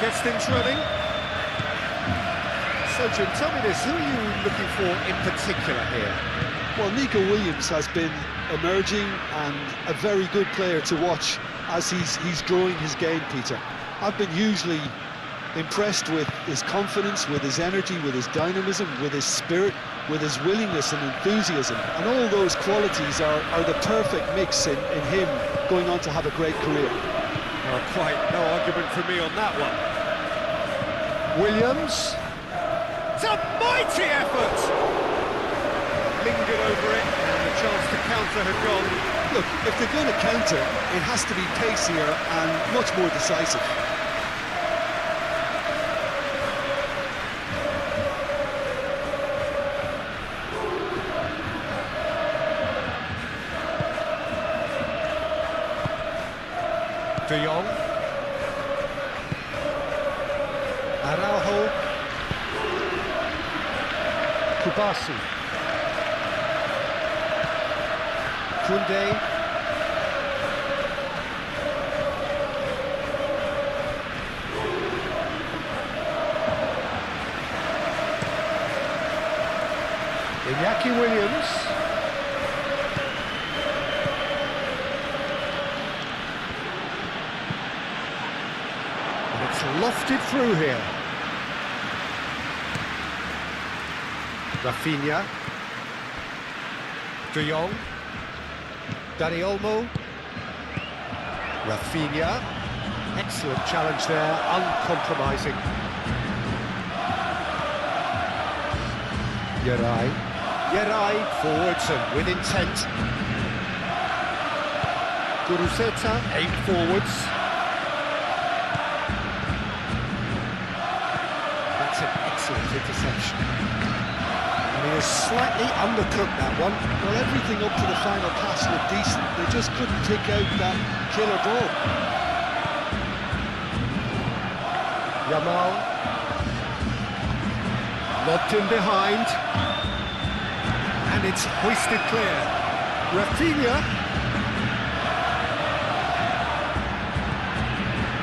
Gets things running. So, Jim, tell me this, who are you looking for in particular here? Well, Nico Williams has been emerging and a very good player to watch as he's growing his game, Peter. I've been hugely impressed with his confidence, with his energy, with his dynamism, with his spirit, with his willingness and enthusiasm. And all those qualities are the perfect mix in him going on to have a great career. Well, quite no argument from me on that one. Williams. It's a mighty effort! Lingered over it, and the chance to counter had gone. Look, if they're going to counter, it has to be pacier and much more decisive. De Jong. Araujo. Kubasi. Koundé. Iñaki Williams. And it's lofted through here. Rafinha. De Jong. Dani Olmo. Rafinha. Excellent challenge there, uncompromising. Yeray forwards and with intent. Guruzeta aimed forwards. That's an excellent interception. And he has slightly undercooked that one. Well, everything up to the final pass looked decent. They just couldn't take out that killer ball. Yamal. Locked in behind. And it's hoisted clear. Rafinha.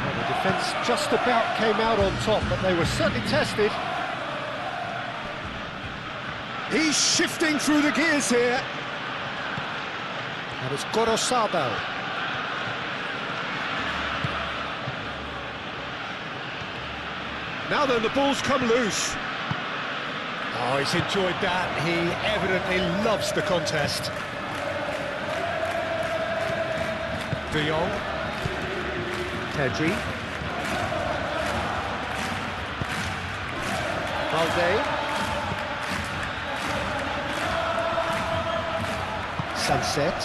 Well, the defence just about came out on top, but they were certainly tested. He's shifting through the gears here. And it's Gorosabel. Now then, the ball's come loose. Oh, he's enjoyed that. He evidently loves the contest. De Jong. Pedri. Valde. Sunset.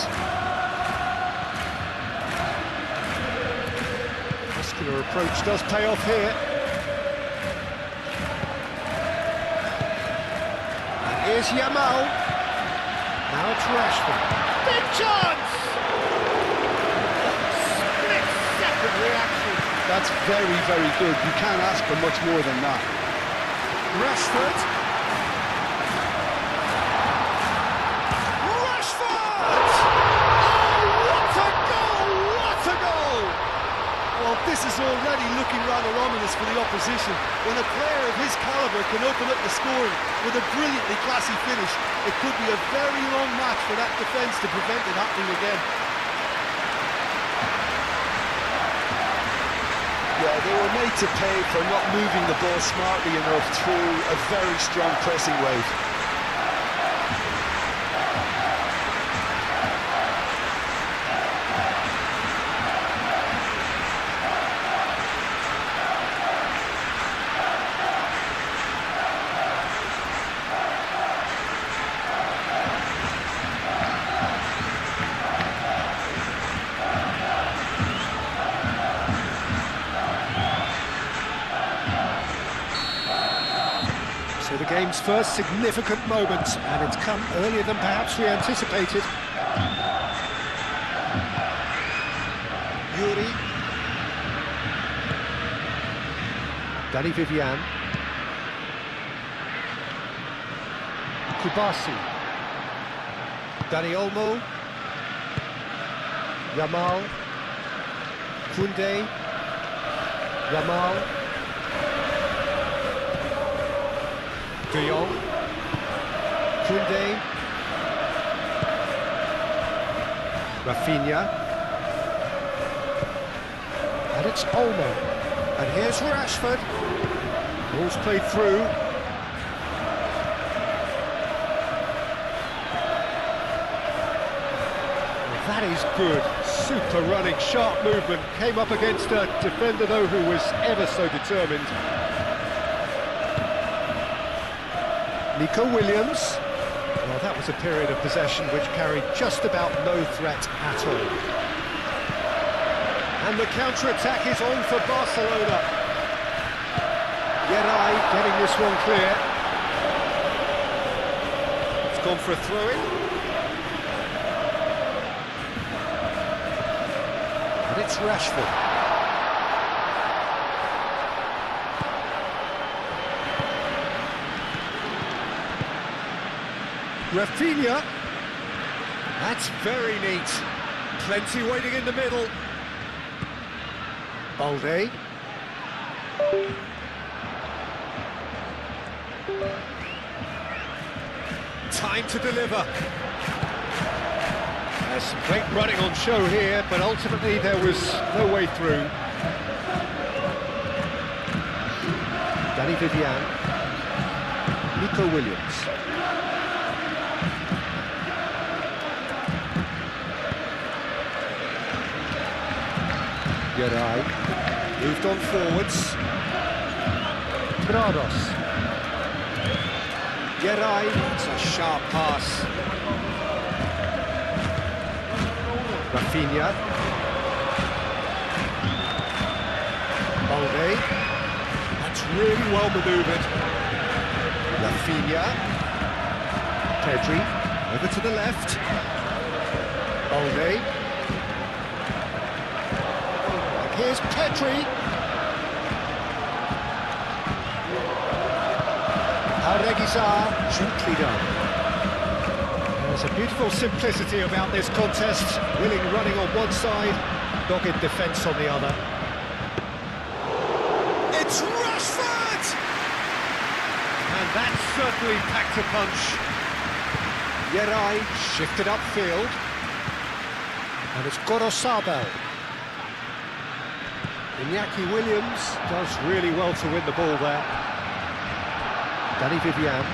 Muscular approach does pay off here. Here's Yamal. Now it's Rashford. Big chance! Split-second reaction. That's very, very good. You can't ask for much more than that. Rashford. Rashford! Oh, what a goal! What a goal! Well, this is already looking rather ominous for the opposition. When a player of his calibre can open up the scoring with a brilliantly classy finish, it could be a very long match for that defence to prevent it happening again. Yeah, they were made to pay for not moving the ball smartly enough through a very strong pressing wave. So the game's first significant moment, and it's come earlier than perhaps we anticipated. Yuri. Danny Vivian. Kubasi. Dani Olmo. Yamal. Koundé. Yamal. De Jong. Koundé. Rafinha. And it's Olmo. And here's Rashford. Ball's played through. That is good, super running, sharp movement, came up against a defender though who was ever so determined. Nico Williams, well that was a period of possession which carried just about no threat at all. And the counter-attack is on for Barcelona. Yeray getting this one clear. It's gone for a throw-in. And it's Rashford. Rafinha. That's very neat. Plenty waiting in the middle. Balde. Time to deliver. There's some great running on show here, but ultimately there was no way through. Danny Vivian. Nico Williams. Yeray. Moved on forwards. Grados. Yeray. It's a sharp pass. Rafinha. Balde. That's really well manoeuvred. Rafinha. Pedri. Over to the left. Balde. And here's Pedri. Areguizar. Gently done. There's a beautiful simplicity about this contest. Willing running on one side, dogged defence on the other. It's Rashford! And that certainly packed a punch. Yeray shifted upfield. And it's Gorosabel. Iñaki Williams does really well to win the ball there. Danny Vivian.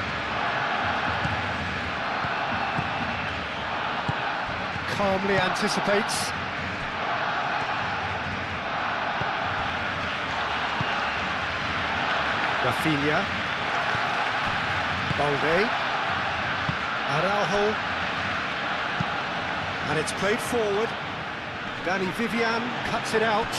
Calmly anticipates. Rafinha. Balde. Araujo. And it's played forward. Danny Vivian cuts it out.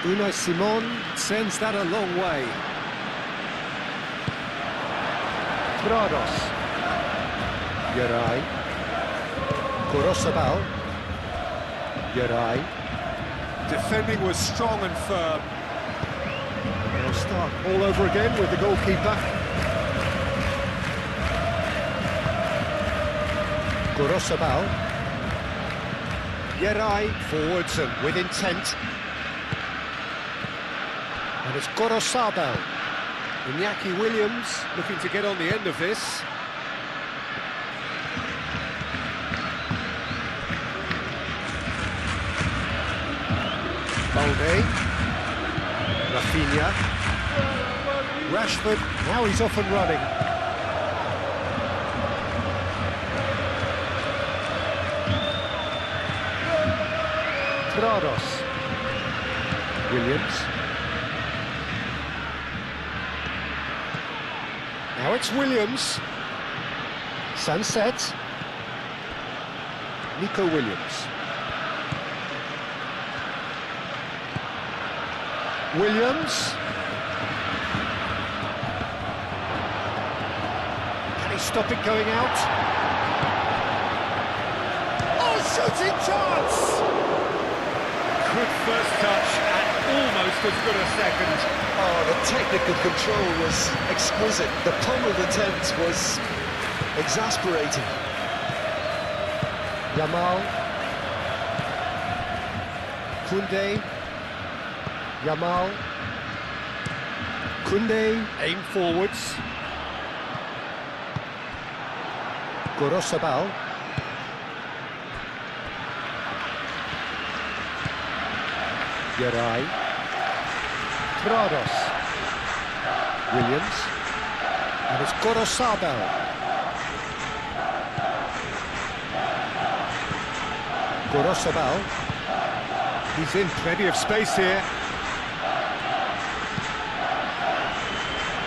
Unai Simon sends that a long way. Grados. Yeray. Gorosabal. Yeray. Defending was strong and firm. They'll start all over again with the goalkeeper. Gorosabal. Yeray forwards and with intent. And it's Gorosabel. Iñaki Williams looking to get on the end of this. Balde. Rafinha. Rashford, now he's off and running. Grados. Williams. Now it's Williams. Sunset. Nico Williams. Williams. Can he stop it going out? Oh, shooting chance! Good first touch and almost as good a second. Oh, the technical control was exquisite. The pummeled attempt was exasperating. Yamal. Koundé. Yamal. Koundé, aim forwards. Gorosabal. Yeray. Prados. Williams. And it's Gorosabal. Gorosabal. He's in plenty of space here.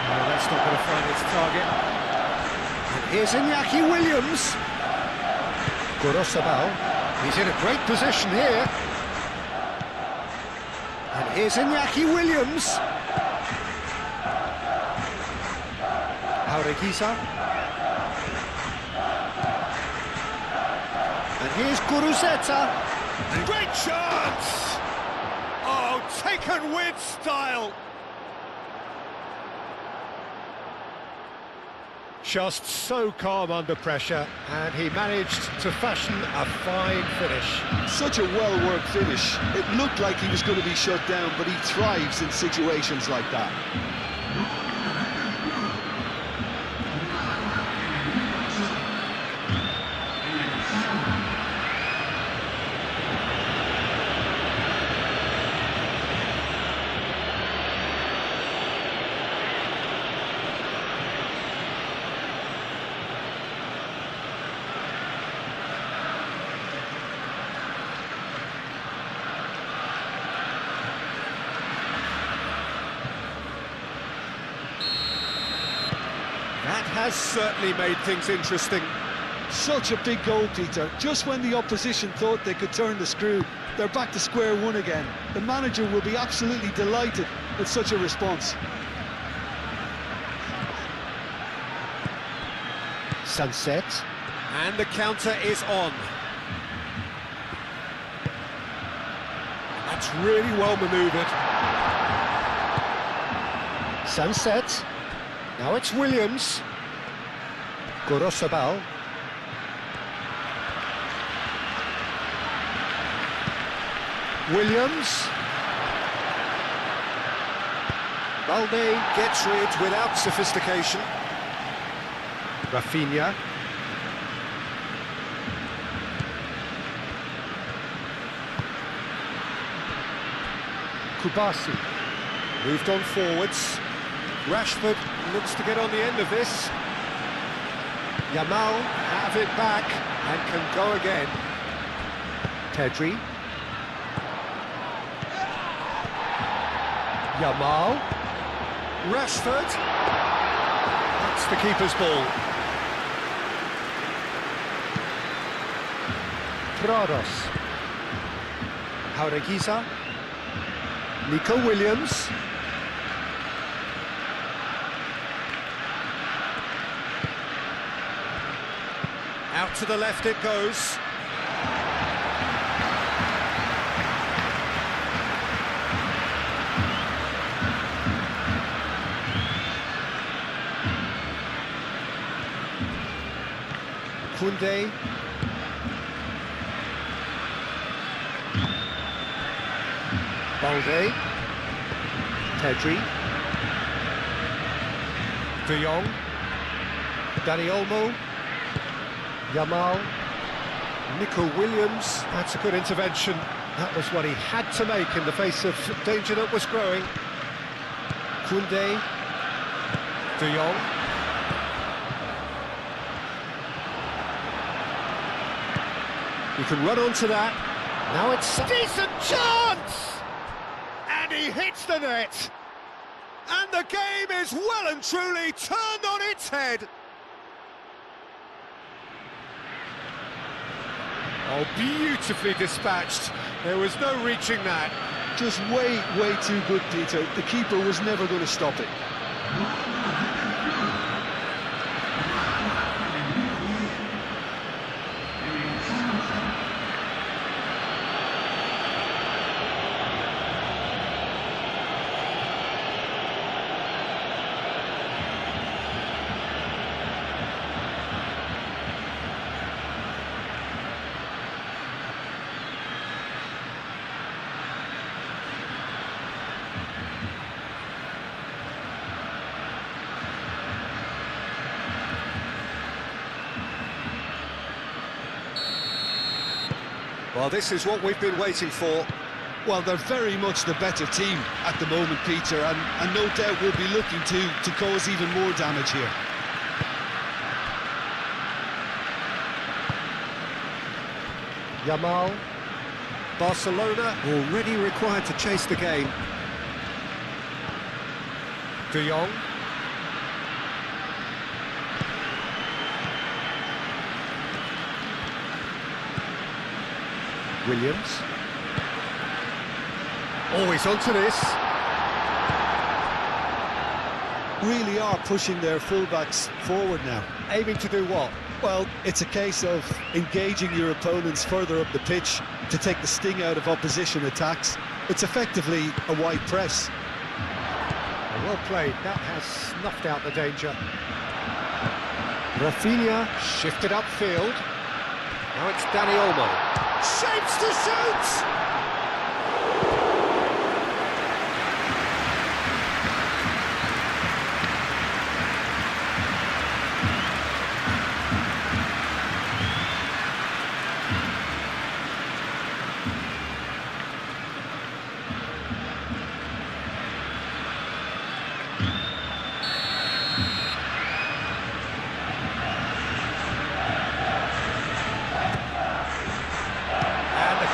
No, that's not going to find its target. And here's Iñaki Williams. Gorosabal. He's in a great position here. And here's Iñaki Williams. Jaureguisa. And here's Guruzeta. Great chance! Oh, taken with style! Just so calm under pressure, and he managed to fashion a fine finish. Such a well-worked finish. It looked like he was going to be shut down, but he thrives in situations like that. That has certainly made things interesting. Such a big goal, Peter. Just when the opposition thought they could turn the screw, they're back to square one again. The manager will be absolutely delighted with such a response. Sunset. And the counter is on. That's really well manoeuvred. Sunset. Now it's Williams. Gorosabal. Williams. Balde gets rid without sophistication. Rafinha. Kubasi. Moved on forwards. Rashford looks to get on the end of this. Yamal have it back and can go again. Pedri. Yamal. Rashford. That's the keeper's ball. Prados. Jaureguisa. Nico Williams. Out to the left it goes. Koundé. Balde. Pedri. De Jong. Dani Olmo. Yamal. Nico Williams. That's a good intervention. That was what he had to make in the face of danger that was growing. Koundé. De Jong. You can run onto that. Now it's a decent chance! And he hits the net. And the game is well and truly turned on its head. Oh, beautifully dispatched. There was no reaching that. Just way too good, Peter. The keeper was never going to stop it. Well, this is what we've been waiting for. Well, they're very much the better team at the moment, Peter, and no doubt will be looking to cause even more damage here. Yamal. Barcelona already required to chase the game. De Jong. Williams. Always onto this. Really are pushing their fullbacks forward now. Aiming to do what? Well, it's a case of engaging your opponents further up the pitch to take the sting out of opposition attacks. It's effectively a wide press. Well played, that has snuffed out the danger. Rafinha shifted upfield. Now it's Dani Olmo. Shapes to shoot!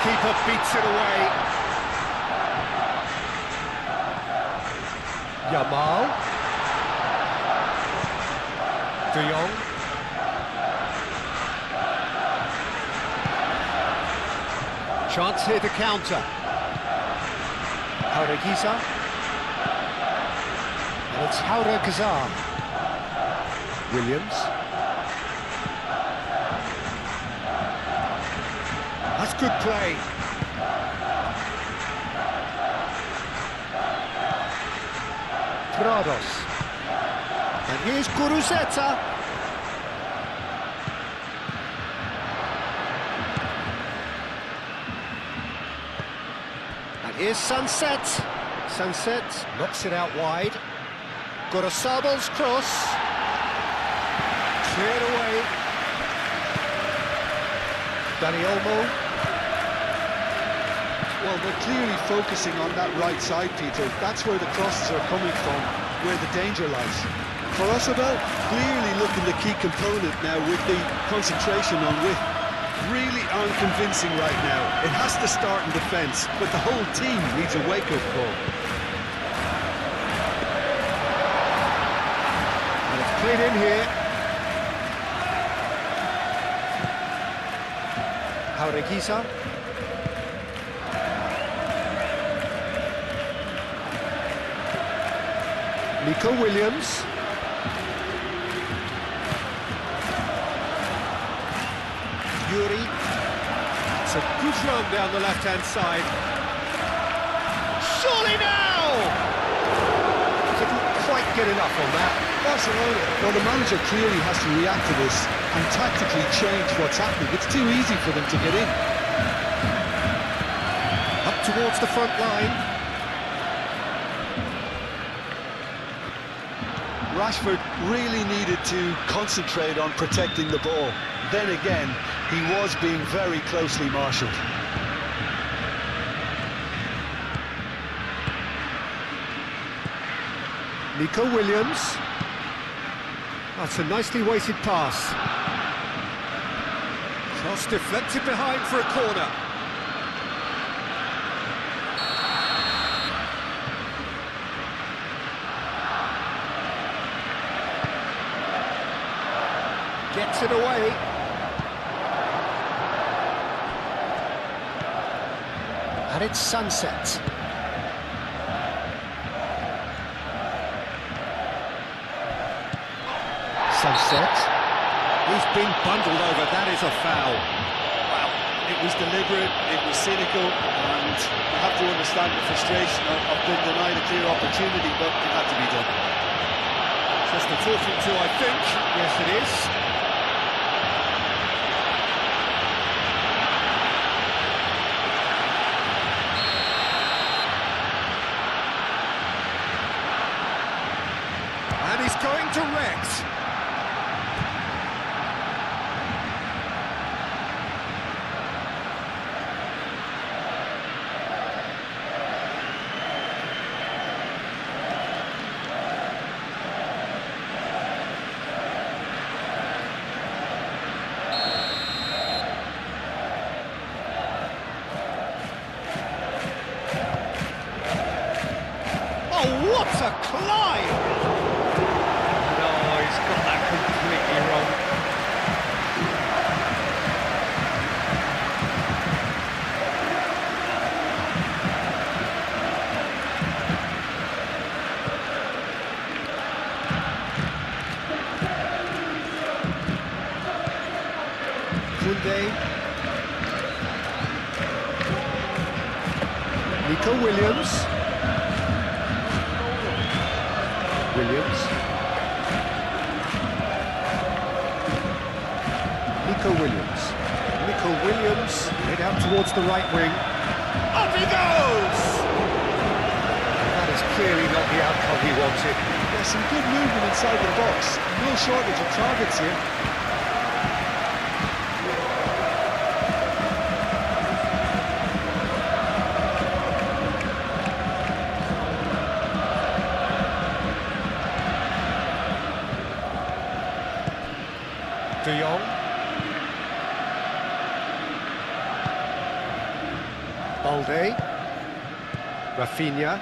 Keeper beats it away. Yamal. De Jong. Chance here to counter. Hauregiza. And it's Hauregiza. Williams. That's good play. Prados. And here's Guruzeta. And here's Sunset. Sunset knocks it out wide. Gorosabal's cross. Cleared away. Dani Olmo. Well, they're clearly focusing on that right side, Peter. That's where the crosses are coming from, where the danger lies. For us, clearly looking the key component now with the concentration on width. Really aren't convincing right now. It has to start in defence, but the whole team needs a wake-up call. And it's played in here. Hauregiza. Nico Williams. Yuri. It's a good run down the left-hand side. Surely now! Didn't quite get enough on that. Barcelona, well, the manager clearly has to react to this and tactically change what's happening. It's too easy for them to get in. Up towards the front line. Rashford really needed to concentrate on protecting the ball. Then again, he was being very closely marshalled. Nico Williams. That's a nicely weighted pass. Cross deflected behind for a corner. Gets it away. And it's Sunset. Sunset. He's been bundled over. That is a foul. Well, it was deliberate, it was cynical, and you have to understand the frustration of being denied a clear opportunity, but it had to be done. Just the talking to, I think. Yes, it is. And he's going direct. What a climb! No, he's got that completely wrong. Koundé. Nico Williams. Nico Williams, head out towards the right wing. Up he goes! That is clearly not the outcome he wanted. There's some good movement inside the box. No shortage of targets here. De Jong. Balde. Rafinha.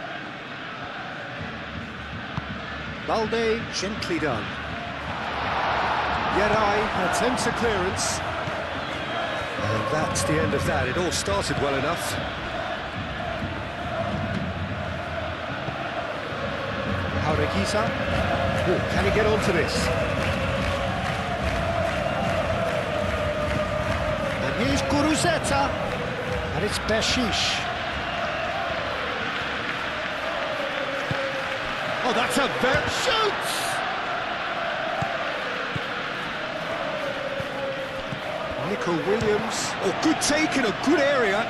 Balde, gently done. Yerai attempts a clearance. And that's the end of that. It all started well enough. Jaureguisa. Oh, can he get onto this? Here's Guruzeta, and it's Beshish. Oh, that's a very... Shoots! Nico Williams. Oh, good take in a good area.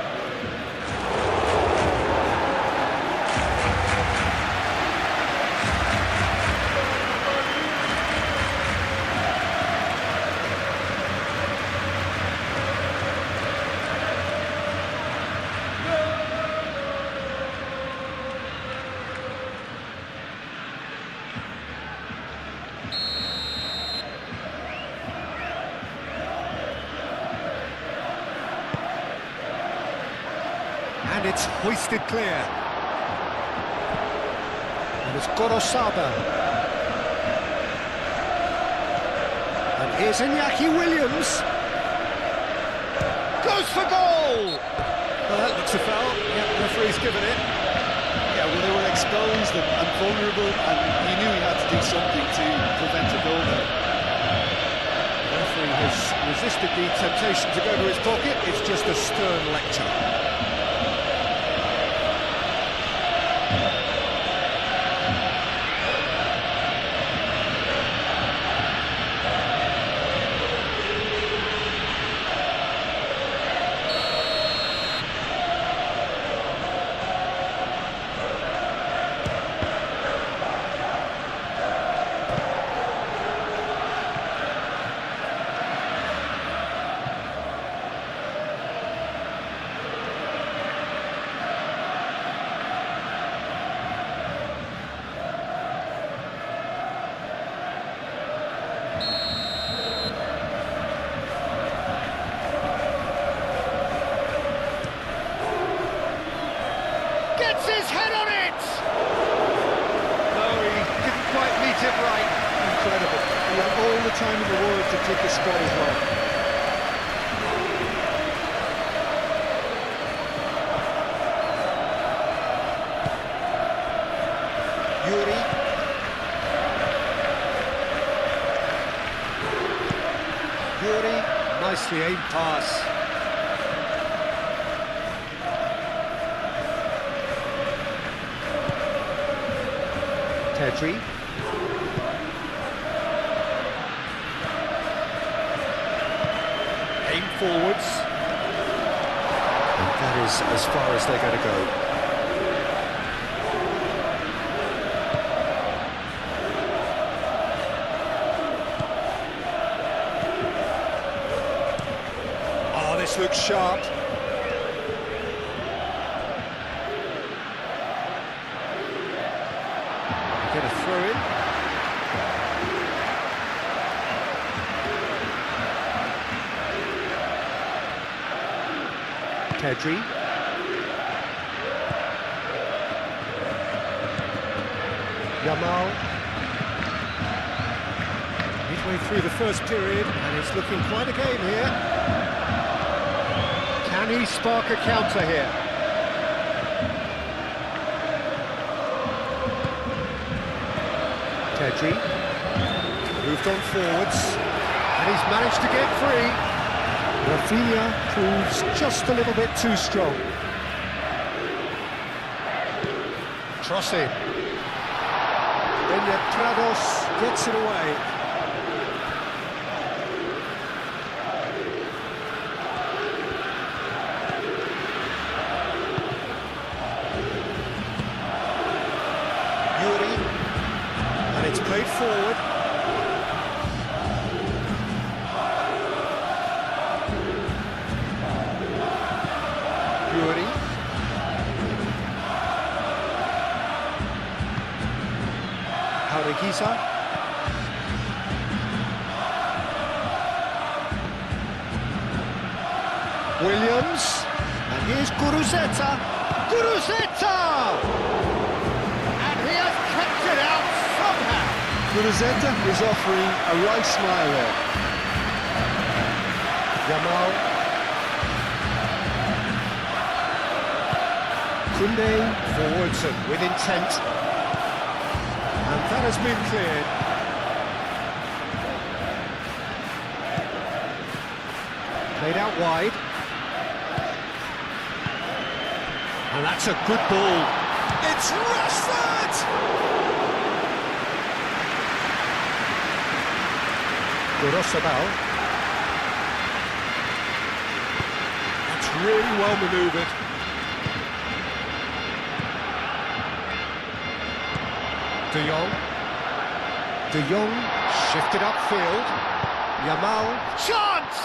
And it's hoisted clear. And it's Gorosaba. And here's Iñaki Williams. Goes for goal! Well, that looks a foul. Yeah, the referee's given it. Yeah, well, they were exposed and vulnerable, and he knew he had to do something to prevent a goal there. The referee has resisted the temptation to go to his pocket. It's just a stern lecture. Gets his head on it! No, he didn't quite meet it right. Incredible. He had all the time in the world to take a spot as well. Yuri. Yuri, nicely aimed pass. Pedri. Aim forwards. And that is as far as they're going to go. Oh, this looks sharp. Get a throw in. Pedri. Yamal. Midway through the first period, and it's looking quite a game here. Can he spark a counter here? Pedri moved on forwards, and he's managed to get free. Rafinha proves just a little bit too strong. Crossing. Prados gets it away. Yuri, and it's played forward. Yuri. Giza. Williams, and here's Guruzeta. Guruzeta! And he has kept it out somehow. Guruzeta is offering a right smile there. Yamal. Koundé forwards and with intent. And that has been cleared. Played out wide. And that's a good ball. It's Rashford! Gorosabal. That's really well manoeuvred. De Jong shifted upfield. Yamal, chance!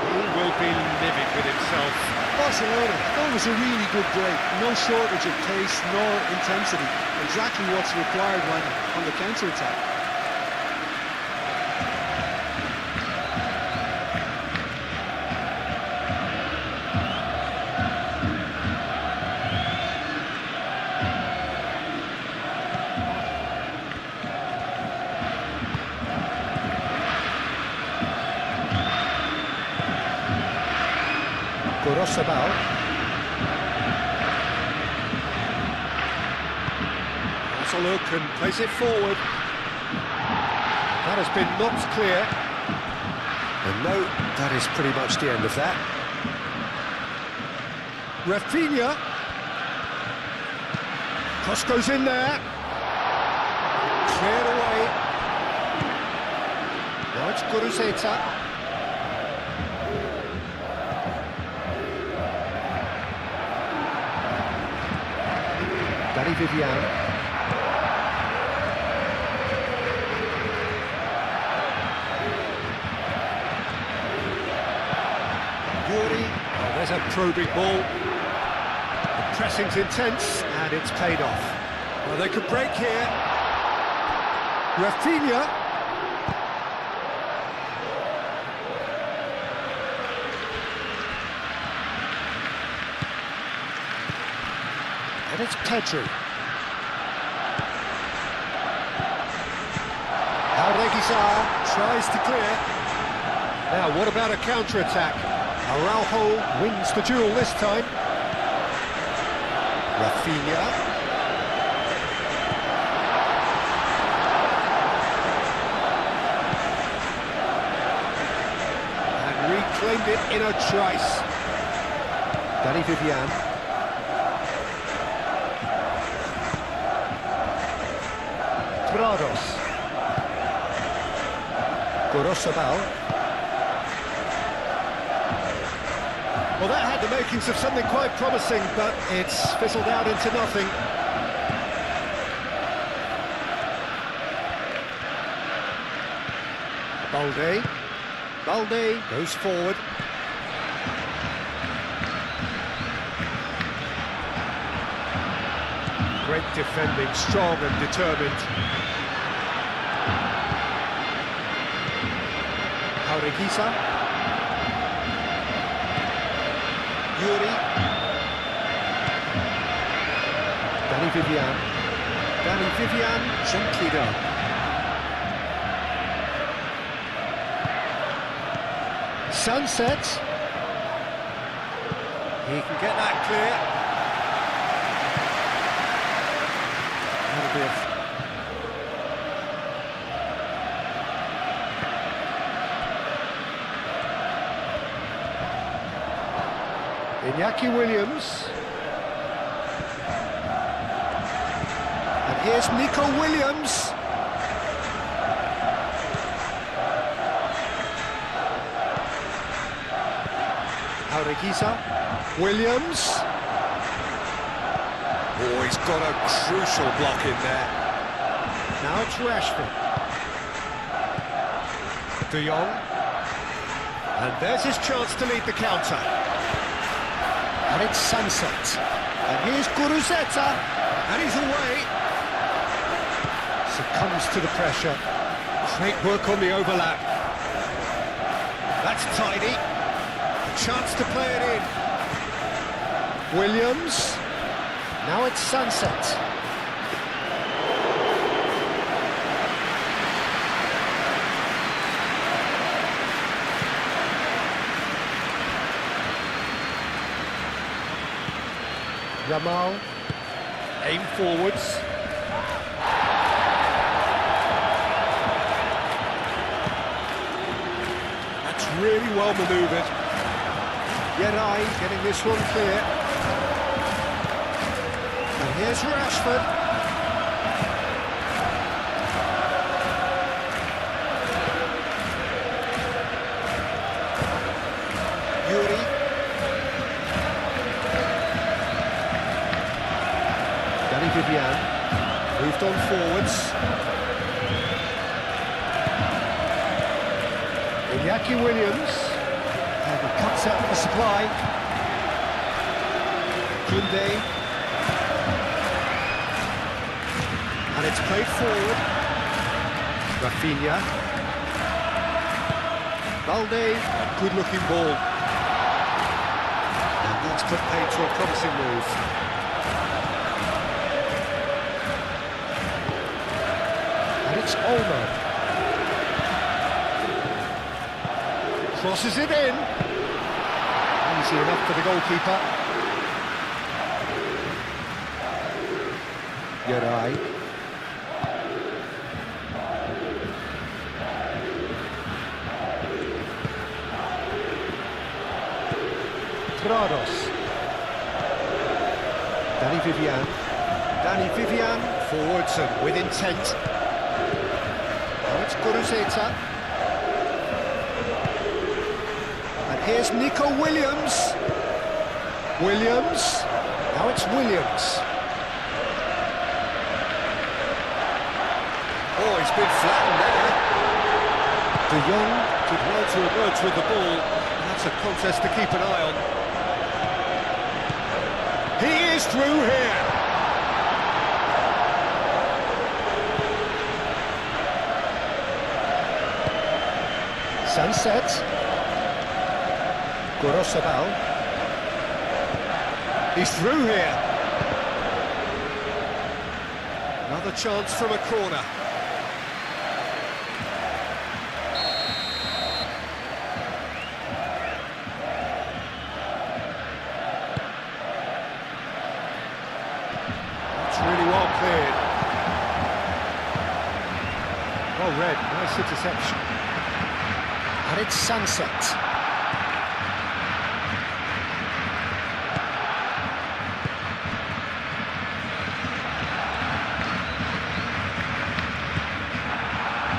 He will be livid with himself. Barcelona, that was a really good break. No shortage of pace nor intensity. Exactly what's required when on the counter-attack. Gorosabal. That's a look and plays it forward. That has been knocked clear. And no, that is pretty much the end of that. Rafinha. Cross goes in there. Cleared away. Now it's Guruzeta. Vivian. Yuri. Oh, there's a probing ball. The pressing's intense, and it's paid off. Well, they could break here. Rafinha. And it's Pedri. Reguizar tries to clear. Now, what about a counter-attack? Araujo wins the duel this time. Rafinha. And reclaimed it in a trice. Danny Vivian. Prados. Gorosabal. Well, that had the makings of something quite promising, but it's fizzled out into nothing. Balde goes forward. Great defending, strong and determined. Reguizar. Yuri. Danny Vivian. Danny Vivian, gently done. Sunset. He can get that clear. That'll be Iñaki Williams. And here's Nico Williams. Arequiza. Williams. Oh, he's got a crucial block in there. Now it's Rashford. De Jong. And there's his chance to lead the counter. And it's Sunset. And here's Guruzeta. And he's away. Succumbs to the pressure. Great work on the overlap. That's tidy. A chance to play it in. Williams. Now it's Sunset. Yamal, aim forwards. That's really well manoeuvred. Yeray getting this one clear. And here's Rashford. Yuri. Danny Vivian moved on forwards. Iñaki Williams, and he cuts out the supply. Koundé, and it's played forward. Rafinha, Balde, a good-looking ball, and that's put paid to a promising move. It's Olmo. Crosses it in. Easy enough for the goalkeeper. Yeray. Prados. Danny Vivian. Danny Vivian forwards and with intent. It's Guruzeta. And here's Nico Williams. Williams. Now it's Williams. Oh, he's been flattened there. De Jong did well to emerge with the ball. That's a contest to keep an eye on. He is through here. Sunset. Gorosabal. He's through here. Another chance from a corner. That's really well cleared. Well read, nice interception. And it's Sunset.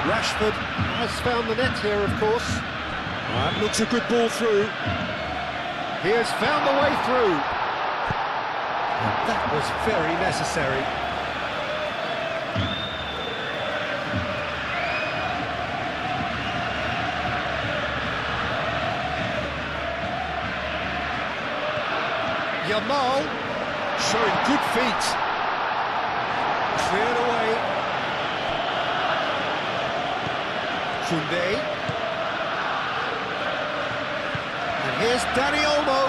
Rashford has found the net here, of course. That looks a good ball through. He has found the way through. And that was very necessary. Yamal showing good feet. Cleared away. Koundé. And here's Dani Olmo.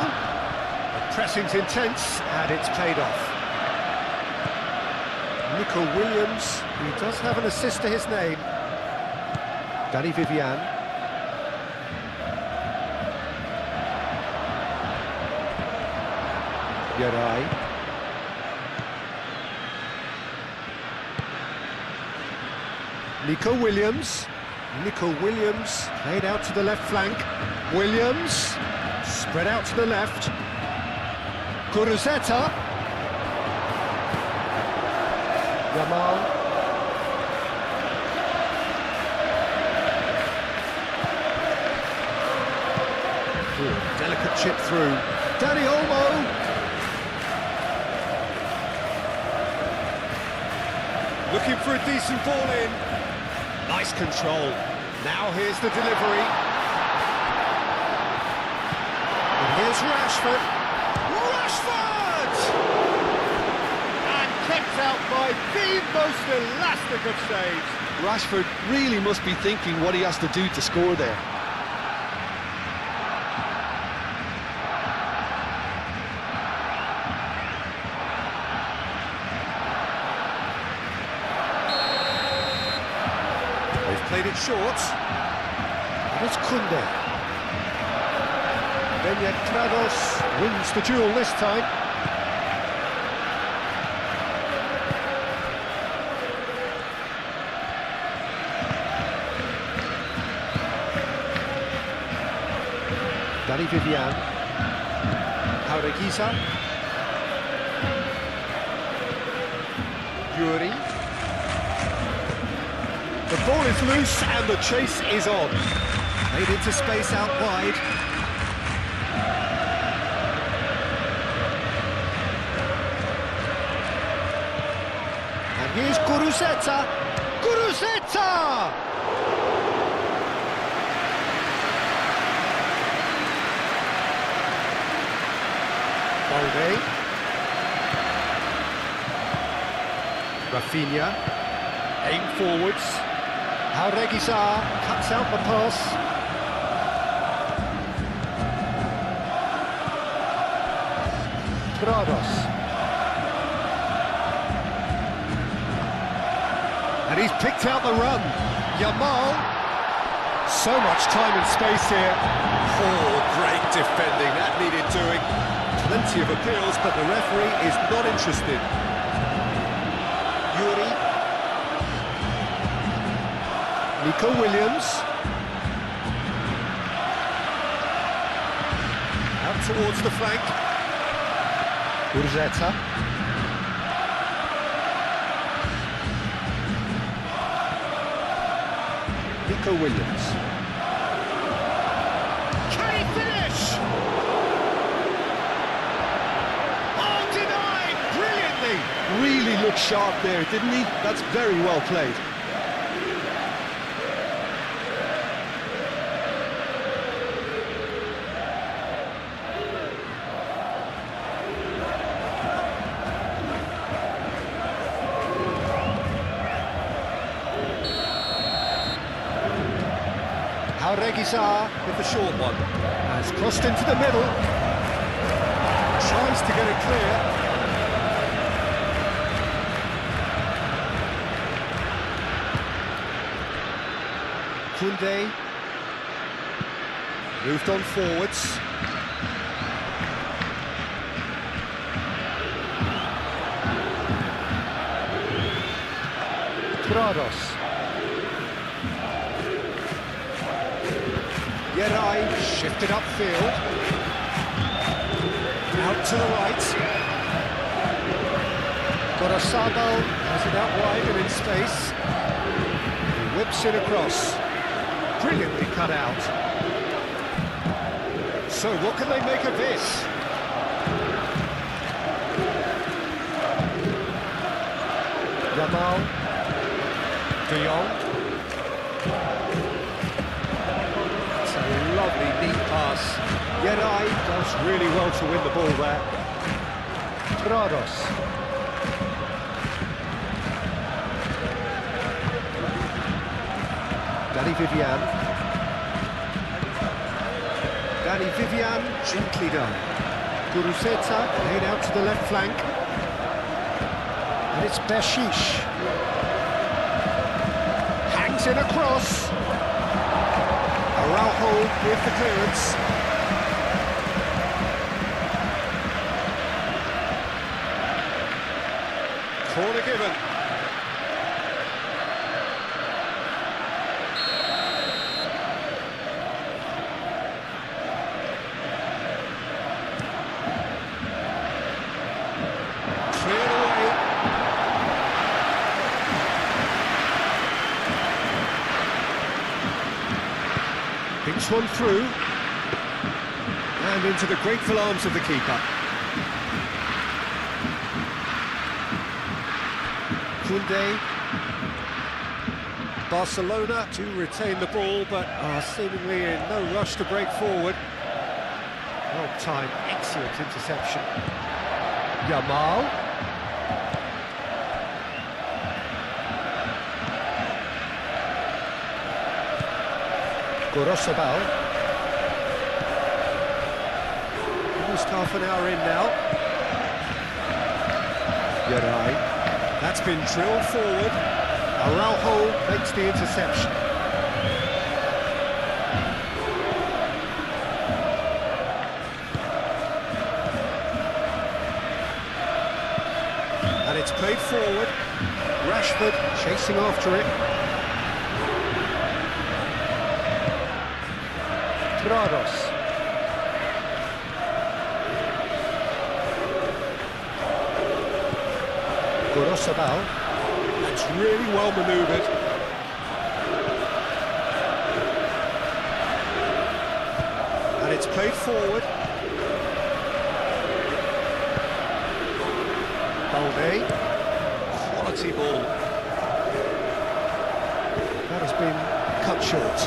The pressing's intense and it's paid off. Nico Williams, he does have an assist to his name. Danny Vivian. Yerai. Nico Williams. Nico Williams played out to the left flank. Williams spread out to the left. Kuruzeta. Yamal. Delicate chip through. Dani Olmo. Looking for a decent ball in. Nice control. Now here's the delivery. And here's Rashford. Rashford! And kept out by the most elastic of saves. Rashford really must be thinking what he has to do to score there. Played it short. And it's Kunde. Trados wins the duel this time. Danny Vivian. Jaureguisa. Yuri. The ball is loose and the chase is on. Made into space out wide. And here's Kuruzeta. Kuruzeta! Balde. Rafinha. Aim forwards. Jaureguisa cuts out the pass. Trados. And he's picked out the run. Yamal. So much time and space here. Oh, great defending. That needed doing. Plenty of appeals, but the referee is not interested. Yuri. Nico Williams. Out towards the flank. Kuruzeta. Nico Williams. Can he finish? Oh, denied! Brilliantly! Really looked sharp there, didn't he? That's very well played. Jaureguisa with the short one. Has crossed into the middle. Tries to get it clear. Kunde. Moved on forwards. Trados. Yerai shifted upfield. Out to the right. Gorosabal has it out wide and in space. He whips it across. Brilliantly cut out. So what can they make of this? Yamal. De Jong. Lovely, neat pass. Yerai does really well to win the ball there. Trados. Danny Vivian. Danny Vivian, gently done. Kuruzeta, laid out to the left flank. And it's Beshish. Hangs in across. Araujo with the clearance. Corner given. Cleared away. Thinks one through. And into the grateful arms of the keeper. Koundé. Barcelona to retain the ball, but are seemingly in no rush to break forward. Well timed, excellent interception. Yamal. Gorosabal. Almost half an hour in now. Yarai. That's been drilled forward. Araujo makes the interception. And it's played forward. Rashford chasing after it. Trados. Gorosabal. That's really well manoeuvred. And it's played forward. Balde. Quality ball. That has been cut short.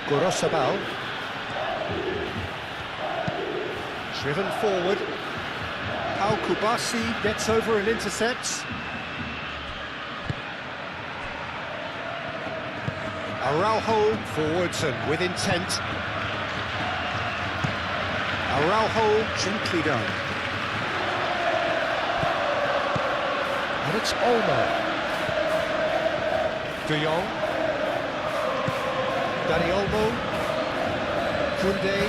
Gorosabal. Driven forward. Pau Kubasi gets over and intercepts. Araujo forwards and with intent. Araujo gently done. And it's Olmo. De Jong. Dani Olmo. Koundé.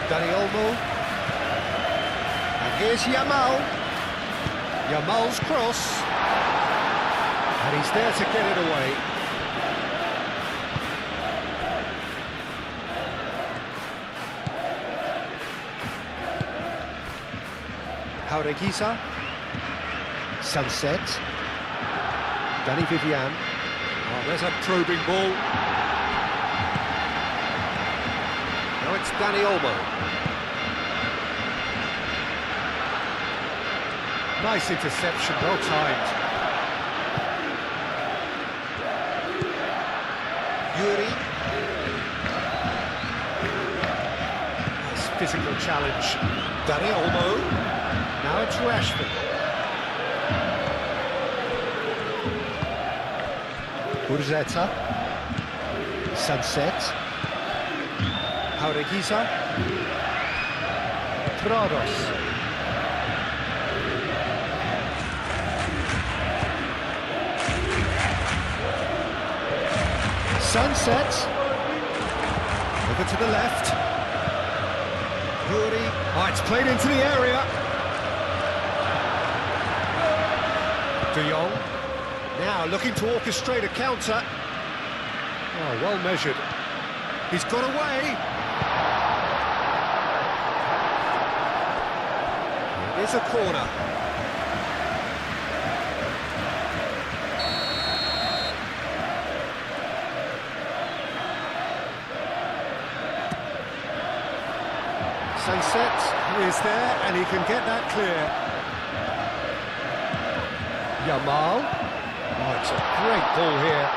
Dani Olmo. And here's Yamal. Yamal's cross. And he's there to get it away. Jaureguisa. Sunset. Danny Vivian. Oh, there's a probing ball. Now it's Dani Olmo. Nice interception, well timed. Yuri. Nice physical challenge. Dani Olmo. Now it's Rashford. Urzeta. Sunset. Jaureguisa. Trados. Sunset. Over to the left. Yuri. Oh, it's played into the area. De Jong. Now looking to orchestrate a counter. Oh, well measured. He's got away. It is a corner. Sunset is there and he can get that clear. Yamal. Oh, it's a great ball here.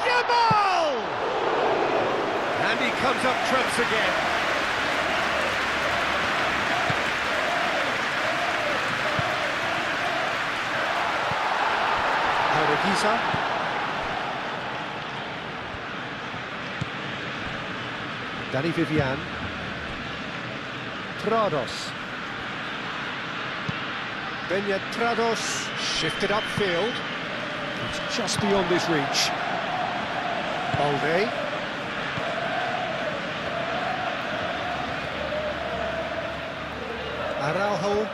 Yamal! And he comes up trumps again. Jaureguisa. Danny Vivian. Prados. Benyat Prados shifted upfield. It's just beyond his reach. Balde. Araujo.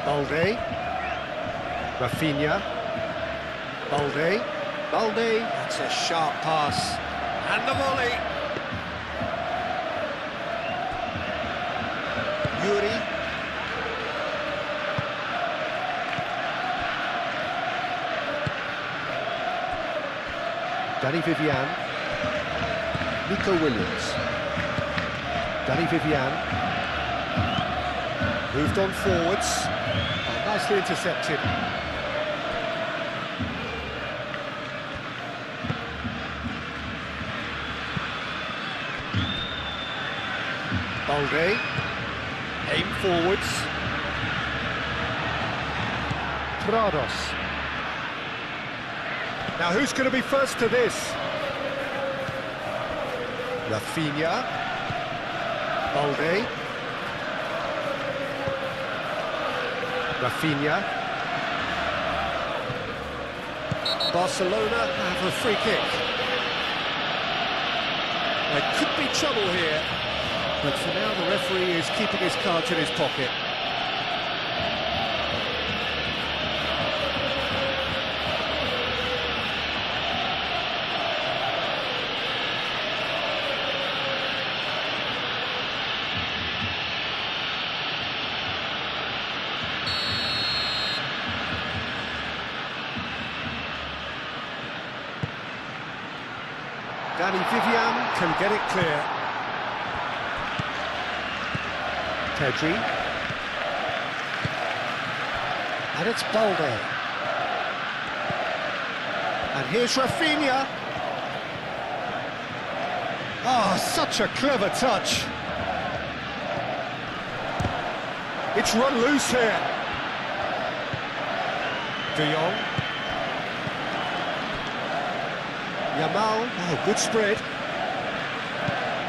Balde. Rafinha. Balde. Balde. That's a sharp pass. And the volley. Yuri. Danny Vivian. Nico Williams. Danny Vivian. Moved on forwards. Oh, nicely intercepted. Balde. Aim forwards. Prados. Now who's going to be first to this? Rafinha. Balde. Rafinha. Barcelona have a free kick. There could be trouble here, but for now the referee is keeping his cards in his pocket. Danny Vivian can get it clear. Pedri. And it's Balde. And here's Rafinha. Oh, such a clever touch. It's run loose here. De Jong. Yamal, oh, good spread.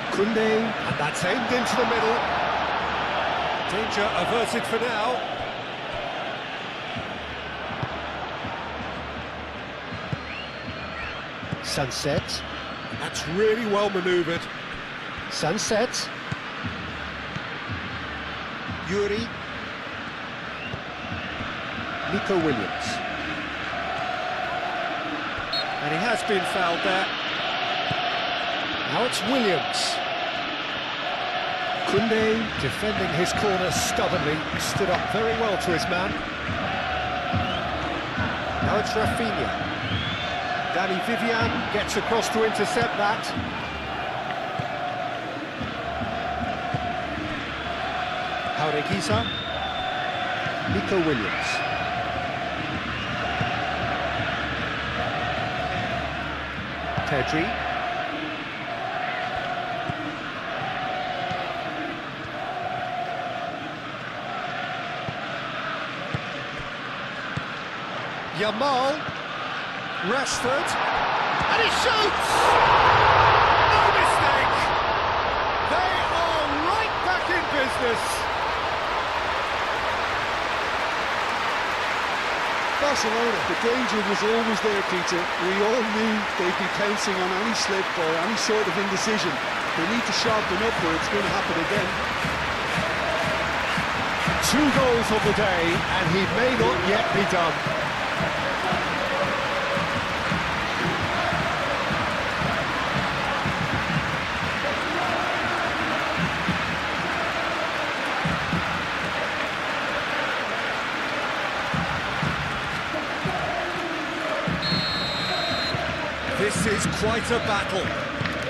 Koundé, and that's aimed into the middle. Danger averted for now. Sunset. That's really well manoeuvred. Sunset. Yuri. Nico Williams. And he has been fouled there. Now it's Williams. Koundé, defending his corner stubbornly, stood up very well to his man. Now it's Rafinha. Danny Vivian gets across to intercept that. Jaureguiza. Nico Williams. Pedri. Yamal. Rashford. And he shoots! No mistake! They are right back in business. Barcelona, the danger was always there, Peter. We all knew they'd be pouncing on any slip or any sort of indecision. They need to sharpen up or it's going to happen again. 2 goals on the day, and he may not yet be done. This is quite a battle.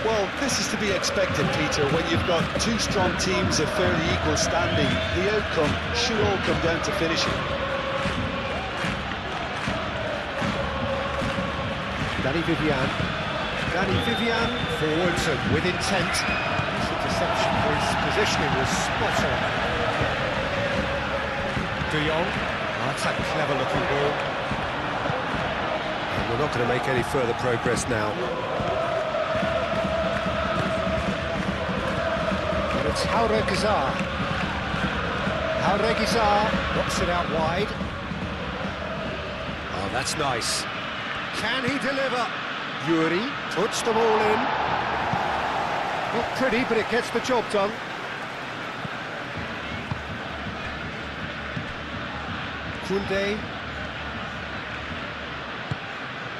Well, this is to be expected, Peter, when you've got 2 strong teams of fairly equal standing. The outcome should all come down to finishing. Danny Vivian. Danny Vivian, forwards and with intent. His interception, his positioning was spot on. De Jong. Oh, that's a clever looking ball. And the not going to make any further progress now. But it's Hauregizar. Hauregizar knocks it out wide. Oh, that's nice. Can he deliver? Yuri puts the ball in. Not pretty, but it gets the job done. Koundé.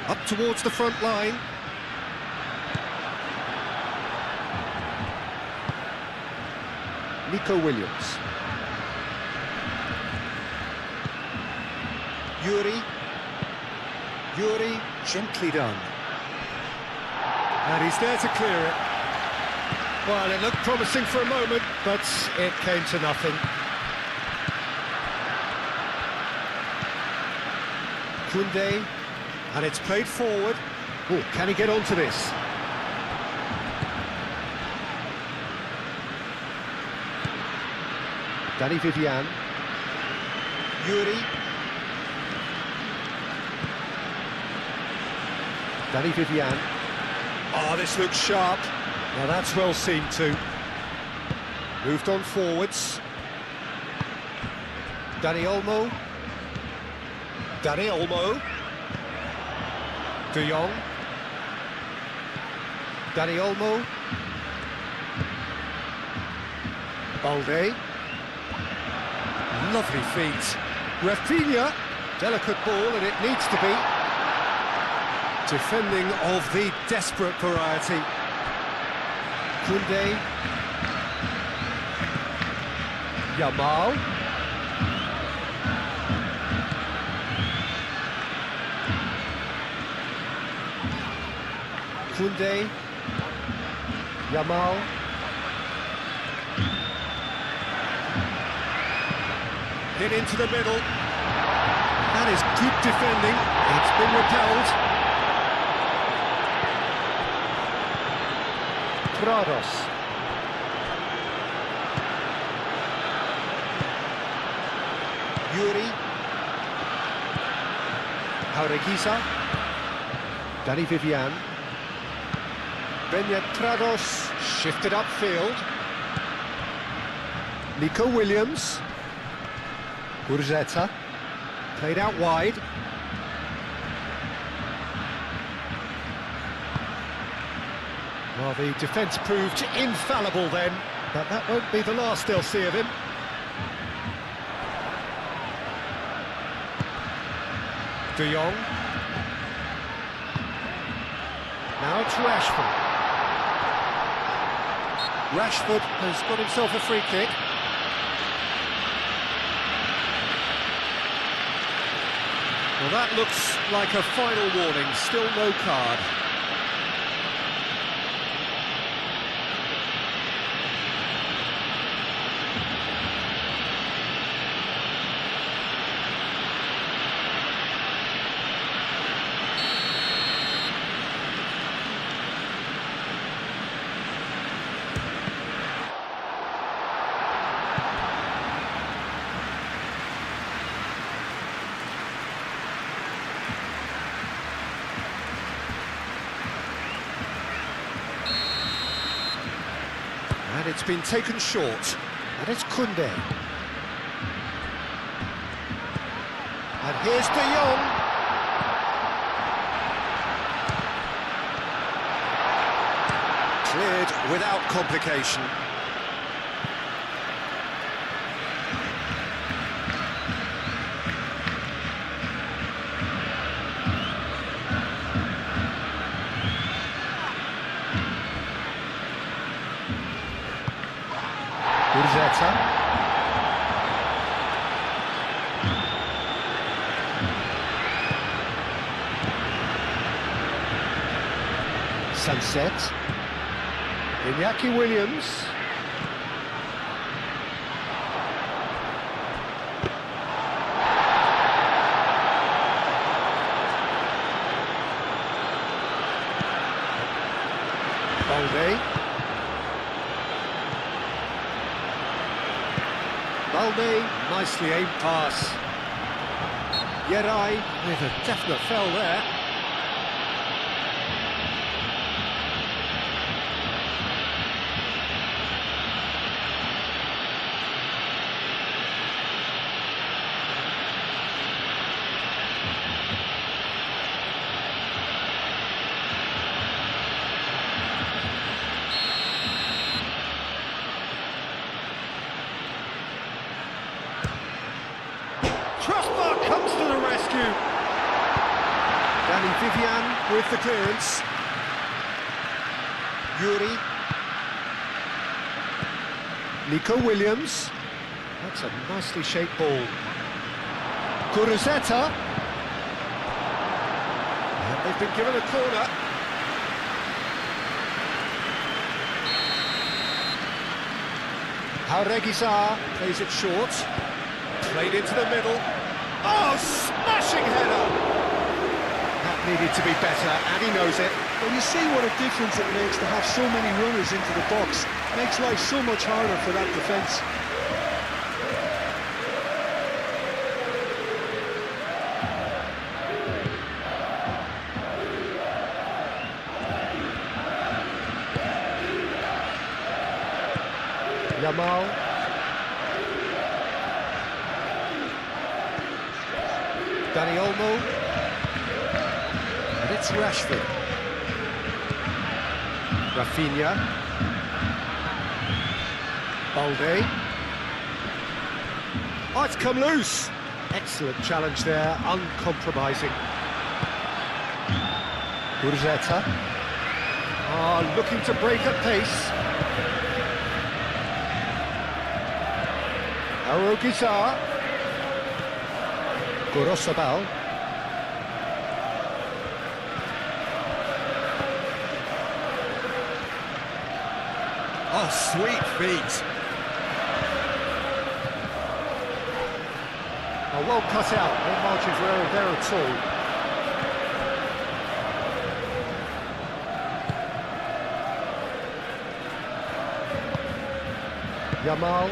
Up towards the front line. Nico Williams. Yuri, gently done. And he's there to clear it. Well, it looked promising for a moment, but it came to nothing. Koundé, and it's played forward. Oh, can he get onto this? Danny Vivian. Yuri. Danny Vivian. Oh, this looks sharp. Now that's well seen too. Moved on forwards. Dani Olmo. De Jong. Dani Olmo. Balde. Lovely feet. Rafinha. Delicate ball, and it needs to be. Defending of the desperate variety. Koundé. Yamal. Koundé. Yamal. Hit into the middle. That is good defending. It's been repelled. Prados. Yuri. Hauregizar. Danny Vivian. Benyat Prados shifted upfield. Nico Williams. Urzeta. Played out wide. Well, the defence proved infallible then, but that won't be the last they'll see of him. De Jong. Now it's Rashford. Rashford has got himself a free kick. Well, that looks like a final warning, still no card. And it's been taken short. And it's Koundé. And here's De Jong. Cleared without complication. Urzeta. Sunset. Iñaki Williams. Balde. Balde, nicely aimed pass. Yerai with a definite fell there. rescue. Danny Vivian with the clearance. Yuri. Nico Williams. That's a nicely shaped ball. Kuruzeta. And they've been given a corner. Jauregui plays it short. Played into the middle. Oh, smashing header! That needed to be better, and he knows it. Well, you see what a difference it makes to have so many runners into the box. Makes life so much harder for that defence. Yamal. Dani Olmo. And it's Rashford. Rafinha. Balde. Oh, it's come loose. Excellent challenge there, uncompromising. Kuruzeta. Oh, looking to break at pace. Jauregui. Gorosabal. Oh, sweet feet. Oh, well cut out. No margin for error there at all. Yamal.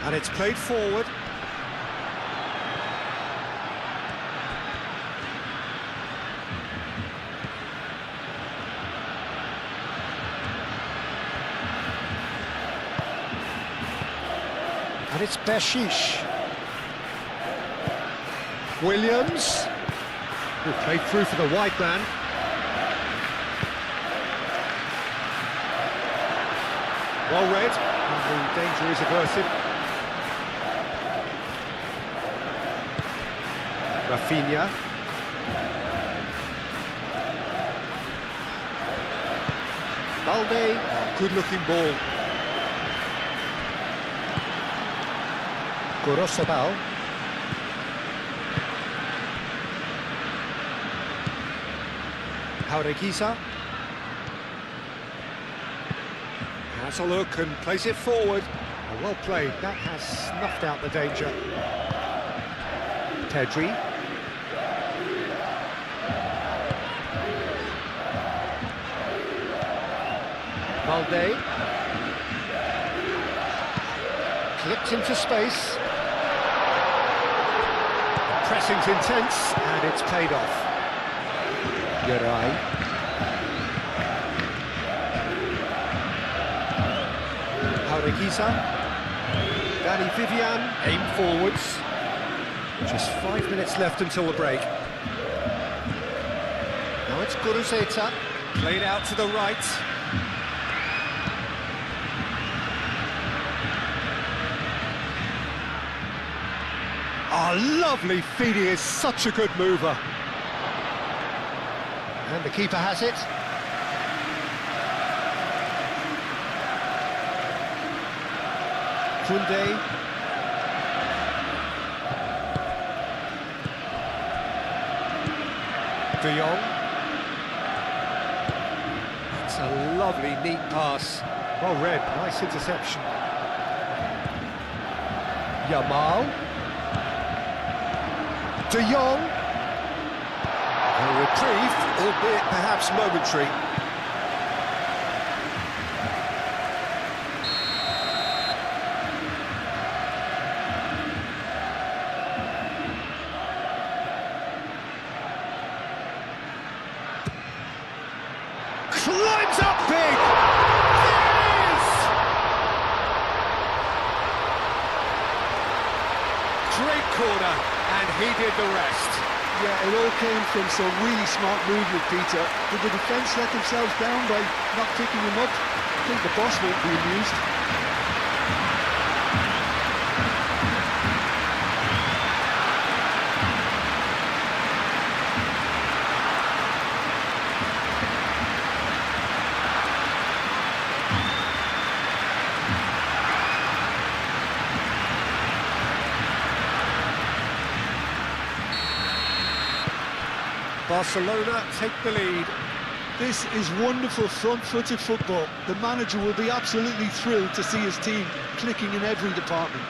And it's played forward. And it's Beshish. Williams, who played through for the wide man. Well read, and the danger is averted. Rafinha. Balde, good-looking ball. Gorosabal. Jauregui. Has a look and plays it forward. Oh, well played, that has snuffed out the danger. Pedri. Balde. Clipped into space. The pressing's intense, and it's paid off. Yarai. Jauregui. Danny Vivian, aim forwards. Just 5 minutes left until the break. Now it's Kuruzeta, played out to the right. Oh, lovely feed, he is such a good mover. And the keeper has it. Koundé. De Jong. That's a lovely, neat pass. Well read, nice interception. Yamal. De Jong. A reprieve, albeit perhaps momentary. Climbs up big! There it is! Great corner, and he did the rest. Yeah, it all came from some really smart movement, Peter. Did the defence let themselves down by not picking him up? I think the boss won't be amused. Barcelona take the lead. This is wonderful front-footed football. The manager will be absolutely thrilled to see his team clicking in every department.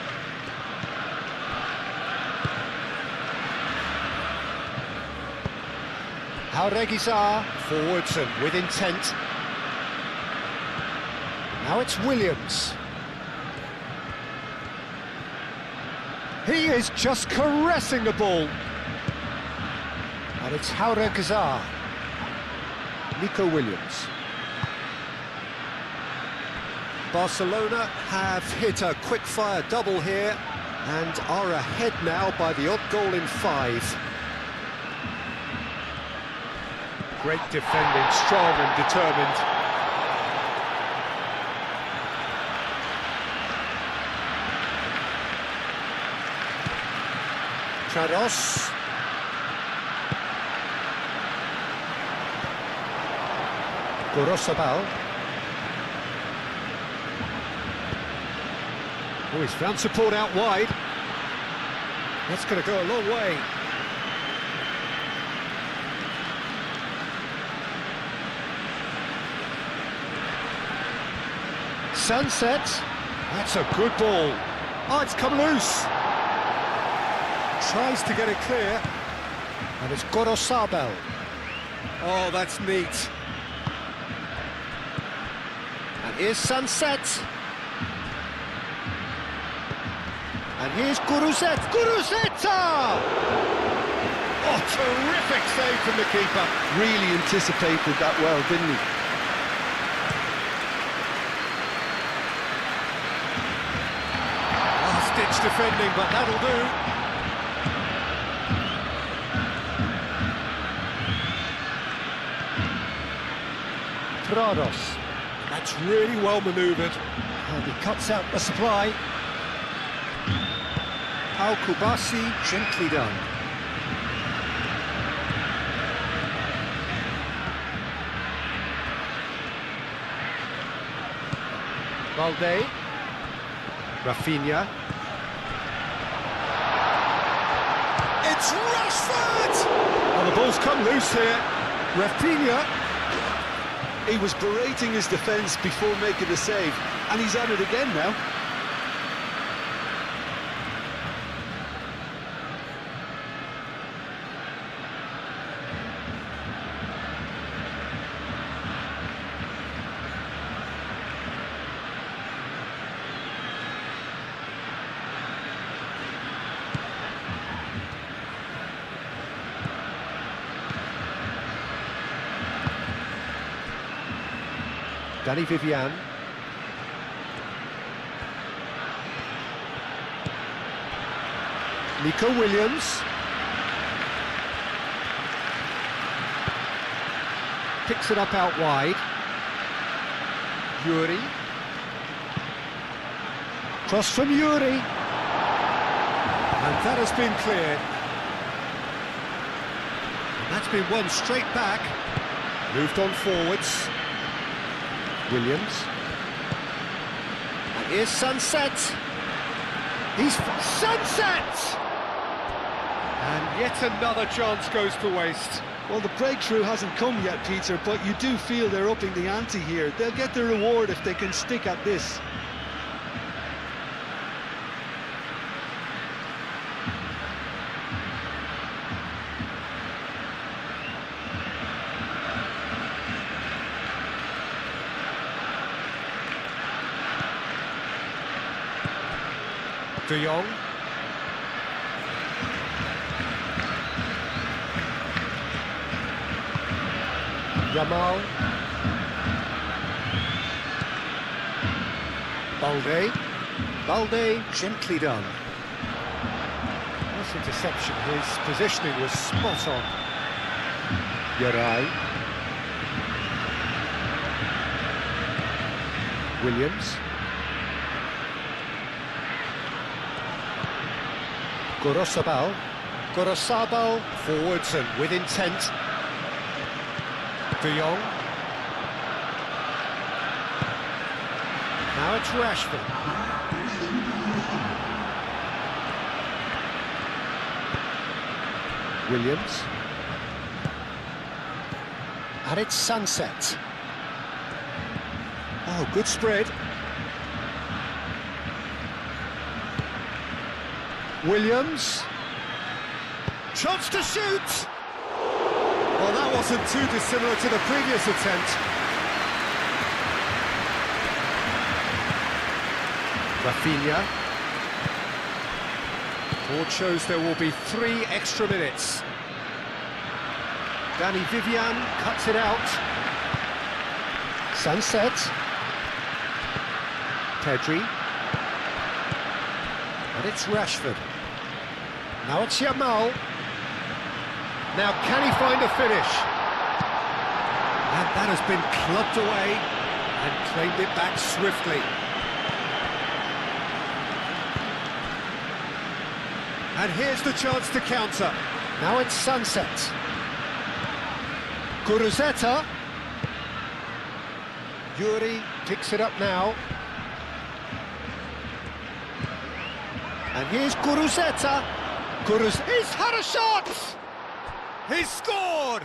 Jauregui forwards and with intent. Now it's Williams. He is just caressing the ball. And it's Jauregui. Nico Williams. Barcelona have hit a quick-fire double here and are ahead now by the odd goal in 5. Great defending, strong and determined. Trados. Gorosabal. Oh, he's found support out wide. That's going to go a long way. Sunset. That's a good ball. Oh, it's come loose. Tries to get it clear. And it's Gorosabal. Oh, that's neat. And here's Sunset. And here's Guruzeta! Oh, terrific save from the keeper. Really anticipated that well, didn't he? Last-ditch defending, but that'll do. Trados. That's really well manoeuvred. And he cuts out the supply. Al-Kubasi, gently done. Valde. Rafinha. It's Rashford! Oh, the ball's come loose here. Rafinha. He was berating his defence before making the save, and he's at it again now. Danny Vivian. Nico Williams. Picks it up out wide. Yuri. Cross from Yuri. And that has been cleared. That's been won straight back. Moved on forwards. Williams. And here's Sunset. He's Sunset! And yet another chance goes to waste. Well, the breakthrough hasn't come yet, Peter, but you do feel they're upping the ante here. They'll get the reward if they can stick at this. De Jong. Yamal. Balde, gently done. Nice interception, his positioning was spot on. Yarai. Williams. Gorosabal, forwards and with intent. De Jong. Now it's Rashford. Williams. And it's Sunset. Oh, good spread. Williams. Chance to shoot! Well, that wasn't too dissimilar to the previous attempt. Rafinha. Board shows there will be 3 extra minutes. Danny Vivian cuts it out. Sunset. Pedri. And it's Rashford. Now it's Yamal. Now can he find a finish? And that has been clubbed away and claimed it back swiftly. And here's the chance to counter. Now it's Sunset. Guruzeta. Yuri picks it up now. And here's Guruzeta. He's had a shot! He's scored!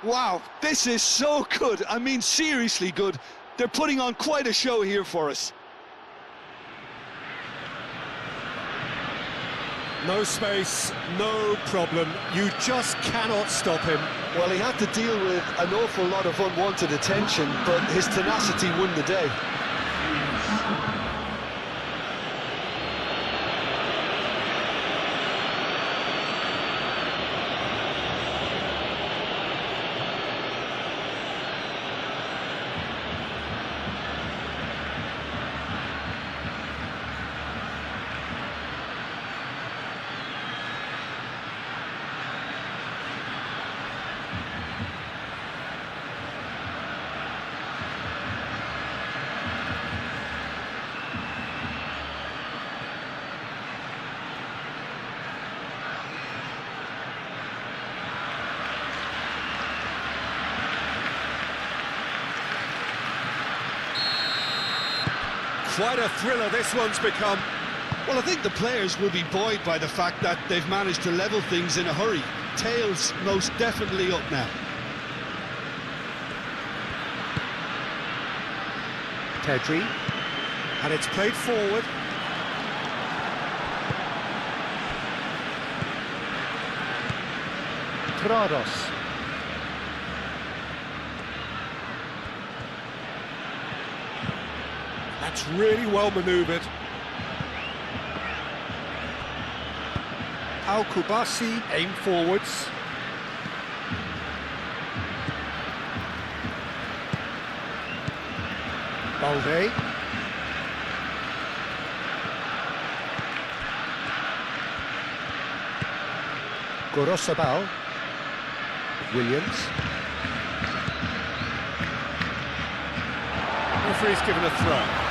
Wow, this is so good. I mean, seriously good. They're putting on quite a show here for us. No space, no problem. You just cannot stop him. Well, he had to deal with an awful lot of unwanted attention, but his tenacity won the day. Quite a thriller this one's become. Well, I think the players will be buoyed by the fact that they've managed to level things in a hurry. Tails most definitely up now. Pedri. And it's played forward. Trados. That's really well manoeuvred. Al-Kubasi aim forwards. Balde. Gorosabal. Williams. Referee's given a throw.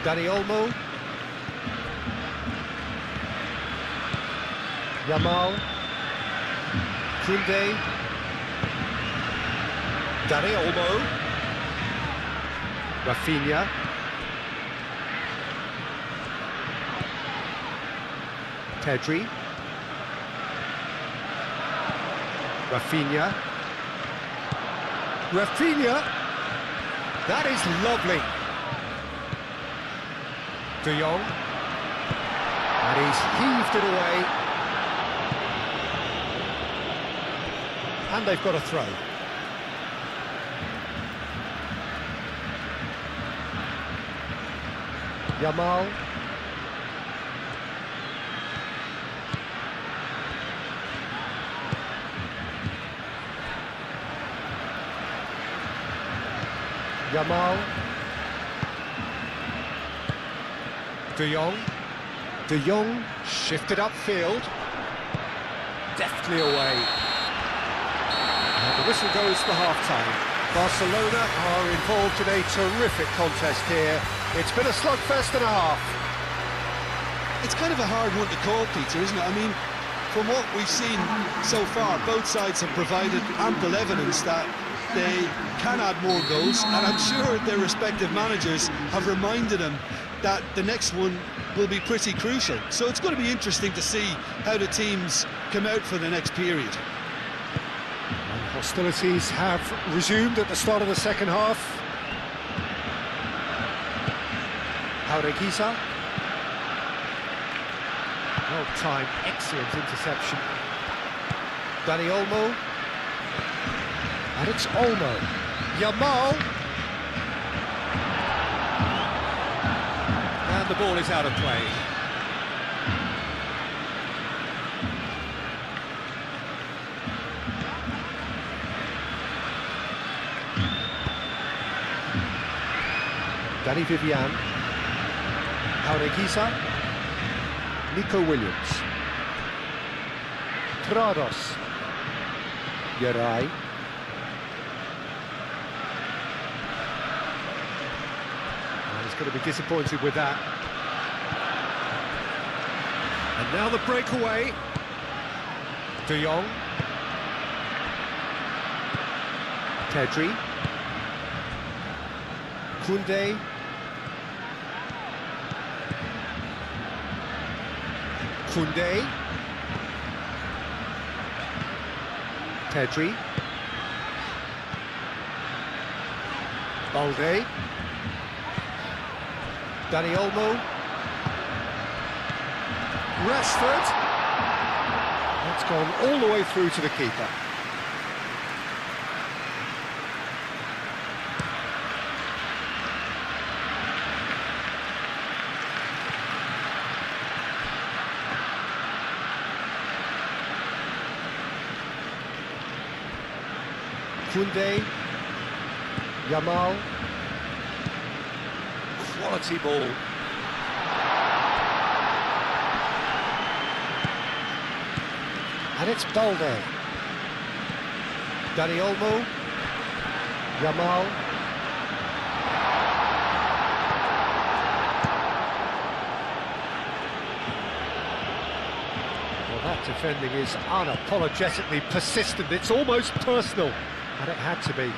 Dani Olmo. Yamal. Koundé. Dani Olmo. Rafinha. Pedri. Rafinha. Rafinha. That is lovely. De Jong. And he's heaved it away. And they've got a throw. Yamal. Yamal. De Jong. De Jong shifted upfield. Deftly away. And the whistle goes for half-time. Barcelona are involved in a terrific contest here. It's been a slugfest and a half. It's kind of a hard one to call, Peter, isn't it? I mean, from what we've seen so far, both sides have provided ample evidence that they can add more goals, and I'm sure their respective managers have reminded them that the next one will be pretty crucial. So it's going to be interesting to see how the teams come out for the next period. And hostilities have resumed at the start of the second half. Jaureguisa. Well timed, excellent interception. Dani Olmo. And it's Olmo. Yamal. And the ball is out of play. Dani Vivian. Jaureguisa. Nico Williams. Trados. Geray. He's going to be disappointed with that. And now the breakaway. De Jong. Pedri. Koundé. Koundé. Pedri. Balde. Dani Olmo. Rashford. That's gone all the way through to the keeper. Koundé. Yamal. Quality ball. And it's Balde. Dani Olmo. Yamal. Well, that defending is unapologetically persistent. It's almost personal. And it had to be.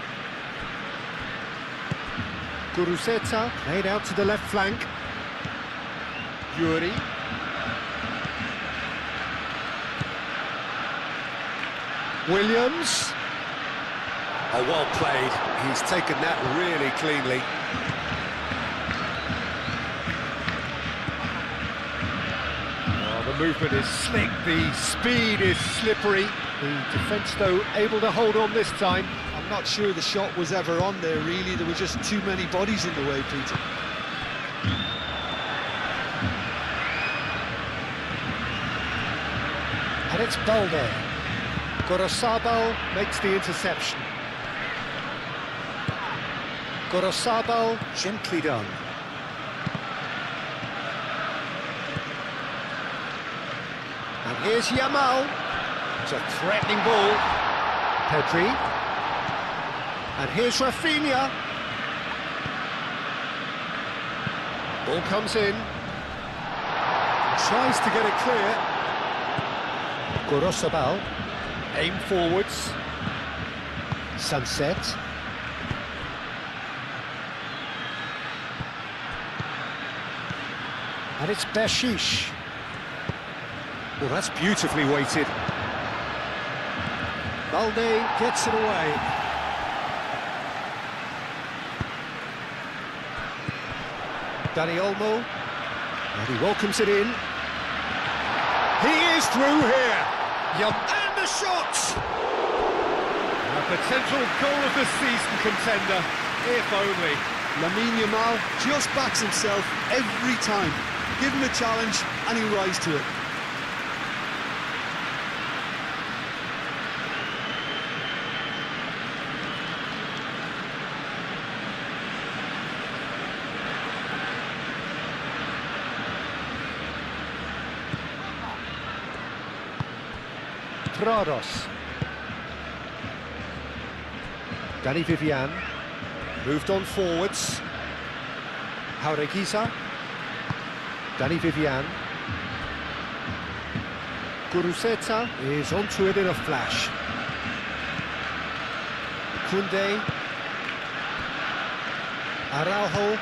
Guruceta played out to the left flank. Yuri. Williams. Oh, well played. He's taken that really cleanly. Oh, the movement is slick, the speed is slippery. The defence, though, able to hold on this time. I'm not sure the shot was ever on there, really. There were just too many bodies in the way, Peter. And it's Balde. Gorosabal makes the interception. Gorosabal, gently done. And here's Yamal. It's a threatening ball. Pedri. And here's Rafinha. Ball comes in. Tries to get it clear. Gorosabal. Aim forwards. Sunset. And it's Bershish. Well, that's beautifully weighted. Balde gets it away. Dani Olmo. And he welcomes it in. He is through here. And the shot! A potential goal of the season contender, if only. Lamine Yamal just backs himself every time. Give him a challenge and he'll rise to it. Trados. Dani Vivian. Moved on forwards. Jaureguisa. Dani Vivian. Guruceta is onto it in a flash. Koundé. Araujo.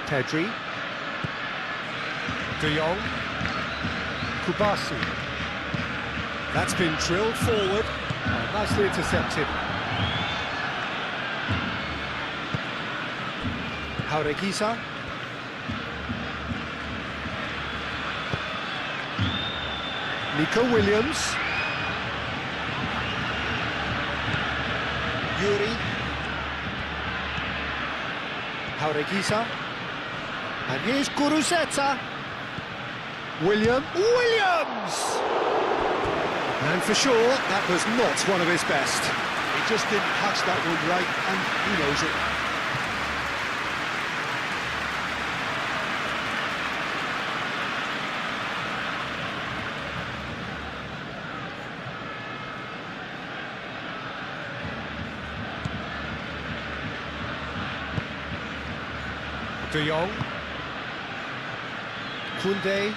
Pedri. De Jong. Kubasi. That's been drilled forward. Oh, nicely intercepted. Jaureguisa. Nico Williams. Yuri. Jaureguisa. And here's Guruzeta. Williams! And for sure, that was not one of his best. He just didn't catch that one right, and he knows it. De Jong. Koundé.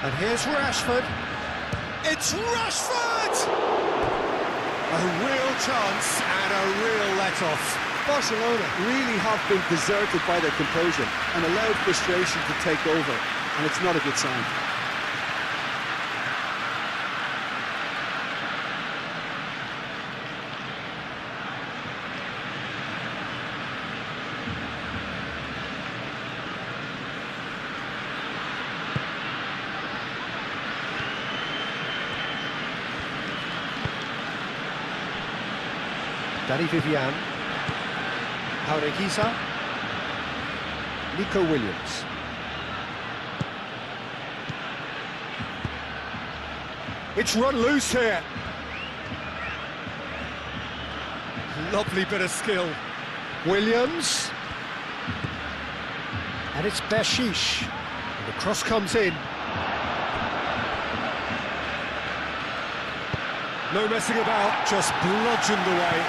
And here's Rashford. It's Rashford! A real chance and a real let-off. Barcelona really have been deserted by their composure and allowed frustration to take over, and it's not a good sign. Danny Vivian. Jaureguisa. Nico Williams. It's run loose here. Lovely bit of skill. Williams. And it's Bershish. And the cross comes in. No messing about, just bludgeoned away.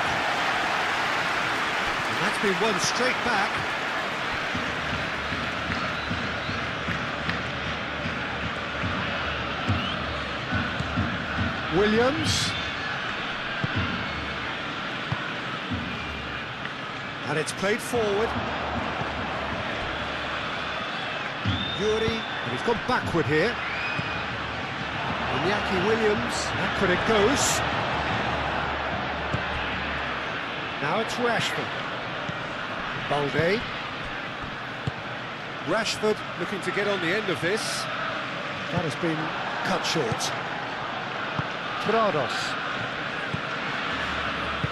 And that's been won straight back. Williams. And it's played forward. Yuri, and he's gone backward here. Iñaki Williams, backward it goes. Now it's Rashford. Balde. Rashford looking to get on the end of this. That has been cut short. Prados.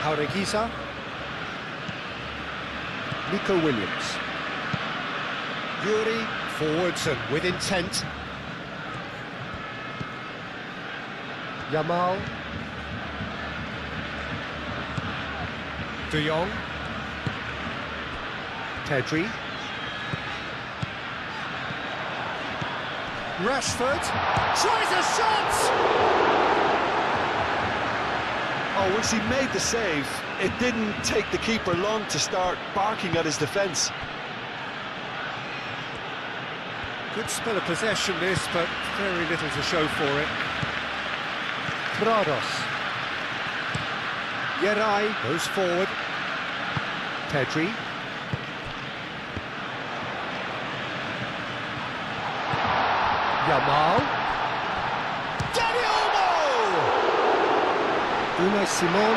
Jaureguisa. Nico Williams. Yuri, forwards and with intent. Yamal. De Jong. Pedri. Rashford tries a shot! Oh, once he made the save, it didn't take the keeper long to start barking at his defence. Good spell of possession this, but very little to show for it. Prados. Yeray goes forward. Pedri. Yamal. Dani Olmo! Unai Simon.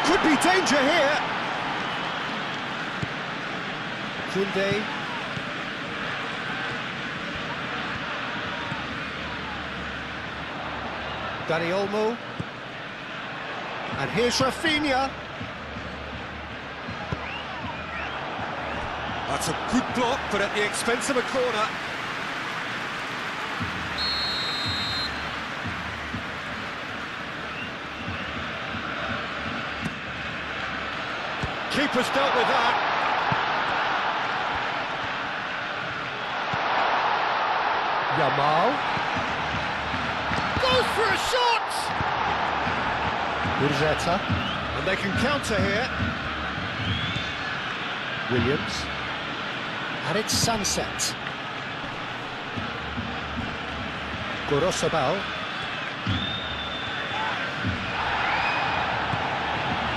Could be danger here. Koundé. Dani Olmo. And here's Rafinha. That's a good block, but at the expense of a corner. Keeper's dealt with that. Yamal. Goes for a shot! Guruzeta. And they can counter here. Williams. And it's Sunset. Gorosabal.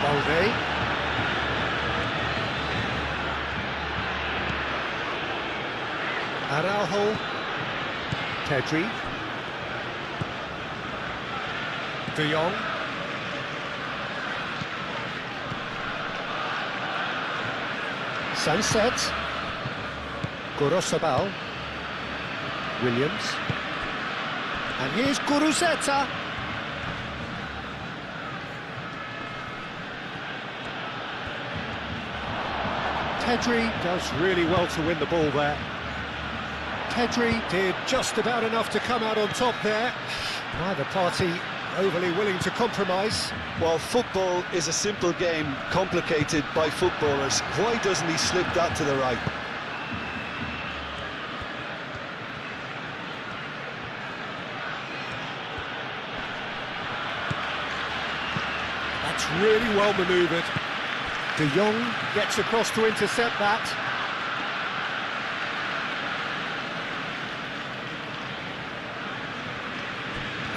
Balde. Araujo. Pedri. De Jong. Sunset. Gorosabal. Williams. And here's Guruzeta. Pedri does really well to win the ball there. Pedri did just about enough to come out on top there. Neither party overly willing to compromise. Well, football is a simple game, complicated by footballers. Why doesn't he slip that to the right? That's really well manoeuvred. De Jong gets across to intercept that.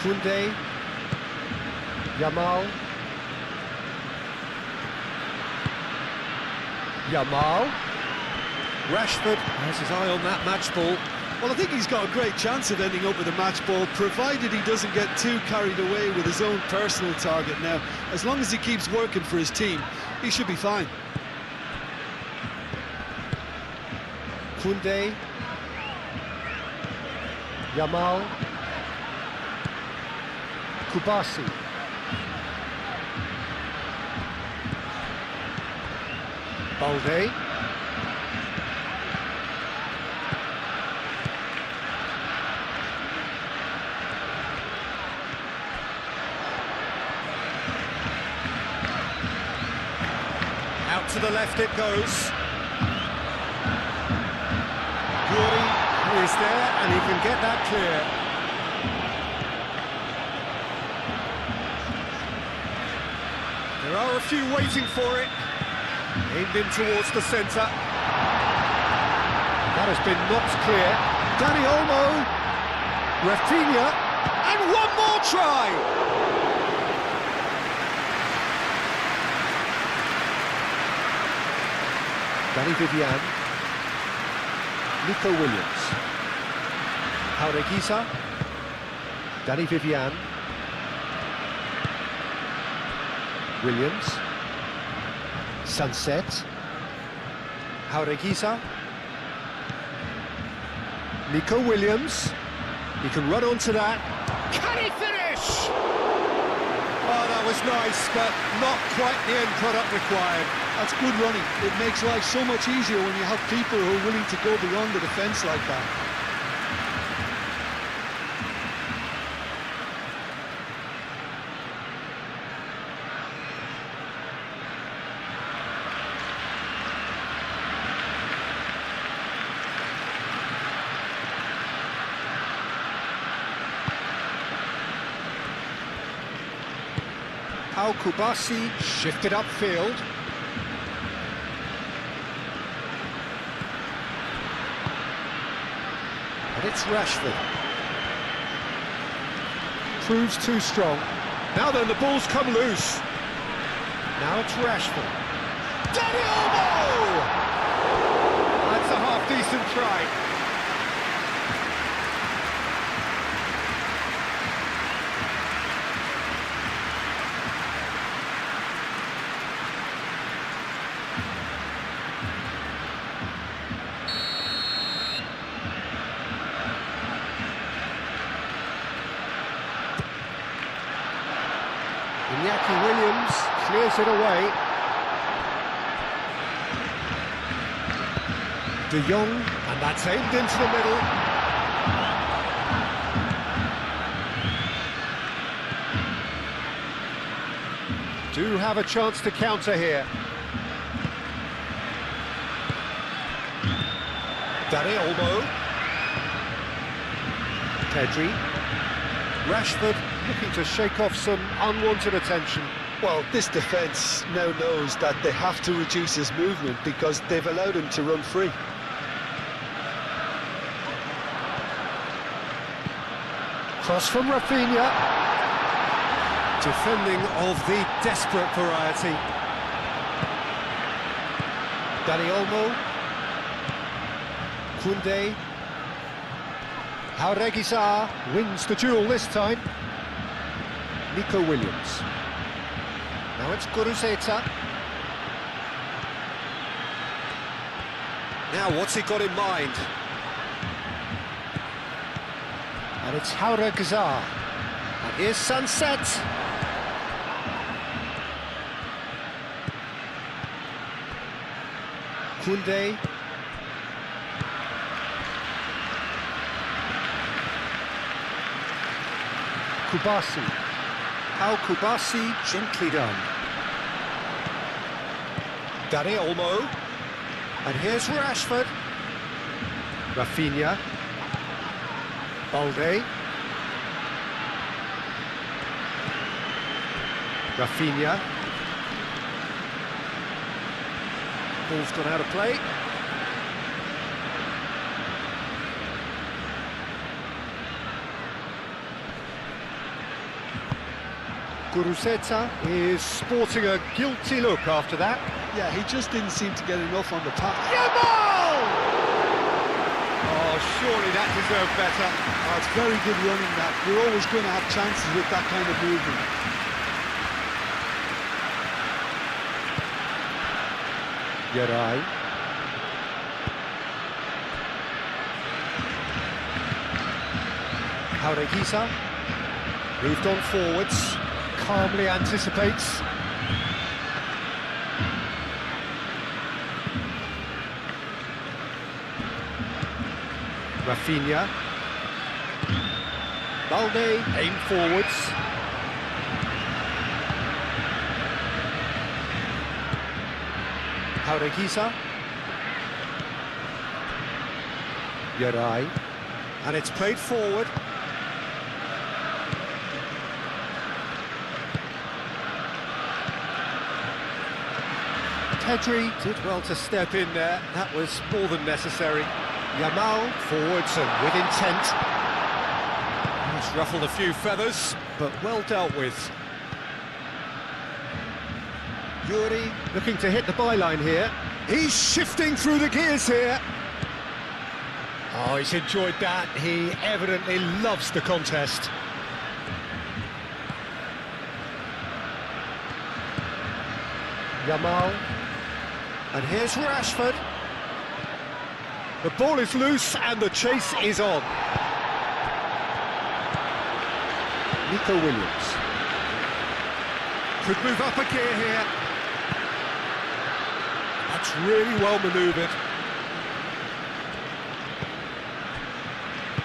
Koundé. Yamal. Yamal. Rashford has his eye on that match ball. Well, I think he's got a great chance of ending up with a match ball, provided he doesn't get too carried away with his own personal target now. As long as he keeps working for his team, he should be fine. Koundé. Yamal. Kubasi. Balde. Out to the left it goes. Guri is there and he can get that clear. There are a few waiting for it. Aimed in towards the centre. That has been knocked clear. Dani Olmo. Rafinha. And one more try! Danny Vivian. Nico Williams. Jaureguisa. Danny Vivian. Williams. Sunset. Jaureguisa. Nico Williams. He can run onto that. Can he finish? Oh, that was nice, but not quite the end product required. That's good running. It makes life so much easier when you have people who are willing to go beyond the defence like that. Pau Kubasi shifted upfield. And it's Rashford. Proves too strong. Now then, the ball's come loose. Now it's Rashford. Dani Olmo! That's a half-decent try. Iñaki Williams clears it away. De Jong, and that's aimed into the middle. Do have a chance to counter here. Dani Olmo. Pedri. Rashford looking to shake off some unwanted attention. Well, this defence now knows that they have to reduce his movement because they've allowed him to run free. Cross from Rafinha. Defending of the desperate variety. Dani Olmo. Koundé. Jauregui wins the duel this time. Nico Williams. Now it's Guruzeta. Now what's he got in mind? And it's Jauregui. And here's Sunset. Koundé. Kubasi. How Kubasi, gently done. Dani Olmo. And here's Rashford. Rafinha. Balde. Rafinha. Ball's gone out of play. Guruzeta is sporting a guilty look after that. Yeah, he just didn't seem to get enough on the pass. Yamal! Oh, surely that deserved better. Oh, it's very good running that. You're always going to have chances with that kind of movement. Yeray. Jauregui moved on forwards, calmly anticipates. Rafinha. Balde aim forwards. Jauregui. Yeray. And it's played forward. Pedri did well to step in there. That was more than necessary. Yamal forwards and with intent. He's ruffled a few feathers, but well dealt with. Yuri looking to hit the byline here. He's shifting through the gears here. Oh, he's enjoyed that. He evidently loves the contest. Yamal. And here's Rashford. The ball is loose and the chase is on. Nico Williams. Could move up a gear here. That's really well manoeuvred.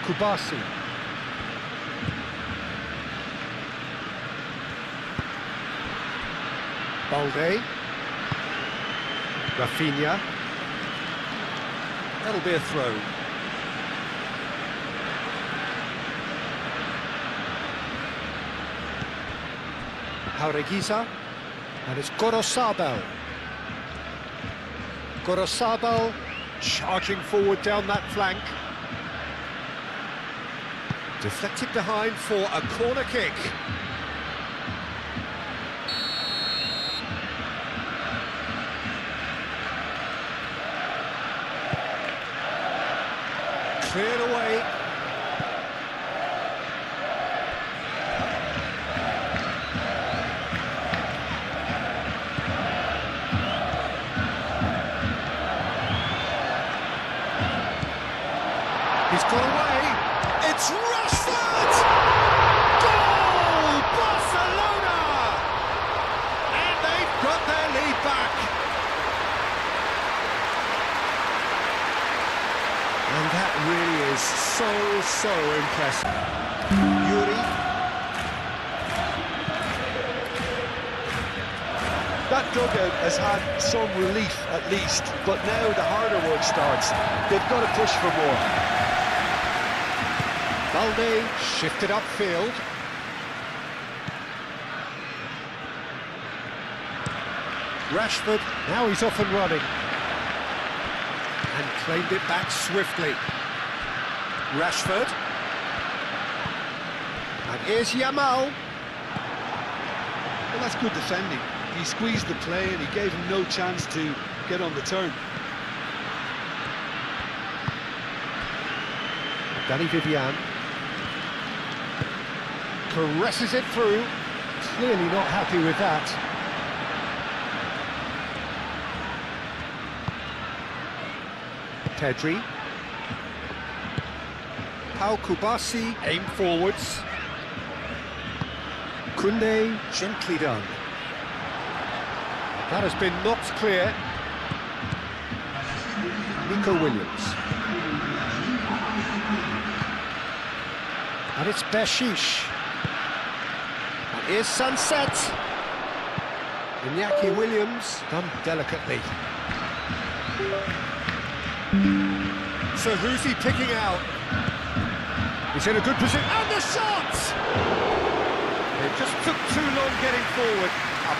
Kubasi. Balde. Rafinha. That'll be a throw. Jauregui. And it's Gorosabel. Gorosabel charging forward down that flank. Deflected behind for a corner kick. Cleared away. He's gone away. It's Rashford! Goal! Barcelona! And they've got their lead back. And that really is so impressive. Yuri. That dugout has had some relief at least, but now the harder work starts. They've got to push for more. Balde shifted upfield. Rashford, now he's off and running. And claimed it back swiftly. Rashford. And here's Yamal. Well, that's good defending. He squeezed the play and he gave him no chance to get on the turn. Danny Vivian. Caresses it through. Clearly not happy with that. Pedri. Pau Kubasi, aim forwards. Kunde, gently done. That has been knocked clear. Nico Williams. And it's Bershish. And here's Sunset. Iñaki Williams, done delicately. So who's he picking out? He's in a good position, and the shot! It just took too long getting forward.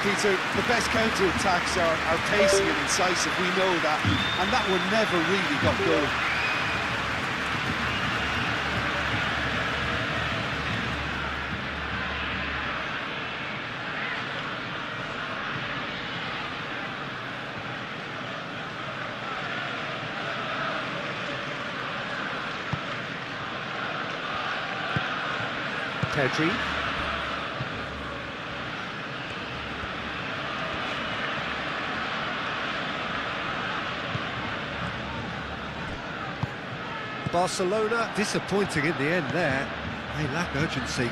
Peter, the best counter-attacks are pacey and incisive, we know that, and that one never really got going. Pedri. Barcelona disappointing in the end there. They lack urgency.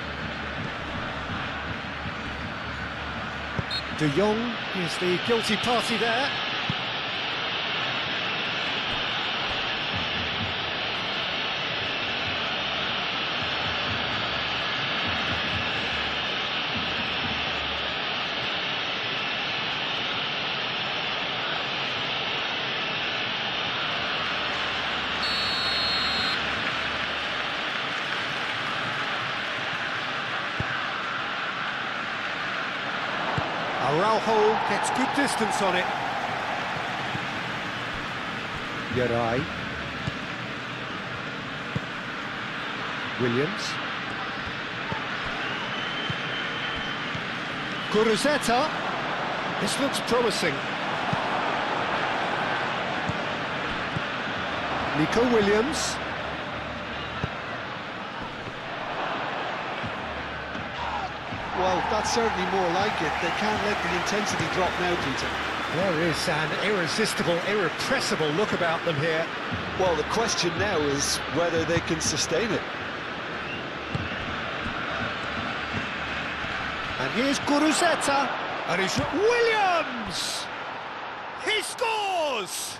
De Jong is the guilty party there. Araujo gets good distance on it. Yarai. Williams. Kuruzeta. This looks promising. Nico Williams. Well, that's certainly more like it. They can't let the intensity drop now, Peter. There is an irresistible, irrepressible look about them here. Well, the question now is whether they can sustain it. And here's Kuruzeta, and he's Williams! He scores!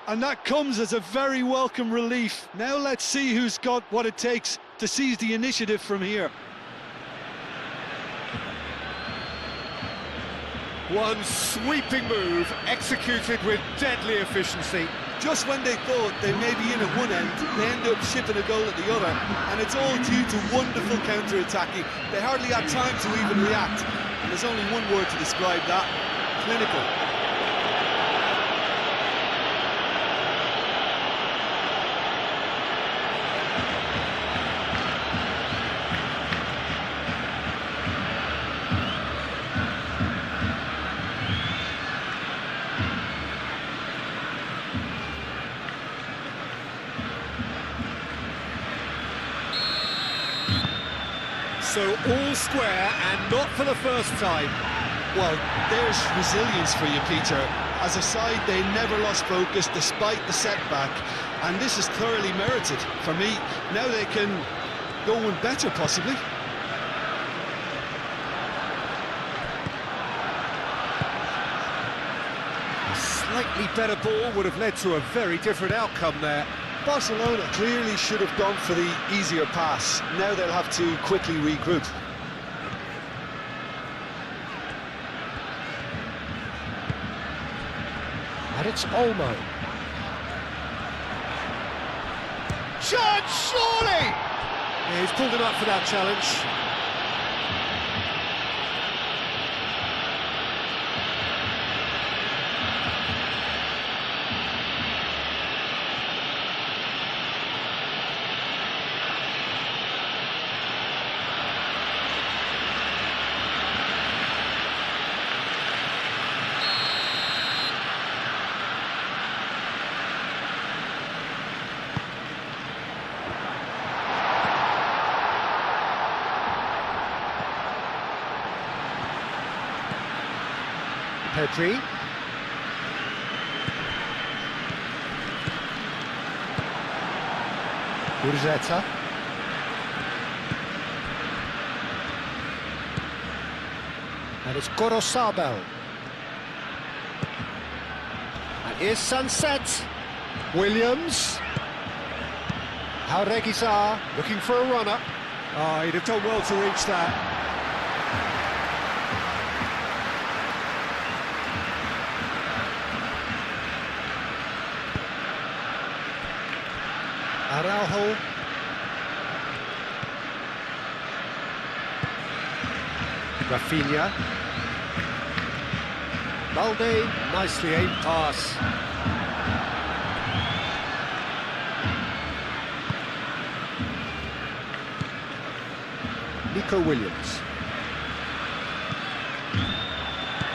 And that comes as a very welcome relief. Now let's see who's got what it takes to seize the initiative from here. One sweeping move, executed with deadly efficiency. Just when they thought they may be in at one end, they end up shipping a goal at the other, and it's all due to wonderful counter-attacking. They hardly had time to even react, and there's only one word to describe that: clinical. So all square, and not for the first time. Well, there's resilience for you, Peter. As a side, they never lost focus despite the setback, and this is thoroughly merited for me. Now they can go one better, possibly. A slightly better ball would have led to a very different outcome there. Barcelona clearly should have gone for the easier pass. Now they'll have to quickly regroup. And it's Olmo. Chance, surely! Yeah, he's pulled him up for that challenge. Pedri. Gurzeta. And it's Gorosabel. And here's Sunset. Williams. Jauregui looking for a runner. Oh, he'd have done well to reach that. Araujo. Rafinha. Balde, nicely aimed pass. Nico Williams.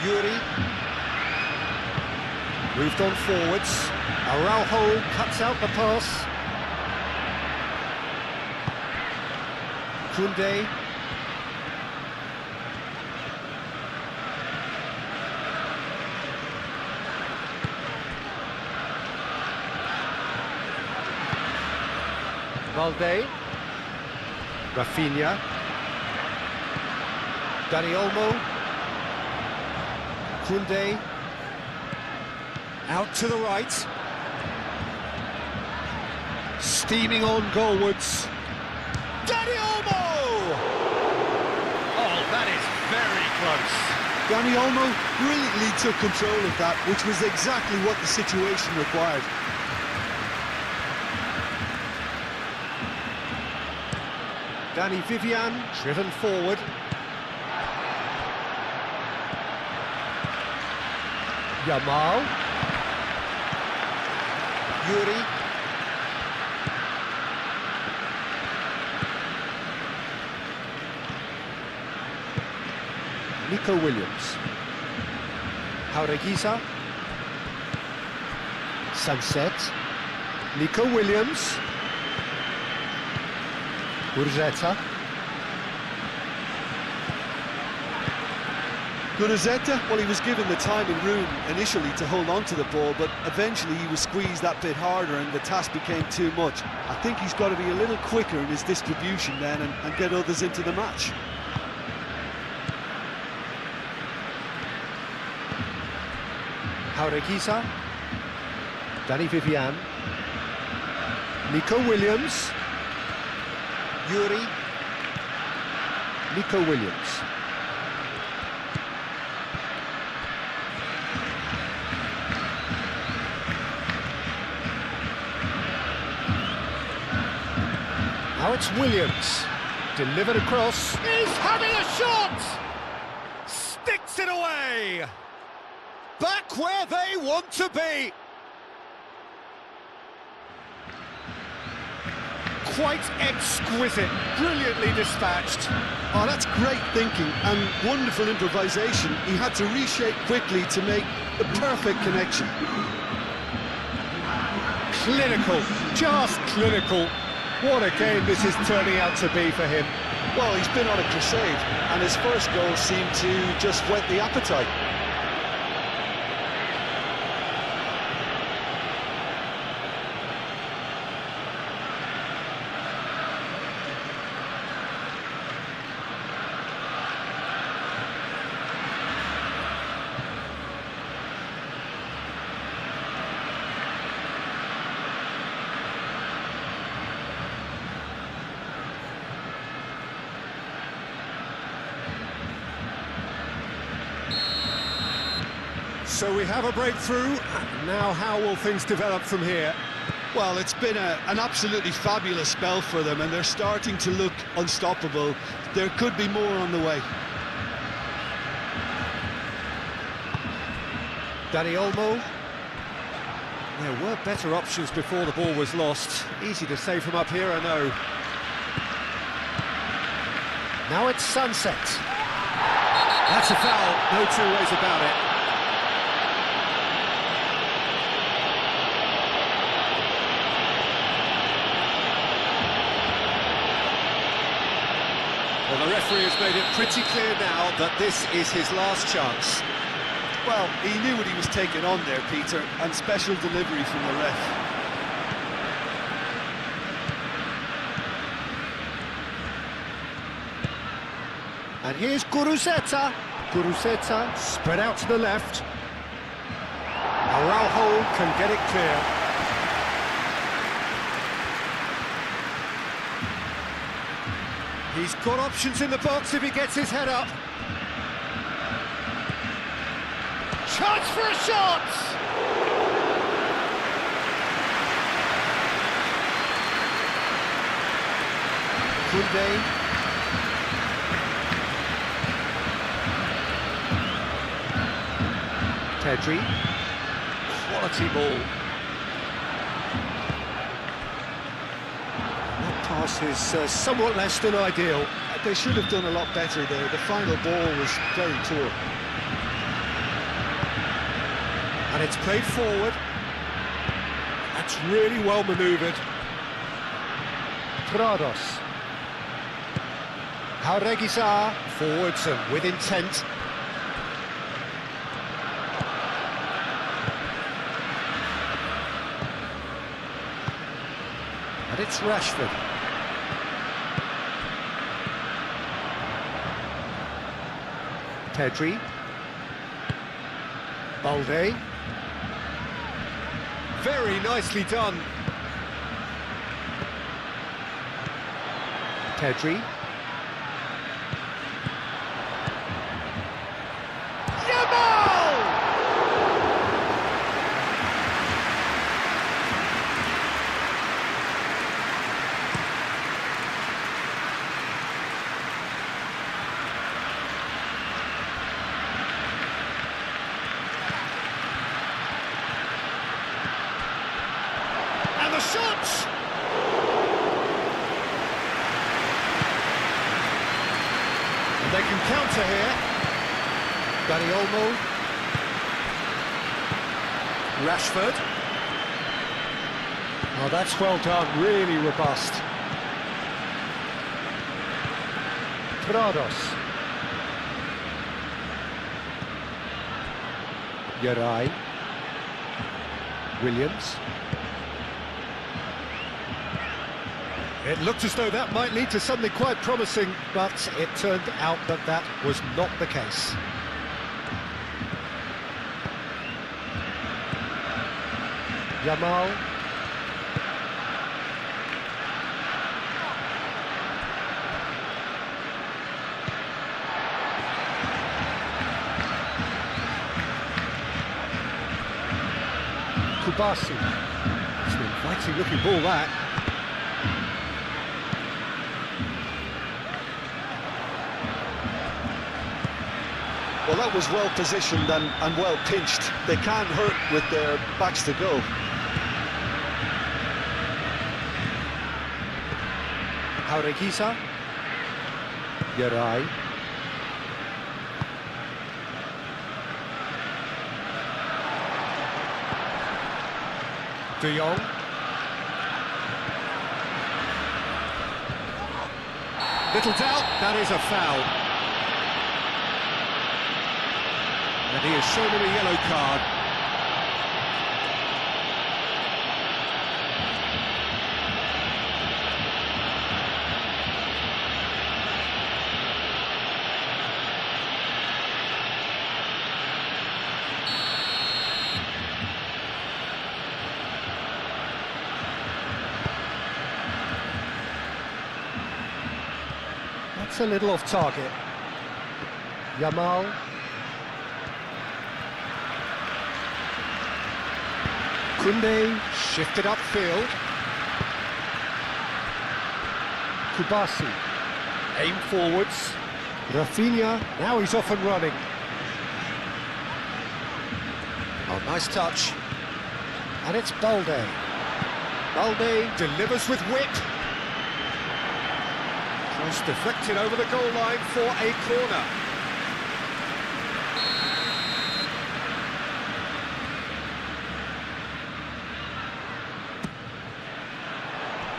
Yuri. Moved on forwards. Araujo cuts out the pass. Kunde. Valde. Rafinha. Dani Olmo. Kunde. Out to the right. Steaming on goalwards. Dani Olmo! Oh, that is very close. Dani Olmo brilliantly took control of that, which was exactly what the situation required. Danny Vivian, driven forward. Yamal. Yuri. Nico Williams. Jauregui. Sunset. Nico Williams. Gurzeta. Gurzeta, well, he was given the time and room initially to hold on to the ball, but eventually he was squeezed that bit harder and the task became too much. I think he's got to be a little quicker in his distribution then and get others into the match. Jauregui. Danny Vivian. Nico Williams. Yuri. Nico Williams. Now it's Williams. Delivered across. He's having a shot! Sticks it away! Back where they want to be! Quite exquisite, brilliantly dispatched. Oh, that's great thinking and wonderful improvisation. He had to reshape quickly to make the perfect connection. Clinical, just clinical. What a game this is turning out to be for him. Well, he's been on a crusade, and his first goal seemed to just whet the appetite. So we have a breakthrough. Now how will things develop from here? Well, it's been an absolutely fabulous spell for them, and they're starting to look unstoppable. There could be more on the way. Dani Olmo. There were better options before the ball was lost. Easy to say from up here, I know. Now it's Sunset. That's a foul, no two ways about it. Well, the referee has made it pretty clear now that this is his last chance. Well, he knew what he was taking on there, Peter, and special delivery from the ref. And here's Guruzeta. Guruzeta spread out to the left. Araujo can get it clear. He's got options in the box if he gets his head up. Chance for a shot! Koundé. Pedri. Quality ball. That pass is somewhat less than ideal. They should have done a lot better there. The final ball was very poor. And it's played forward. That's really well manoeuvred. Prados. Jaureguizar forwards and with intent. And it's Rashford. Pedri. Balde. Very nicely done. Pedri. Yamal! And the shots! And they can counter here. Dani Olmo. Rashford. Oh, that's well done, really robust. Prados. Yarai. Williams. It looked as though that might lead to something quite promising, but it turned out that that was not the case. Yamal. Kubasi. It's an inviting looking ball, that. Well, that was well positioned and well pinched. They can't hurt with their backs to go. Jaureguizar. Yarai. De Jong. Little doubt, that is a foul. And he has shown him a yellow card. That's a little off target. Yamal. Koundé shifted upfield. Kubasi. Aim forwards. Rafinha, now he's off and running. Oh, nice touch. And it's Balde. Balde delivers with wit. Cross deflected over the goal line for a corner.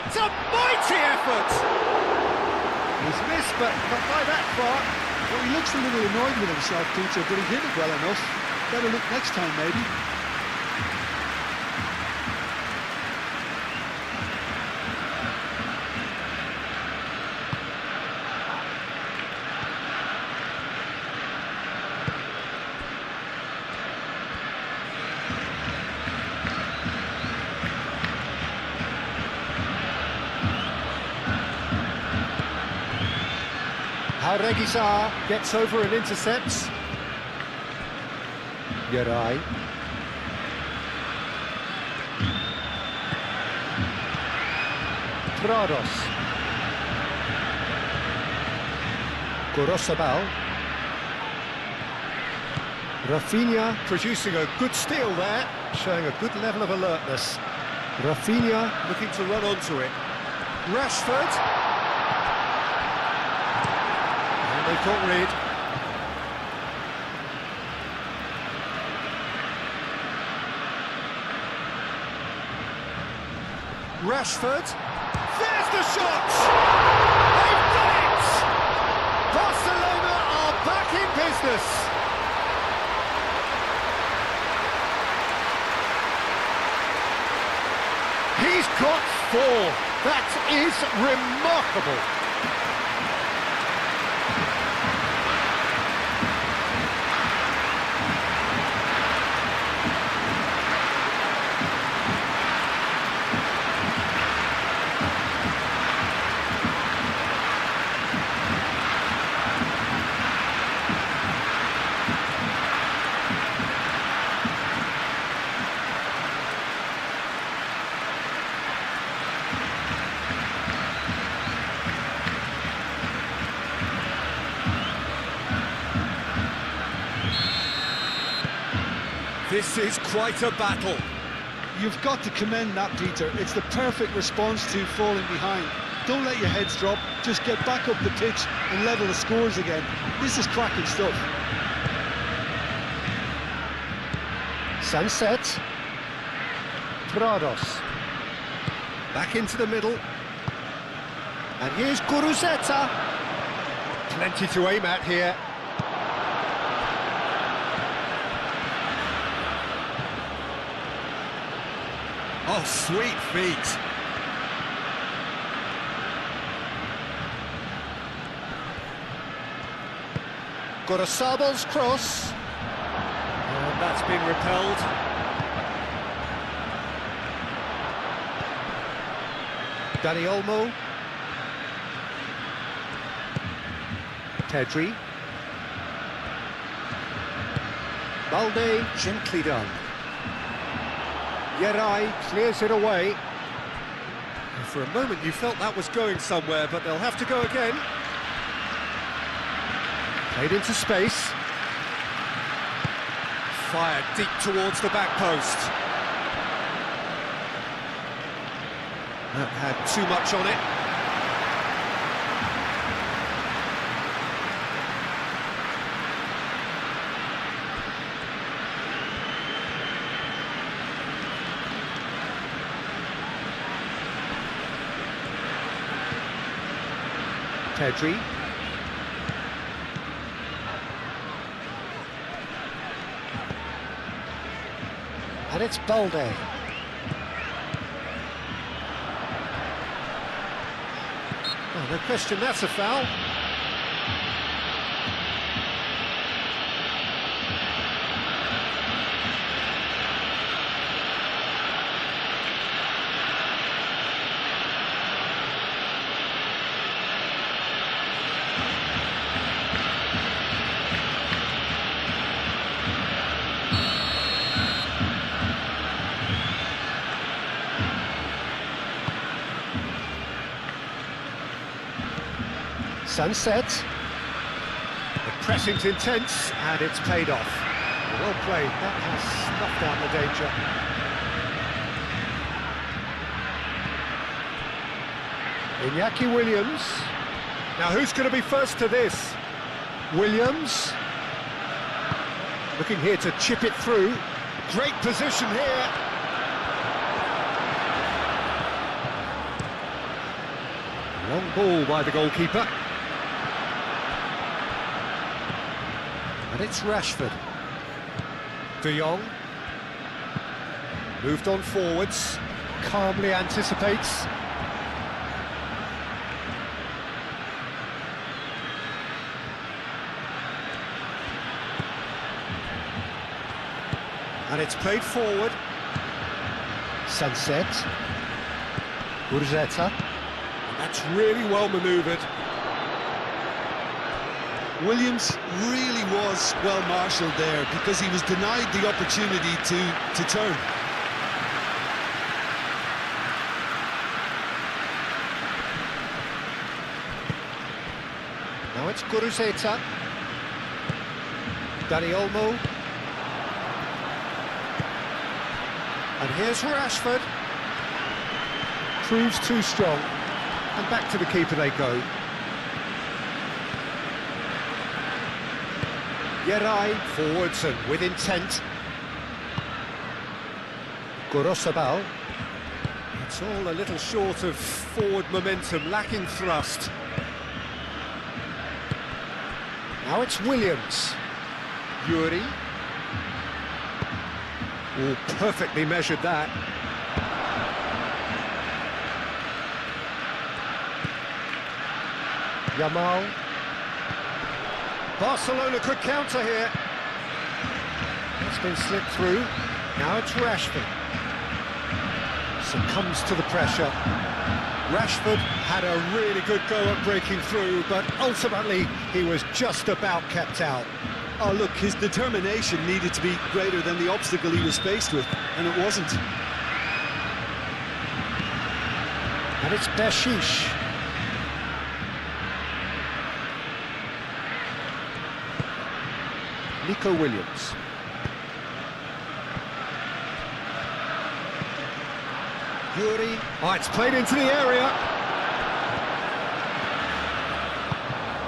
It's a mighty effort! He's missed, but not by that far. Well, he looks a little annoyed with himself, Peter, but he hit it well enough. Better look next time, maybe. Regisa gets over and intercepts. Yeray. Prados. Gorosabal. Rafinha producing a good steal there, showing a good level of alertness. Rafinha looking to run onto it. Rashford. They can't read. Rashford. There's the shot! They've done it! Barcelona are back in business. He's got 4. That is remarkable. This is quite a battle. You've got to commend that, Peter. It's the perfect response to falling behind. Don't let your heads drop, just get back up the pitch and level the scores again. This is cracking stuff. Sunset. Prados. Back into the middle. And here's Guruzeta. Plenty to aim at here. Oh, sweet feet. Gorosabal's cross. And that's been repelled. Dani Olmo. Pedri. Balde, gently done. Yeray clears it away. For a moment you felt that was going somewhere, but they'll have to go again. Played into space. Fired deep towards the back post. That had too much on it. Pedri. And it's Balde. Oh, no question, that's a foul. Sunset. The pressing's intense and it's paid off. Well played, that has snuffed out the danger. Iñaki Williams. Now who's going to be first to this? Williams. Looking here to chip it through. Great position here. Long ball by the goalkeeper. And it's Rashford. De Jong. Moved on forwards. Calmly anticipates. And it's played forward. Sunset. Urzeta. That's really well manoeuvred. Williams really was well marshalled there because he was denied the opportunity to turn. Now it's Guruceta. Dani Olmo. And here's Rashford. Proves too strong. And back to the keeper they go. Yeray forwards and with intent. Gorosabal. It's all a little short of forward momentum, lacking thrust. Now it's Williams. Yuri. Oh, perfectly measured that. Yamal. Barcelona could counter here. It's been slipped through. Now it's Rashford. Succumbs to the pressure. Rashford had a really good go at breaking through, but ultimately he was just about kept out. Oh look, his determination needed to be greater than the obstacle he was faced with, and it wasn't. And it's Bershish. Nico Williams. Yuri. Oh, it's played into the area.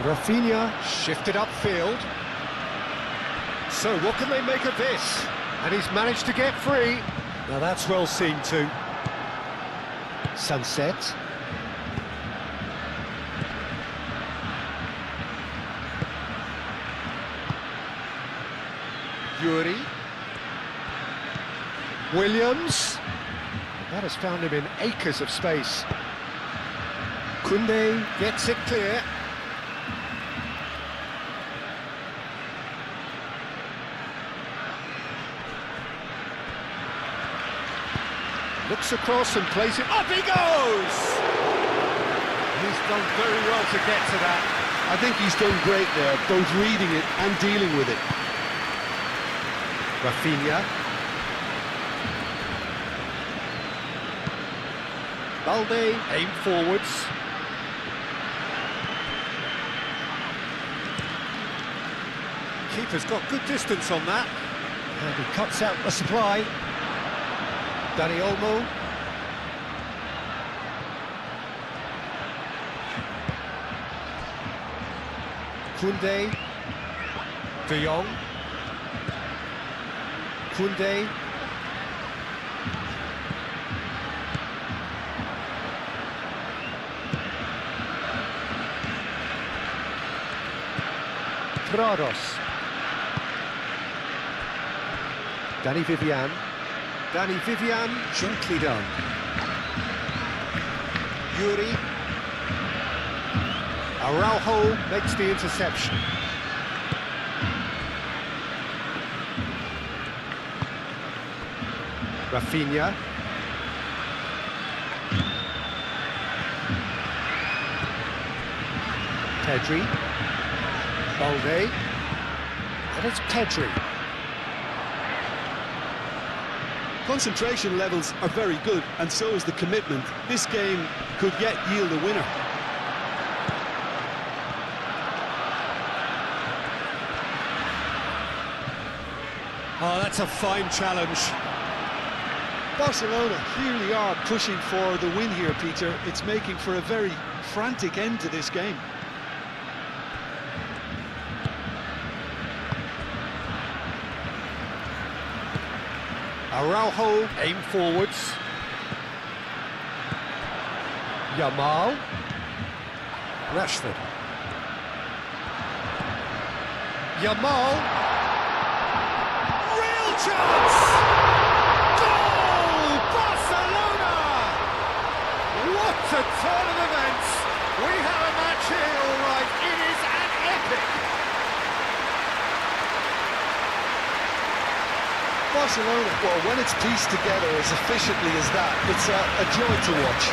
Rafinha shifted upfield. So what can they make of this? And he's managed to get free. Now that's well seen too. Sunset. Yuri. Williams. That has found him in acres of space. Koundé gets it clear. Looks across and plays it. Up he goes! He's done very well to get to that. I think he's done great there, both reading it and dealing with it. Rafinha. Balde, aim forwards. Keeper's got good distance on that. And he cuts out the supply. Dani Olmo. Koundé. De Jong. Koundé. Prados. Danny Vivian. Danny Vivian, gently done. Yuri. Araujo makes the interception. Rafinha. Pedri. Balde. And it's Pedri. Concentration levels are very good, and so is the commitment. This game could yet yield a winner. Oh, that's a fine challenge. Barcelona clearly are pushing for the win here, Peter. It's making for a very frantic end to this game. Araujo, aim forwards. Yamal. Rashford. Yamal. Real chance! Goal! Barcelona! What a turn of events! We have a match here, all right. It is an epic. Barcelona, well, when it's pieced together as efficiently as that, it's a joy to watch.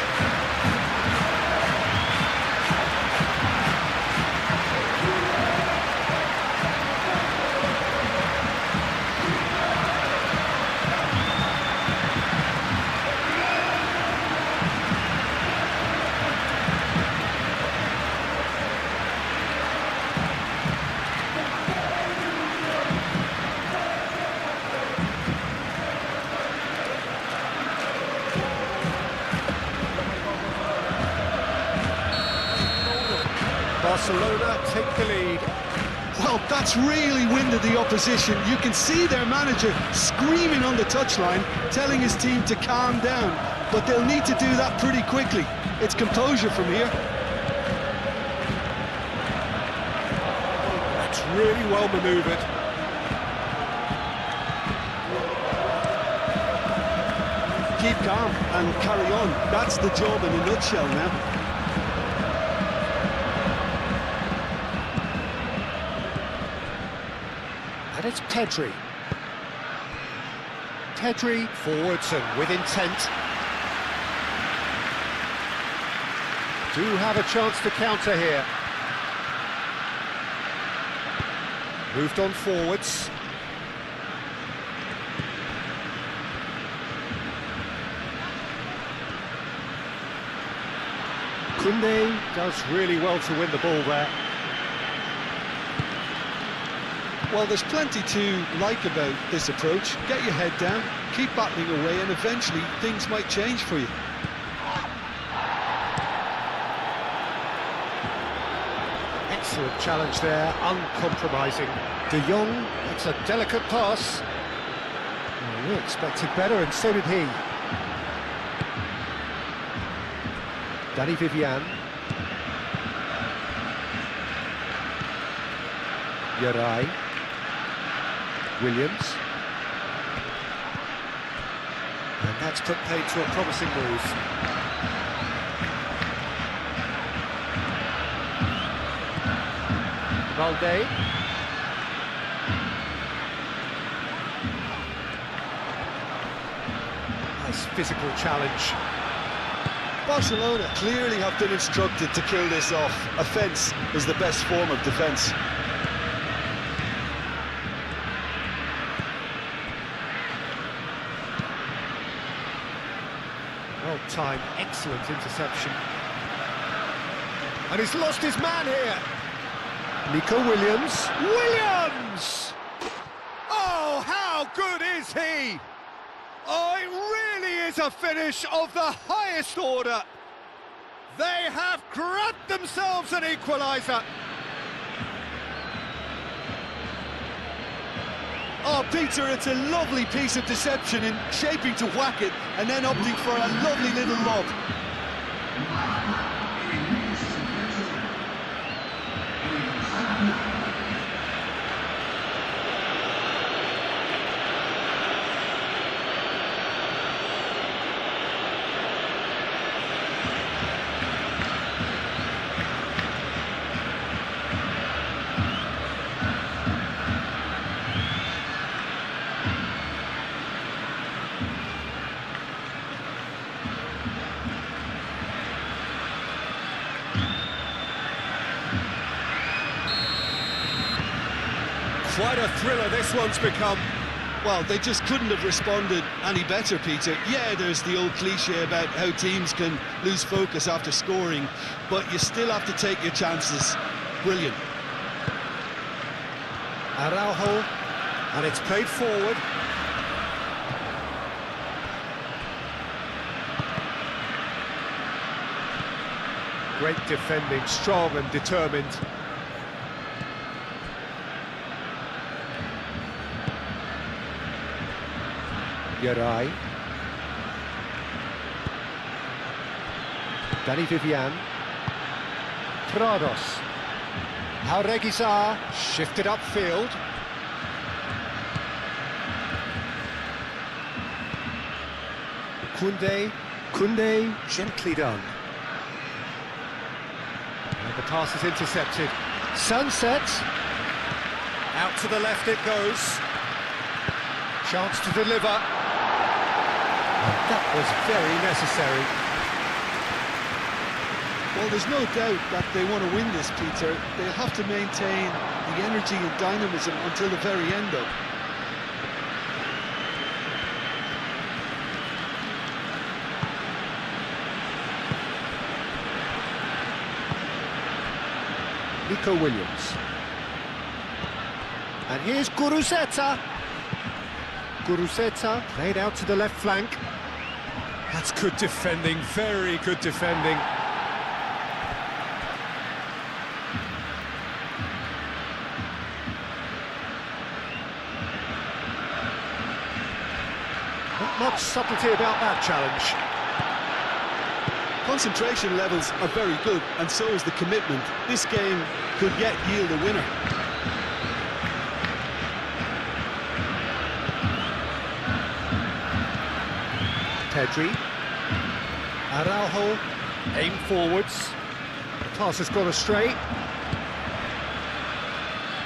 Barcelona take the lead. Well, that's really winded the opposition. You can see their manager screaming on the touchline, telling his team to calm down, but they'll need to do that pretty quickly. It's composure from here. That's really well manoeuvred. Keep calm and carry on. That's the job in a nutshell now. And it's Pedri. Pedri forwards and with intent. Do have a chance to counter here. Moved on forwards. Koundé does really well to win the ball there. Well, there's plenty to like about this approach. Get your head down, keep battling away, and eventually things might change for you. Excellent challenge there, uncompromising. De Jong, it's a delicate pass. Well, we expected better, and so did he. Danny Vivian. Yarai. Williams. And that's put paid to a promising move. Valde. Nice physical challenge. Barcelona clearly have been instructed to kill this off. Offence is the best form of defence. Well timed, excellent interception. And he's lost his man here. Nico Williams. Williams! Oh, how good is he? Oh, it really is a finish of the highest order. They have grabbed themselves an equaliser. Oh, Peter, it's a lovely piece of deception in shaping to whack it and then opting for a lovely little lob. Quite a thriller this one's become. Well, they just couldn't have responded any better, Peter. Yeah, there's the old cliche about how teams can lose focus after scoring, but you still have to take your chances. Brilliant. Araujo, and it's played forward. Great defending, strong and determined. Yarai. Danny Vivian. Prados. Now Reguizar shifted upfield. Koundé, gently done. And the pass is intercepted. Sunset. Out to the left it goes. Chance to deliver. And that was very necessary. Well, there's no doubt that they want to win this, Peter. They'll have to maintain the energy and dynamism until the very end, though. Nico Williams. And here's Guruceta. Guruceta played out to the left flank. That's good defending, very good defending. Not much subtlety about that challenge. Concentration levels are very good, and so is the commitment. This game could yet yield a winner. Pedri. Araujo. Aim forwards. The pass has gone astray.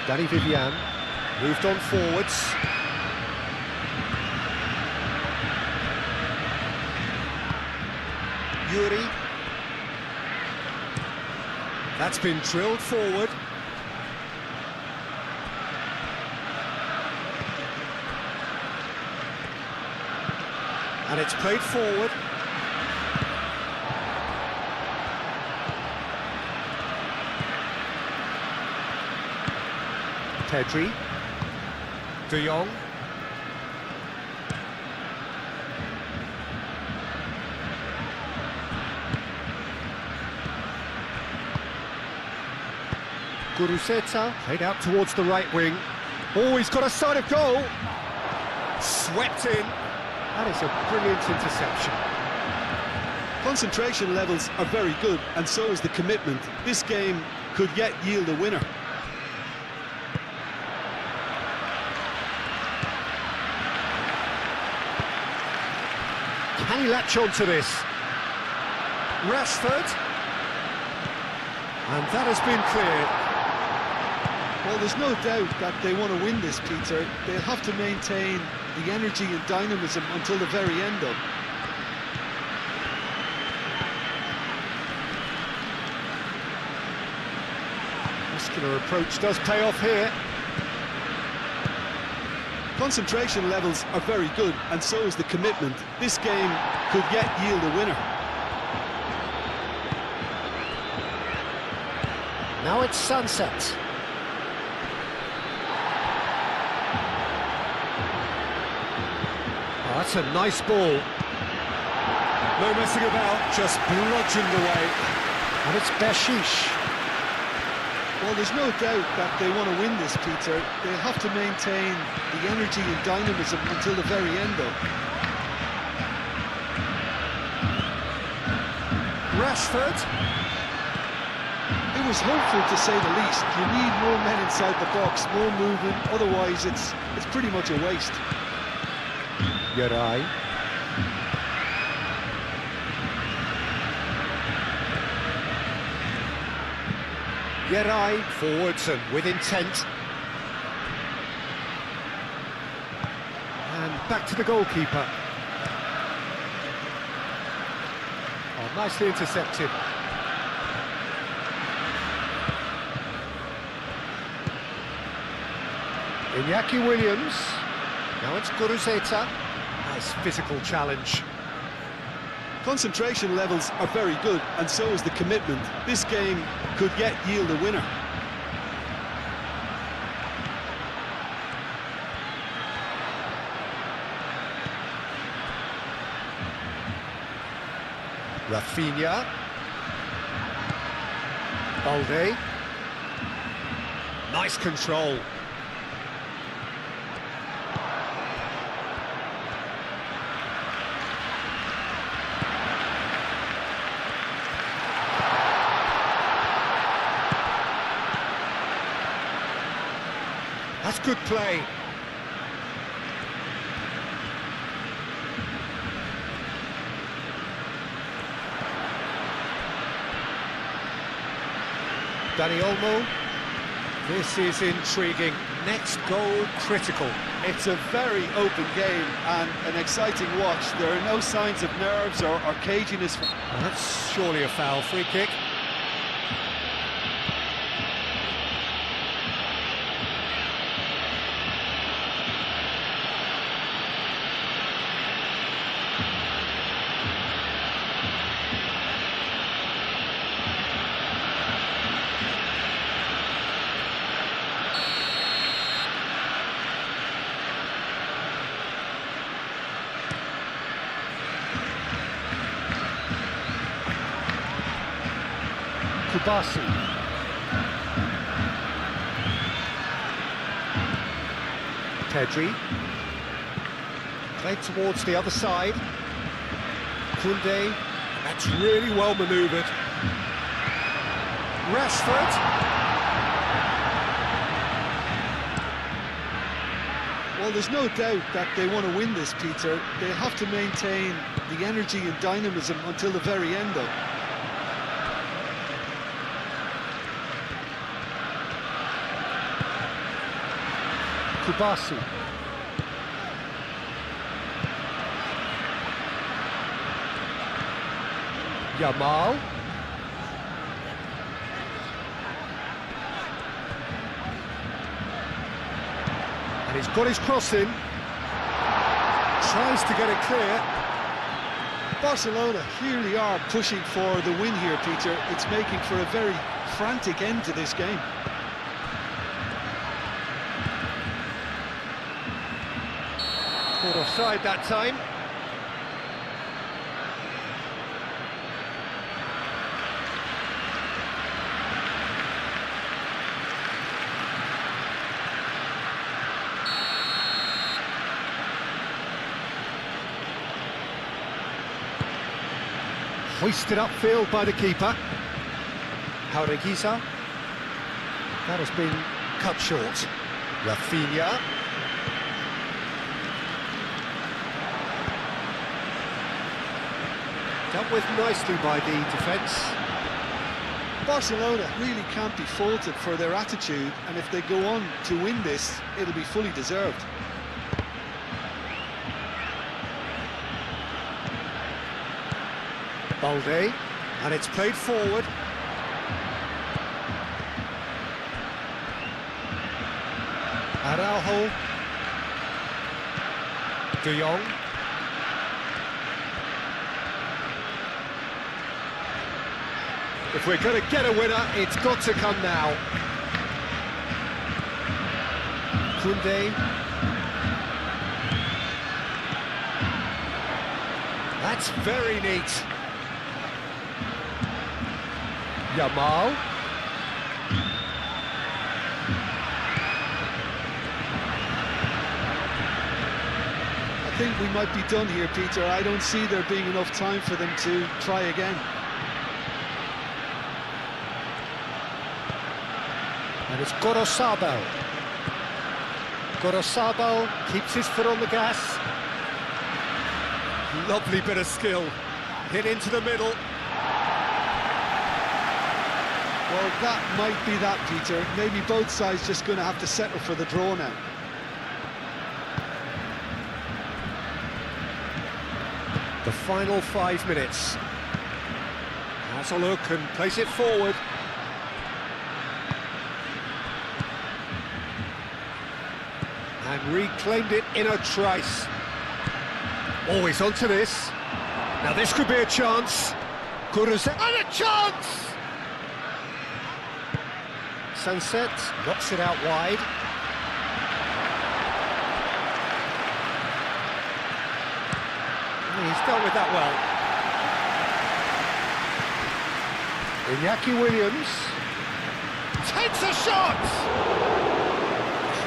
Danny Vivian. Moved on forwards. Yuri. That's been drilled forward. And it's played forward. Pedri. De Jong. Guruceta played out towards the right wing. Oh, he's got a sight of goal. Swept in. That is a brilliant interception. Concentration levels are very good, and so is the commitment. This game could yet yield a winner. Can he latch on to this? Rashford. And that has been cleared. Well, there's no doubt that they want to win this, Peter. They'll have to maintain the energy and dynamism until the very end, though. Muscular approach does pay off here. Concentration levels are very good, and so is the commitment. This game could yet yield a winner. Now it's Sunset. Oh, that's a nice ball. No messing about, just bludgeoned away. And it's Bershish. Well, there's no doubt that they want to win this, Peter. They'll have to maintain the energy and dynamism until the very end, though. Rashford. It was hopeful, to say the least. You need more men inside the box, more movement. Otherwise, it's pretty much a waste. Yarai. Yarai forwards and with intent. And back to the goalkeeper. Oh, nicely intercepted. Iñaki Williams. Now it's Guruceta. Nice physical challenge. Concentration levels are very good, and so is the commitment. This game could yet yield a winner. Rafinha. Balde. Nice control. That's good play. Dani Olmo. This is intriguing. Next goal critical. It's a very open game and an exciting watch. There are no signs of nerves or caginess. That's surely a foul. Free kick. Kubasi. Pedri. Played towards the other side. Koundé. That's really well manoeuvred. Rashford. Well, there's no doubt that they want to win this, Peter. They have to maintain the energy and dynamism until the very end, though. Kubasi. Yamal. And he's got his cross in. Tries to get it clear. Barcelona really are pushing for the win here, Peter. It's making for a very frantic end to this game. Caught offside that time. Hoisted upfield by the keeper. Jaureguisa. That has been cut short. Rafinha. Dealt with nicely by the defence. Barcelona really can't be faulted for their attitude, and if they go on to win this, it'll be fully deserved. Balde, and it's played forward. Araujo. De Jong. If we're going to get a winner, it's got to come now. Koundé. That's very neat. Yamal. I think we might be done here, Peter. I don't see there being enough time for them to try again. And it's Gorosabel. Gorosabel keeps his foot on the gas. Lovely bit of skill. Hit into the middle. Well, that might be that, Peter. Maybe both sides just going to have to settle for the draw now. The final 5 minutes. Has a look and plays it forward. And reclaimed it in a trice. Always onto this. Now this could be a chance. And a chance! Sunset knocks it out wide. He's dealt with that well. Iñaki Williams takes a shot!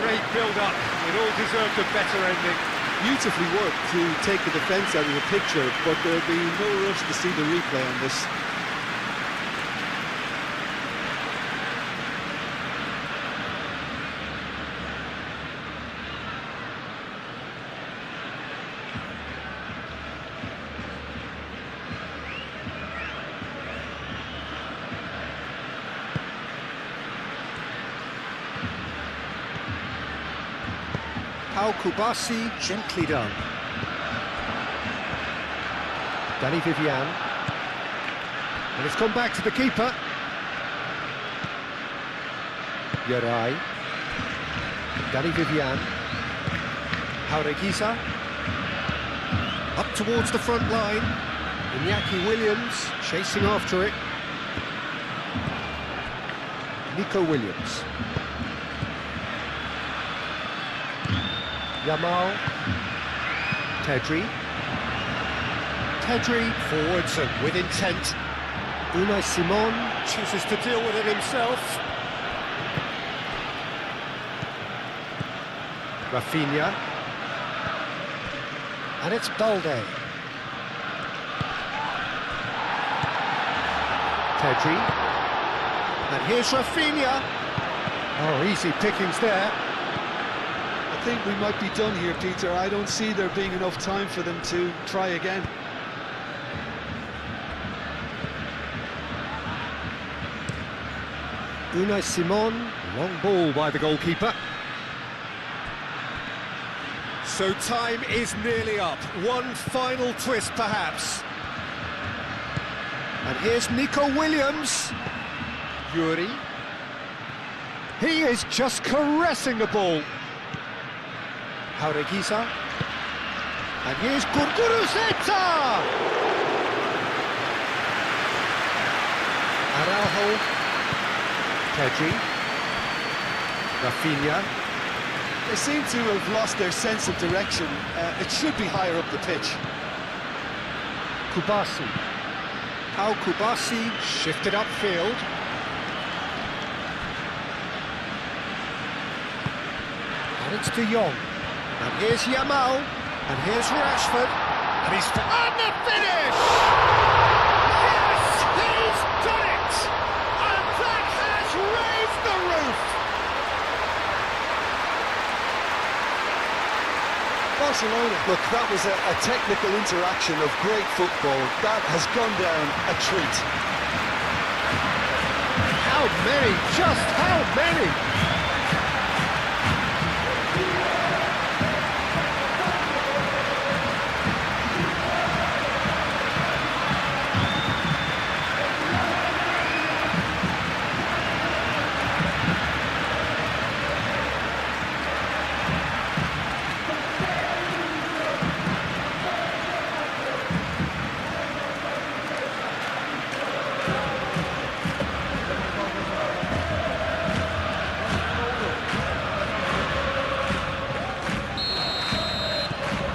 Great build-up. It all deserved a better ending. Beautifully worked to take the defence out of the picture, but there'll be no rush to see the replay on this. Pau Kubasi, gently done. Danny Vivian. And it's come back to the keeper. Yarai. Danny Vivian. Jaureguisa. Up towards the front line. Iñaki Williams chasing after it. Nico Williams. Yamal. Pedri. Pedri forwards and with intent. Unai Simon chooses to deal with it himself. Rafinha. And it's Balde. Pedri. And here's Rafinha. Oh, easy pickings there. I think we might be done here, Peter. I don't see there being enough time for them to try again. Unai Simon, long ball by the goalkeeper. So time is nearly up. One final twist, perhaps. And here's Nico Williams. Yuri. He is just caressing the ball. Jaureguisa. And here's Gurguruzeta! Araujo. Pedri. Rafinha. They seem to have lost their sense of direction. It should be higher up the pitch. Kubasi. Pau Kubasi shifted upfield. And it's De Jong. And here's Yamal. And here's Rashford. And he's... And the finish! Yes! He's done it! And that has raised the roof! Barcelona, look, that was a technical interaction of great football. That has gone down a treat. How many? Just how many?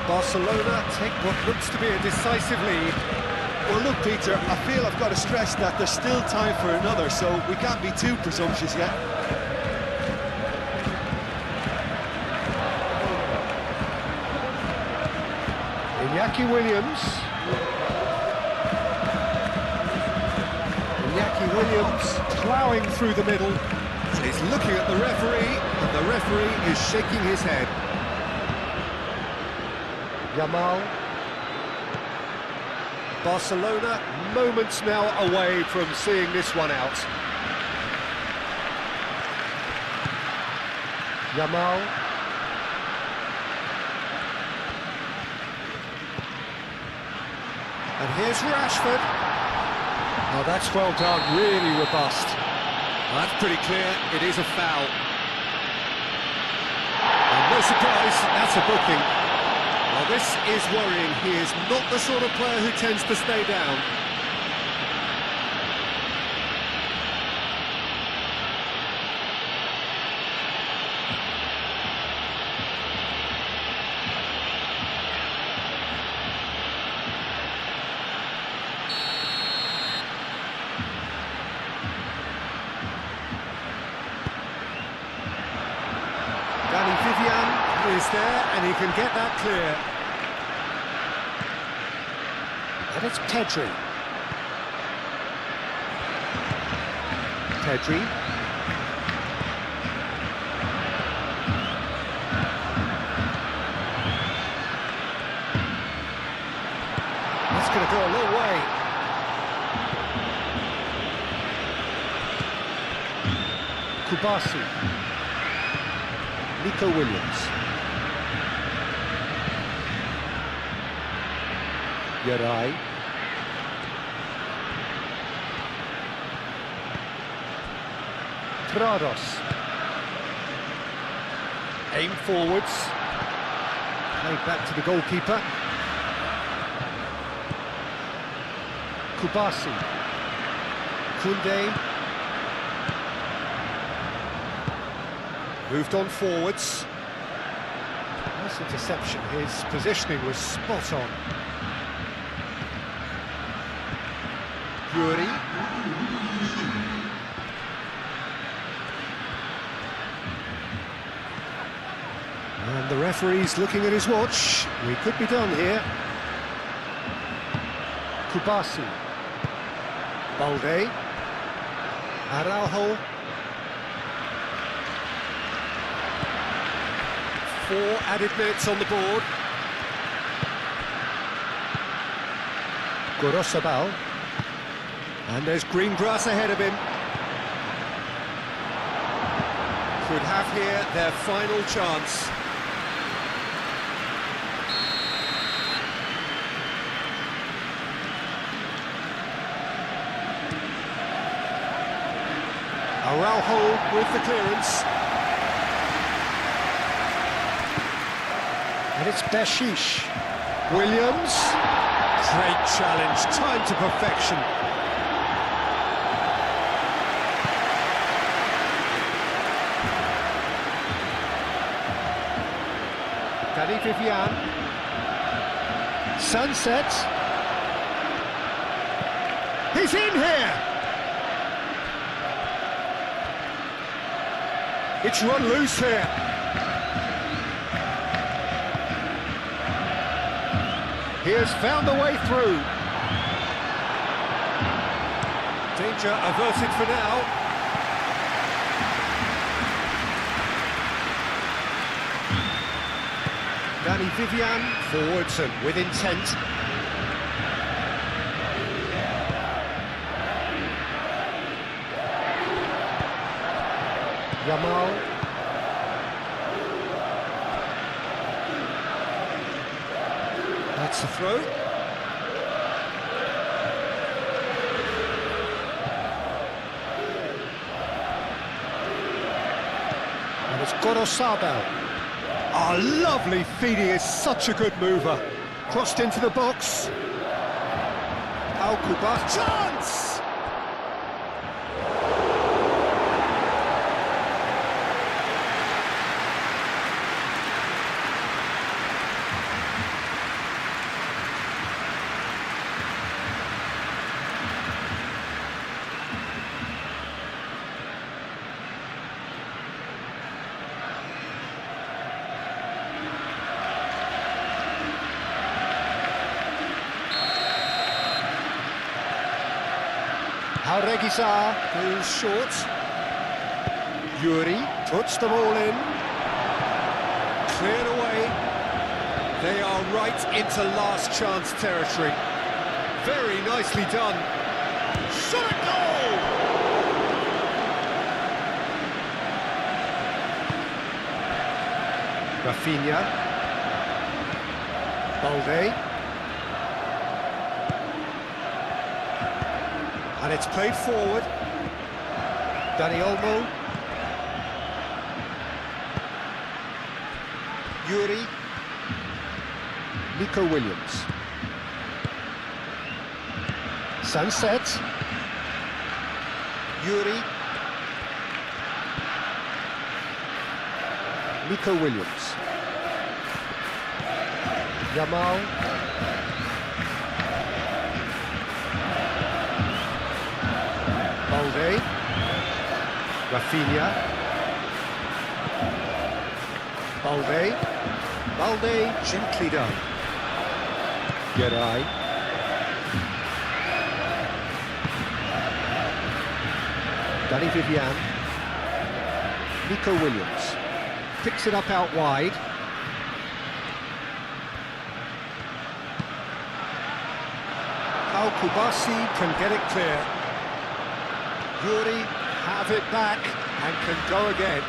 Barcelona take what looks to be a decisive lead. Well, look, Peter, I feel I've got to stress that there's still time for another, so we can't be too presumptuous yet. Iñaki Williams. Iñaki Williams ploughing through the middle. He's looking at the referee, and the referee is shaking his head. Yamal. Barcelona moments now away from seeing this one out. Yamal. And here's Rashford. Oh, that's well done, really robust. Well, that's pretty clear, it is a foul. And no surprise, that's a booking. Well, this is worrying. He is not the sort of player who tends to stay down. Danny Vivian is there, and he can get that clear. And it's Pedri. Pedri. That's going to go a long way. Kubasi. Nico Williams. Yarai. Trados. Aim forwards. Played back to the goalkeeper. Kubasi. Koundé. Moved on forwards. Nice interception. His positioning was spot on. Yuri. And the referee's looking at his watch. We could be done here. Kubasi. Balde. Araujo. 4 added minutes on the board. Gorosabal. And there's green grass ahead of him. Could have here their final chance. Araujo with the clearance. And it's Bashish. Williams. Great challenge, time to perfection. Danny Vivian. Sunset. He's in here! It's run loose here. He has found a way through. Danger averted for now. Danny Vivian forwards and with intent. Yamal. That's the throw. And it's Gorosabal. Oh, lovely feed, he is such a good mover. Crossed into the box. Al-Kubas, chance! Regisa goes short. Yuri puts the ball in. Cleared away. They are right into last chance territory. Very nicely done. Shot a goal! Rafinha. Balde. And it's played forward. Dani Olmo. Yuri. Nico Williams. Sunset. Yuri. Nico Williams. Yamal. Balde. Rafinha. Balde. Balde, gently done. Yarai. Danny Vivian. Nico Williams. Picks it up out wide. Al-Kubasi can get it clear. Yuri have it back and can go again.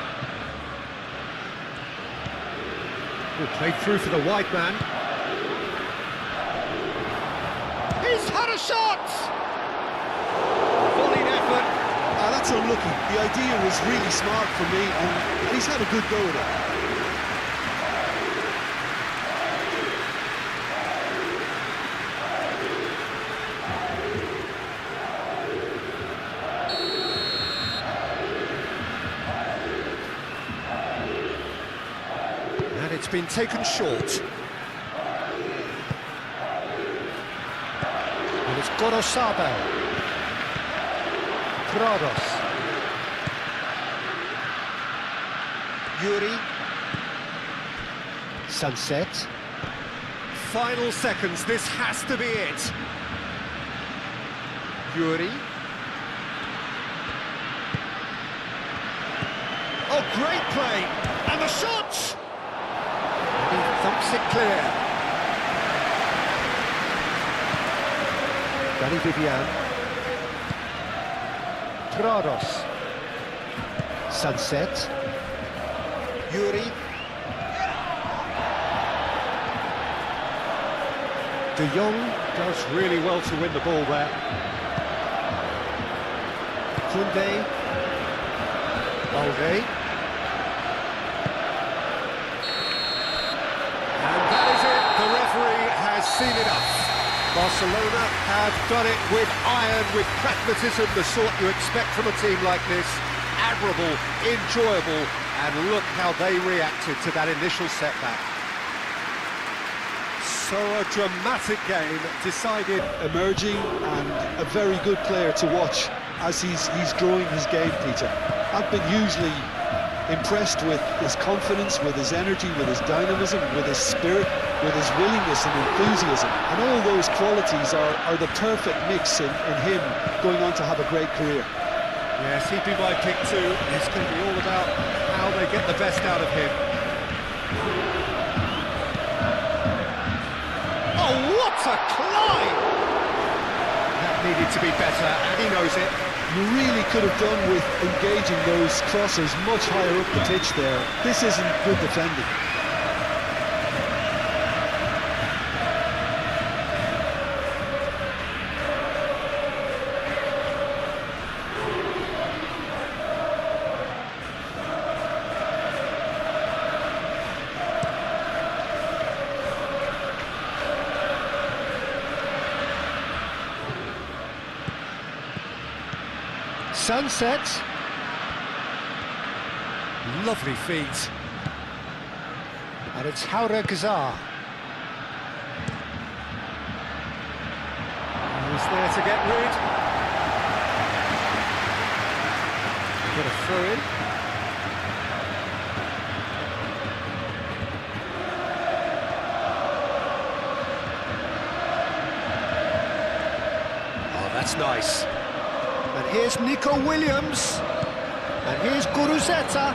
Played through for the wide man. has had a shot! Volleyed effort. That's unlucky. The idea was really smart for me, and he's had a good go at it. And it's been taken short. And it's Gorosabel. Prados. Yuri. Sunset. Final seconds, this has to be it. Yuri. Oh, great play! And the shot! And he thumps it clear. Danny Vivian. Prados. Sunset. Yuri. De Jong does really well to win the ball there. Koundé. Balde. And that is it. The referee has seen enough. Barcelona have done it with iron, with pragmatism, the sort you expect from a team like this. Admirable, enjoyable, and look how they reacted to that initial setback. So a dramatic game decided. Emerging and a very good player to watch as he's growing his game, Peter. I've been hugely impressed with his confidence, with his energy, with his dynamism, with his spirit, with his willingness and enthusiasm. And all those qualities are the perfect mix in him going on to have a great career. Yes, he'd be my pick too. It's going to be all about how they get the best out of him. Oh, what a climb! That needed to be better, and he knows it. You really could have done with engaging those crossers much higher up the pitch there. This isn't good defending. Sunset. Lovely feet. And it's Haura Gazar. Who's there to get rid? Got a throw in. Oh, that's nice. And here's Nico Williams. And here's Guruzeta.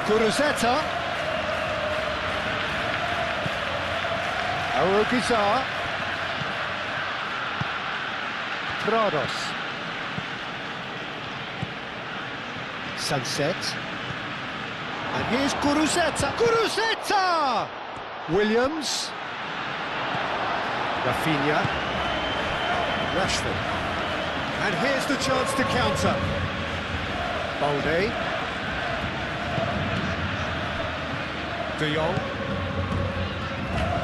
Guruzeta. Arogizar. Prados. Sunset. And here's Guruzeta. Guruzeta! Williams. Rafinha. Rashford. And here's the chance to counter. Balde. De Jong.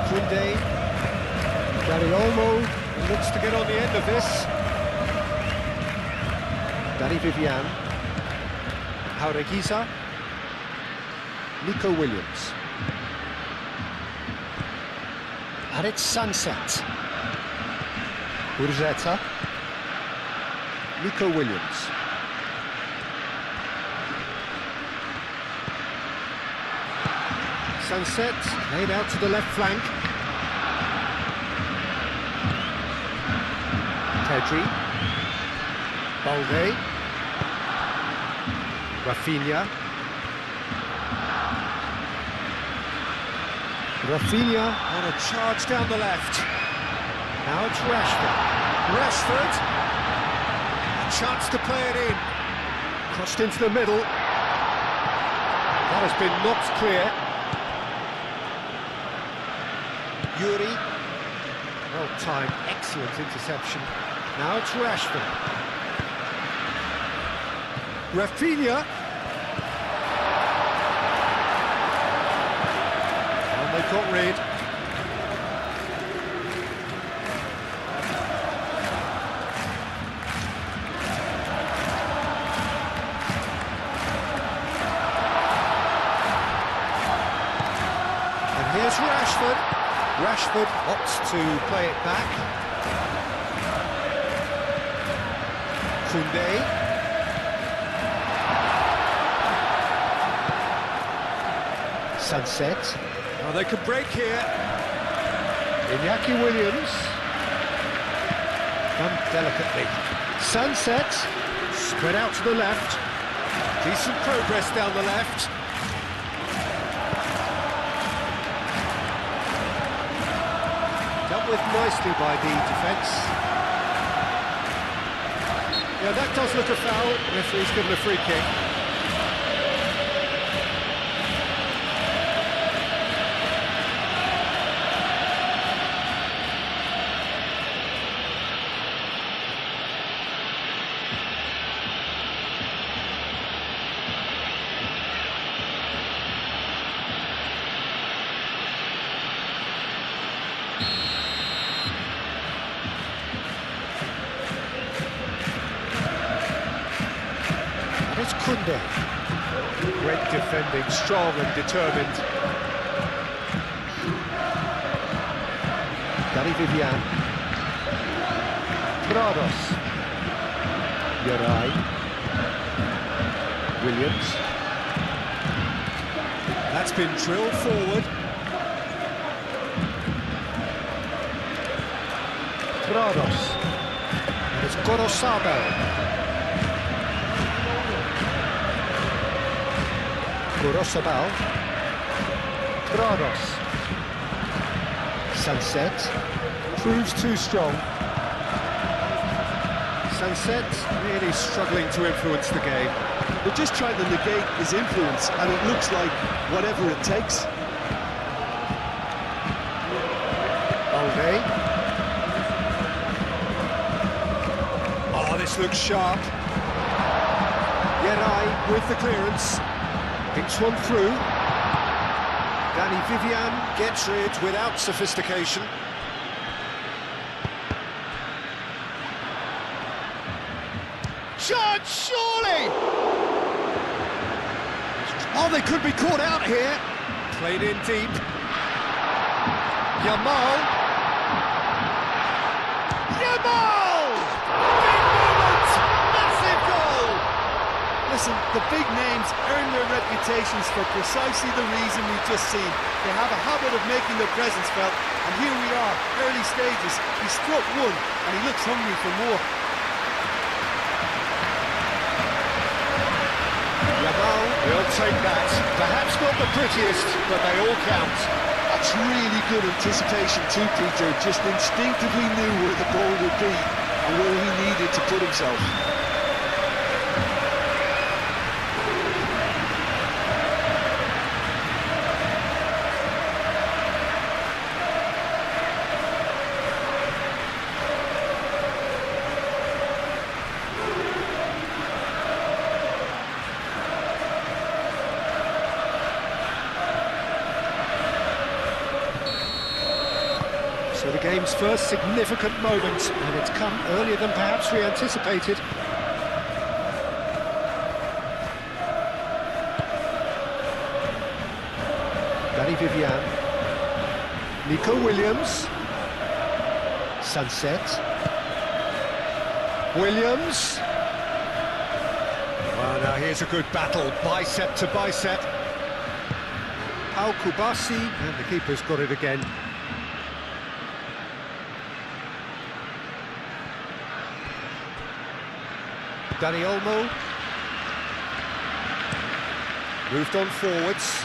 Koundé. Dani Olmo looks to get on the end of this. Danny Vivian. Jaureguiza. Nico Williams. And it's Sunset. Urzeta. Nico Williams. Sunset, laid out to the left flank. Pedri. Balde. Rafinha. Rafinha on a charge down the left. Now it's Rashford. Rashford. Chance to play it in. Crossed into the middle. That has been knocked clear. Yuri. Well-timed, excellent interception. Now it's Rashford. Rafinha. And they got rid. And here's Rashford. Rashford opts to play it back. Koundé. Sunset. Oh, they could break here. Iñaki Williams. Done delicately. Sunset. Spread out to the left. Decent progress down the left. Dealt with nicely by the defence. Yeah, that does look a foul. Referee's given a free kick. It's Koundé. Great defending, strong and determined. Danny Vivian. Prados. Yarai. Williams. That's been drilled forward. Prados. And it's Gorosabel. Gorosabal. Prados. Sunset. Proves too strong. Sunset really struggling to influence the game. They're just trying to negate his influence, and it looks like whatever it takes. Balde. Oh, this looks sharp. Yerai with the clearance. Pinks one through. Danny Vivian gets rid without sophistication. Shot, surely! Oh, they could be caught out here. Played in deep. Yamal. Yamal! Big moment! Massive goal! Listen, the big names earn their reputations for precisely the reason we've just seen. They have a habit of making their presence felt, and here we are, early stages. He struck one, and he looks hungry for more. Yamal will take that. Perhaps not the prettiest, but they all count. That's really good anticipation too, Peter. Just instinctively knew where the ball would be and where he needed to put himself. So the game's first significant moment, and it's come earlier than perhaps we anticipated. Danny Vivian. Nico Williams. Sunset. Williams. Well, now here's a good battle, bicep to bicep. Al Kubasi, and the keeper's got it again. Dani Olmo. Moved on forwards.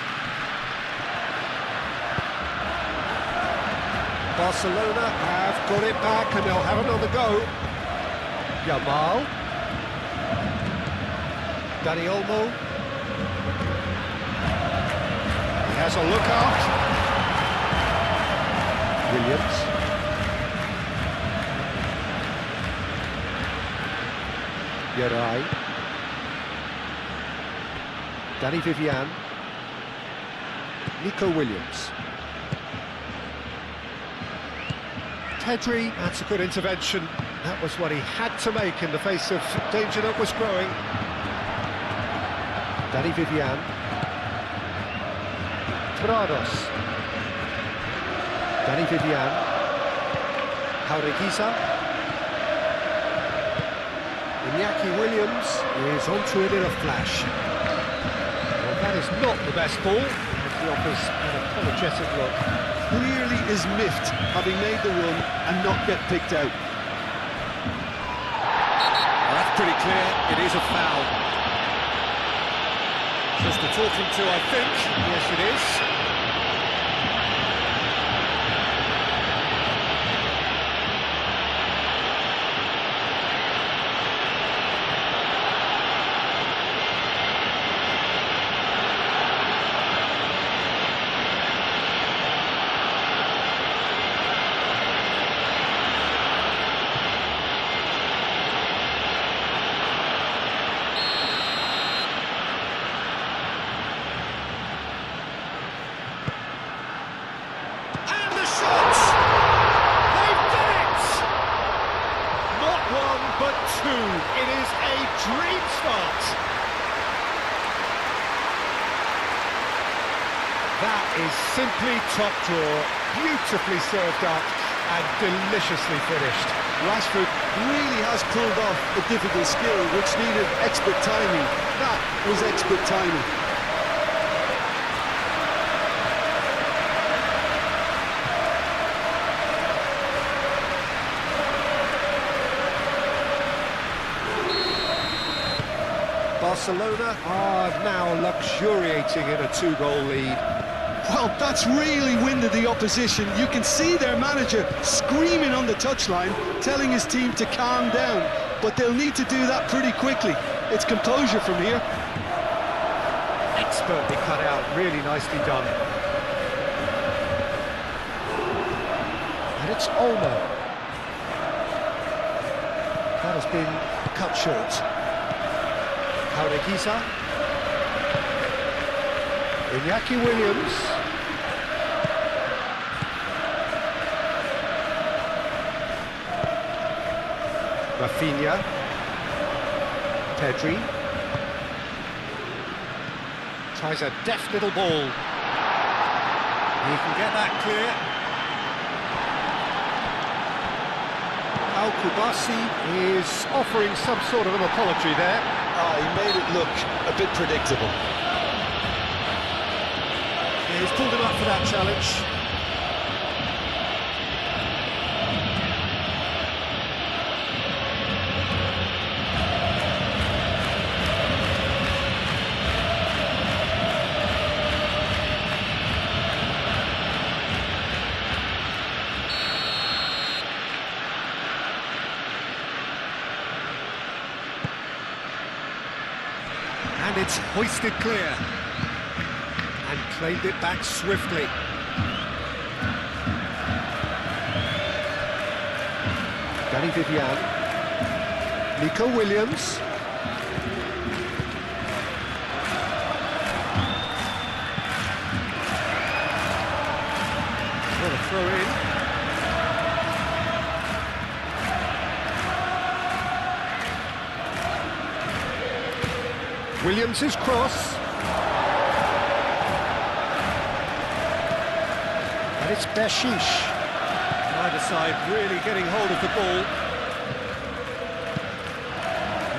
Barcelona have got it back and they'll have another go. Yamal. Dani Olmo. He has a look out. Williams. Geray. Danny Vivian. Nico Williams. Pedri, that's a good intervention. That was what he had to make in the face of danger that was growing. Danny Vivian. Prados. Danny Vivian. Jaureguiza. Iñaki Williams is onto it in a flash. Well, that is not the best ball. He offers an apologetic look. Clearly is miffed, having made the run and not get picked out. Well, that's pretty clear. It is a foul. Just a talking to, I think. Yes, it is. It is a dream start. That is simply top drawer, beautifully served up and deliciously finished. Rashford really has pulled off a difficult skill which needed expert timing. That was expert timing. Barcelona are now luxuriating in a two-goal lead. Well, that's really winded the opposition. You can see their manager screaming on the touchline, telling his team to calm down. But they'll need to do that pretty quickly. It's composure from here. Expertly cut out, really nicely done. And it's Olmo. That has been cut short. Jaureguiza. Iñaki Williams. Rafinha. Pedri. Tries a deft little ball. He can get that clear. Al-Kubasi is offering some sort of an apology there. He made it look a bit predictable. Yeah, he's pulled him up for that challenge. And it's hoisted clear. And claimed it back swiftly. Danny Vivian. Nico Williams. What a throw in. Williams' cross. And it's Bershish. Neither side really getting hold of the ball.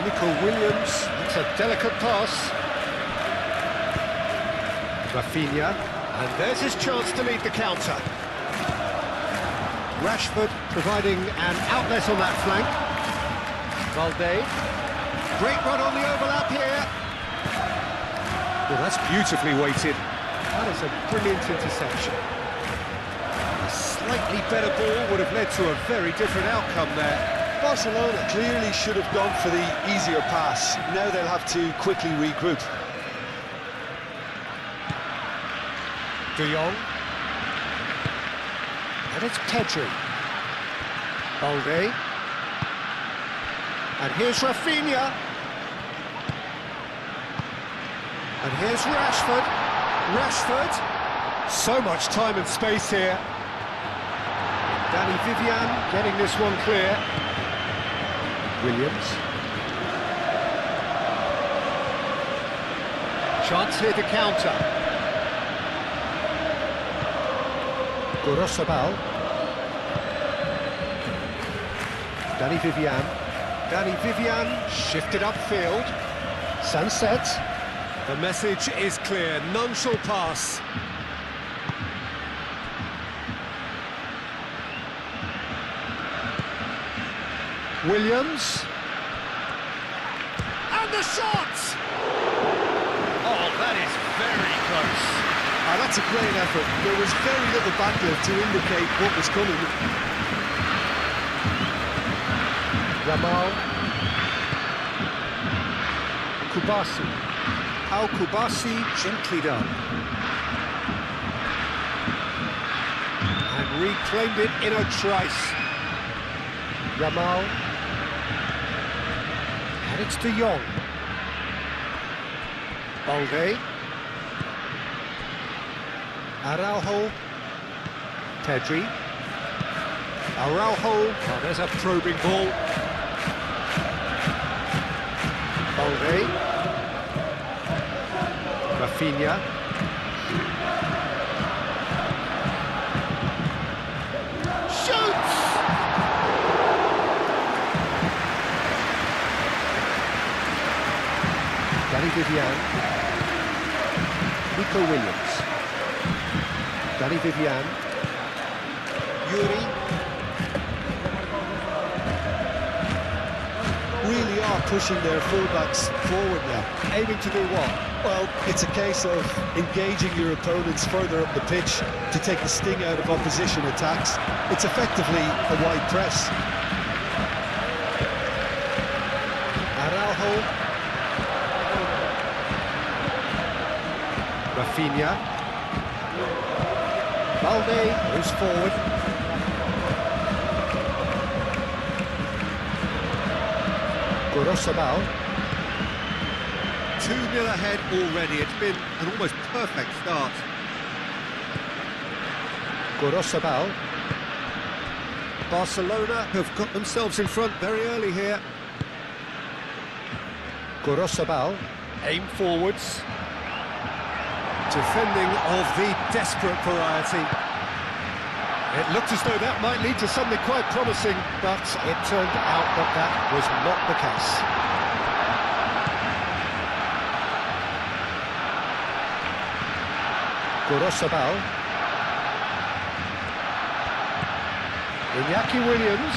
Nico Williams, it's a delicate pass. Rafinha, and there's his chance to lead the counter. Rashford providing an outlet on that flank. Valde. Great run on the overlap here. Well, that's beautifully weighted. That is a brilliant interception. A slightly better ball would have led to a very different outcome there. Barcelona clearly should have gone for the easier pass. Now they'll have to quickly regroup. De Jong. And it's Pedri. Balde. And here's Rafinha. And here's Rashford. Rashford. So much time and space here. Danny Vivian getting this one clear. Williams. Chance here to counter. Gorosabal. Danny Vivian. Danny Vivian shifted upfield. Sunset. The message is clear, none shall pass. Williams. And the shot! Oh, that is very close. That's a great effort. There was very little backlift to indicate what was coming. Yamal. Kubasi. Kubasi, gently done. And reclaimed it in a trice. Yamal. And it's De Jong. Balde. Araujo. Pedri. Araujo. Oh, there's a probing ball. Balde. Rafinha. Shoots! Danny Vivian. Nico Williams. Danny Vivian. Yuri. Really are pushing their fullbacks forward now. Aiming to do what? Well, it's a case of engaging your opponents further up the pitch to take the sting out of opposition attacks. It's effectively a wide press. Araujo. Rafinha. Balde moves forward. Gorosabal. 2-0 ahead already. It's been an almost perfect start. Gorosabal. Barcelona have got themselves in front very early here. Gorosabal. Aim forwards. Defending of the desperate variety. It looked as though that might lead to something quite promising, but it turned out that that was not the case. Gorosabal. Iñaki Williams.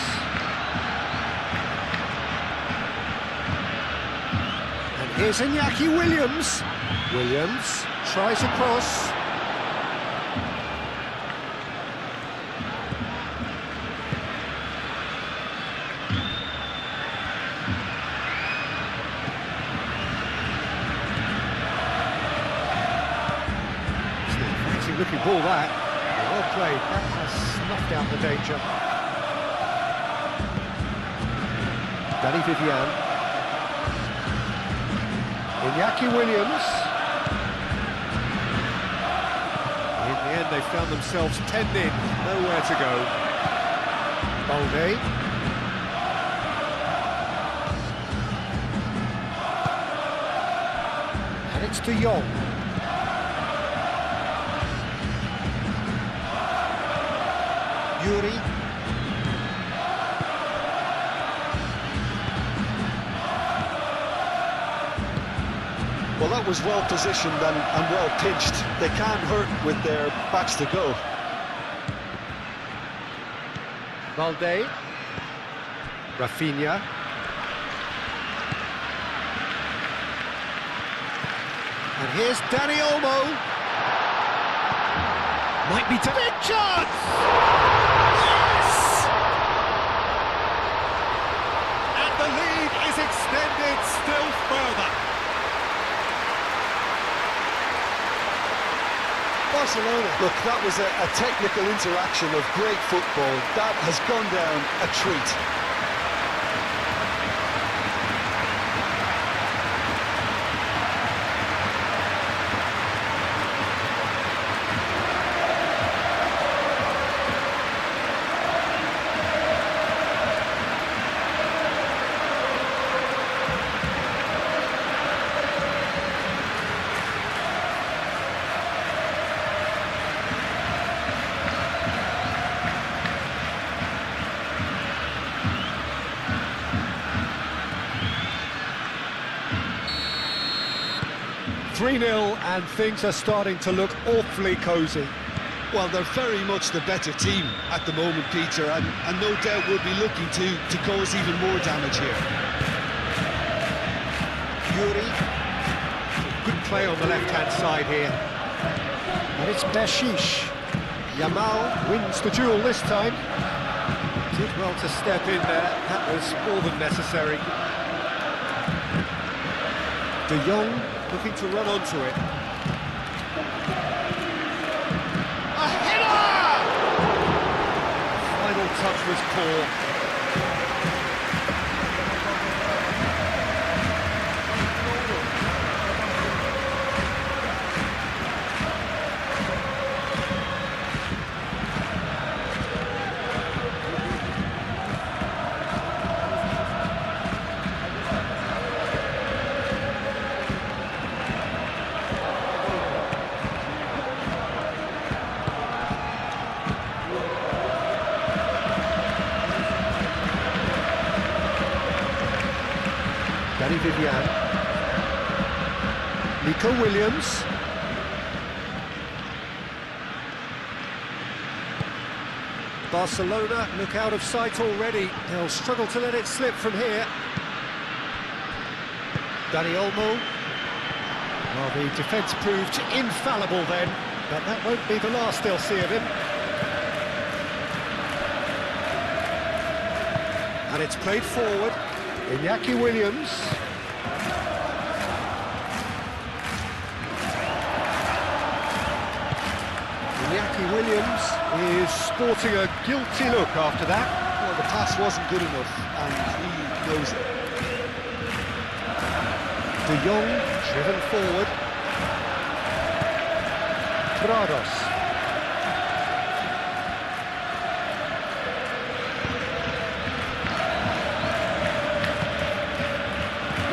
And here's Iñaki Williams. Williams tries across. Looking ball that. Well played. That has snuffed out the danger. Danny Vivian. Iñaki Williams. In the end, they found themselves penned in. Nowhere to go. Balde. And it's De Jong. Yuri. Well, that was well positioned and well pitched. They can't hurt with their backs to go. Balde. Rafinha. And here's Dani Olmo. Might be to big chance! Yes! And the lead is extended still further. Barcelona. Look, that was a technical interaction of great football. That has gone down a treat. 3-0, and things are starting to look awfully cosy. Well, they're very much the better team at the moment, Peter, and no doubt will be looking to cause even more damage here. Yuri. Good play on the left-hand side here. And it's Bershish. Yamal wins the duel this time. Did well to step in there. That was more than necessary. De Jong looking to run onto it. A header! Final touch was poor. Danny Vivian. Nico Williams. Barcelona look out of sight already. They'll struggle to let it slip from here. Dani Olmo. Well, the defence proved infallible then, but that won't be the last they'll see of him. And it's played forward. Iñaki Williams. Iñaki Williams is sporting a guilty look after that. Well, the pass wasn't good enough, and he knows it. De Jong driven forward. Prados.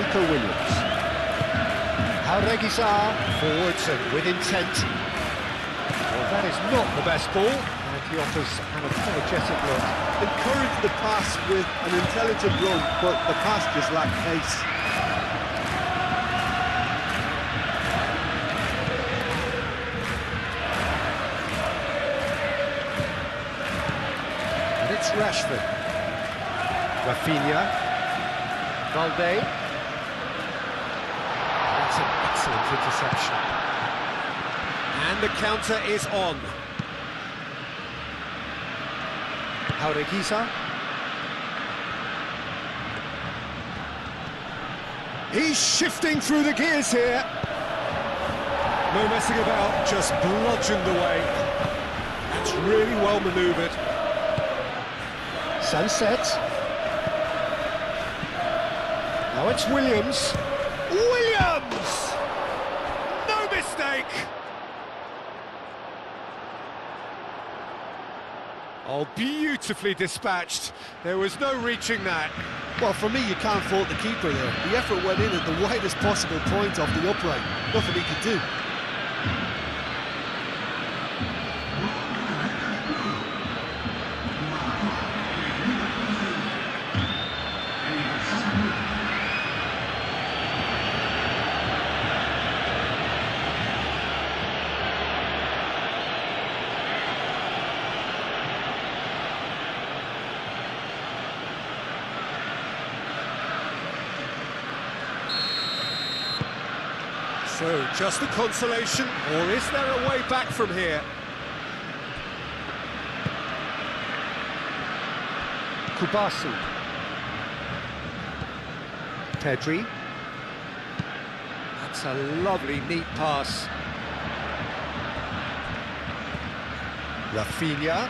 Nico Williams. Jauregui forwards and with intent. Well, that is not the best ball, and he offers an apologetic look. Encouraged the pass with an intelligent run, but the pass just lacked pace. And it's Rashford. Rafinha. Valde. That's an excellent interception. And the counter is on. Jauregui. He's shifting through the gears here. No messing about, just bludgeoned away. That's really well manoeuvred. Sunset. Now it's Williams. Williams! No mistake! Oh, beautifully dispatched. There was no reaching that. Well, for me, you can't fault the keeper there. The effort went in at the widest possible point off the upright. Nothing he could do. So, just the consolation, or is there a way back from here? Kubasi. Pedri. That's a lovely, neat pass. Rafinha.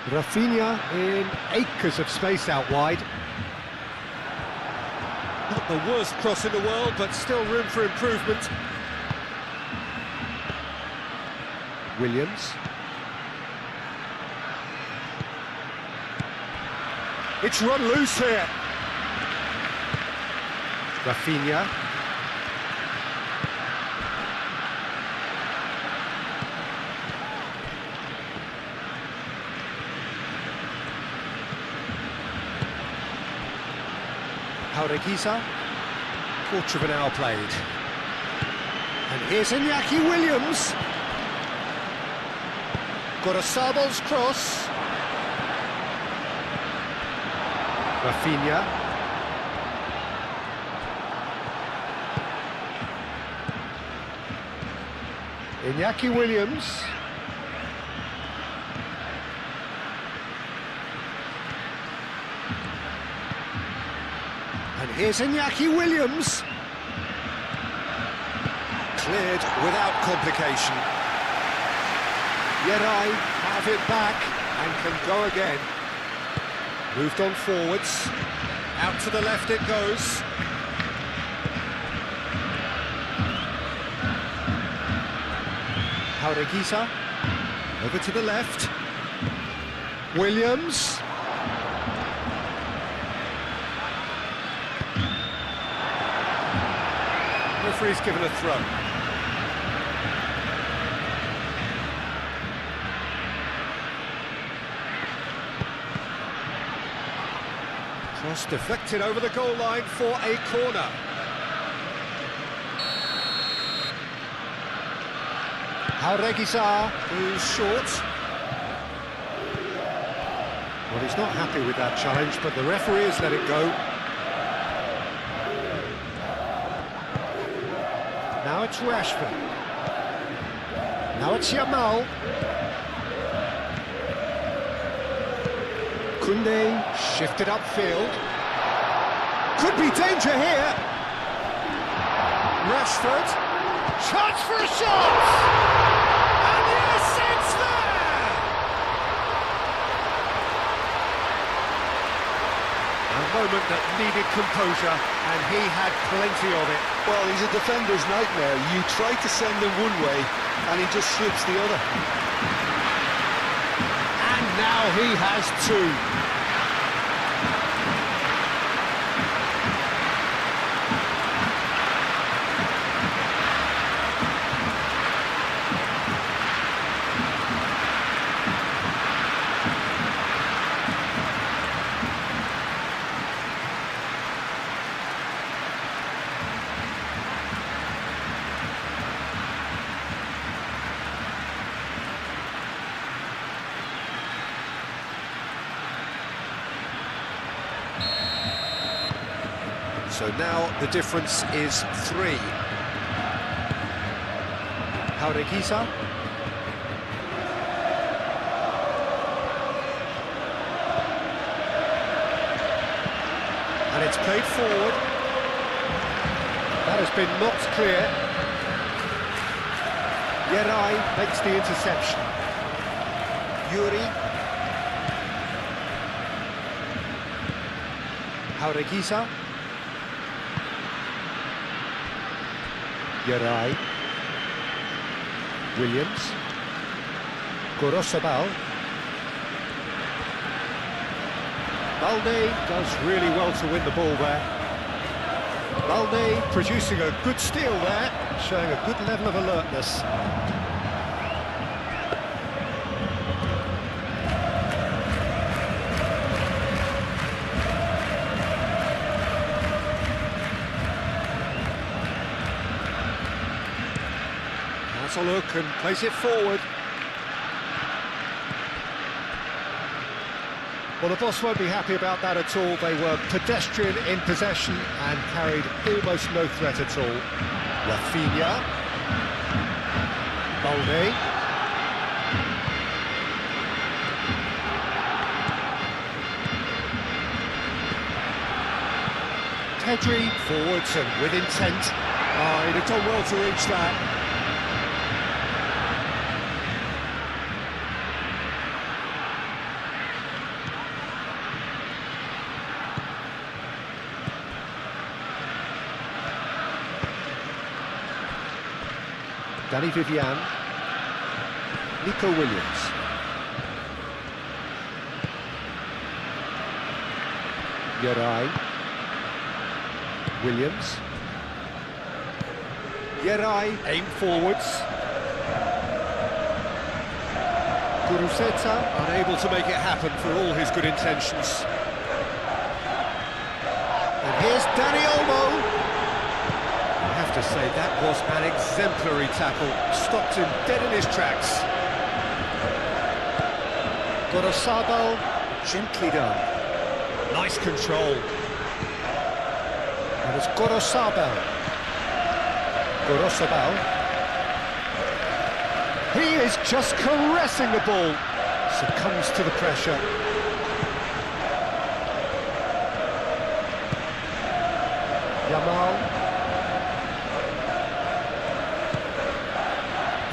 Rafinha in acres of space out wide. Not the worst cross in the world, but still room for improvement. Williams. It's run loose here. Rafinha. Jauregui. Quarter of an hour played. And here's Iñaki Williams. Got a Sabel's cross. Rafinha. Iñaki Williams. And here's Iñaki Williams. Cleared without complication. Yet I have it back and can go again. Moved on forwards. Out to the left it goes. Jaureguisa. Over to the left. Williams. Referee's given a throw. Cross deflected over the goal line for a corner. Jaureguisa, who's short. Well, he's not happy with that challenge, but the referee has let it go. Now it's Rashford. Now it's Yamal. Koundé shifted upfield. Could be danger here. Rashford. Chance for a shot! And yes, it's there! A moment that needed composure, and he had plenty of it. Well, he's a defender's nightmare. You try to send him one way, and he just slips the other. And now he has two. So now the difference is 3. Jaureguisa. And it's played forward. That has been knocked clear. Yeray makes the interception. Yuri. Jaureguisa. Yeray. Williams. Gorosabal. Balde does really well to win the ball there. Balde producing a good steal there, showing a good level of alertness. Has a look and plays it forward. Well, the boss won't be happy about that at all. They were pedestrian in possession and carried almost no threat at all. Rafinha. Balde. Pedri forwards and with intent. Oh, he'd have done well to reach that. Danny Vivian, Nico Williams, Yeray, Williams, Yeray, aim forwards, Guruceta, unable to make it happen for all his good intentions. And here's Dani Olmo. to say that was an exemplary tackle. Stopped him dead in his tracks. Gorosabal, gently done. Nice control. And it's Gorosabal. Gorosabal. He is just caressing the ball. Succumbs to the pressure. Yamal.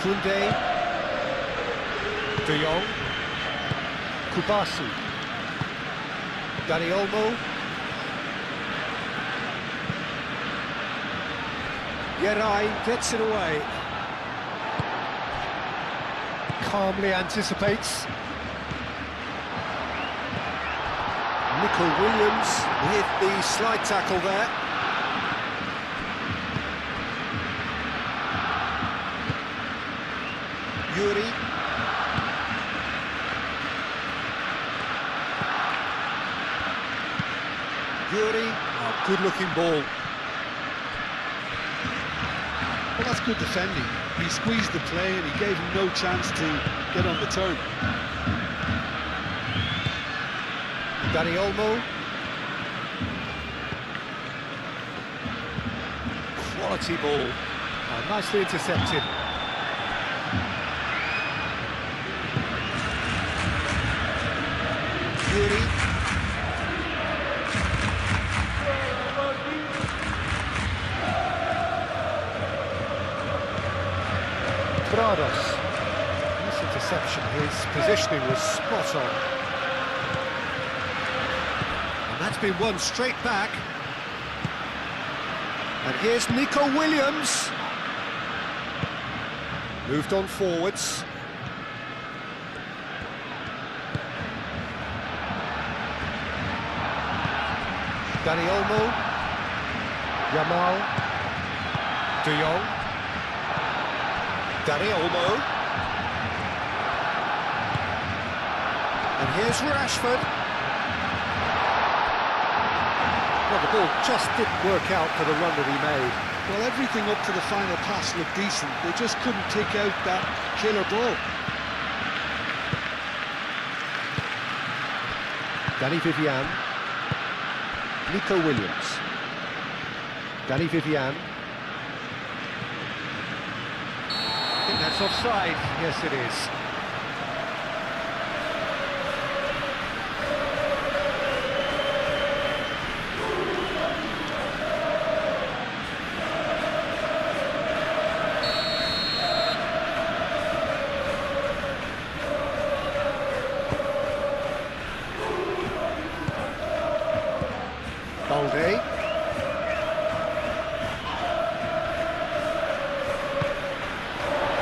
Koundé. De Jong. Kubasi. Dani Olmo. Yerai gets it away. Calmly anticipates. Nico Williams with the slide tackle there. Yuri. Yuri, oh, good-looking ball. Well, that's good defending. He squeezed the play and he gave him no chance to get on the turn. Dani Olmo. Quality ball. Oh, nicely intercepted. Yuri. Prados. Nice interception. His positioning was spot on. And that's been won straight back. And here's Nico Williams. Moved on forwards. Dani Olmo. Yamal. De Jong. Dani Olmo. And here's Rashford. Well, the ball just didn't work out for the run that he made. Well, everything up to the final pass looked decent. They just couldn't take out that killer ball. Danny Vivian. Nico Williams. Danny Vivian. I think that's offside. Yes, it is. Balde.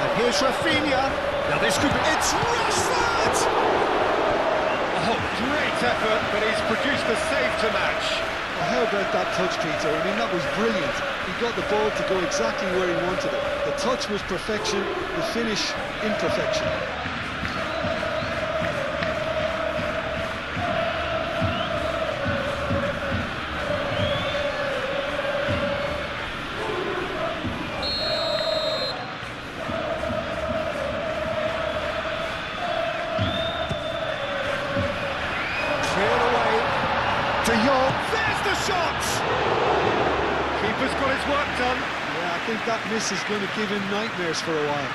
And here's Rafinha. Now this could be... It's Rashford! Oh, great effort, but he's produced a save to match. Well, how about that touch, Peter? I mean, that was brilliant. He got the ball to go exactly where he wanted it. The touch was perfection, the finish imperfection. De Jong, there's the shot! Keeper's got his work done. Yeah, I think that miss is going to give him nightmares for a while.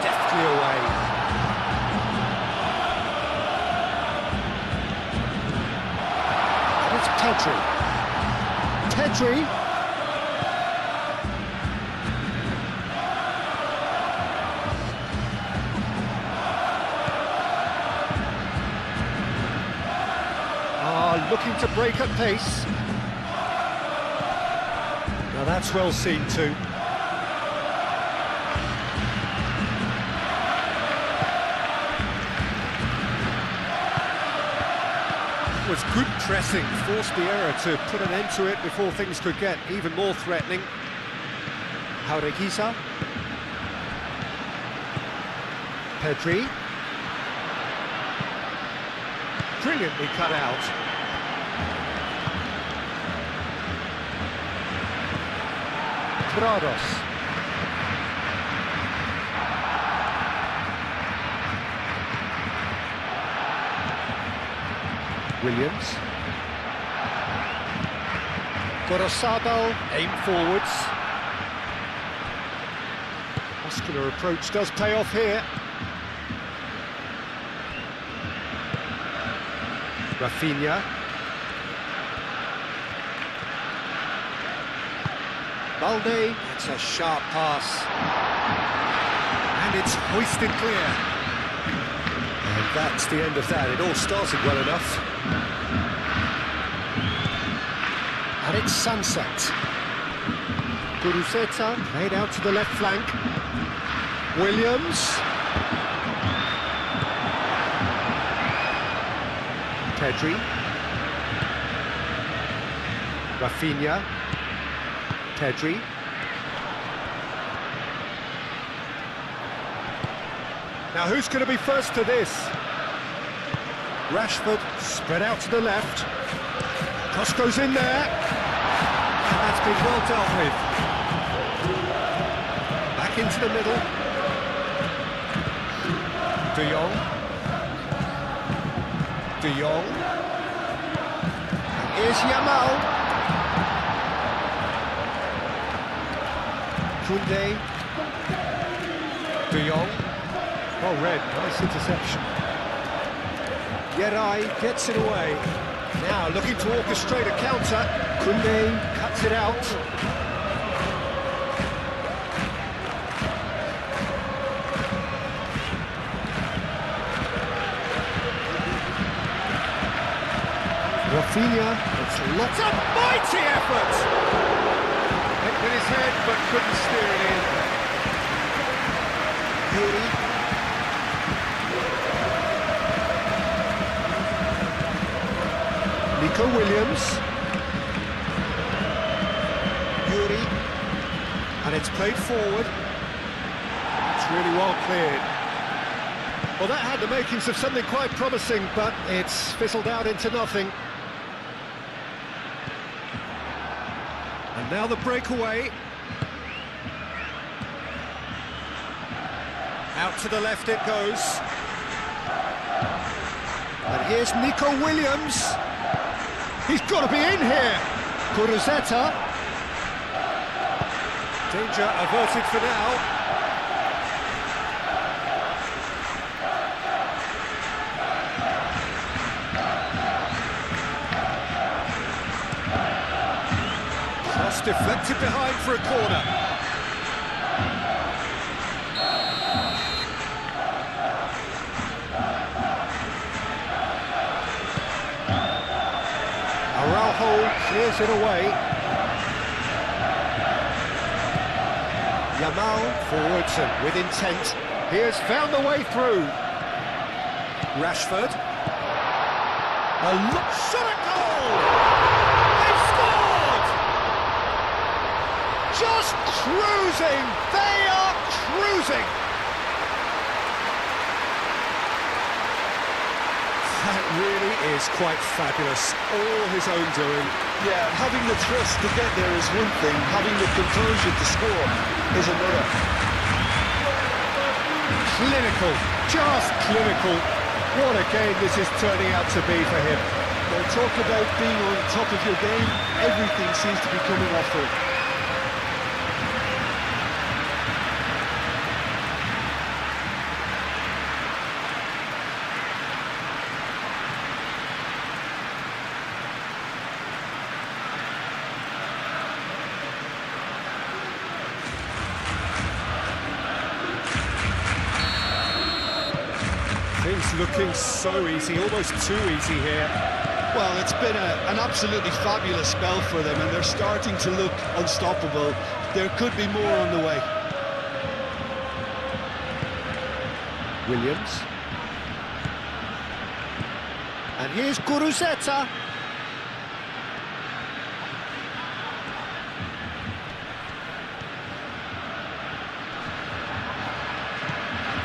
Deftly away. It's Pedri. Pedri. Looking to break at pace. Now that's well seen too. was good pressing, forced the error to put an end to it before things could get even more threatening. Jaureguisa. Pedri. Brilliantly cut out. Prados. Williams. Gorosabal, aim forwards. Muscular approach does pay off here. Rafinha. Balde, it's a sharp pass. And it's hoisted clear. And that's the end of that. It all started well enough. And it's sunset. Guruceta played out to the left flank. Williams. Pedri. Rafinha. Pedri. Now who's going to be first to this? Rashford spread out to the left. Cross goes in there. And that's been well dealt with. Back into the middle. De Jong. De Jong. And here's Yamal. Koundé. De Jong. Well read, nice interception. Yerai gets it away. Now looking to orchestrate a counter. Koundé cuts it out. Rafinha, it's lots of mighty effort! Hit with his head, but couldn't steer it in. Yuri. Nico Williams. Yuri. And it's played forward. It's really well cleared. Well, that had the makings of something quite promising, but it's fizzled out into nothing. And now the breakaway. Out to the left it goes. And here's Nico Williams. He's got to be in here. Guruceta. Danger averted for now. Cross deflected behind for a corner. Araujo clears it away. Yamal forwards and with intent. He has found the way through. Rashford. A shot at goal! They've scored! Just cruising! They are cruising! That really is quite fabulous. All his own doing. Yeah, having the thrust to get there is one thing, having the composure to score is another. Clinical, just clinical. What a game this is turning out to be for him. Well, talk about being on top of your game, everything seems to be coming off for him. Things looking so easy, almost too easy here. Well, it's been an absolutely fabulous spell for them, and they're starting to look unstoppable. There could be more on the way. Williams. And And here's Guruzeta.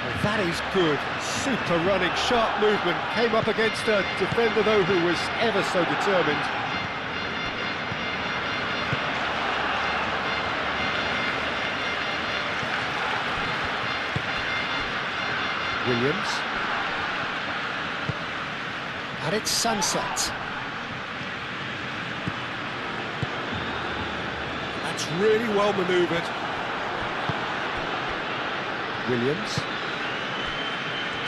Well, that is good. Super running, sharp movement. Came up against a defender, though, who was ever so determined. Williams. And it's Sunset. That's really well manoeuvred. Williams.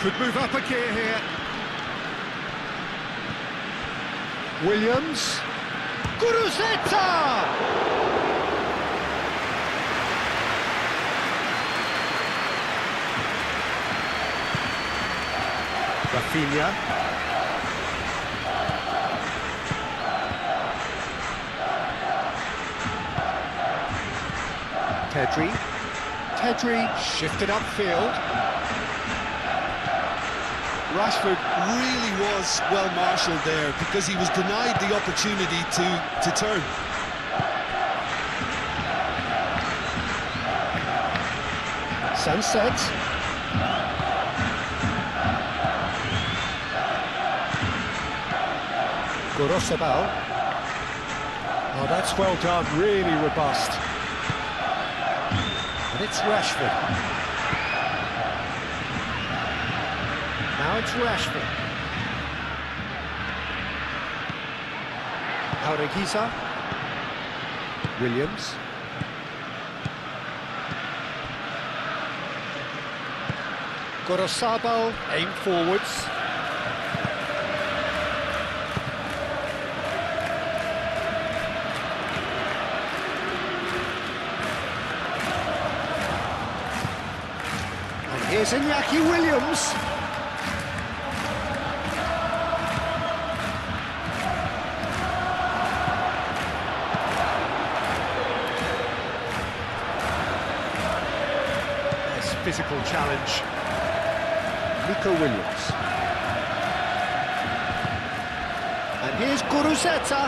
Could move up a gear here. Williams. Guruzeta! Rafinha. Pedri shifted upfield. Rashford really was well marshalled there because he was denied the opportunity to turn. Sunset. Gorosabal. Oh, that's well done, really robust. And it's Rashford. Now it's Rashford. Aureguiza. Williams. Gorosabal, aim forwards. Here's Iñaki Williams. Nice physical challenge. Nico Williams. And here's Guruzeta.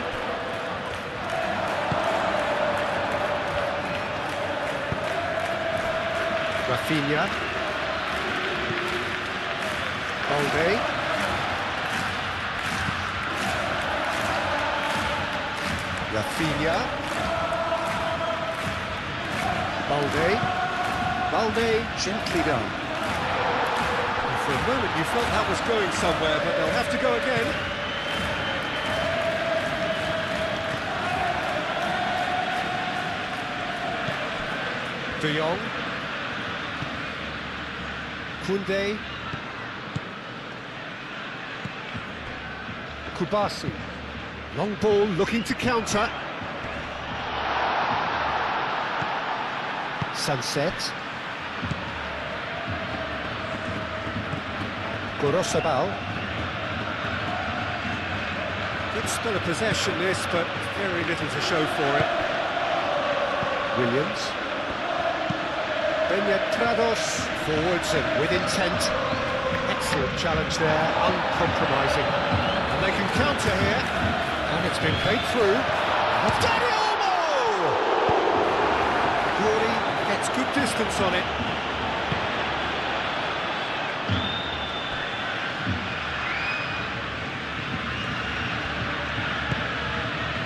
Rafinha. Balde. Rafinha. Balde gently done. And for a moment you felt that was going somewhere, but they'll have to go again. De Jong. Koundé. Kubasi. Long ball looking to counter. Sunset. Gorosabal. Good spell of possession this, but very little to show for it. Williams. Beñatrados. Forwards and with intent. Excellent challenge there, uncompromising. And they can counter here. And it's been played through. Dani Olmo! Rory gets good distance on it.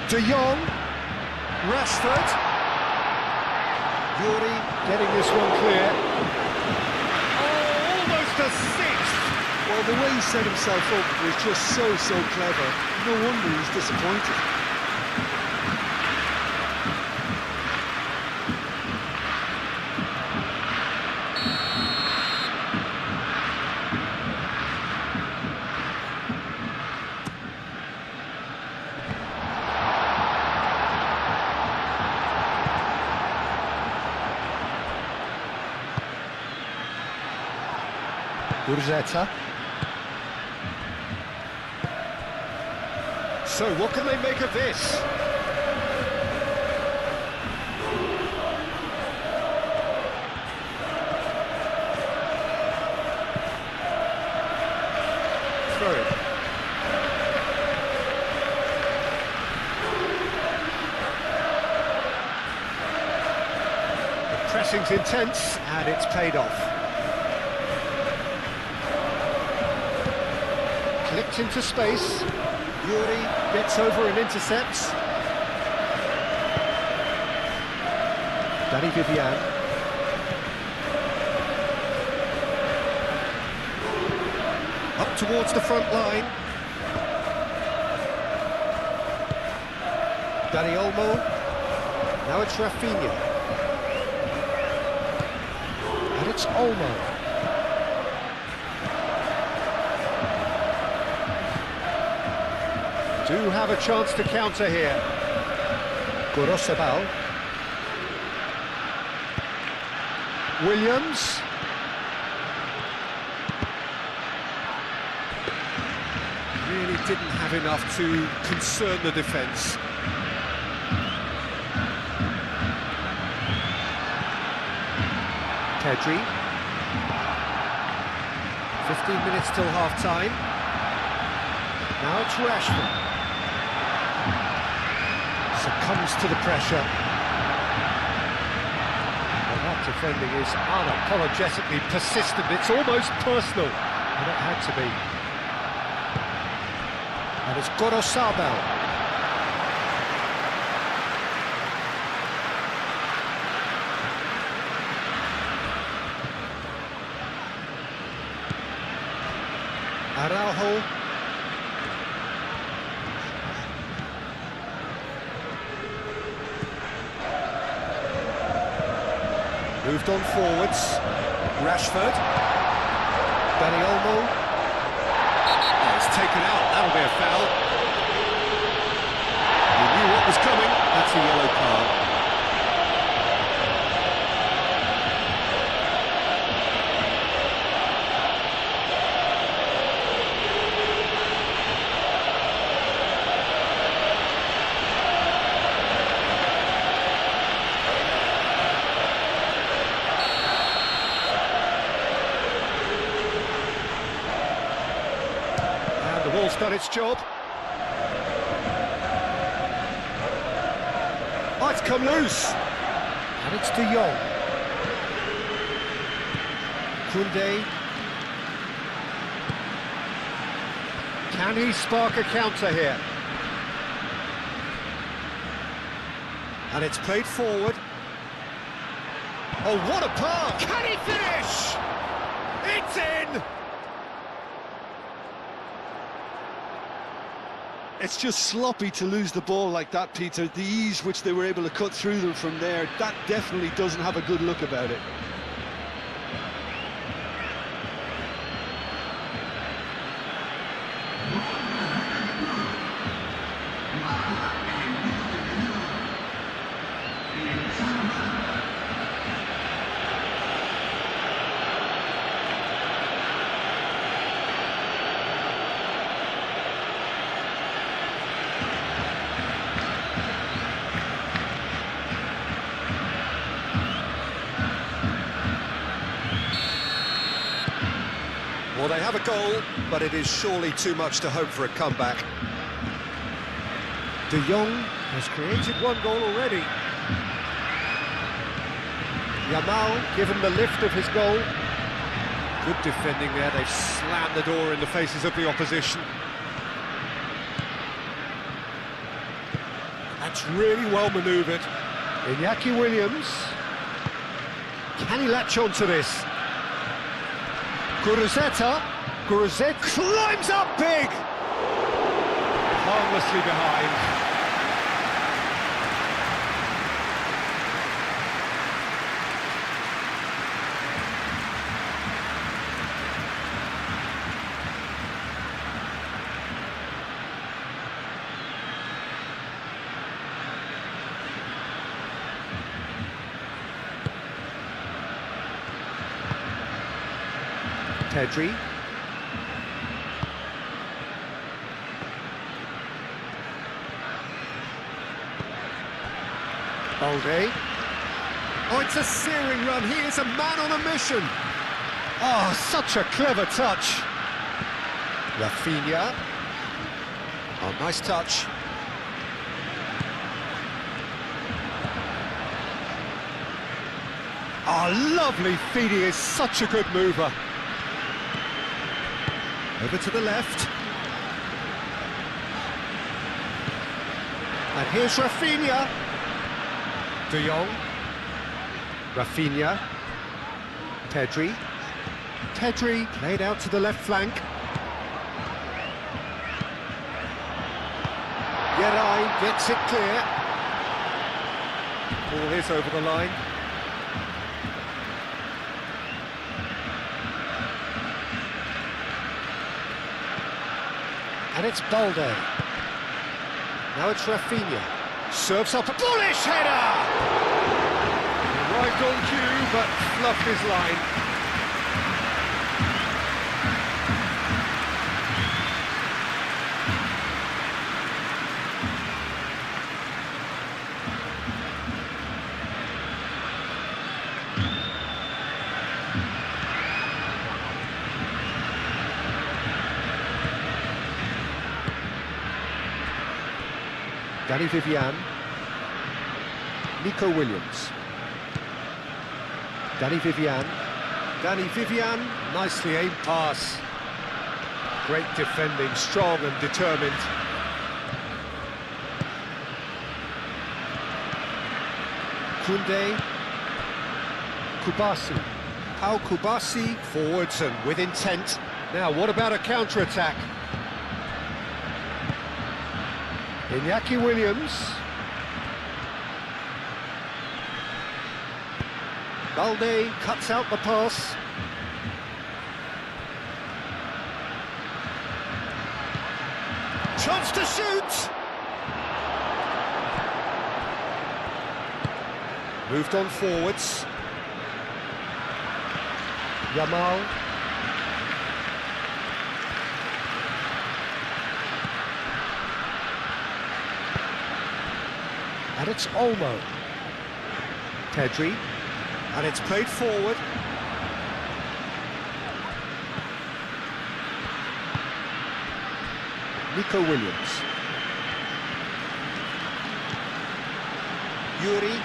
De Jong. Rashford. Yuri getting this one clear. Oh, almost a sixth! Well, the way he set himself up was just so clever. No wonder he's disappointed. Guruzeta. So, what can they make of this? Throw it. Pressing's intense, and it's paid off. Clipped into space. Yuri gets over and intercepts. Danny Vivian. Up towards the front line. Dani Olmo. Now it's Rafinha. And it's Olmo. Do have a chance to counter here. Gorosabal. Williams. Really didn't have enough to concern the defence. Pedri. 15 minutes till half-time. Now it's Rashford. Succumbs to the pressure. Well, that defending is unapologetically persistent. It's almost personal. And it had to be. And it's Gorosabal. Araujo. Moved on forwards. Rashford. Dani Olmo. Oh, it's taken out. That'll be a foul. He knew what was coming. That's a yellow card. Ball's done its job. Oh, it's come loose. And it's De Jong. Koundé. Can he spark a counter here? And it's played forward. Oh, what a pass! Can he finish? It's in! It's just sloppy to lose the ball like that, Peter. The ease which they were able to cut through them from there, that definitely doesn't have a good look about it. Well, they have a goal, but it is surely too much to hope for a comeback. De Jong has created one goal already. Yamal given the lift of his goal. Good defending there, they've slammed the door in the faces of the opposition. That's really well manoeuvred. Iñaki Williams. Can he latch on to this? Guruzeta climbs up big! Harmlessly behind. Pedri. Balde. Oh, it's a searing run. He is a man on a mission. Oh, such a clever touch. Rafinha. Oh, nice touch. Oh, lovely feed, he is such a good mover. Over to the left. And here's Rafinha. De Jong. Rafinha. Pedri. Pedri laid out to the left flank. Yeray gets it clear. Ball is over the line. And it's Balde. Now it's Rafinha. Serves up a bullish header! Arrived on cue, but fluffed his line. Danny Vivian, Nico Williams, Danny Vivian, nicely aimed pass, great defending, strong and determined. Koundé, Kubasi, Pau Kubasi, forwards and with intent. Now what about a counter-attack? Iñaki Williams. Balde cuts out the pass. Chance to shoot! Moved on forwards. Yamal. And it's Olmo. Pedri. And it's played forward. Nico Williams. Yuri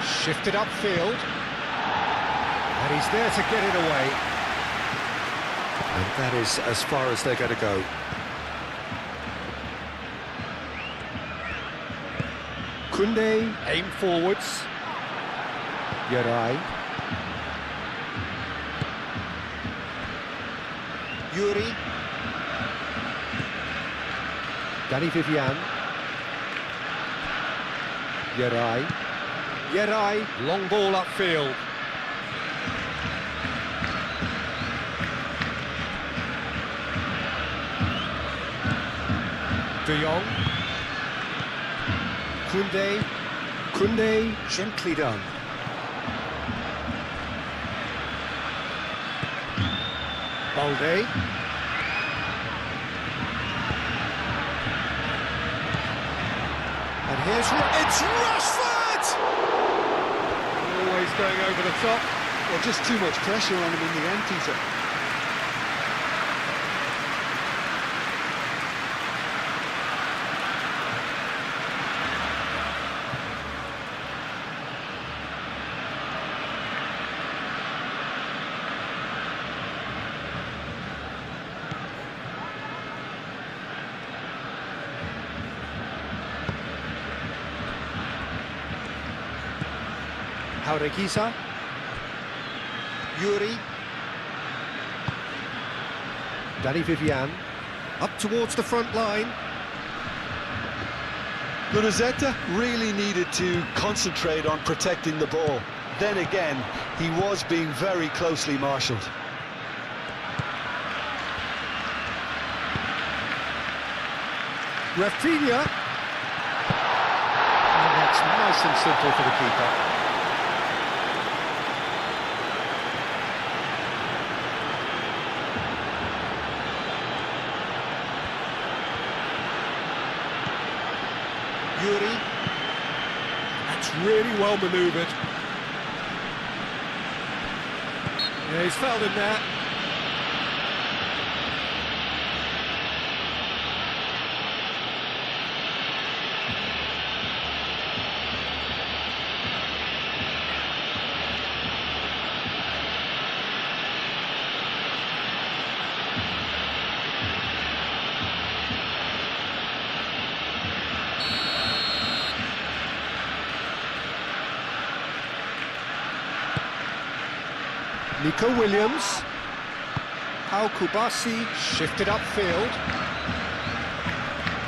shifted upfield. And he's there to get it away. And that is as far as they're going to go. Koundé, aim forwards. Yeray. Yuri. Danny Vivian. Yeray, long ball upfield. De Jong. Koundé, gently done. Balde. And it's Rashford! Always going over the top. Well, just too much pressure on him in the end, Peter. Jaureguiza. Yuri. Danny Vivian. Up towards the front line. Guruzzetta really needed to concentrate on protecting the ball. Then again, he was being very closely marshalled. Rafinha. And that's nice and simple for the keeper. Yuri. That's really well manoeuvred. Yeah, he's fouled him there. Nico Williams. Pau Kubasi shifted upfield.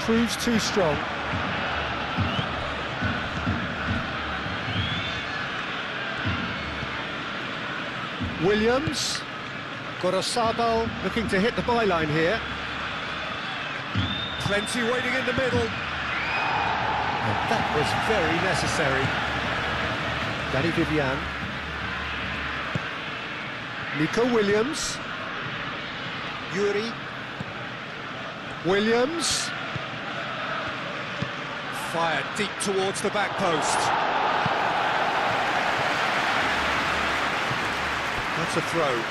Proves too strong. Williams. Gorosabal looking to hit the byline here. Plenty waiting in the middle. And that was very necessary. Danny Vivian. Nico Williams. Yuri. Williams. Fired deep towards the back post. That's a throw.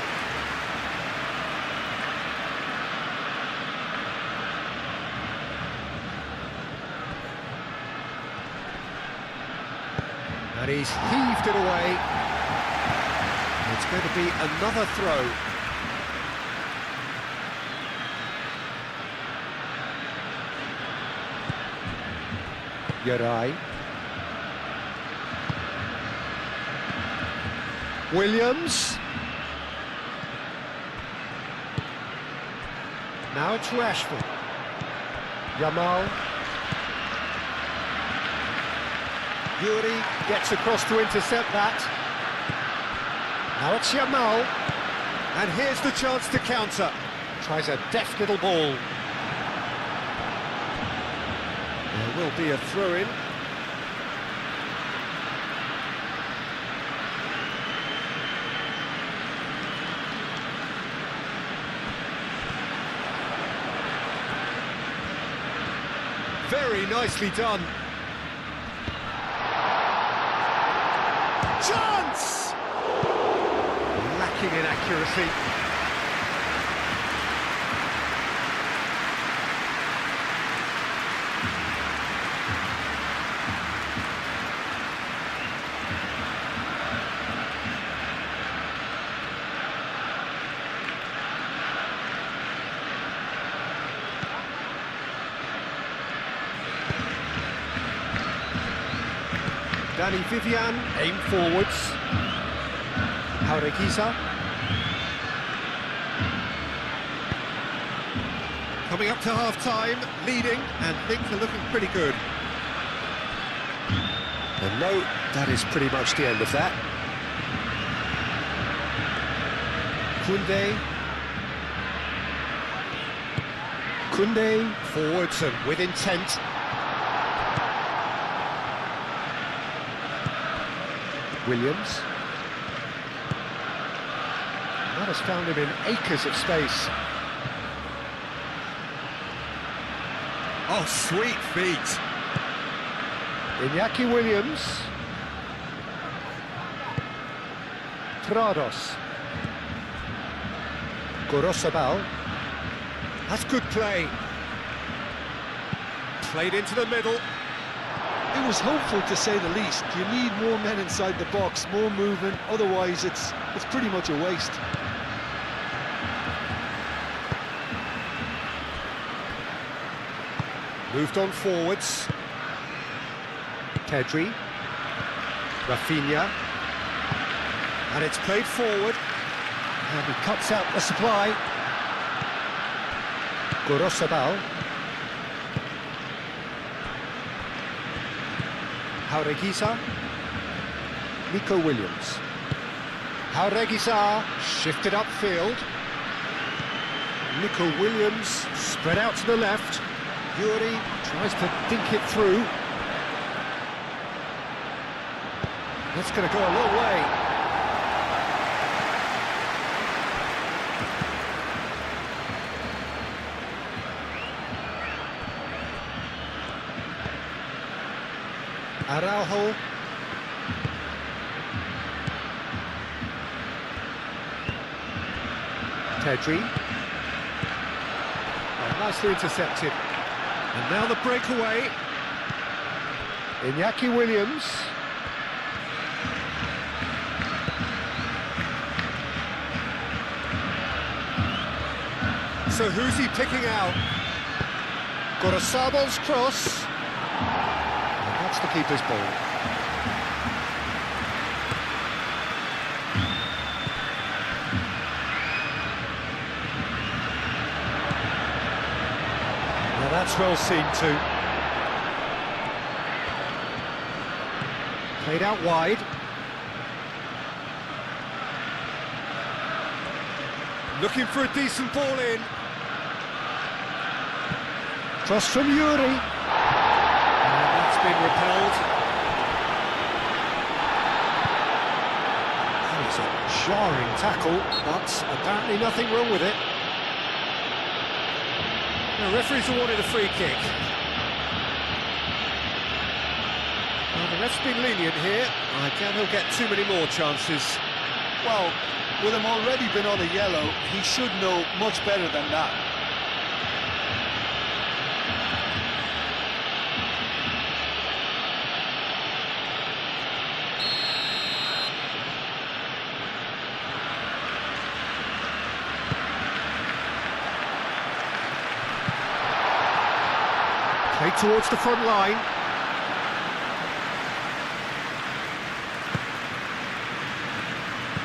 And he's heaved it away. It's going to be another throw. Yarai. Williams. Now it's Rashford. Yamal. Yuri gets across to intercept that. Now it's Yamal. And here's the chance to counter. Tries a deft little ball. There will be a throw-in. Very nicely done. Chance! Lacking in accuracy. Danny Vivian, aim forwards. Jaureguisa. Coming up to half-time, leading, and things are looking pretty good. And no, that is pretty much the end of that. Koundé, forwards and with intent. Williams. That has found him in acres of space. Oh, sweet feet. Iñaki Williams. Prados. Gorosabal. That's good play. Played into the middle. It was hopeful, to say the least. You need more men inside the box, more movement, otherwise it's pretty much a waste. Moved on forwards. Pedri. Rafinha. And it's played forward. And he cuts out the supply. Gorosabal. Jaureguisa. Nico Williams. Jaureguisa shifted upfield. Nico Williams spread out to the left. Yuri tries to dink it through. That's going to go a long way. Araujo. Pedri. Nicely intercepted. And now the breakaway. Iñaki Williams. So who's he picking out? Gorosabal's cross. That's the keeper's ball. That's well seen too. Played out wide. Looking for a decent ball in. Cross from Yuri. And that's been repelled. That is a jarring tackle, but apparently nothing wrong with it. The referee's awarded a free kick. Well, the ref's been lenient here. I doubt he'll get too many more chances. Well, with him already been on a yellow, he should know much better than that. Played towards the front line.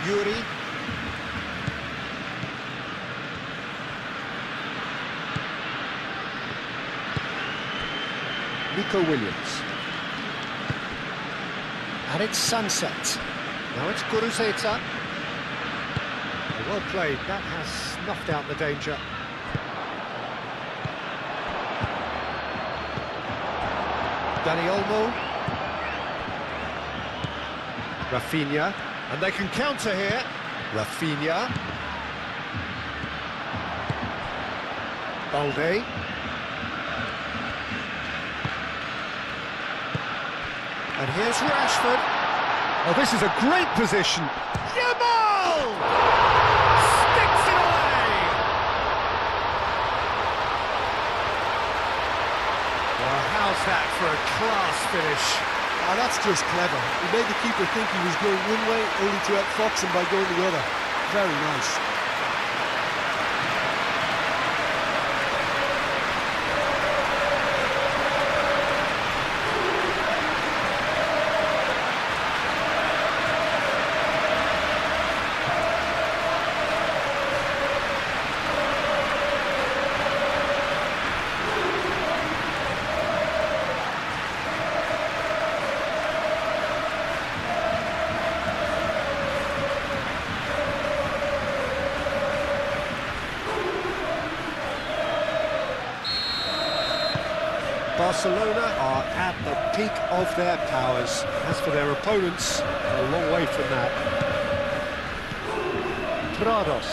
Yuri. Nico Williams. And it's Sunset. Now it's Guruzeta. Well played, that has snuffed out the danger. Dani Olmo. Rafinha. And they can counter here. Rafinha. Balde. And here's Rashford. Oh, this is a great position. Yamal! Sticks it away! Well, how's that for a class finish? Ah, that's just clever. He made the keeper think he was going one way, only to outfox him by going the other. Very nice. Barcelona are at the peak of their powers. As for their opponents, they're a long way from that. Prados.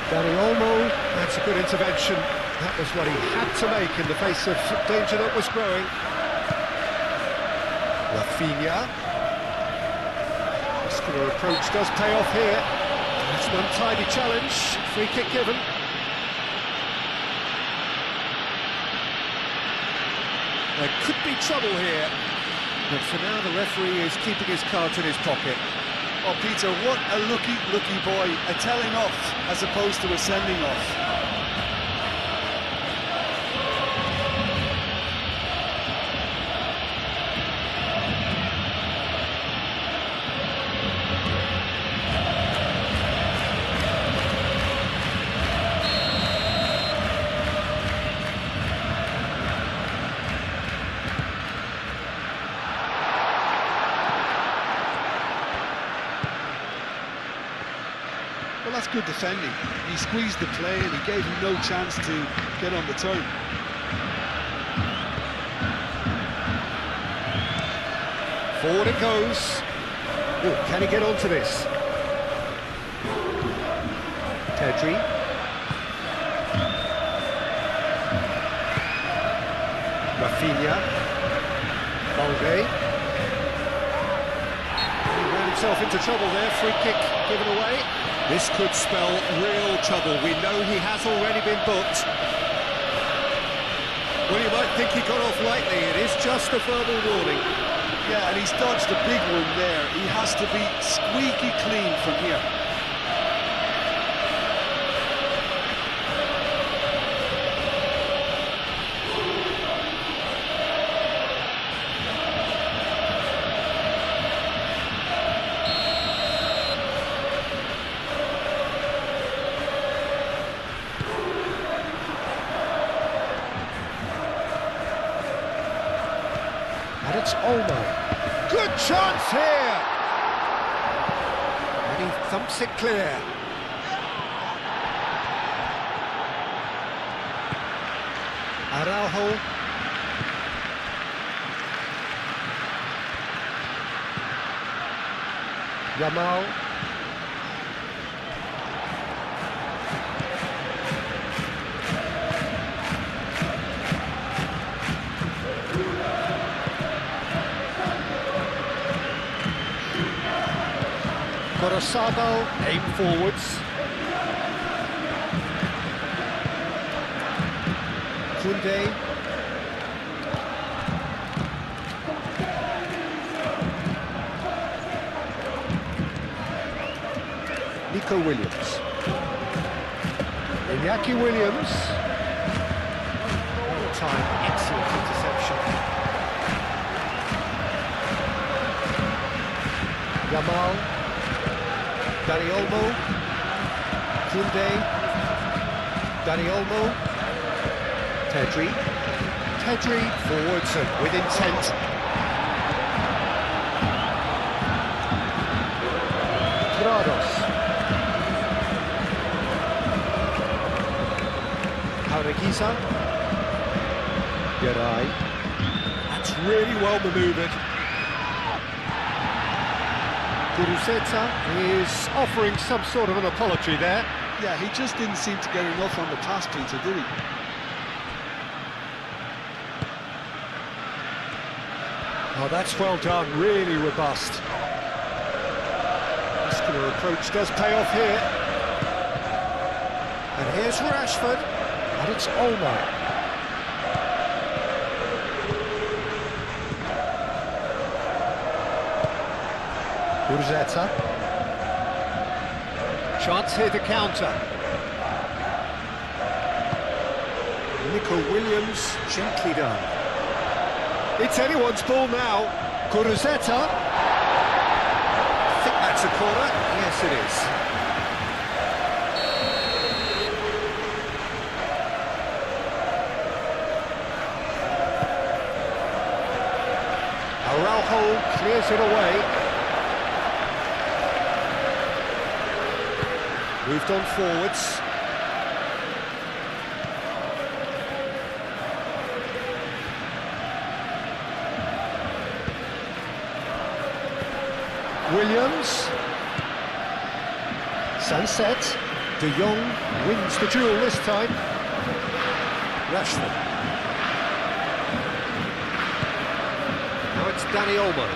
Dani Olmo, that's a good intervention. That was what he had to make in the face of danger that was growing. Rafinha. Muscular approach does pay off here. It's an untidy challenge, free kick given. There could be trouble here, but for now the referee is keeping his cards in his pocket. Oh, Peter, what a lucky boy. A telling off as opposed to a sending off. Well, that's good defending. He squeezed the play and he gave him no chance to get on the turn. Forward it goes. Oh, can he get onto this? Pedri. Rafinha. Balde. He ran himself into trouble there. Free kick given away. This could spell real trouble. We know he has already been booked. Well, you might think he got off lightly. It is just a verbal warning. Yeah, and he's dodged a big one there. He has to be squeaky clean from here. it's Olmo. Good chance here! And he thumps it clear. Araujo. Yamal. Corosado, aim forwards. Kunde. Nico Williams. Iñaki Williams. All time excellent interception. Yamal. Dani Olmo. Kunde. Dani Olmo. Pedri. Pedri forwards and with intent. Grados. Paureguiza. Geray. That's really well manoeuvred. Kuruzeta is offering some sort of an apology there. Yeah, he just didn't seem to get enough on the pass, Peter, did he? Oh, that's well done, really robust. Muscular approach does pay off here. And here's Rashford, and it's Olmo. Kuruzeta. Chance here to counter. Nico Williams, gently done. It's anyone's ball now. Kuruzeta. I think that's a corner. Yes, it is. Araujo clears it away. Moved on forwards. Williams. Sunset. De Jong wins the duel this time. Rashford. Now it's Dani Olmo.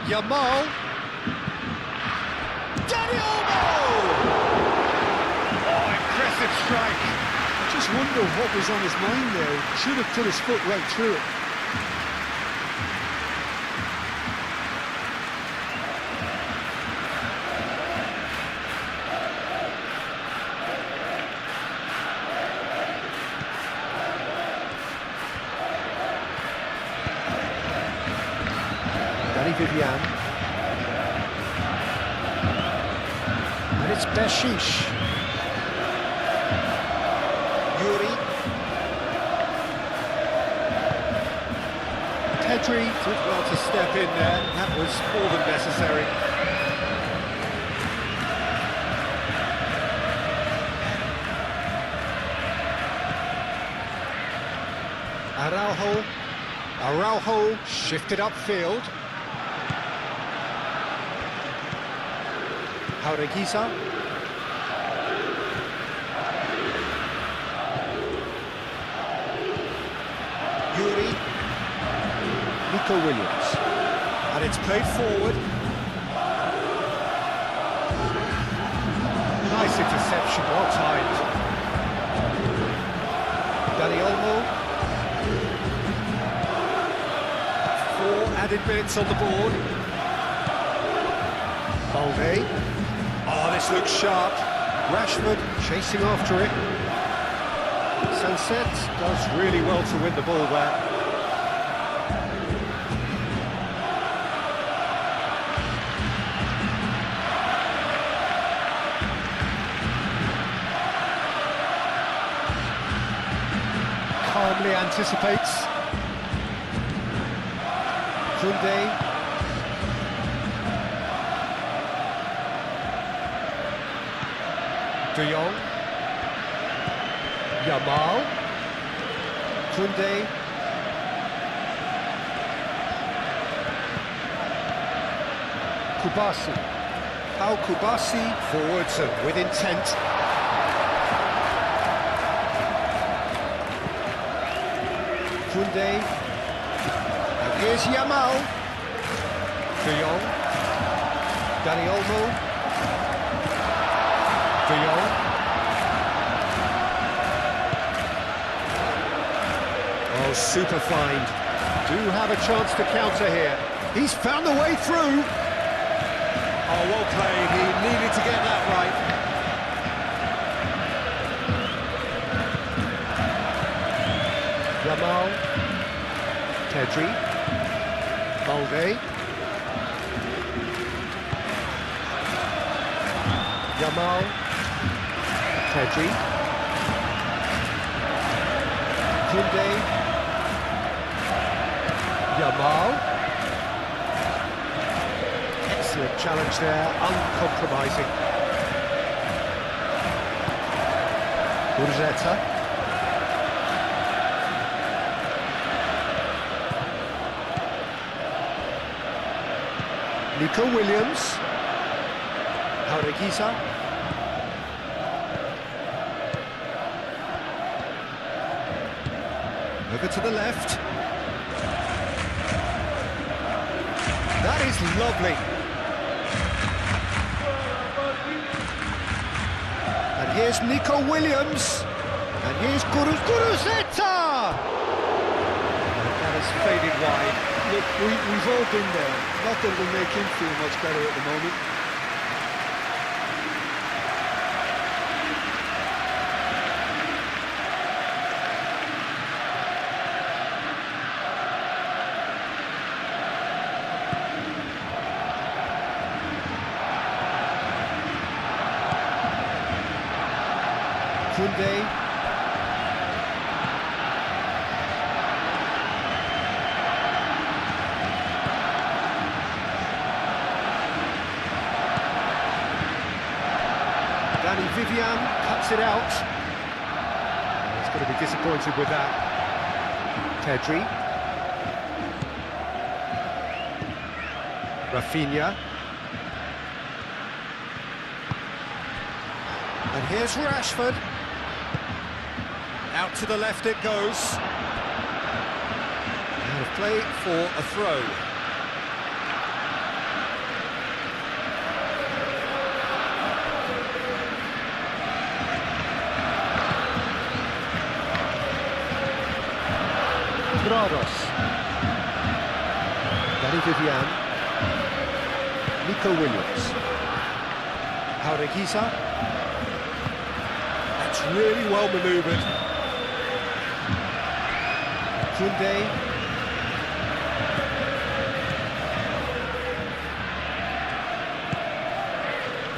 Yamal. Dani Olmo! Oh, impressive strike. I just wonder what was on his mind there. He should have put his foot right through it. Vivian. And it's Beshish. Yuri. Pedri did well to step in there. That was more than necessary. Araujo shifted upfield. Paureguiza. Yuri. Nico Williams. And it's played forward. Nice interception, well timed. Dani Olmo. 4 added minutes on the board. Balde. Oh, this looks sharp. Rashford chasing after it. Sunset does really well to win the ball there. Calmly anticipates. Koundé. De Jong. Yamal. Koundé. Kubasi. Pau Kubasi forwards and with intent. Koundé. And here's Yamal. De Jong. Dani Olmo. De Jong. Oh, super find. Do have a chance to counter here. He's found the way through. Oh, well played. He needed to get that right. Yamal. Pedri. Balde. Yamal. Pedri. Koundé. Yamal. Excellent challenge there, uncompromising. Urzeta. Nico Williams. Jaureguisa. Over to the left. That is lovely. And here's Nico Williams. And here's Guruceta. That has faded wide. Look, we've all been there. Not that it'll make him feel much better at the moment. Koundé. Danny Vivian cuts it out. He's going to be disappointed with that. Pedri. Rafinha. And here's Rashford. Out to the left it goes. Out of play for a throw. Grados. Danny Vivian. Nico Williams. Jaureguisa. That's really well manoeuvred. Koundé.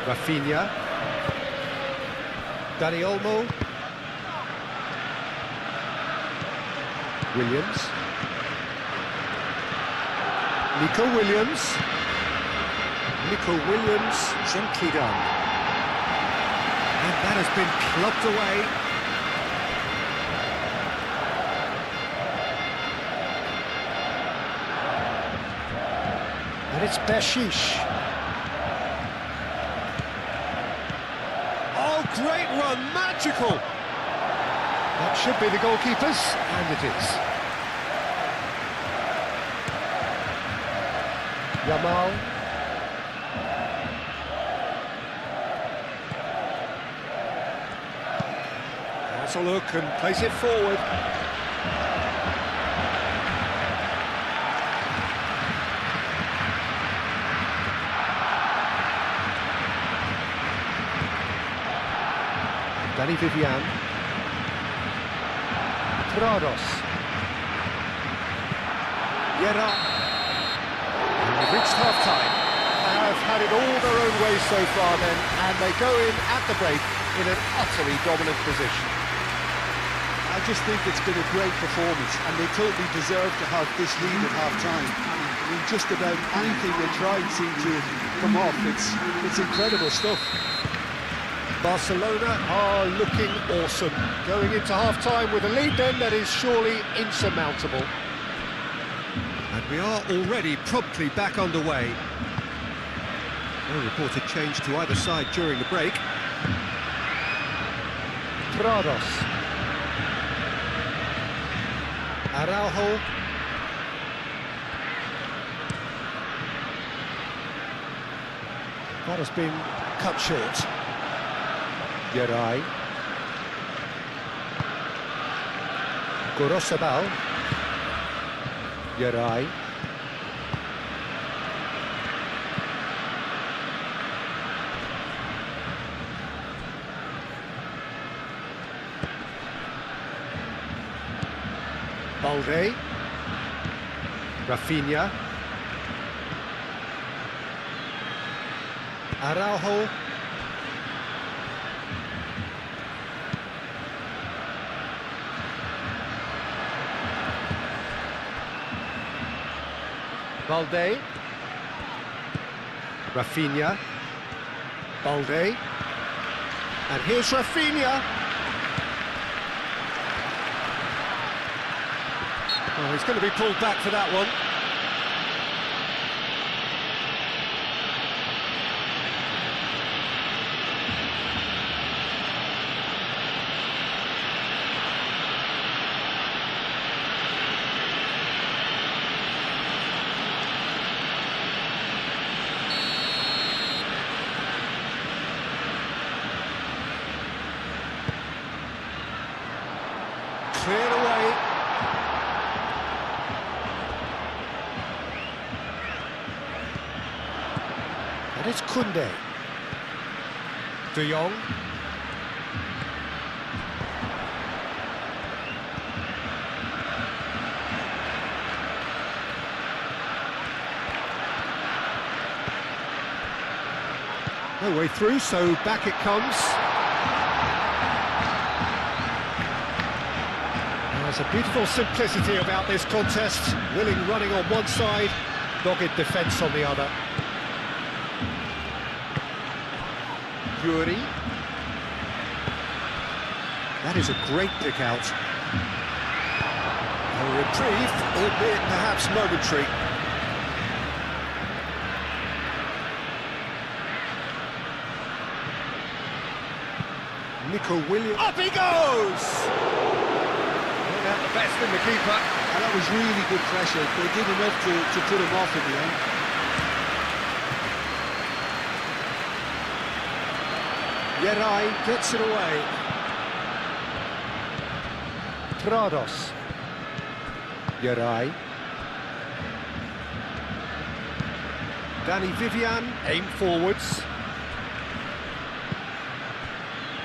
Rafinha. Dani Olmo. Williams. Nico Williams. Nico Williams, gently done. And that has been plucked away. And it's Beshish. Oh, great run, magical! That should be the goalkeeper's, and it is. Yamal. Has a look and plays it forward. Danny Vivian. Grados. Yera. And we've reached half-time. Have had it all their own way so far then, and they go in at the break in an utterly dominant position. I just think it's been a great performance, and they totally deserve to have this lead at half-time. I mean, just about anything they tried seemed to come off. It's incredible stuff. Barcelona are looking awesome. Going into half-time with a lead then that is surely insurmountable. And we are already promptly back underway. No reported change to either side during the break. Prados. Araujo. That has been cut short. Geray. Gorosabal. Geray. Balde. Rafinha. Araujo. Balde. Rafinha. Balde. And here's Rafinha. Oh, he's going to be pulled back for that one. Cleared away. And it's Koundé. De Jong. No way through, so back it comes. There's a beautiful simplicity about this contest. Willing running on one side, dogged defence on the other. Yuri. That is a great pick out. A reprieve, albeit perhaps momentary. Nico Williams. Up he goes! Out the best in the keeper. And that was really good pressure. They did enough to put him off in the end. Geray gets it away. Prados. Geray. Danny Vivian, aim forwards.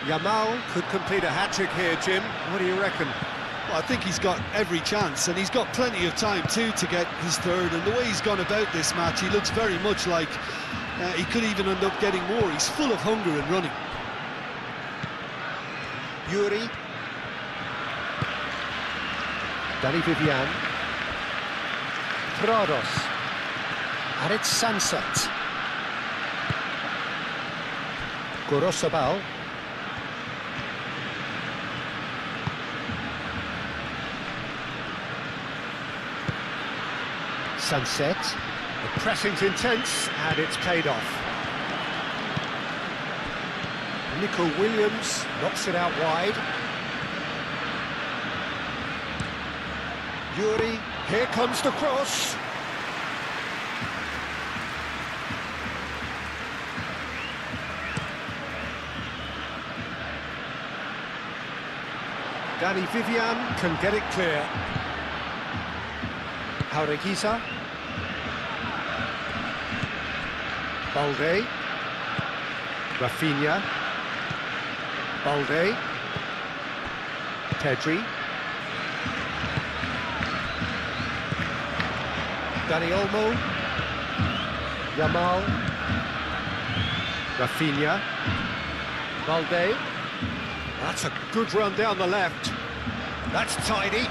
Yamal could complete a hat-trick here, Jim. What do you reckon? Well, I think he's got every chance, and he's got plenty of time too to get his third. And the way he's gone about this match, he looks very much like he could even end up getting more. He's full of hunger and running. Yuri. Danny Vivian. Prados. And it's Sunset. Gorosabal. Sunset. The pressing's intense, and it's paid off. Nico Williams knocks it out wide. Yuri, here comes the cross. Danny Vivian can get it clear. Jaureguisa. Balde. Rafinha. Balde. Pedri. Dani Olmo. Yamal. Rafinha. Balde. That's a good run down the left. That's tidy.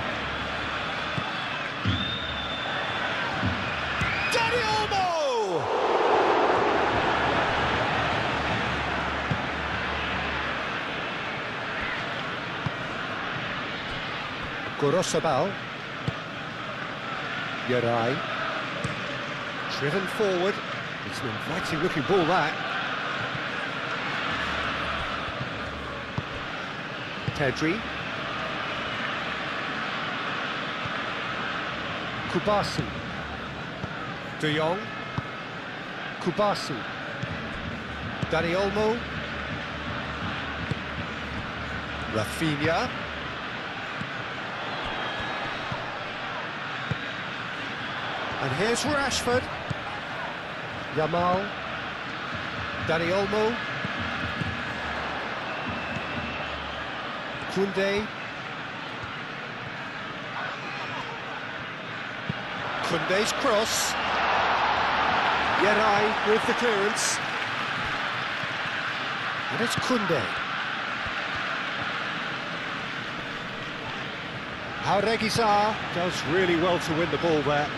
Gorosabal. Yerai. Driven forward. It's an inviting looking ball, that. Pedri. Kubasi. De Jong. Kubasi. Dani Olmo. Rafinha. And here's Rashford. Yamal. Dani Olmo. Koundé. Koundé's cross. Yerai with the clearance. And it's Koundé. Jaureguizar does really well to win the ball there.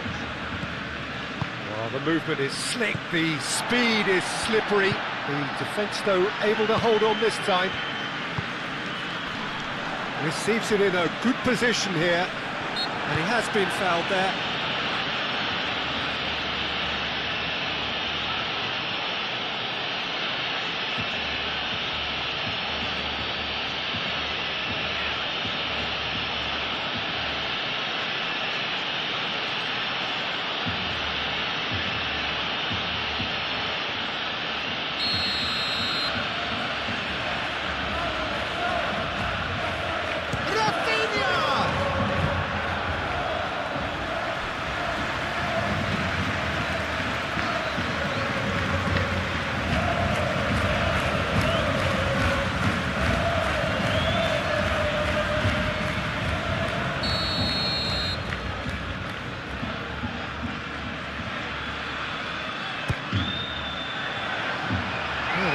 Well, the movement is slick, the speed is slippery. The defence, though, able to hold on this time. Receives it in a good position here, and he has been fouled there.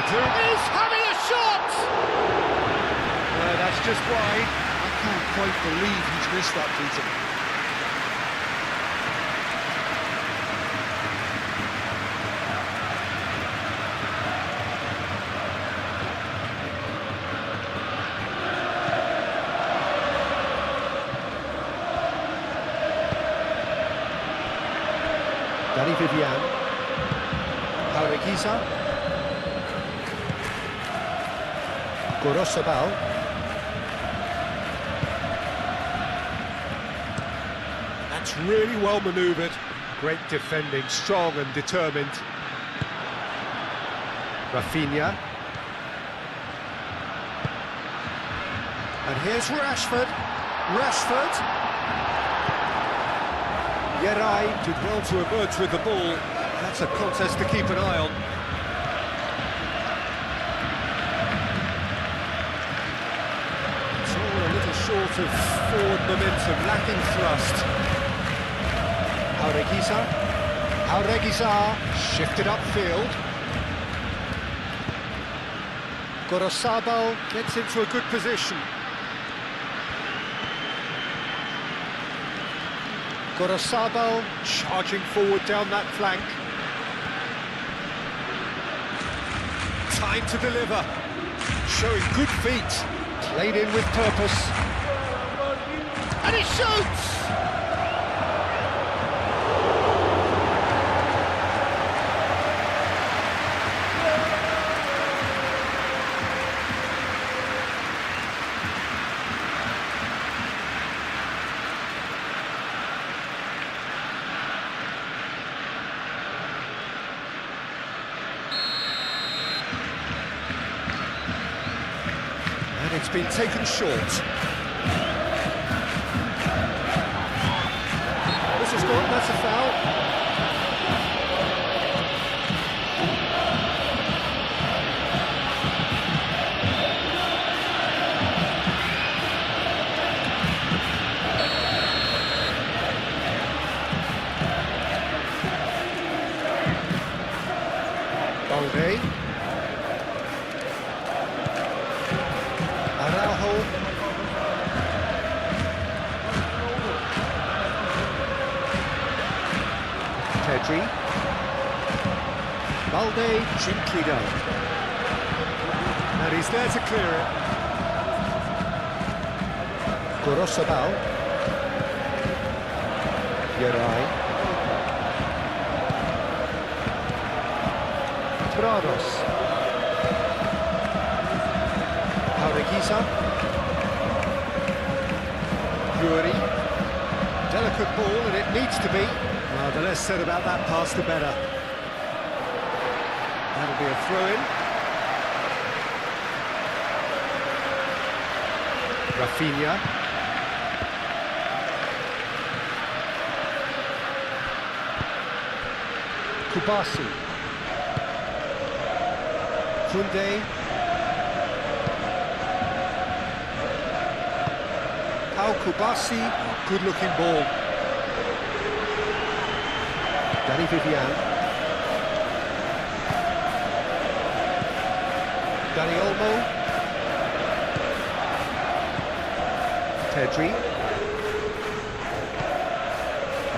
He's having a shot! That's just wide. I can't quite believe he's missed that, Peter. Danny Vivian. Jaureguizar. Gorosabal. That's really well manoeuvred. Great defending, strong and determined. Rafinha. And here's Rashford. Rashford. Yerai did well to emerge with the ball. That's a contest to keep an eye on. Short of forward momentum, lacking thrust. Jaureguizar shifted upfield. Gorosabal gets into a good position. Gorosabal charging forward down that flank. Time to deliver. Showing good feet. Played in with purpose. And he shoots! And it's been taken short. That's a foul. Balde. Araujo. Pedri. Balde gently down. And he's there to clear it. Gorosabal. Yeray. Prados. Paureguisa. Yuri. Delicate ball, and it needs to be. Well, the less said about that pass, the better. That'll be a throw-in. Rafinha. Kubasi. Kunde. Pau Kubasi. Good-looking ball. Danny Vivian. Danny Olmo. Pedri.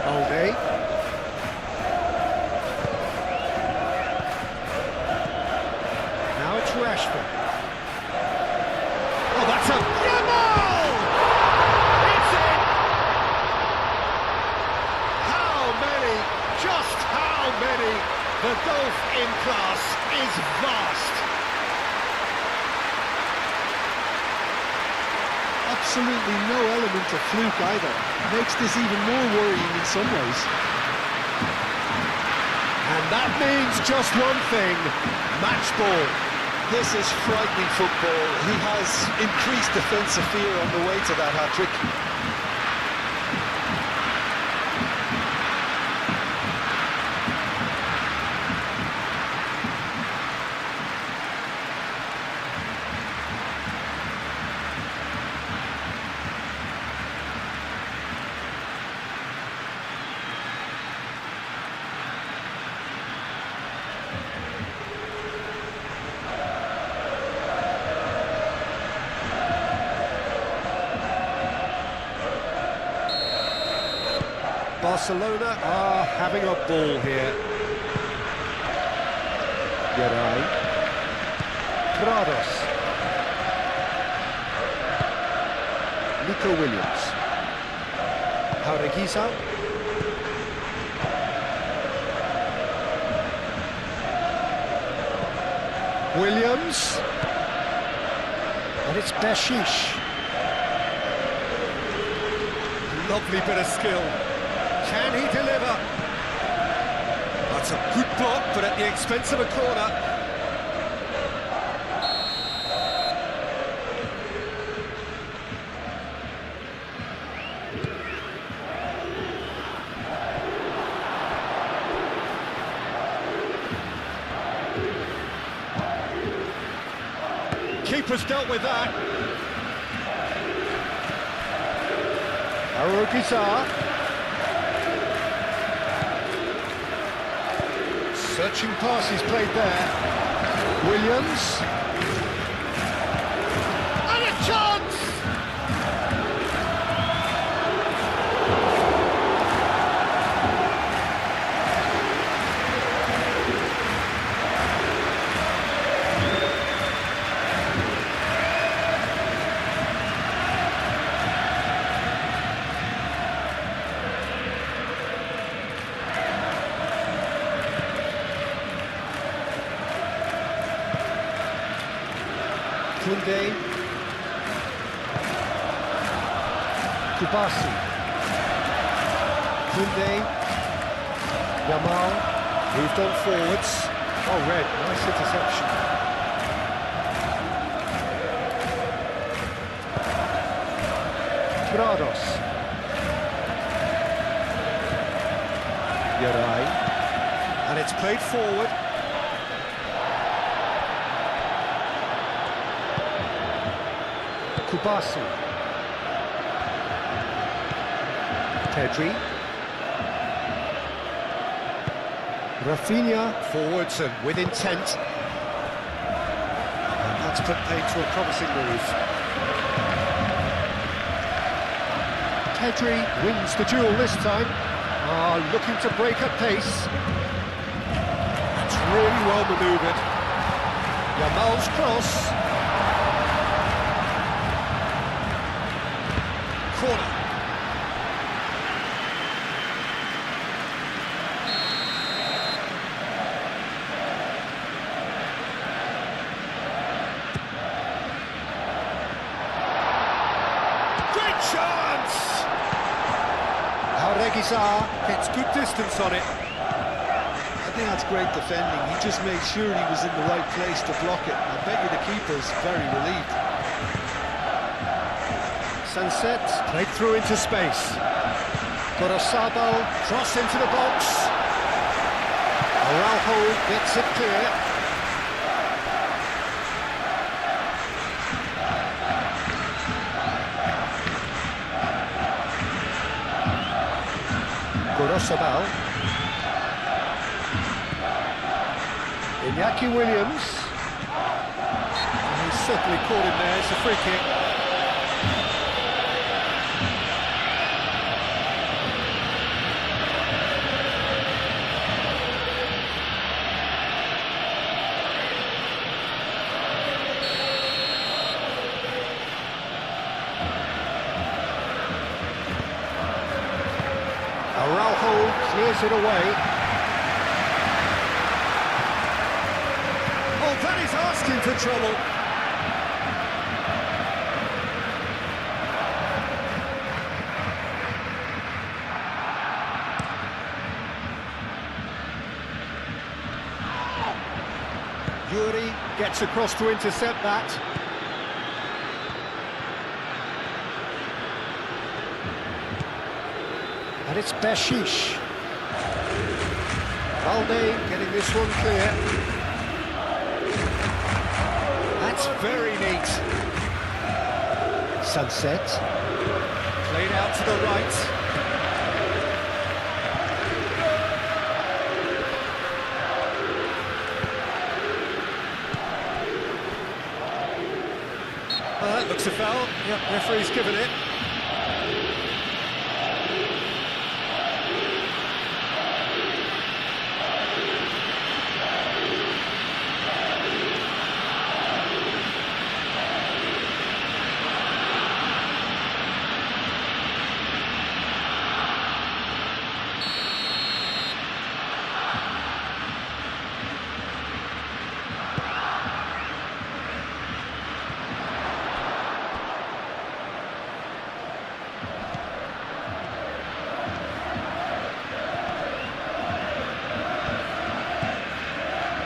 Alde. Now it's Rashford. Oh, that's a Yamal! It's in! How many? Just how many? The gulf in class is vast. Absolutely no element of fluke either. Makes this even more worrying in some ways. And that means just one thing, match ball. This is frightening football. He has increased defensive fear on the way to that hat-trick. Barcelona are having a ball here. Yeray. Prados. Nico Williams. Paureguisa. Williams. And it's Bershish. Lovely bit of skill. Can he deliver? That's a good block, but at the expense of a corner. Keeper's dealt with that. Arugisa. Searching passes played there. Williams. And a chance! Kunde. Kubasi. Kunde. Yamal. Moved on forwards. Oh, red. Nice interception. Prados. Yeray. And it's played forward. Kubasi. Pedri. Rafinha forwards and with intent. And that's put paid to a promising move. Pedri wins the duel this time. Looking to break at pace. That's really well manoeuvred. Yamal's cross. Corner. chance! Auregizar gets good distance on it. I think that's great defending. He just made sure he was in the right place to block it. I bet you the keeper's very relieved. Sunset played through into space. Gorosabal cross into the box. Araujo gets it clear. Gorosabal. Iñaki Williams. He's certainly caught him there. It's a free kick. Araujo clears it away. Oh, that is asking for trouble. Yuri gets across to intercept that. And it's Beshish. Valde getting this one clear. That's very neat. Sunset. Played out to the right. That looks a foul. Yep, referee's given it.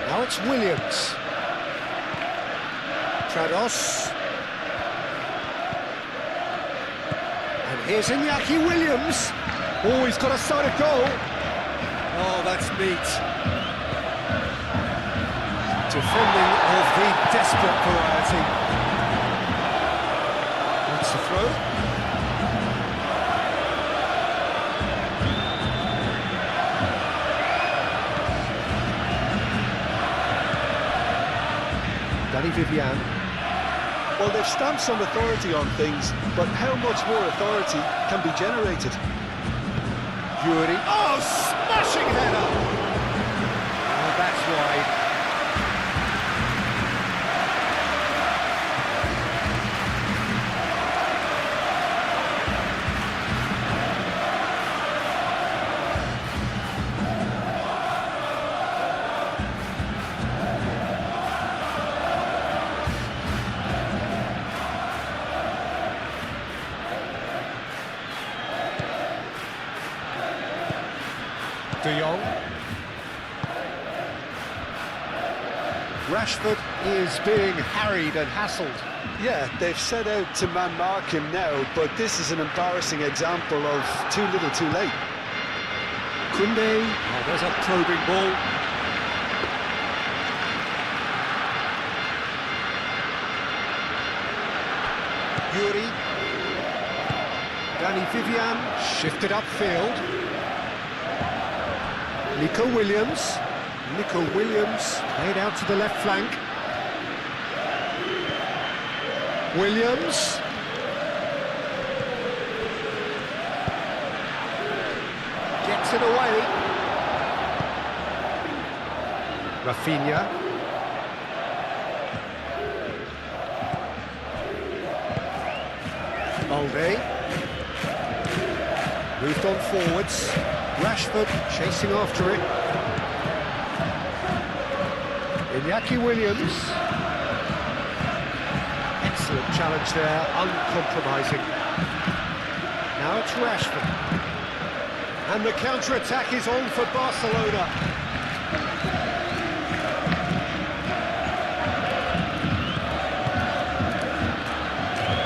Now it's Williams. Trados. And here's Iñaki Williams. Oh, he's got a side of goal. Oh, that's neat. Defending of the desperate variety. That's the throw. Danny Vivian. Well, they've stamped some authority on things, but how much more authority can be generated? Yuri. Oh, smashing header! Oh, that's wide. De Jong. Rashford is being harried and hassled. Yeah, they've set out to man-mark him now, but this is an embarrassing example of too little too late. Koundé. Oh, there's a probing ball. Yuri. Danny Vivian shifted upfield. Nico Williams. Nico Williams played out to the left flank. Williams. Gets it away. Rafinha. Balde. Moved on forwards. Rashford chasing after it. Iñaki Williams. Excellent challenge there, uncompromising. Now it's Rashford. And the counter-attack is on for Barcelona.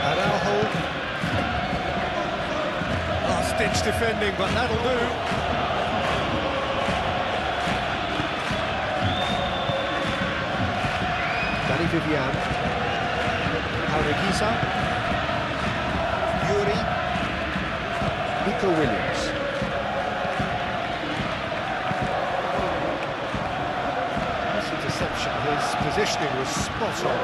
Araujo. Last-ditch defending, but that'll do. Vivian, Areguiza, Yuri, Nico Williams. Nice interception, his positioning was spot on.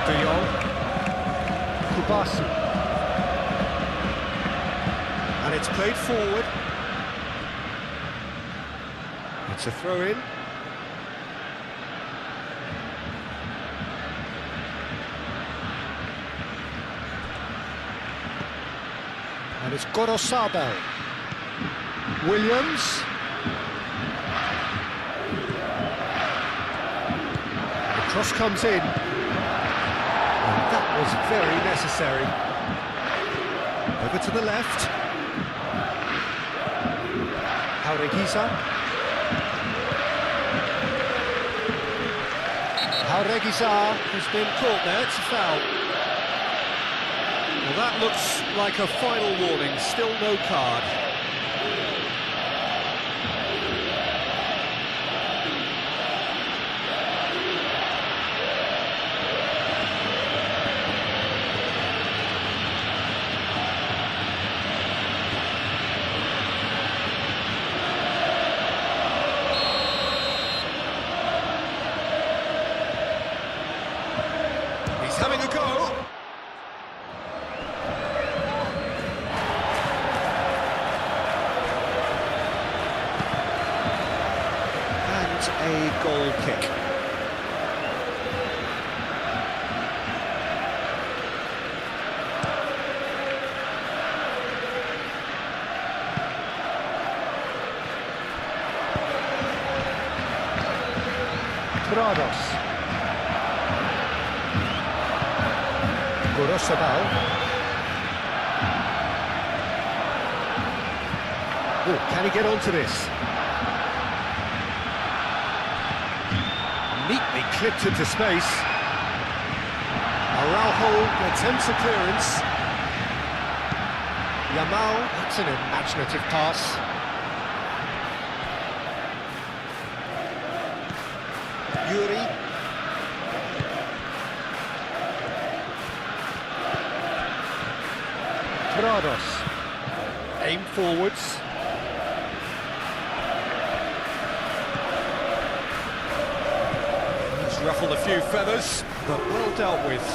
De Jong, Kubasi. And it's played forward. It's a throw-in. And it's Gorosabe. Williams. The cross comes in. And that was very necessary. Over to the left. Areguiza. Areguiza has been caught there, it's a foul. Well, that looks like a final warning, still no card. Having a go. And a goal kick. Prados. Gorosabe. Oh, can he get onto this? Neatly clipped into space. Araujo attempts a clearance. Yamal, that's an imaginative pass. Yuri. Prados, aim forwards. He's ruffled a few feathers, but well dealt with.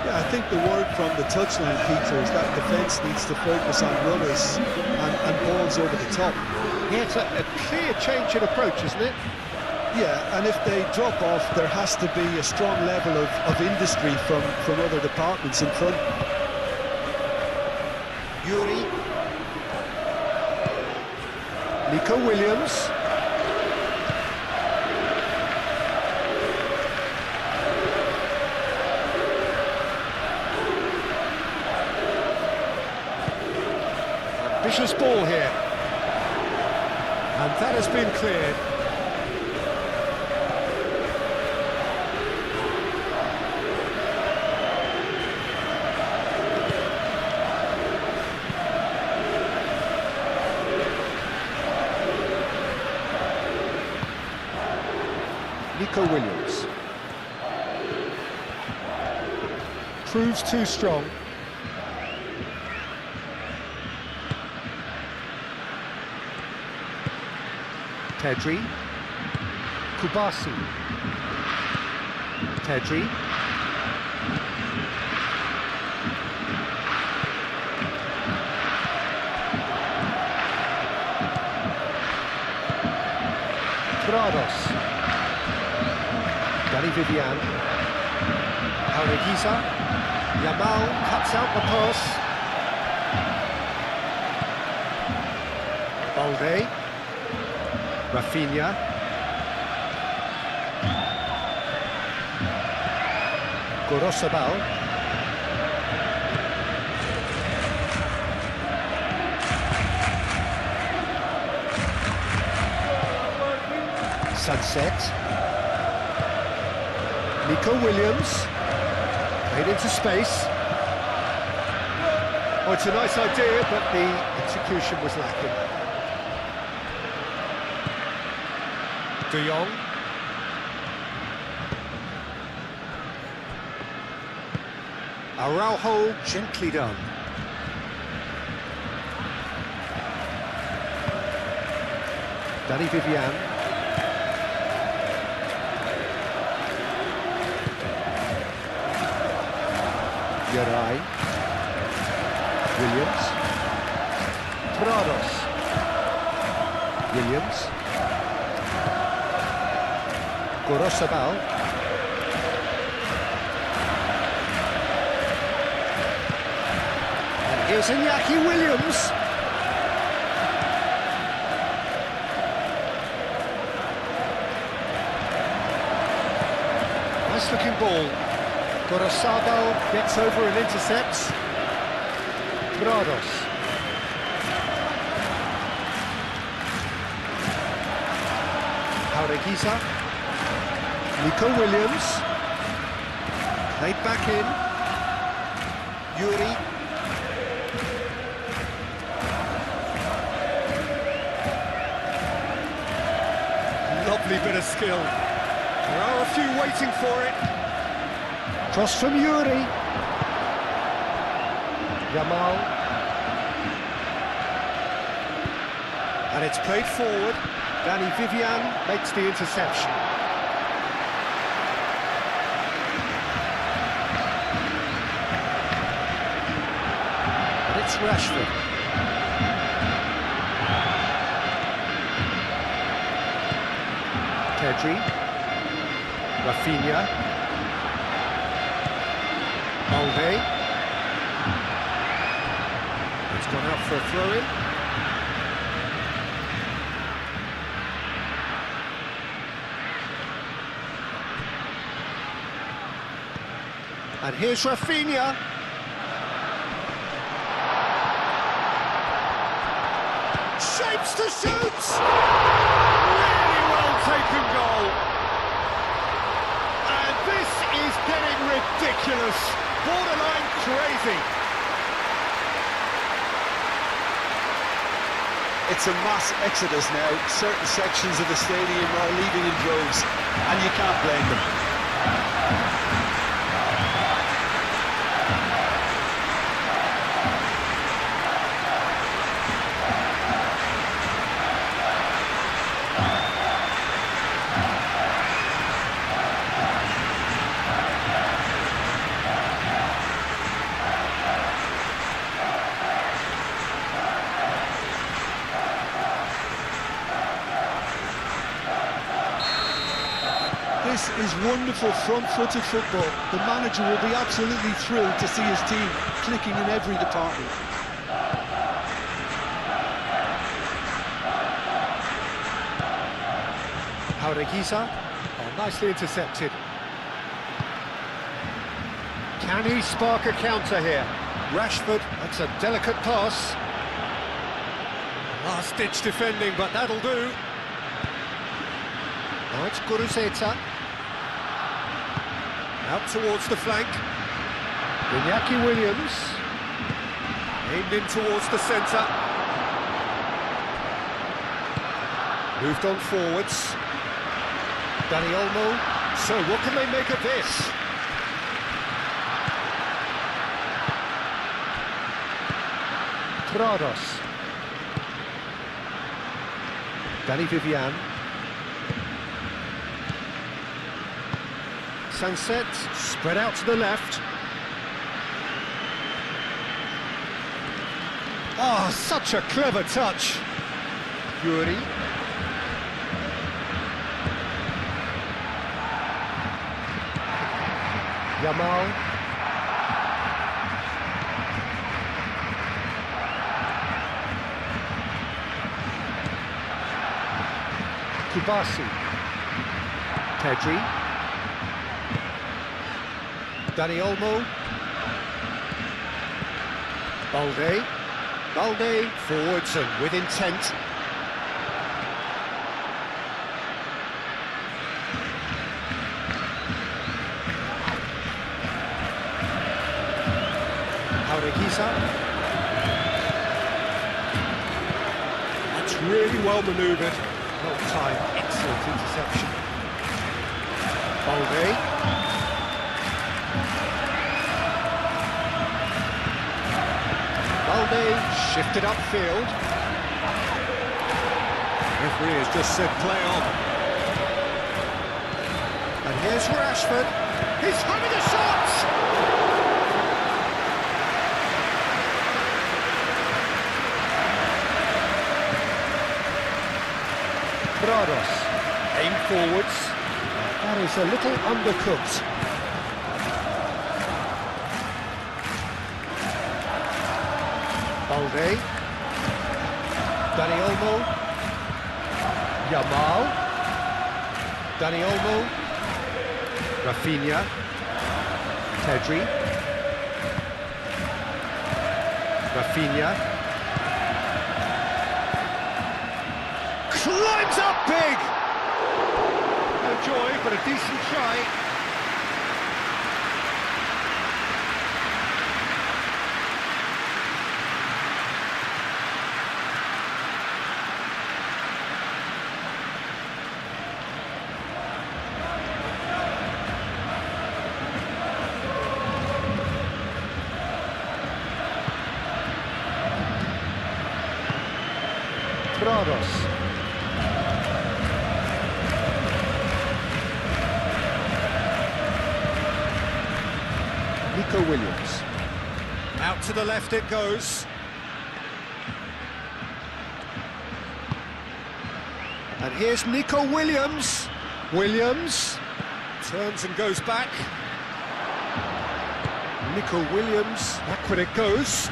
Yeah, I think the word from the touchline, Peter, is that defence needs to focus on runners and balls over the top. Yeah, it's a clear change in approach, isn't it? Yeah, and if they drop off, there has to be a strong level of industry from other departments in front. Yuri. Nico Williams. Ambitious ball here. And that has been cleared. Nico Williams. Proves too strong. Pedri. Kubasi. Pedri. Prados. Vivian, Areguiza, Yamal cuts out the pass. Balde, Rafinha, Gorosabal. Sunset. Nico Williams. Played into space. Oh, it's a nice idea, but the execution was lacking. De Jong. Araujo, gently done. Danny Vivian. Yarai. Williams. Prados. Williams. Gorosabal. And here's Iñaki Williams. Nice looking ball. Gorosabal gets over and intercepts. Prados. Jaureguiza. Nico Williams. Played back in. Yuri. Lovely bit of skill. There are a few waiting for it. Cross from Yuri. Yamal. And it's played forward. Danny Vivian makes the interception. And it's Rashford. Pedri. Rafinha. Alde. It's gone out for a throw-in. And here's Rafinha. Shapes to shoot! Really well taken goal. And this is getting ridiculous. Borderline crazy. It's a mass exodus now. Certain sections of the stadium are leaving in droves, and you can't blame them. This is wonderful front-footed football. The manager will be absolutely thrilled to see his team clicking in every department. Jaureguiza. Oh, nicely intercepted. Can he spark a counter here? Rashford, that's a delicate pass. Last-ditch defending, but that'll do. Now it's Guruzeta. Out towards the flank. Iñaki Williams. Aimed in towards the centre. Moved on forwards. Dani Olmo. So what can they make of this? Prados. Danny Vivian. Sunset, spread out to the left. Oh, such a clever touch. Yuri. Yamal. Kubasi. Pedri. Dani Olmo. Balde. Balde forwards and with intent. That's really well manoeuvred. Well timed, excellent interception. Balde. Balde shifted upfield. Referee has just said play on. And here's Rashford. He's having a shot! Prados, aim forwards. That is a little undercooked. Balde. Dani Olmo. Yamal. Dani Olmo. Rafinha. Pedri. Rafinha. Climbs up big! No joy, but a decent try. Prados. Nico Williams. Out to the left it goes. And here's Nico Williams. Williams turns and goes back. Nico Williams, backward it goes.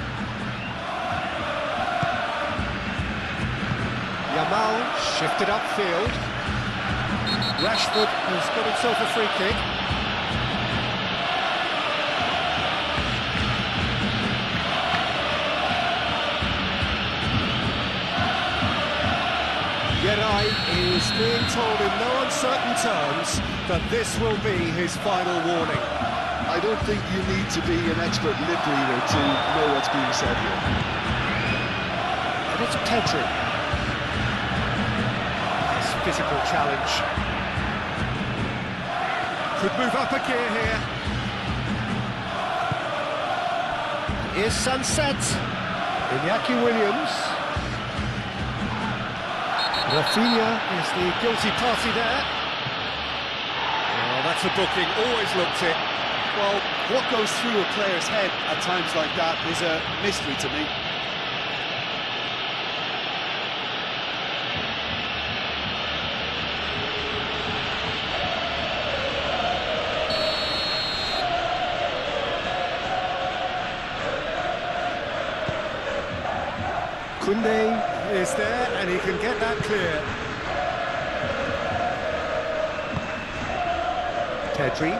Yamal shifted upfield. Rashford has got himself a free kick. Geray is being told in no uncertain terms that this will be his final warning. I don't think you need to be an expert lip reader to know what's being said here. And it's Pedri. Nice physical challenge. Could move up a gear here. Here's Sunset. Iñaki Williams. Rafinha is the guilty party there. Oh, that's a booking, always looked it. Well, what goes through a player's head at times like that is a mystery to me. Koundé is there and he can get that clear. Pedri.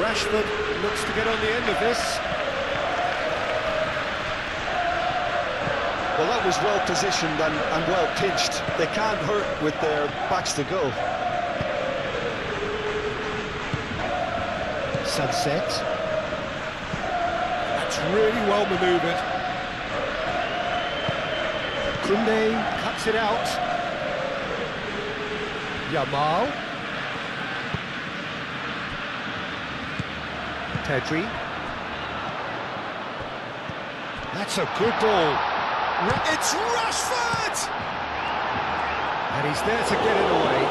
Rashford looks to get on the end of this. Well, that was well positioned and well pitched. They can't hurt with their backs to goal. Sunset. That's really well manoeuvred. Koundé cuts it out. Yamal. Pedri. That's a good ball. It's Rashford! And he's there to get it away.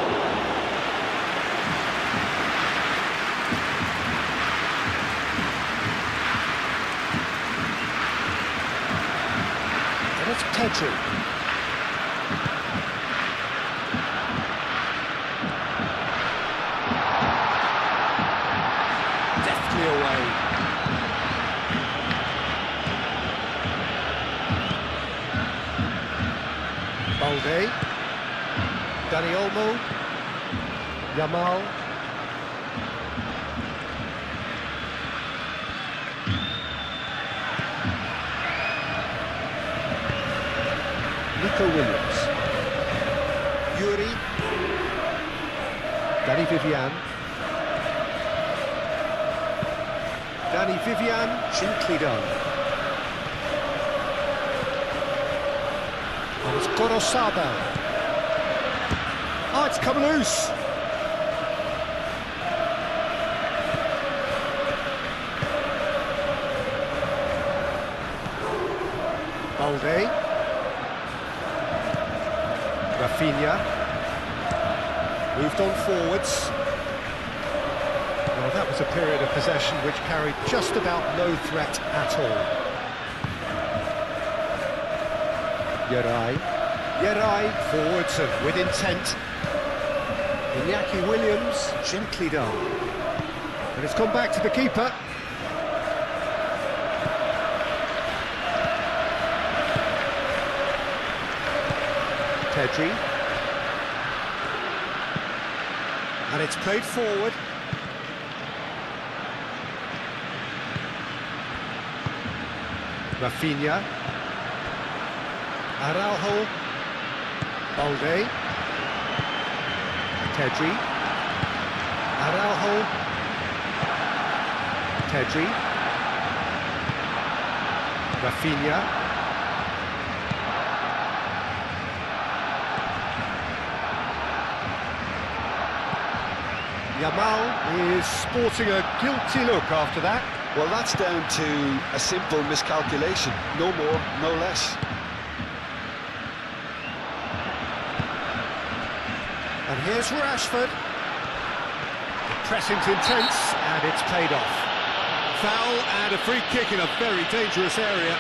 And it's Pedri. Deftly away. Balde. Dani Olmo. Yamal. Nico Williams. Yuri. Danny Vivian. Danny Vivian. Gently done. And it's Gorosabel. Oh, it's come loose. Balde. Rafinha. Moved on forwards. Well, that was a period of possession which carried just about no threat at all. Yerai, forwards and with intent. Iñaki Williams, gently done. And it's gone back to the keeper. Pedri. And it's played forward. Rafinha. Araujo. Balde. Pedri. Araujo. Pedri. Rafinha. Yamal is sporting a guilty look after that. Well, that's down to a simple miscalculation. No more, no less. And here's Rashford. The pressing's intense, and it's paid off. Foul and a free kick in a very dangerous area.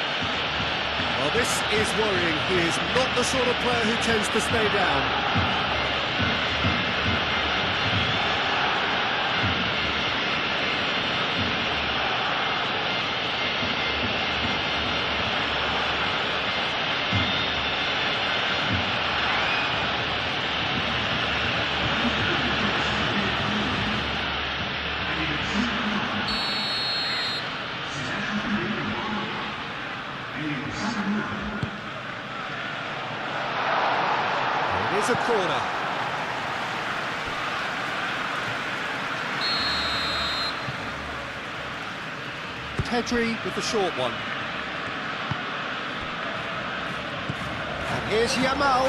Well, this is worrying. He is not the sort of player who tends to stay down. It is a corner. Pedri With the short one. and here's Yamal.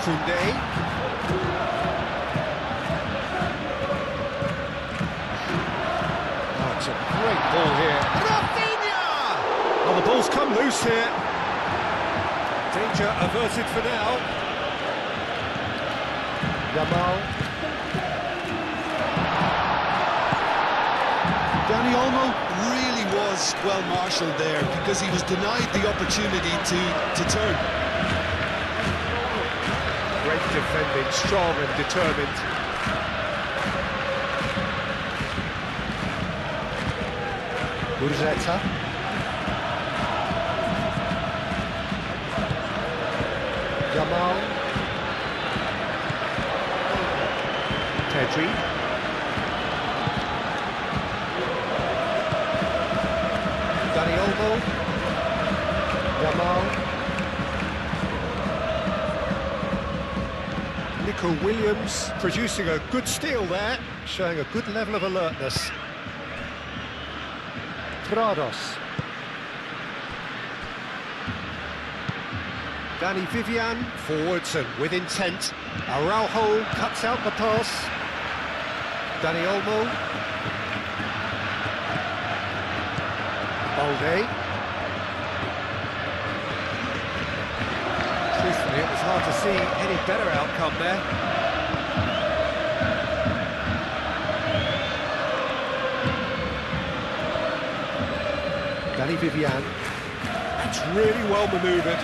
Koundé. Oh, it's a great ball here. Rafinha! Well, the ball's come loose here. Danger averted for now. Yamal. Dani Olmo really was well marshalled there because he was denied the opportunity to turn. Great defending, strong and determined. Urzeta. Yamal. Pedri. Dani Olmo. Yamal. Nico Williams producing a good steal there, showing a good level of alertness. Prados. Danny Vivian, forwards and with intent. Araujo cuts out the pass. Dani Olmo. Balde. Truthfully, it was hard to see any better outcome there. Danny Vivian. That's really well manoeuvred.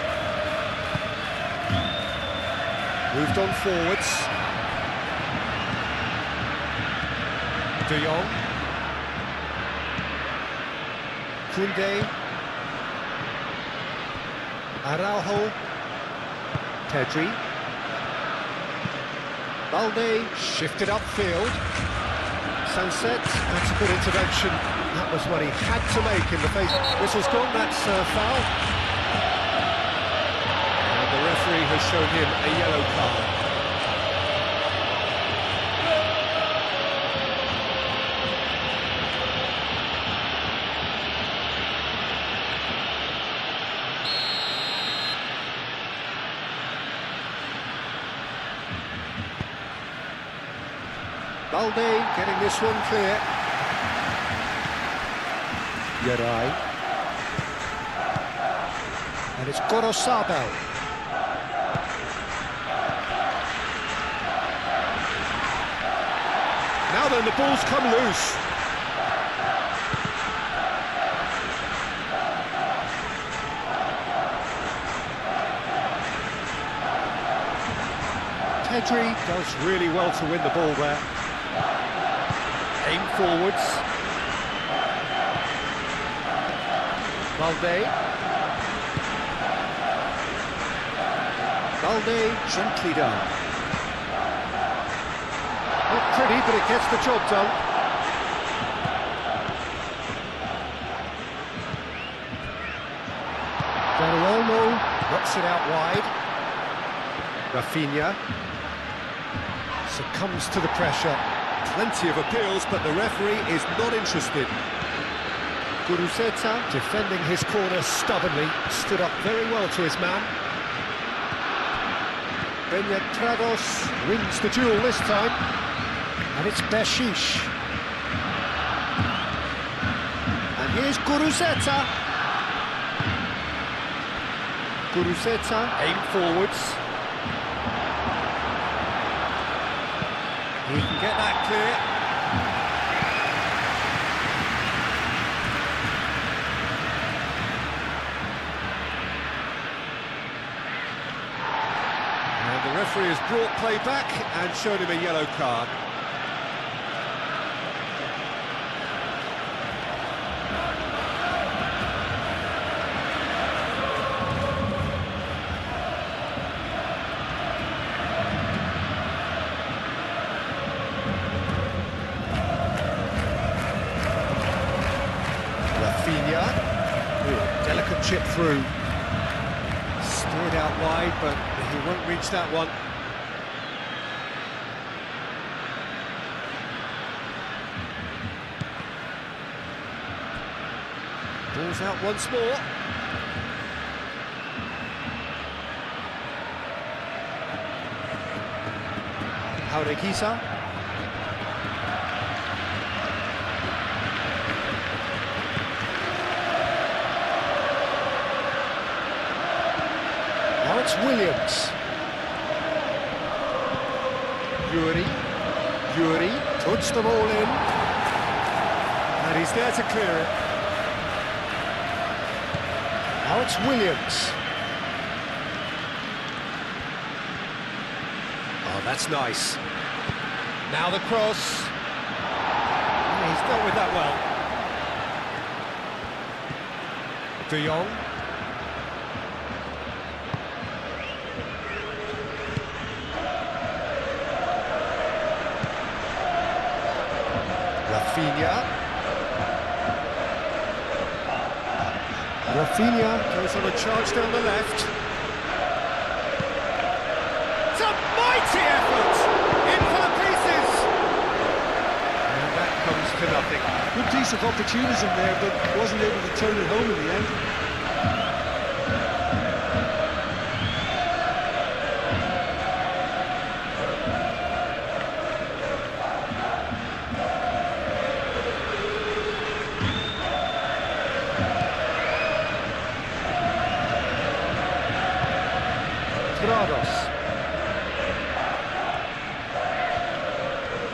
Moved on forwards. De Jong. Koundé. Araujo. Pedri. Balde shifted upfield. Sunset, that's a good intervention. That was what he had to make in the face. Whistle's gone, that's foul. And the referee has shown him a yellow card. Balde getting this one clear. Yarai. And it's Gorosabel. Now then, the ball's come loose. Pedri does really well to win the ball there. Aim forwards. Balde. Balde gently done. Not pretty, but it gets the job done. Dani knocks it out wide. Rafinha succumbs to the pressure. Plenty of appeals, but the referee is not interested. Guruzeta defending his corner stubbornly, stood up very well to his man. Beñatrados wins the duel this time, and it's Beshish. And here's Guruzeta. Guruzeta, aim forwards. He can get that clear. And the referee has brought play back and shown him a yellow card. Delicate chip through. Steered out wide, but he won't reach that one. Ball's out once more. Jaureguisa. Now it's Williams. Yuri puts the ball in. And he's there to clear it. Now it's Williams. Oh, that's nice. Now the cross. Yeah, he's dealt with that well. De Jong. Rafinha goes on a charge down the left. It's a mighty effort! In for the pieces! And that comes to nothing. Good piece of opportunism there, but wasn't able to turn it home in the end.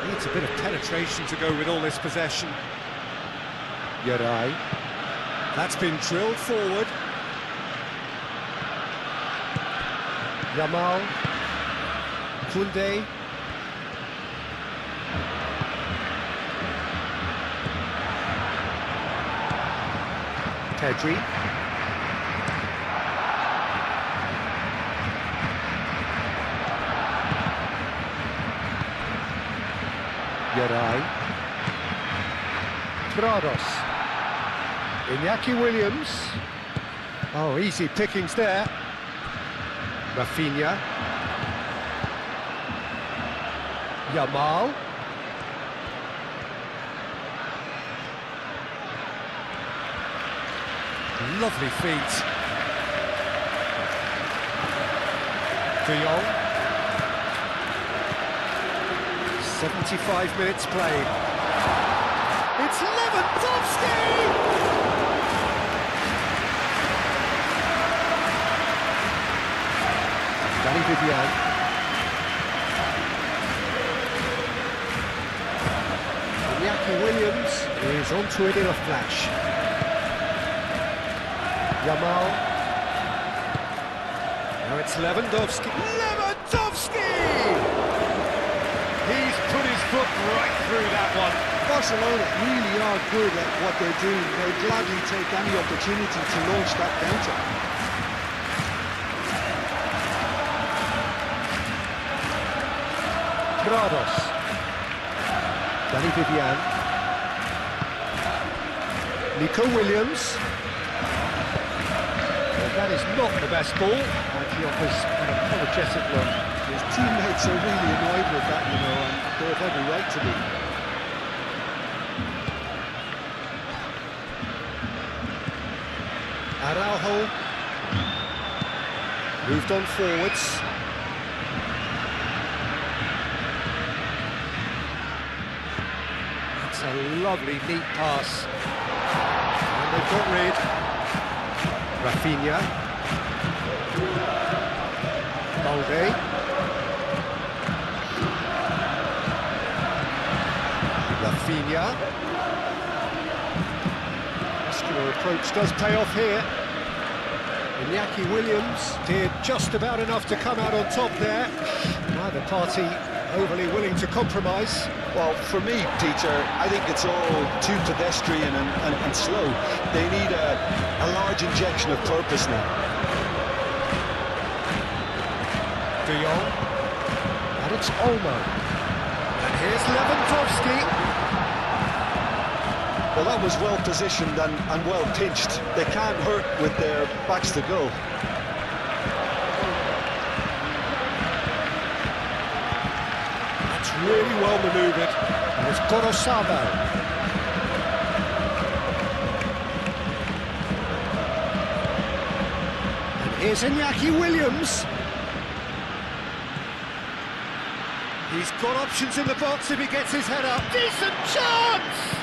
Needs a bit of penetration to go with all this possession. Yarai. That's been drilled forward. Yamal. Koundé. Pedri. Geray. Grados. Iñaki Williams. Oh, easy pickings there. Rafinha. Yamal. Lovely feet. De Jong. 75 minutes played. It's Lewandowski! Danny Vivian. Iñaki Williams is onto it in a flash. Yamal. Now it's Lewandowski. Lewandowski! He's put his foot right through that one. Barcelona really are good at what they're doing. They'll gladly take any opportunity to launch that counter. Grados. Danny Vivian. Nico Williams. Well, that is not the best ball, and he offers an apologetic look. His teammates are really annoyed with that, you know, and they have every right to be. Araujo moved on forwards. That's a lovely, neat pass. And they've got rid. Rafinha. Balde. Rafinha. Muscular approach does pay off here. Iñaki Williams did just about enough to come out on top there. Neither party overly willing to compromise. Well, for me, Peter, I think it's all too pedestrian and slow. They need a large injection of purpose now. De Jong. And it's Olmo. And here's Lewandowski. Well, that was well positioned and well pinched. They can't hurt with their backs to goal. That's really well manoeuvred. And it's Gorosabo. And here's Iñaki Williams. He's got options in the box if he gets his head up. Decent chance!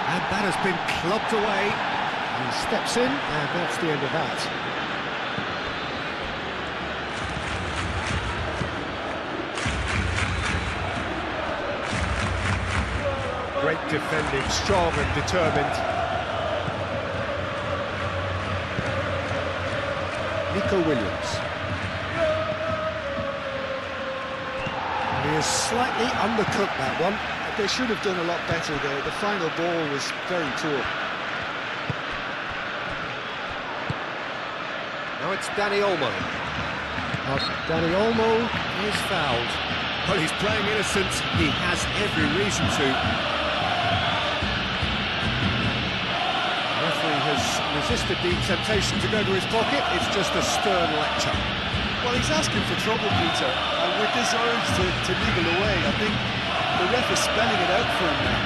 And that has been clubbed away. He steps in, and that's the end of that. Great defending, strong and determined. Nico Williams. And he has slightly undercooked that one. They should have done a lot better there. The final ball was very poor. Now it's Dani Olmo. Dani Olmo is fouled. Well, he's playing innocent. He has every reason to. The referee has resisted the temptation to go to his pocket. It's just a stern lecture. Well, he's asking for trouble, Peter, and with this urge to niggle away, I think the ref is spelling it out for him now.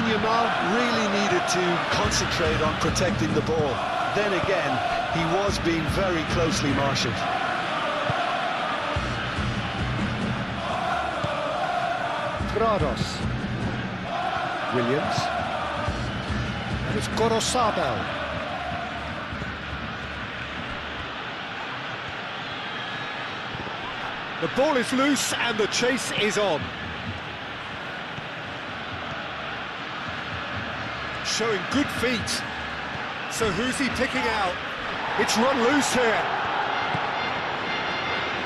Yamal really needed to concentrate on protecting the ball. Then again, he was being very closely marshalled. Grados. Williams. And it's Gorosabo. The ball is loose and the chase is on. Showing good feet. So who's he picking out? It's run loose here.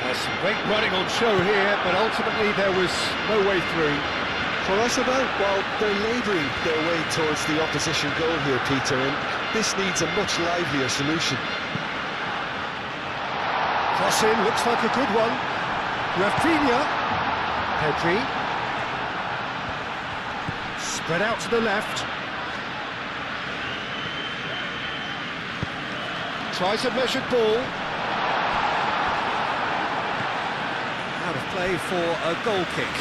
There's some great running on show here, but ultimately there was no way through. For us about, well, they're labouring their way towards the opposition goal here, Peter, and this needs a much livelier solution. Cross in, looks like a good one. Rafinha. Pedri. Spread out to the left. Tries a measured ball. Out of play for a goal kick.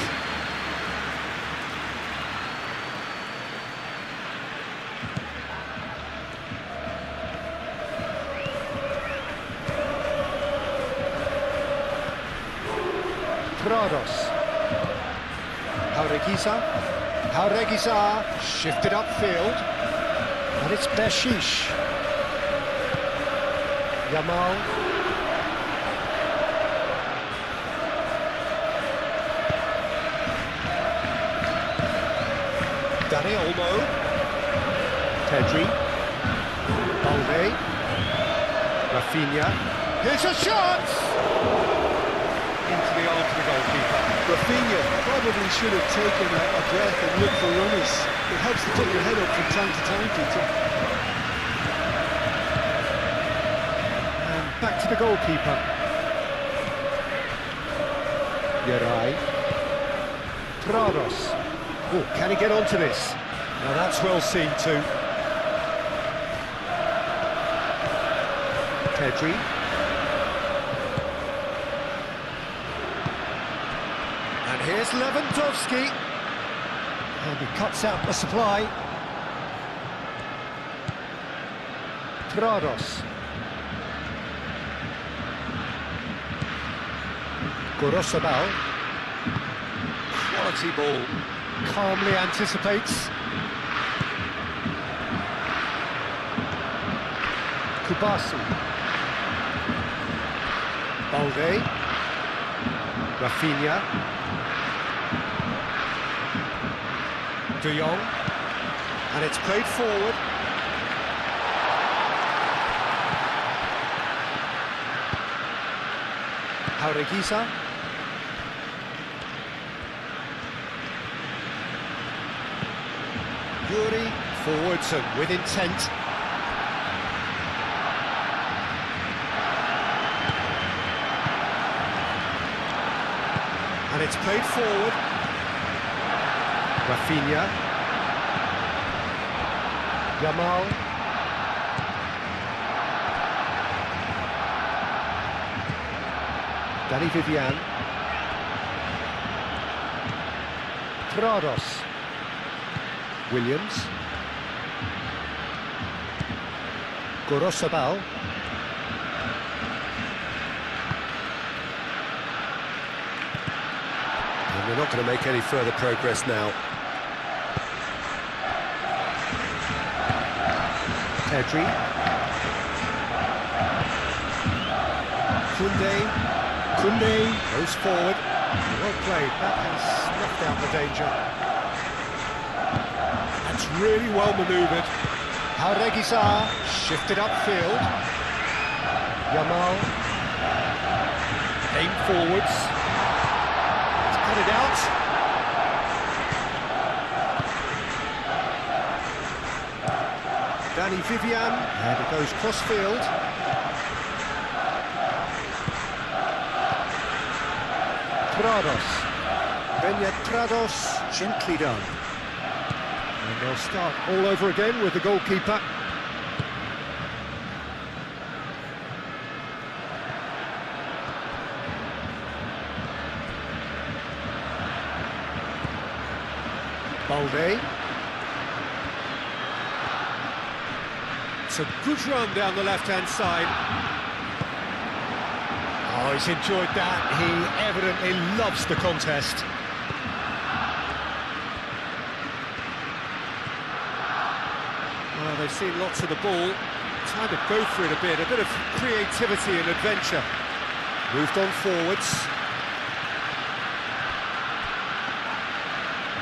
Prados. Jaureguizar shifted upfield. And it's Beshish. Yamal. Dani Olmo. Pedri. Balde. Rafinha. Here's a shot! Into the arms of the goalkeeper. Rafinha probably should have taken a breath and looked for runners. It helps to put your head up from time to time, Peter. And back to the goalkeeper. Yeray. Prados. Oh, can he get onto this? Now that's well seen too. Pedri. And here's Lewandowski. And he cuts out the supply. Prados. Gorosabal. Quality ball. Calmly anticipates. Kubasi. Balde. Rafinha. De Jong. And it's played forward. Jaureguizar. Yuri forwards and with intent. And it's played forward. Rafinha. Yamal. Dani Vivian. Prados. Williams. Gorosabal. And they're not going to make any further progress now. Pedri. Koundé goes forward. Well played, that has snuffed out the danger. That's really well manoeuvred. Jaureguizar shifted upfield. Yamal. Aim forwards. He's cut it out. Dani Vivian. And it goes cross-field. Prados. Benyat Prados. Gently done. And they'll start all over again with the goalkeeper. Balde. It's a good run down the left-hand side. Oh, he's enjoyed that. He evidently loves the contest. Well, they've seen lots of the ball. Time to go for it a bit of creativity and adventure. Moved on forwards.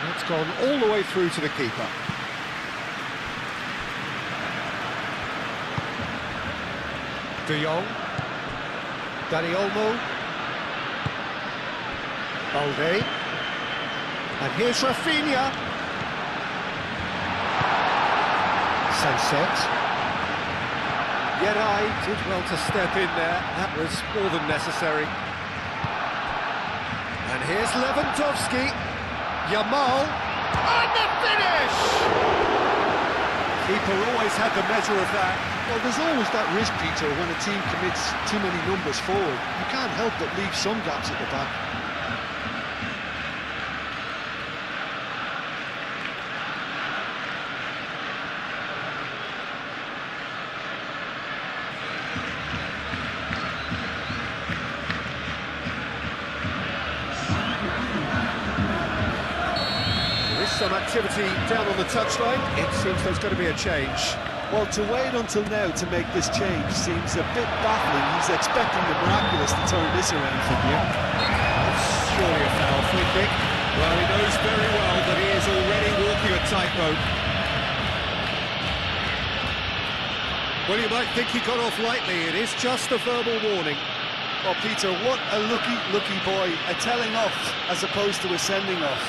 That's gone all the way through to the keeper. De Jong. Dani Olmo. Balde. And here's Rafinha. Sunset. Yeray did well to step in there. That was more than necessary. And here's Lewandowski. Yamal. And the finish! Keeper always had the measure of that. Well, there's always that risk, Peter, when a team commits too many numbers forward. You can't help but leave some gaps at the back. Some activity down on the touchline. It seems there's going to be a change. Well, to wait until now to make this change seems a bit baffling. He's expecting the miraculous to turn this around from here. That's surely a foul. Free kick. Well, he knows very well that he is already walking a tightrope. Well, you might think he got off lightly. It is just a verbal warning. Oh, Peter, what a lucky boy. A telling off as opposed to a sending off.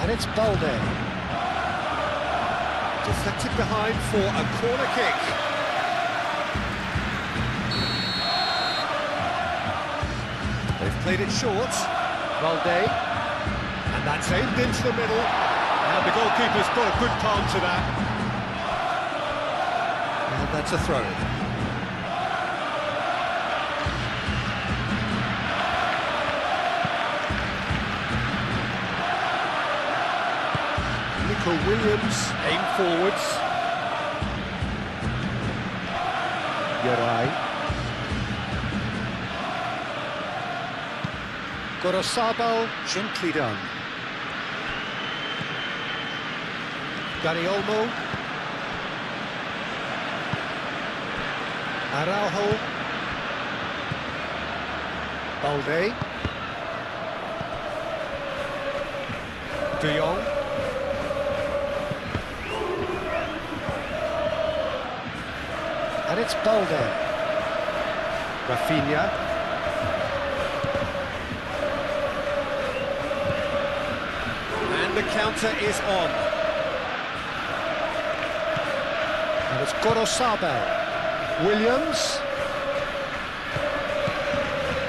And it's Balde. Deflected behind for a corner kick. They've played it short. Balde. And that's aimed into the middle. And the goalkeeper's got a good palm to that. And that's a throw-in. Williams, aim forwards. Yeray. Gorosabal, gently done. Dani Olmo. Araujo. Balde. De Jong. And it's Balde. Rafinha. And the counter is on. And it's Gorosabal. Williams.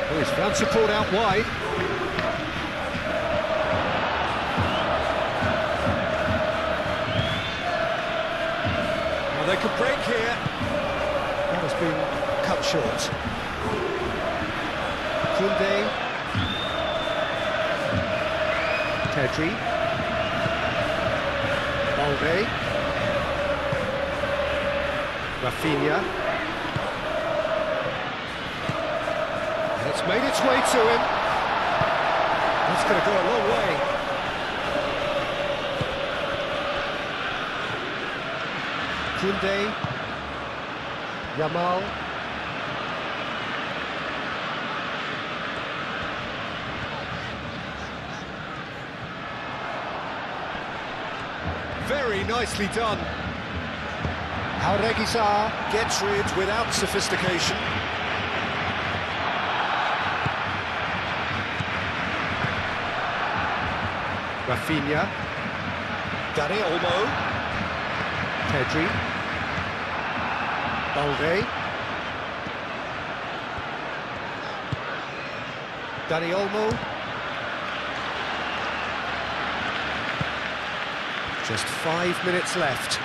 Oh, he's found support out wide. Well, they could break here. That has been cut short. Koundé. Pedri. Balde. Rafinha. And it's made its way to him. That's going to go a long way. Koundé. Yamal. Very nicely done. Jauregui gets rid without sophistication. Rafinha. Dani Olmo. Pedri. Balde. Dani Olmo. Just 5 minutes left.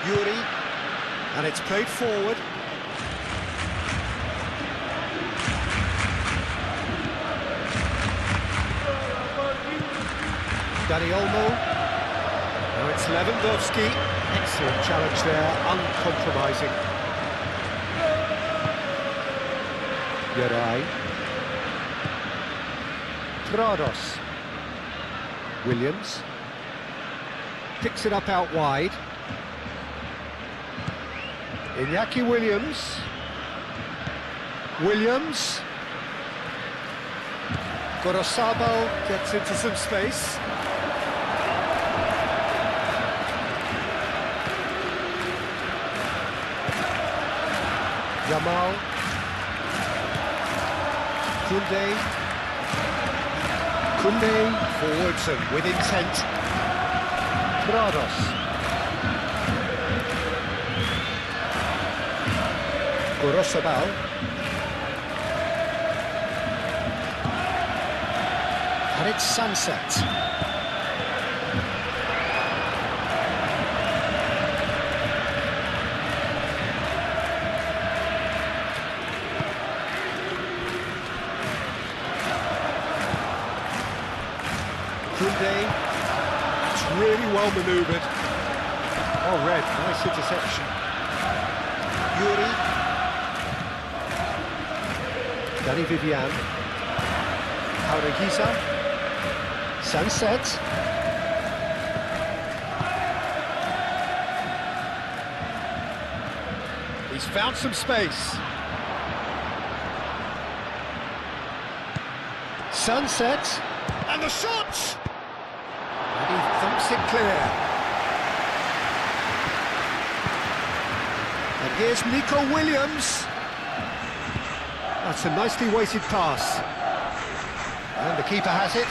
Yuri, and it's played forward. Dani Olmo. Now it's Lewandowski. Excellent challenge there, uncompromising. Yeray. Trados. Williams. Picks it up out wide. Iñaki Williams. Williams. Gorosabal gets into some space. Yamal. Koundé forwards and with intent. Prados. Gorosabal. And it's sunset. Koundé, it's really well manoeuvred. Oh, Red, nice interception. Yuri. Danny Vivian. Jaureguisa. Sunset. He's found some space. Sunset. And the shot! And he thumps it clear. And here's Nico Williams. That's a nicely weighted pass. And the keeper has it.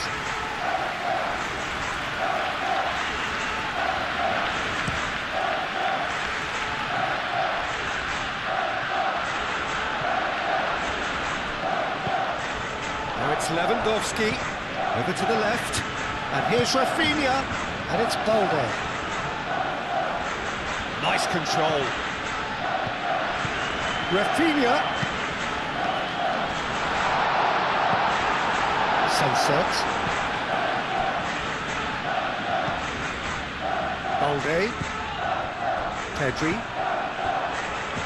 Now it's Lewandowski. Over to the left, and here's Rafinha, and it's Balde. Nice control. Rafinha. Sunset. Balde. Pedri.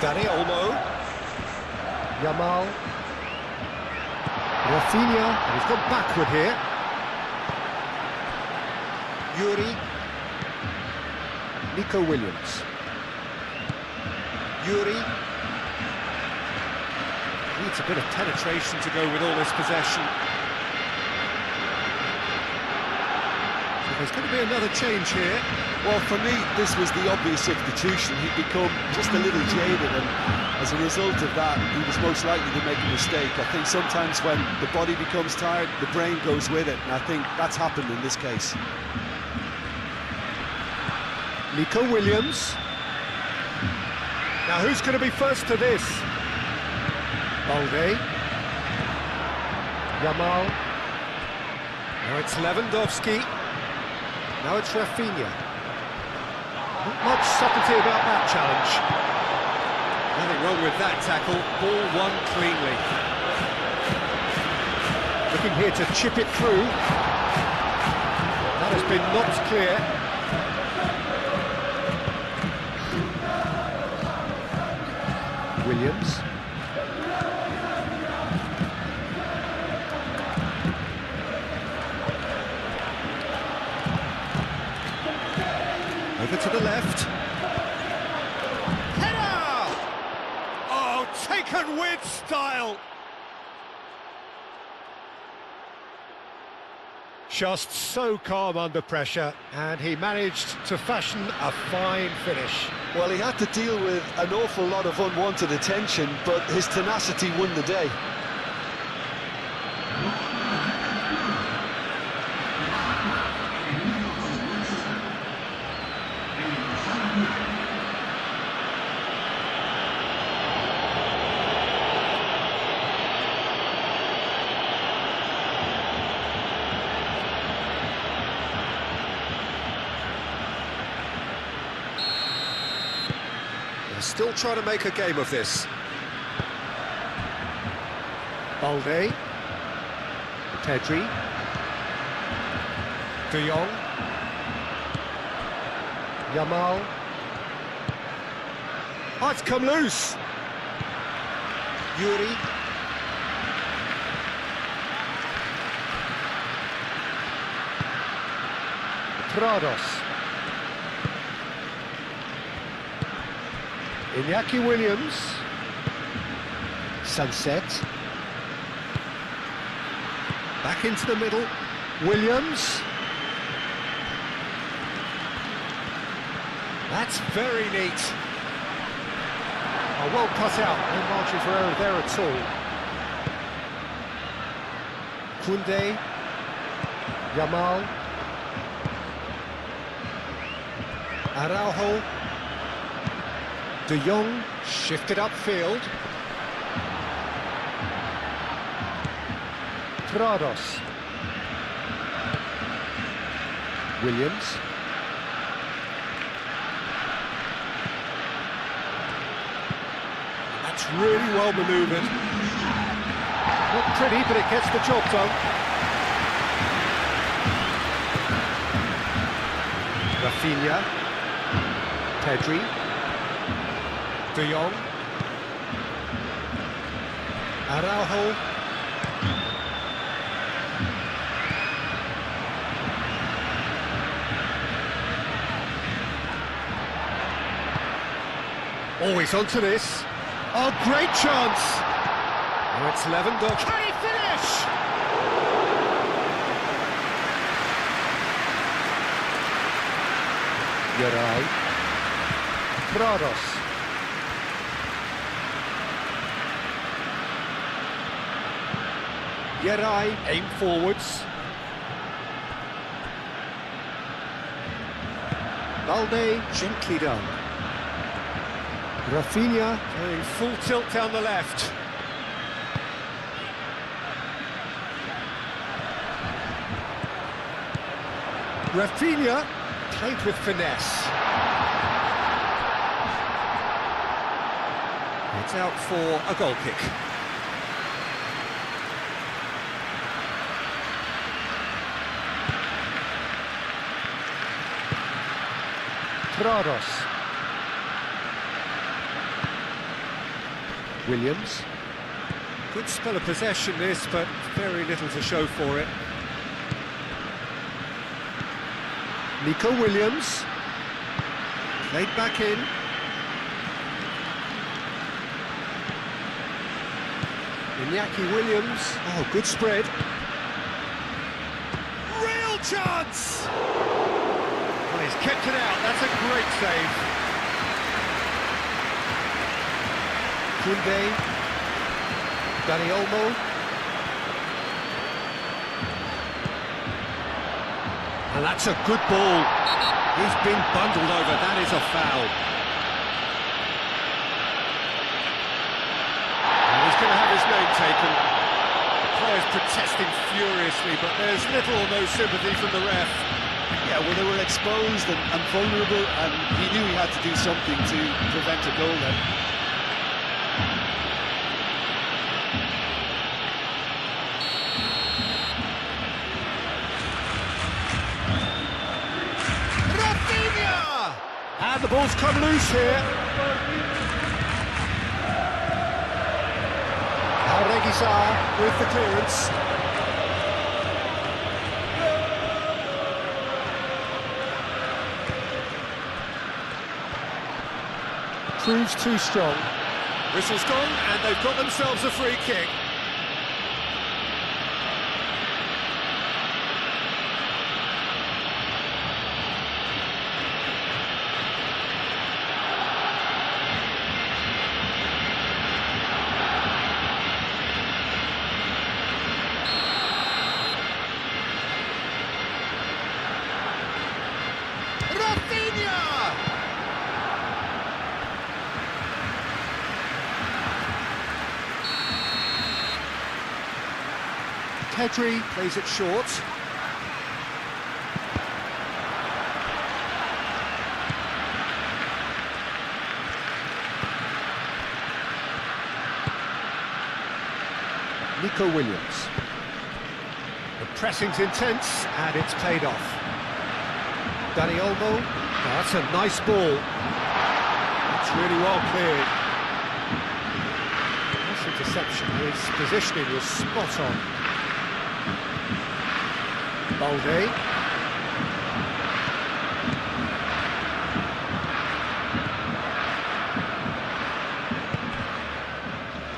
Dani Olmo. Yamal. Rafinha, and he's gone backward here. Yuri. Nico Williams. Yuri. Needs a bit of penetration to go with all this possession. So there's going to be another change here. Well, for me, this was the obvious substitution. He'd become just a little jaded, and as a result of that, he was most likely to make a mistake. I think sometimes when the body becomes tired, the brain goes with it, and I think that's happened in this case. Nico Williams. Now who's going to be first to this? Balde. Yamal. Now it's Lewandowski. Now it's Rafinha. Not much subtlety about that challenge. Nothing wrong with that tackle. Ball won cleanly. Looking here to chip it through. That has been knocked clear. Williams. Over to the left. Header! Oh, taken with style! Just so calm under pressure, and he managed to fashion a fine finish. Well, he had to deal with an awful lot of unwanted attention, but his tenacity won the day. Still trying to make a game of this. Balde. Pedri. De Jong. Yamal. Oh, it's come loose. Yuri. Prados. Iñaki Williams. Back into the middle. Williams. That's very neat. Oh, well cut out. No margin for error there at all. Koundé. Yamal. Araujo. De Jong shifted upfield. Trados. Williams. That's really well manoeuvred. Not pretty, but it gets the job done. Rafinha. Pedri. De Jong. Araujo. Always onto this. Oh, great chance! Now it's Lewandowski. Can he finish? Yeray. Trados. Yeray, aim forwards. Balde, gently done. Rafinha going full tilt down the left. Rafinha played with finesse. It's out for a goal kick. Trados. Williams. Good spell of possession this, but very little to show for it. Nico Williams. Played back in. Iñaki Williams. Oh, good spread. Real chance! Well, he's kept it out. That's a great save. Koundé, Dani Olmo, and that's a good ball. He's been bundled over, that is a foul. And he's going to have his name taken. The players protesting furiously, but there's little or no sympathy from the ref. Yeah, well, they were exposed and vulnerable, and he knew he had to do something to prevent a goal then. And the ball's come loose here. Reguilón with the clearance. Proves too strong. Whistle's gone, and they've got themselves a free kick. Pedri plays it short. Nico Williams. The pressing's intense and it's paid off. Dani Olmo. Oh, that's a nice ball. It's really well cleared. Nice interception. His positioning was spot on. Balde.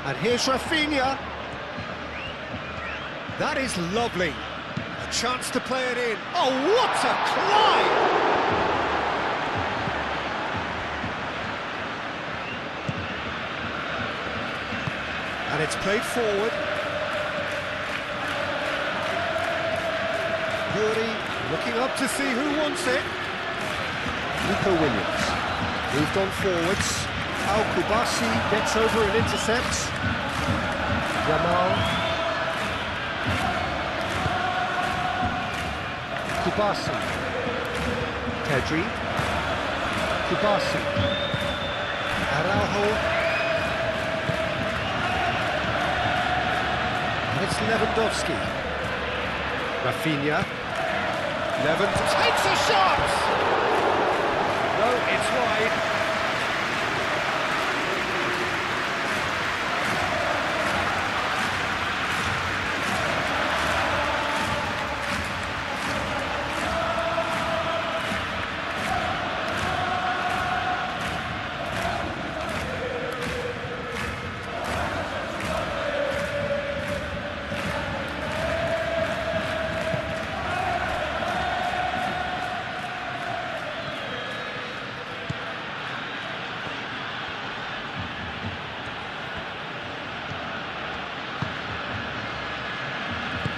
And here's Rafinha. That is lovely. A chance to play it in. Oh, what a climb! And it's played forward. Yuri looking up to see who wants it. Nico Williams moved on forwards. Al-Kubasi gets over and intercepts. Jamal. Kubasi. Pedri. Kubasi. Araujo. And it's Lewandowski. Rafinha. Lewandowski takes a shot! No, it's wide.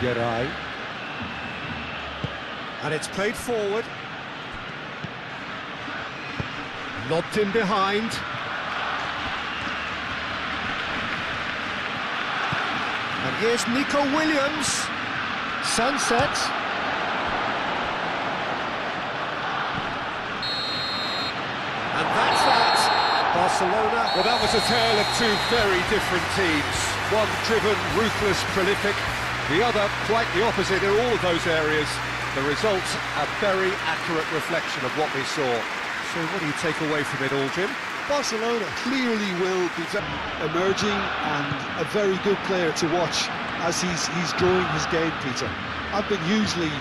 Geray. And it's played forward. Lobbed in behind. And here's Nico Williams. Sunset. And that's that. Barcelona. Well, that was a tale of two very different teams. One driven, ruthless, prolific. The other, quite the opposite in all of those areas. The results, a very accurate reflection of what we saw. So what do you take away from it all, Jim? Barcelona clearly will be emerging and a very good player to watch as he's growing his game, Peter. I've been hugely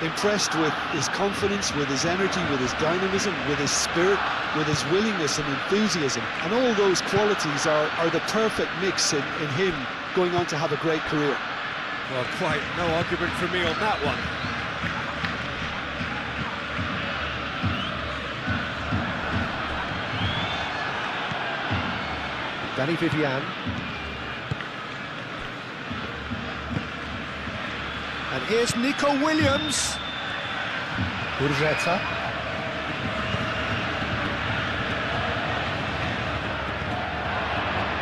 impressed with his confidence, with his energy, with his dynamism, with his spirit, with his willingness and enthusiasm. And all those qualities are the perfect mix in him going on to have a great career. Well, quite no argument from me on that one. Danny Vivian. And here's Nico Williams. Urreta.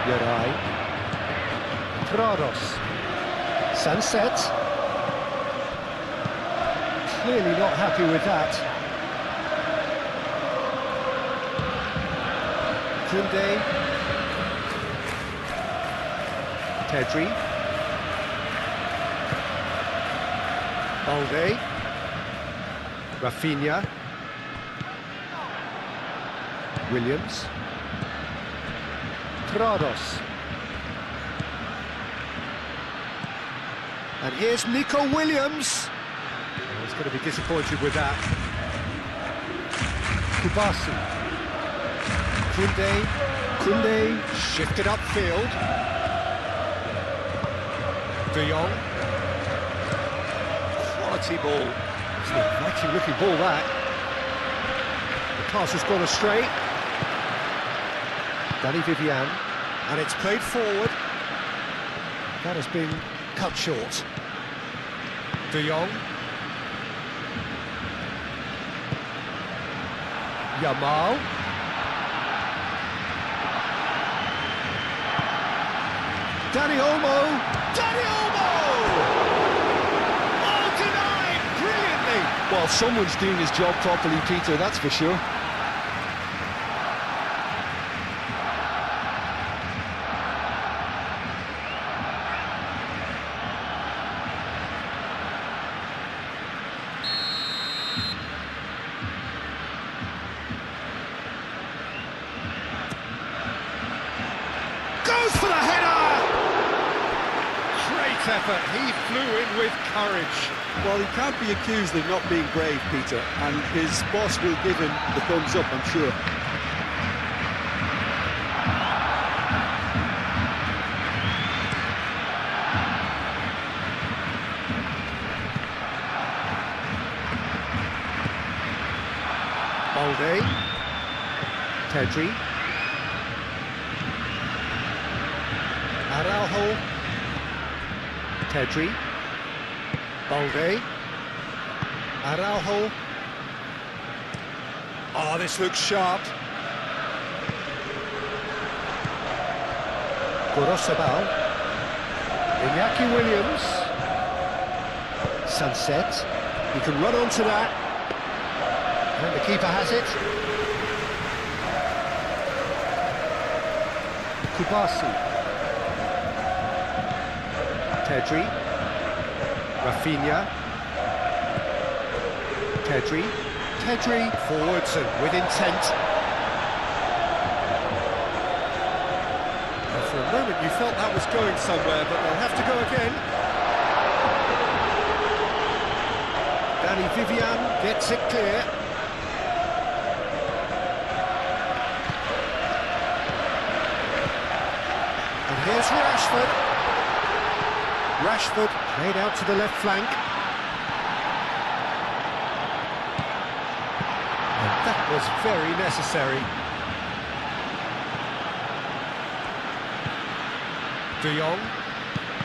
Geray. Prados. Sunset. Clearly not happy with that. Koundé. Pedri. Balde. Rafinha. Williams. Prados. And here's Nico Williams. Oh, he's going to be disappointed with that. Kubasi. Koundé shifted upfield. De Jong. Quality ball. It's an inviting looking ball, that. The pass has gone astray. Danny Vivian. And it's played forward. That has been cut short. De Jong. Jamal. Dani Olmo. Dani Olmo! Oh, denied brilliantly. Well, someone's doing his job properly, Peter, that's for sure. Goes for the header! Great effort, he flew in with courage. Well, he can't be accused of not being brave, Peter, and his boss will give him the thumbs up, I'm sure. Balde. Pedri. Araujo. Pedri. Balde. Araujo. Oh, this looks sharp. Gorosabal. Iñaki Williams. Sunset. He can run onto that. And the keeper has it. Kubasi. Pedri. Rafinha. Pedri. Pedri forwards and with intent. And for a moment you felt that was going somewhere, but they'll have to go again. Danny Vivian gets it clear. And here's Rashford. Rashford played out to the left flank. And that was very necessary. De Jong.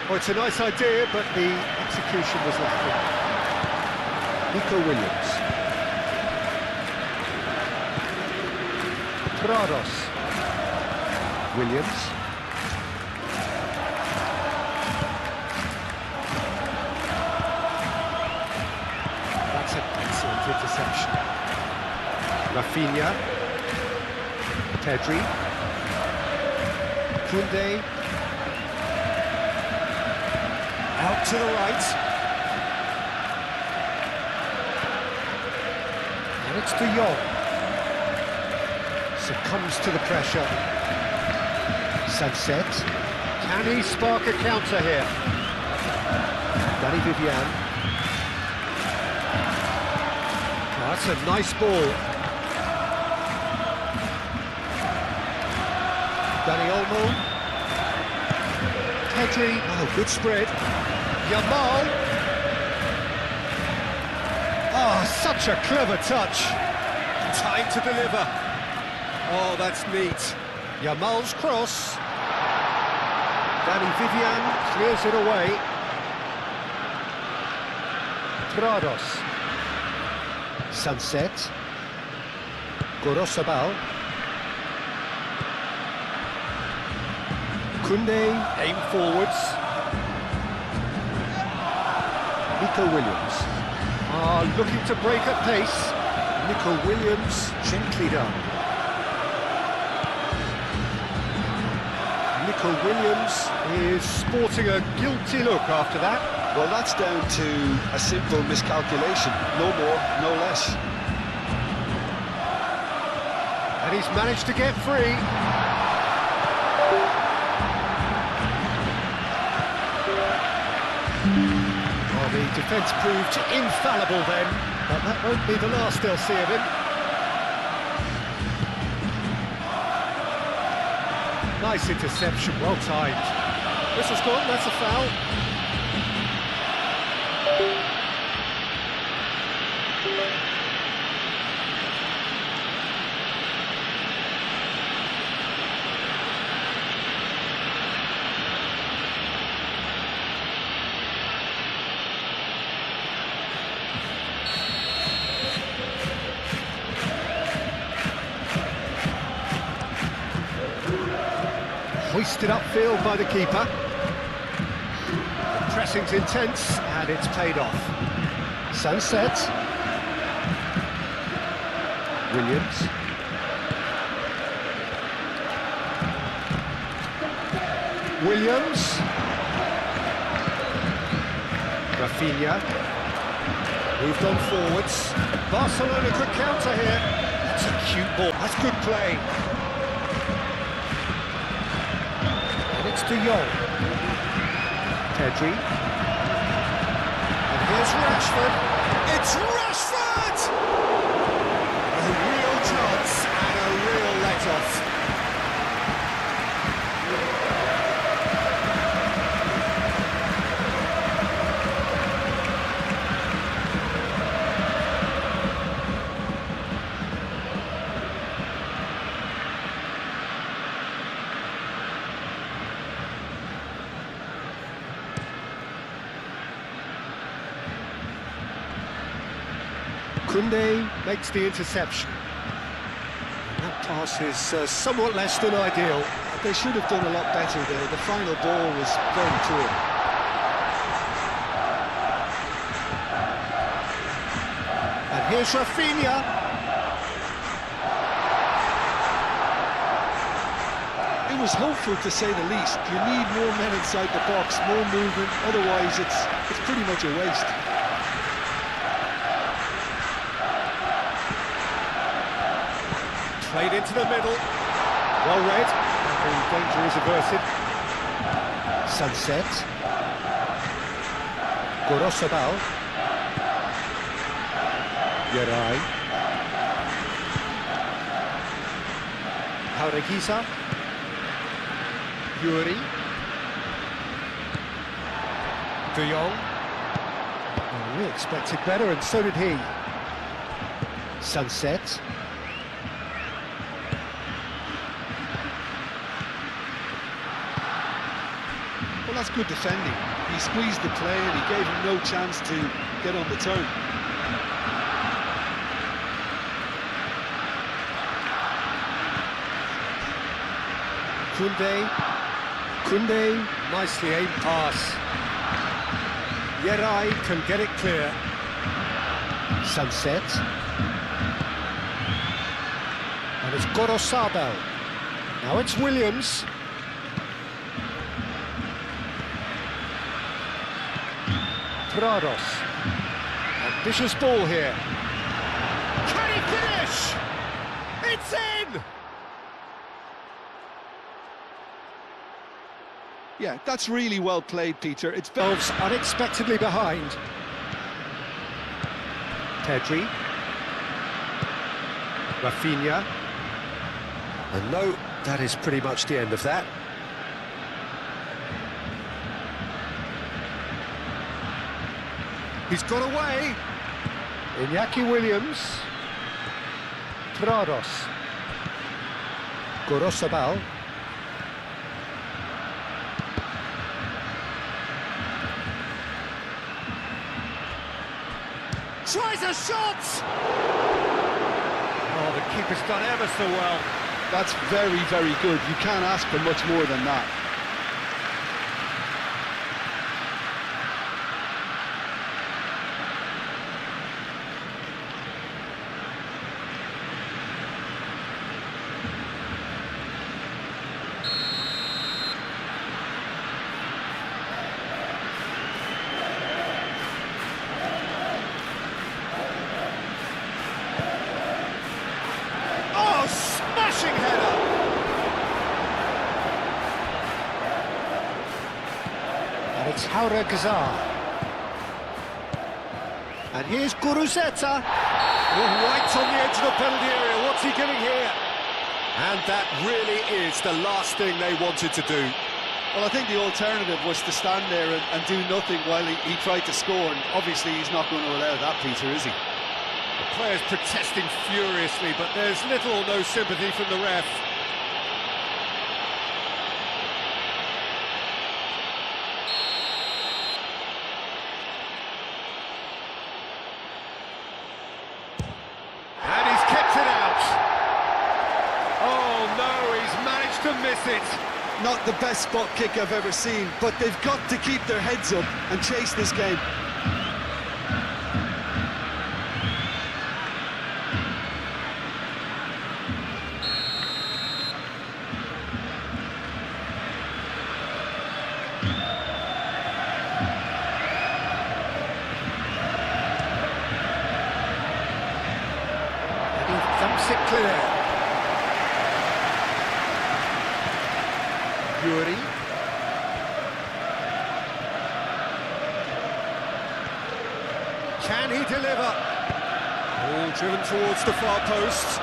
Oh, it's a nice idea, but the execution was lacking. Nico Williams. Prados. Williams. That's an excellent interception. Rafinha. Pedri. Koundé. Out to the right. And it's De Jong. Succumbs to the pressure. Sunset. Can he spark a counter here? Danny Vivian. Oh, that's a nice ball. Dani Olmo. Pedri. Oh, good spread. Yamal. Oh, such a clever touch. Time to deliver. Oh, that's neat. Yamal's cross. Danny Vivian clears it away. Prados. Sunset. Gorosabal. Koundé, aim forwards. Nico Williams. Looking to break at pace. Nico Williams, gently done. Nico Williams is sporting a guilty look after that. Well, that's down to a simple miscalculation. No more, no less. And he's managed to get free. Well, the defence proved infallible then, but that won't be the last they'll see of him. Nice interception, well timed. Whistle's gone, that's a foul. Hoisted upfield by the keeper. The pressing's intense, and it's paid off. Sunset. Williams. Williams. Rafinha. Moved on forwards. Barcelona could counter here. That's a cute ball. That's good play. It's De Jong. Pedri. And here's Rashford. It's Rashford! A real chance and a real let-off. Koundé makes the interception. That pass is somewhat less than ideal. They should have done a lot better there. The final ball was very poor. And here's Rafinha. It was hopeful, to say the least. You need more men inside the box, more movement, otherwise it's pretty much a waste. Played into the middle. Well read. And the danger is averted. Sunset. Gorosabal. Yeray. Jaureguisa. Yuri. De Jong. Oh, we expected better, and so did he. Sunset. Well, that's good defending. He squeezed the play and he gave him no chance to get on the turn. Koundé, nicely aimed pass. Yeray can get it clear. Sunset. And it's Gorosabal. Now it's Williams. Prados. Ambitious ball here. Can he finish? It's in! Yeah, that's really well played, Peter. It's Wolves unexpectedly behind. Pedri. Rafinha. And no, that is pretty much the end of that. He's got away. Iñaki Williams. Prados. Gorosabal. Tries a shot! Oh, the keeper's done ever so well. That's very, very good. You can't ask for much more than that. Smashing header! And it's Jaureguisa. And here's Guruzeta. Right on the edge of the penalty area. What's he giving here? And that really is the last thing they wanted to do. Well, I think the alternative was to stand there and do nothing while he tried to score. And obviously he's not going to allow that, Peter, is he? The players protesting furiously, but there's little or no sympathy from the ref. And he's kept it out. Oh no, he's managed to miss it. Not the best spot kick I've ever seen, but they've got to keep their heads up and chase this game. Dumps it clear. Yuri. Can he deliver? All driven towards the far post.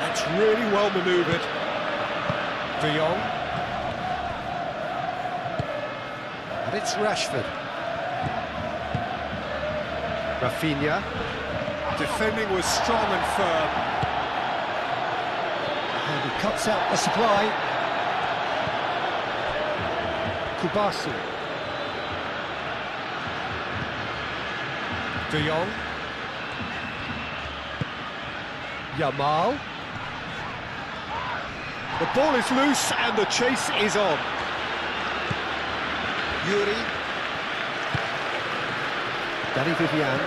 That's really well manoeuvred. De Jong. And it's Rashford. Rafinha. Defending was strong and firm. And he cuts out the supply. Kubasi. De Jong. Yamal. The ball is loose and the chase is on. Yuri. Danny Vivian.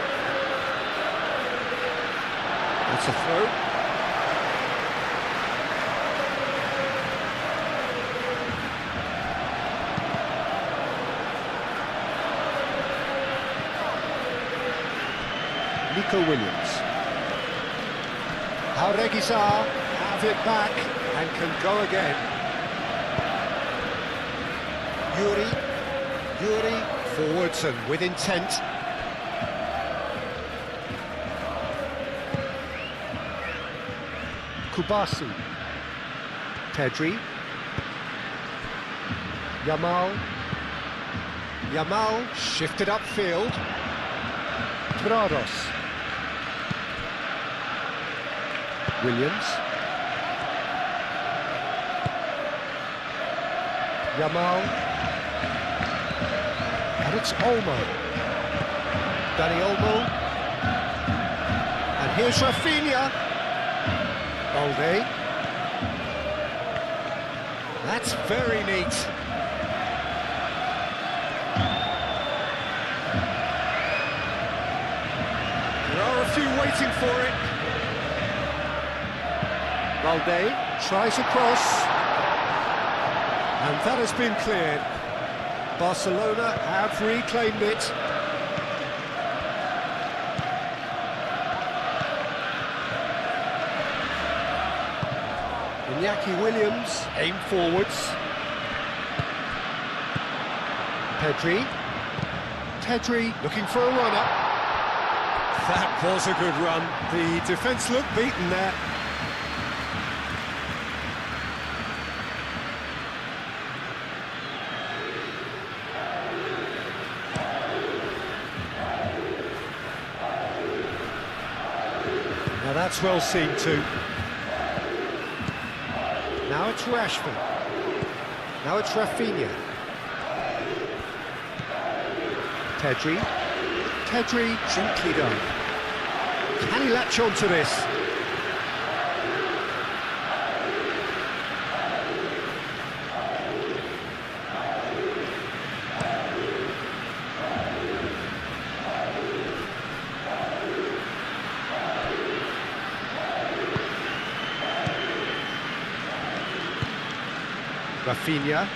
That's a throw. Nico Williams. Jauregui have it back and can go again. Yuri forwards and with intent. Kubasi. Pedri. Yamal shifted upfield. Trados. Williams. Yamal. And it's Olmo. Danny Olmo. And here's Rafinha. Balde. That's very neat. There are a few waiting for it. Balde tries a cross. And that has been cleared. Barcelona have reclaimed it. Iñaki Williams aim forwards. Pedri looking for a runner. That was a good run. The defence looked beaten there. Now that's well seen too. Now it's Rashford. Now it's Rafinha. Pedri, gently done. Can he latch on to this? Rafinha.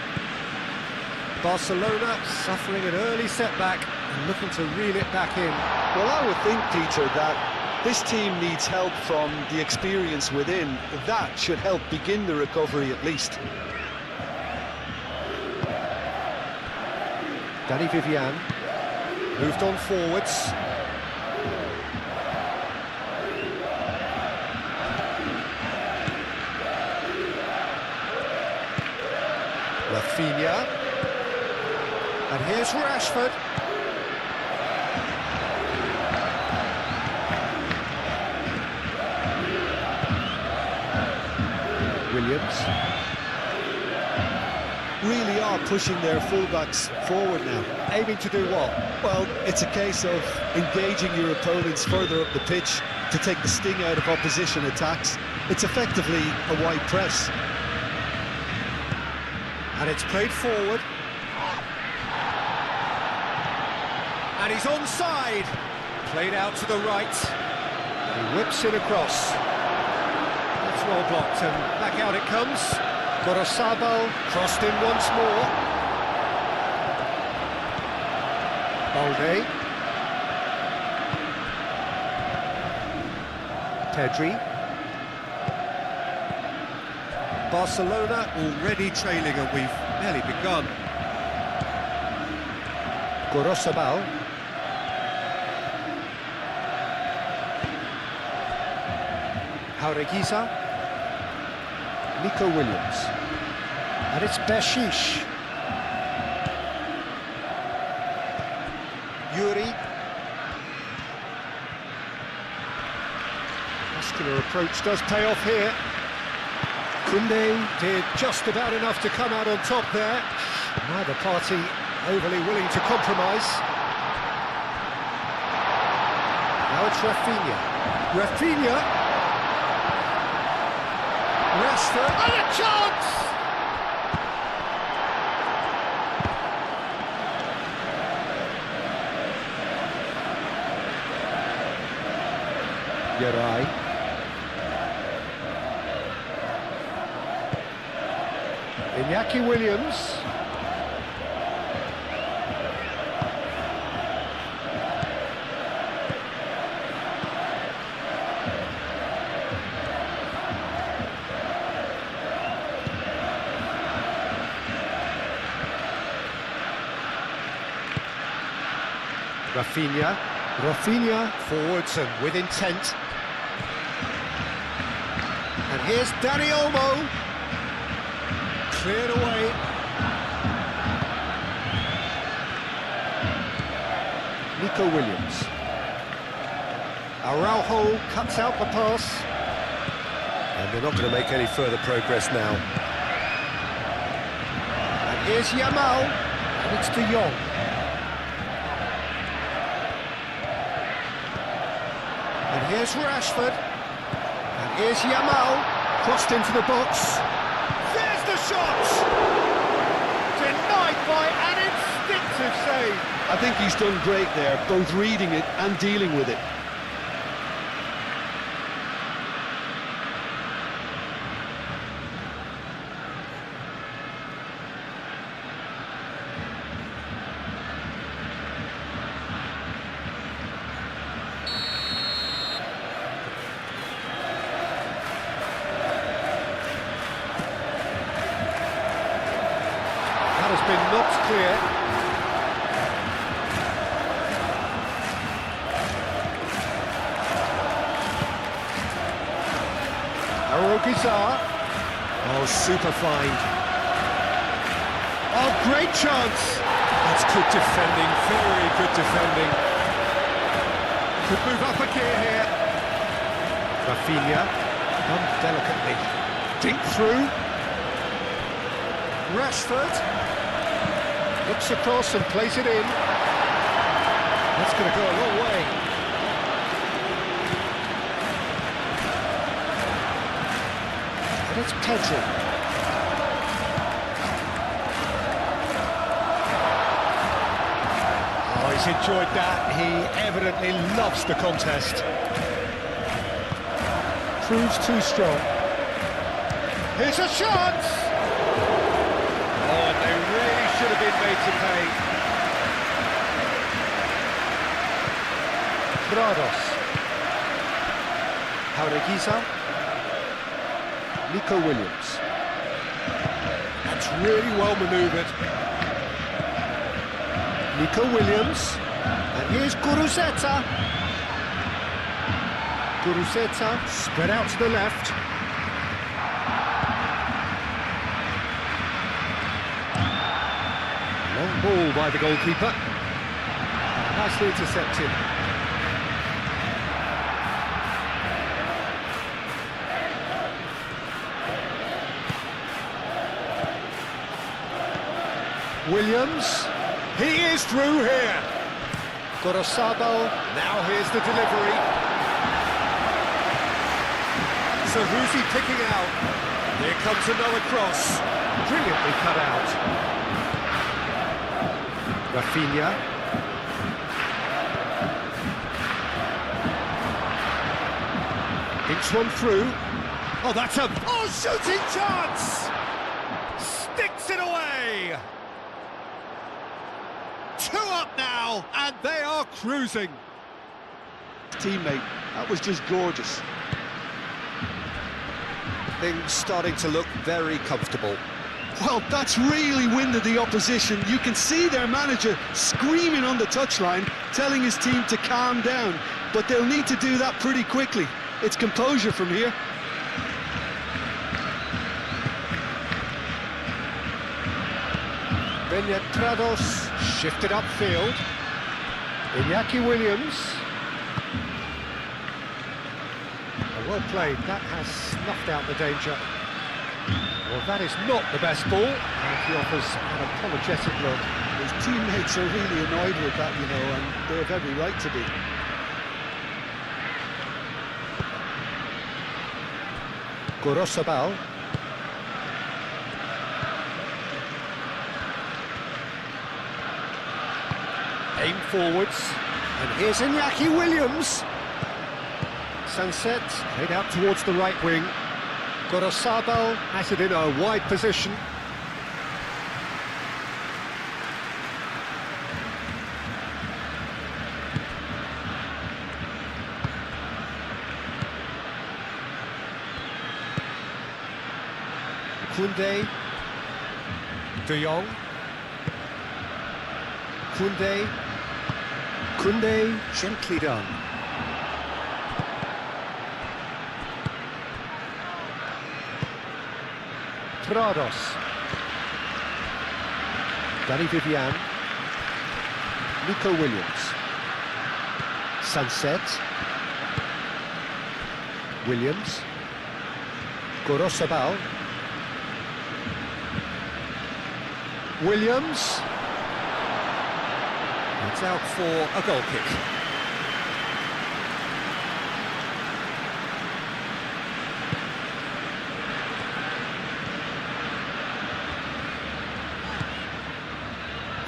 Barcelona suffering an early setback and looking to reel it back in. Well, I would think, Peter, that this team needs help from the experience within. That should help begin the recovery at least. Danny Vivian moved on forwards. Rafinha. And here's Rashford. Williams. Really are pushing their fullbacks forward now. Aiming to do what? Well, it's a case of engaging your opponents further up the pitch to take the sting out of opposition attacks. It's effectively a wide press. And it's played forward. And he's onside. Played out to the right. He whips it across. That's well blocked, and back out it comes. Gorosabal crossed in once more. Balde. Pedri. Barcelona already trailing, and we've barely begun. Gorosabal. Jauregui. Nico Williams. And it's Bashish. Yuri. Muscular approach does pay off here. Koundé did just about enough to come out on top there. Neither party overly willing to compromise. Now it's Rafinha. Rafinha! Rashford! And a chance! Yerai. Iñaki Williams. Rafinha. Rafinha forwards and with intent. And here's Dani Olmo. Cleared away. Nico Williams. Araujo cuts out the pass. And they're not going to make any further progress now. And here's Yamal. And it's De Jong. And here's Rashford. And here's Yamal. Crossed into the box. There's the shot! Denied by an instinctive save. I think he's done great there, both reading it and dealing with it. That has been knocked clear. Arugizar. Oh, super find. Oh, great chance. That's good defending, very good defending. Could move up a gear here. Rafinha. Done delicately. Dink through. Rashford. Looks across and plays it in. That's going to go a long way. And it's Pedro. Oh, he's enjoyed that. He evidently loves the contest. Proves too strong. Here's a chance! Oh, and they really should have been made to pay. Prados. Jaureguiza. Nico Williams. That's really well manoeuvred. Nico Williams. And here's Guruzeta. Guruzeta spread out to the left. Long ball by the goalkeeper. Nicely intercepted. Williams. He is through here. Gorosabal. Now here's the delivery. So who's he picking out? Here comes another cross. Brilliantly cut out. Rafinha. Dinks one through. Oh, that's a shooting chance! Sticks it away! 2 up now, and they are cruising. Teammate, that was just gorgeous. Things starting to look very comfortable. Well, that's really winded the opposition. You can see their manager screaming on the touchline, telling his team to calm down. But they'll need to do that pretty quickly. It's composure from here. Prados shifted upfield. Iñaki Williams. Well played, that has snuffed out the danger. Well, that is not the best ball, and he offers an apologetic look. His teammates are really annoyed with that, you know, and they have every right to be. Gorosabal. Aim forwards. And here's Iñaki Williams. Sunset played out towards the right wing. Gorosabal has it in a wide position. Koundé, De Jong, Koundé, gently done. Trados, Danny Vivian, Nico Williams, Sunset, Williams, Gorosabal, Williams. It's out for a goal kick.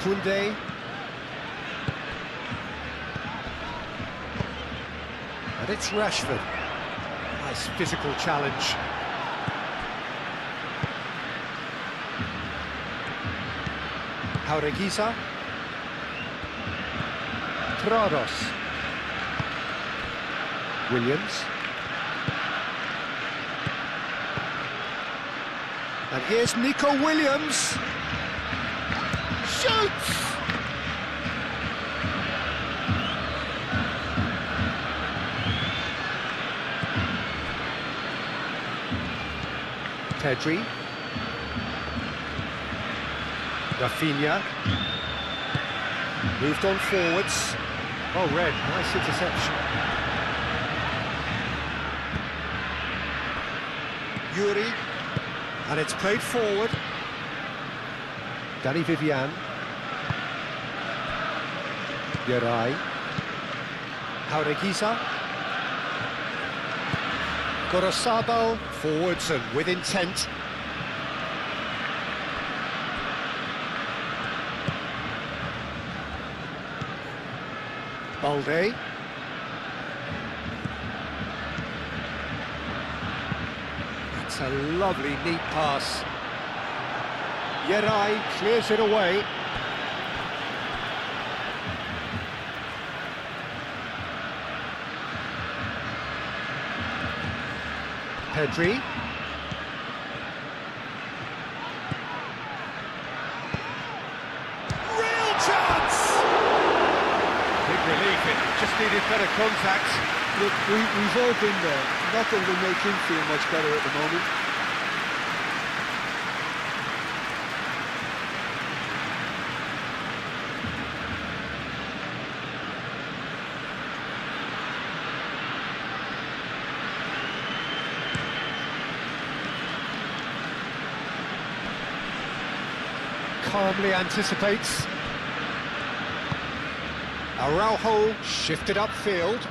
Koundé. And it's Rashford. Nice physical challenge. Jaureguisa. Trados. Williams. And here's Nico Williams. Shoots! Pedri. Rafinha. Moved on forwards. Oh, Red, nice interception. Yuri. And it's played forward. Danny Vivian. Yeray. Jaureguisa. Gorosabal. Forwards and with intent. Balde. That's a lovely, neat pass. Yeray clears it away. Pedri. Real chance! Big relief, it just needed better contact. Look, we've all been there. Not that it'll make him feel much better at the moment. Calmly anticipates. Araujo shifted upfield.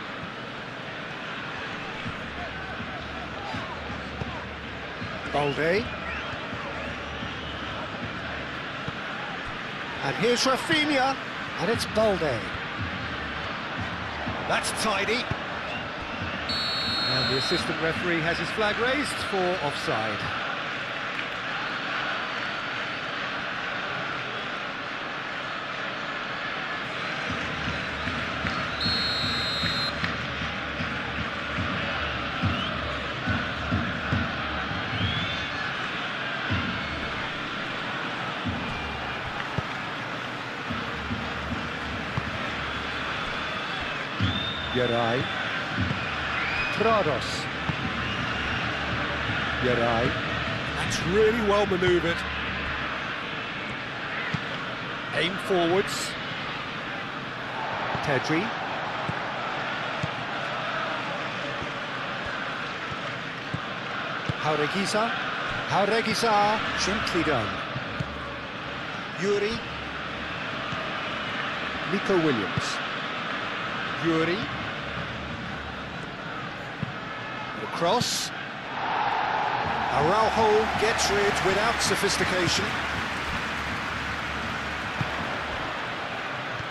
Balde. And here's Rafinha. And it's Balde. That's tidy. And the assistant referee has his flag raised for offside. Yeray. Trados. Yeray. That's really well manoeuvred. Aim forwards. Pedri. Jaureguisa. Jaureguisa. Gently done. Yuri. Nico Williams. Yuri. Cross. Araujo gets rid without sophistication.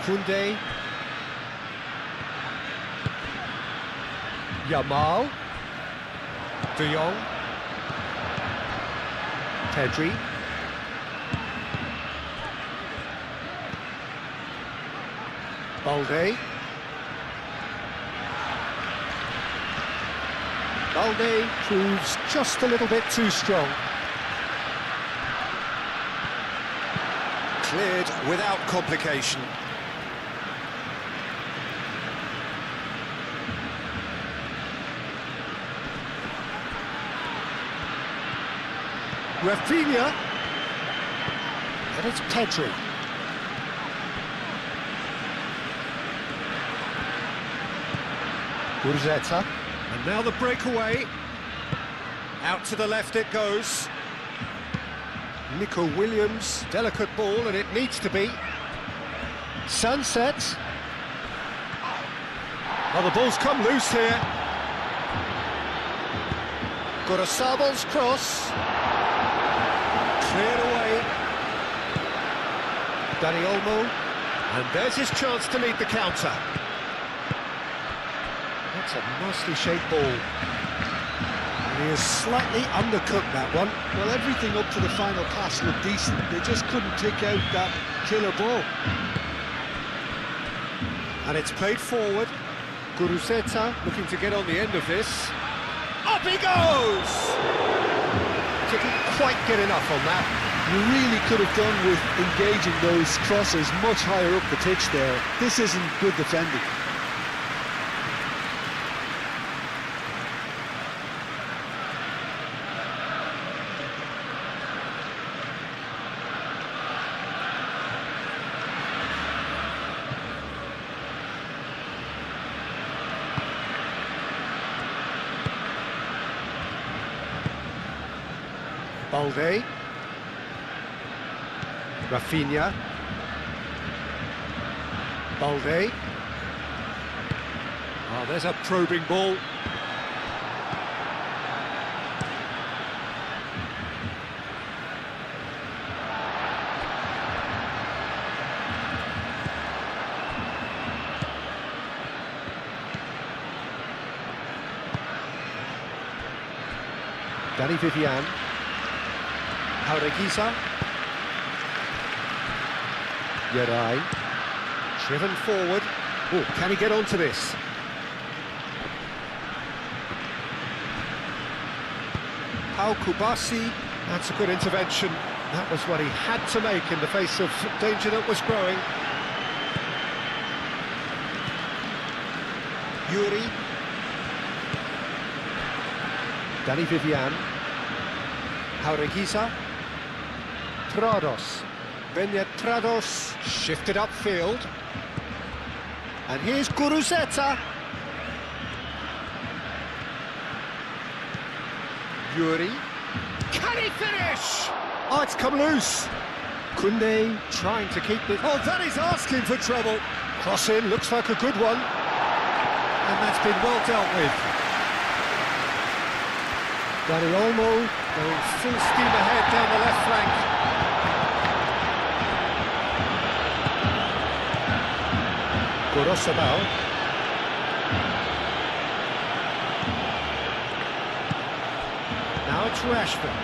Koundé. Yamal. De Jong. Pedri. Balde. Balde proves just a little bit too strong. Cleared without complication. Rafinha. And it's Pedri. Gurzetta. And now the breakaway. Out to the left it goes. Nico Williams. Delicate ball, and it needs to be. Sunset. Well, the ball's come loose here. Gorosabal's cross. Cleared away. Dani Olmo. And there's his chance to lead the counter. That's a nicely shaped ball. And he has slightly undercooked that one. Well, everything up to the final pass looked decent. They just couldn't pick out that killer ball. And it's played forward. Gurzetta looking to get on the end of this. Up he goes! Didn't quite get enough on that. You really could have done with engaging those crosses much higher up the pitch there. This isn't good defending. Balde. Rafinha. Balde. Oh, there's a probing ball. Dani Vivian. Jaureguisa. Yerai. Driven forward. Oh, can he get onto this? Pau Kubasi. That's a good intervention. That was what he had to make in the face of danger that was growing. Yuri. Dani Vivian. Jaureguisa. Trados. Trados shifted upfield. And here's Gurzetta. Yuri. Can he finish? Oh, it's come loose. Koundé trying to keep it. Oh, that is asking for trouble. Cross in, looks like a good one. And that's been well dealt with. Dani Olmo going full steam ahead down the left flank. Gorosabal. Now it's Rashford.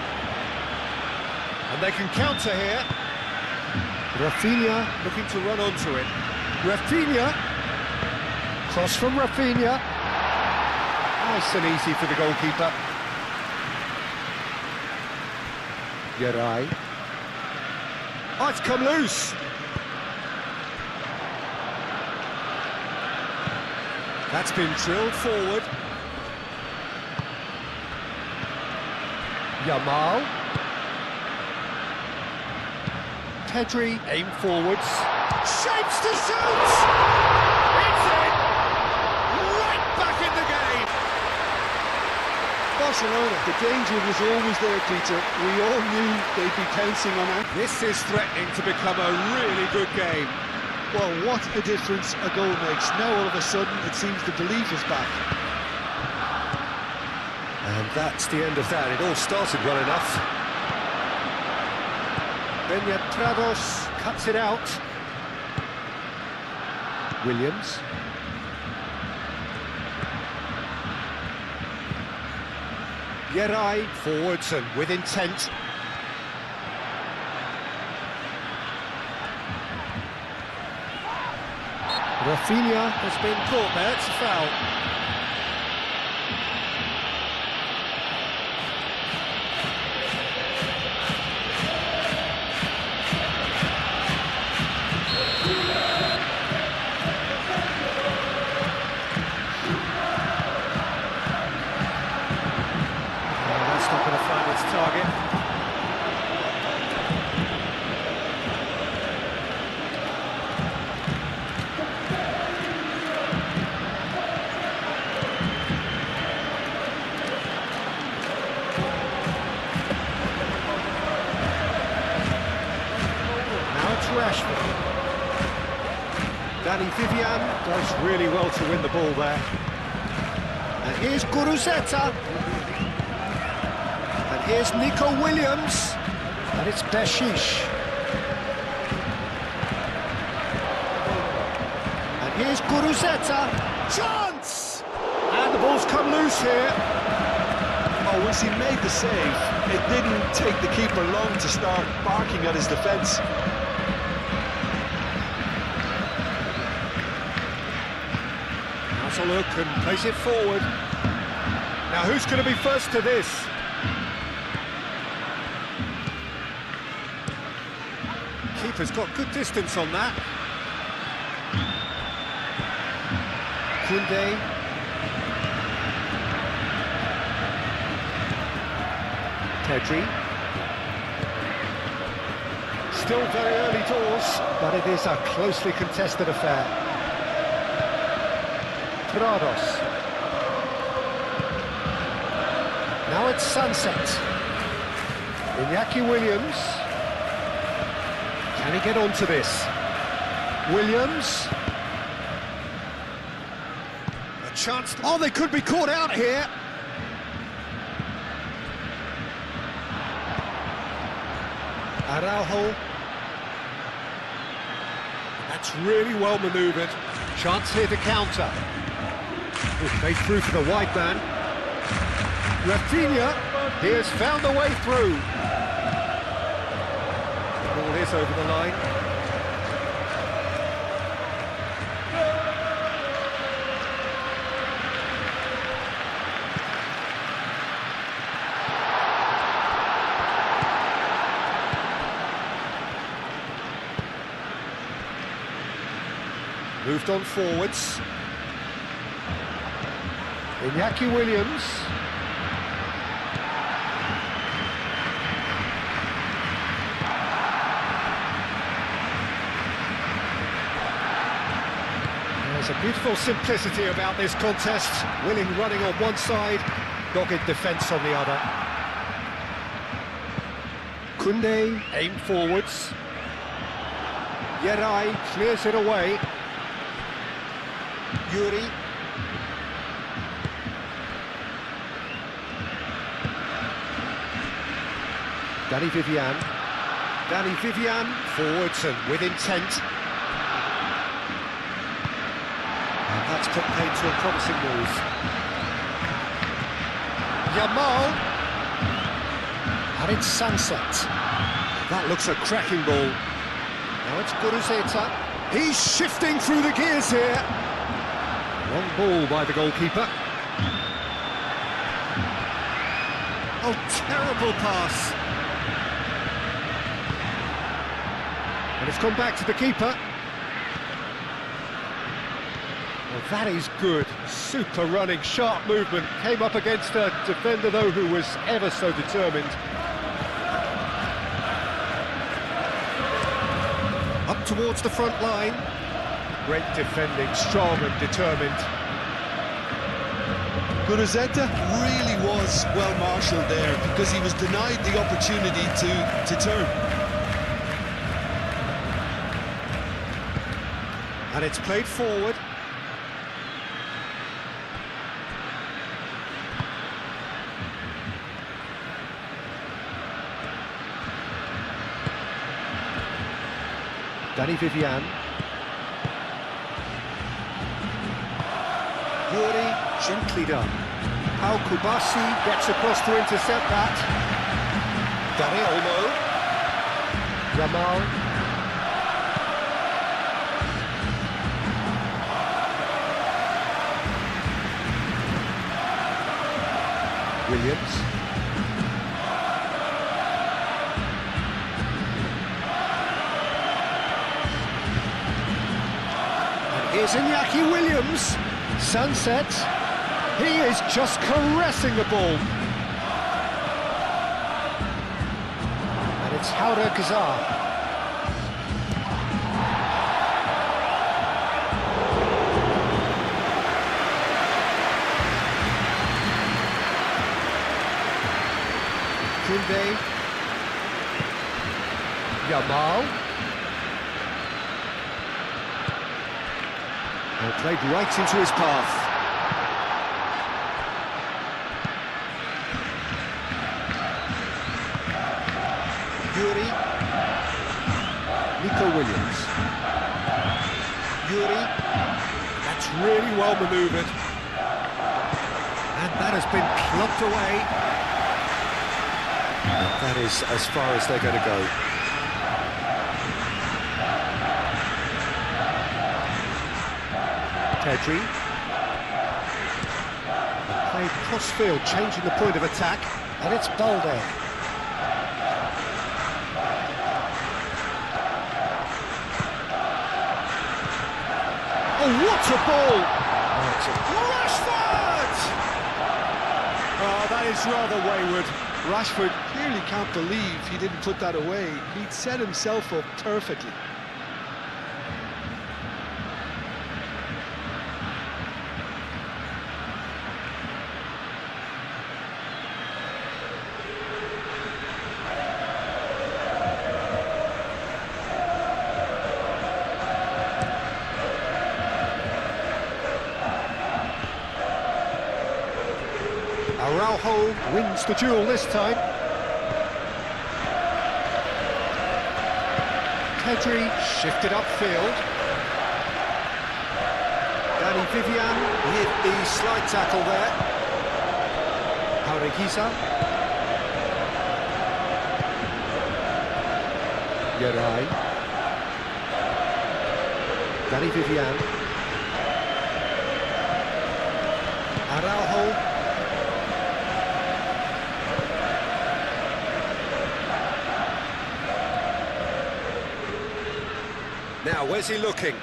And they can counter here. Rafinha looking to run onto it. Rafinha. Cross from Rafinha. Nice and easy for the goalkeeper. Yerai. Oh, it's come loose. That's been drilled forward. Yamal. Pedri, aim forwards. Shapes to shoot! It's in! Right back in the game! Barcelona, the danger was always there, Peter. We all knew they'd be pouncing on that. This is threatening to become a really good game. Well, what a difference a goal makes. Now all of a sudden it seems the belief is back. And that's the end of that. It all started well enough. Trados cuts it out. Williams. Yerai forwards and with intent. Rafinha has been caught there, it's a foul. That's not going to find its target. Rashford. Danny Vivian does really well to win the ball there. And here's Guruzeta. And here's Nico Williams. And it's Beshish. And here's Guruzeta. Chance! And the ball's come loose here. Oh, once he made the save, it didn't take the keeper long to start barking at his defence. A look and plays it forward. Now who's going to be first to this? Keeper's got good distance on that. Koundé. Pedri. Still very early doors, but it is a closely contested affair. Trados. Now it's Sunset. Iñaki Williams. Can he get onto this? Williams. A chance. Oh, they could be caught out here. Araujo. That's really well manoeuvred. Chance here to counter. Made through for the wide man. Rafinha, he has found a way through. The ball is over the line. Moved on forwards. Iñaki Williams. There's a beautiful simplicity about this contest. Willing running on one side, dogged defence on the other. Koundé aimed forwards. Yerai clears it away. Yuri. Danny Vivian. Danny Vivian forwards and with intent. And that's put paid to a promising move. Yamal. And it's Sunset. That looks a cracking ball. Now it's Guruzeta. He's shifting through the gears here. Long ball by the goalkeeper. Oh, terrible pass. And it's gone back to the keeper. Well, that is good. Super running, sharp movement. Came up against a defender, though, who was ever so determined. Up towards the front line. Great defending, strong and determined. Guruzeta really was well marshalled there because he was denied the opportunity to turn. And it's played forward. Danny Vivian. Yuri, gently done. Pau Kubasi gets across to intercept that. Dani Olmo. Yamal. Williams. And here's Iñaki Williams. Sunset. He is just caressing the ball. And it's Hauda Gazar. Kunde. Yamal. And played right into his path. Yuri. Nico Williams. Yuri. That's really well manoeuvred. And that has been clubbed away. And that is as far as they're going to go. Pedri. Played cross-field, changing the point of attack. And it's Balde. Oh, what a ball! Rashford! Oh, that is rather wayward. Rashford clearly can't believe he didn't put that away. He'd set himself up perfectly. Araujo wins the duel this time. Pedri shifted upfield. Danny Vivian with the slide tackle there. Haureguiza. Yeray. Danny Vivian. Araujo. Now, where's he looking?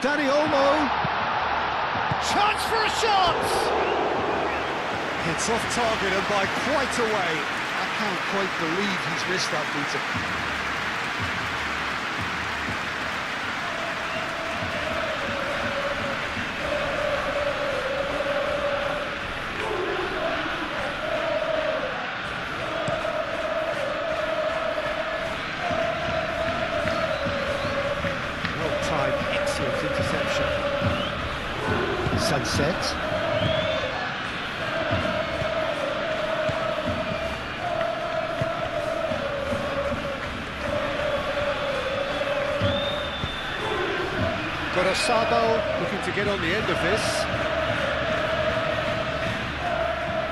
Dani Olmo! Chance for a shot! It's off target and by quite a way. I can't quite believe he's missed that, Peter. Excellent interception. Sunset. Gorosabo looking to get on the end of this.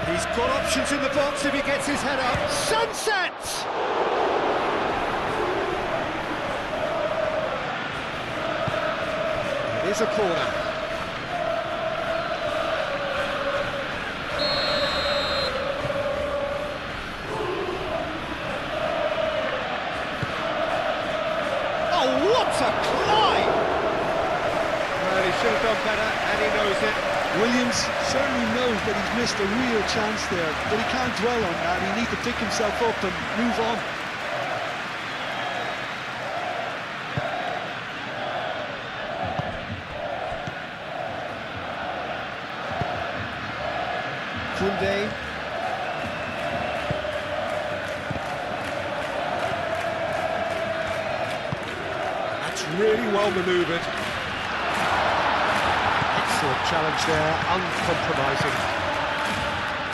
He's got options in the box if he gets his head up. Sunset! It is a corner. Oh, what a climb! Well, he should have done better, and he knows it. Williams certainly knows that he's missed a real chance there, but he can't dwell on that. He needs to pick himself up and move on. Kunde. That's really well manoeuvred. Excellent challenge there, uncompromising.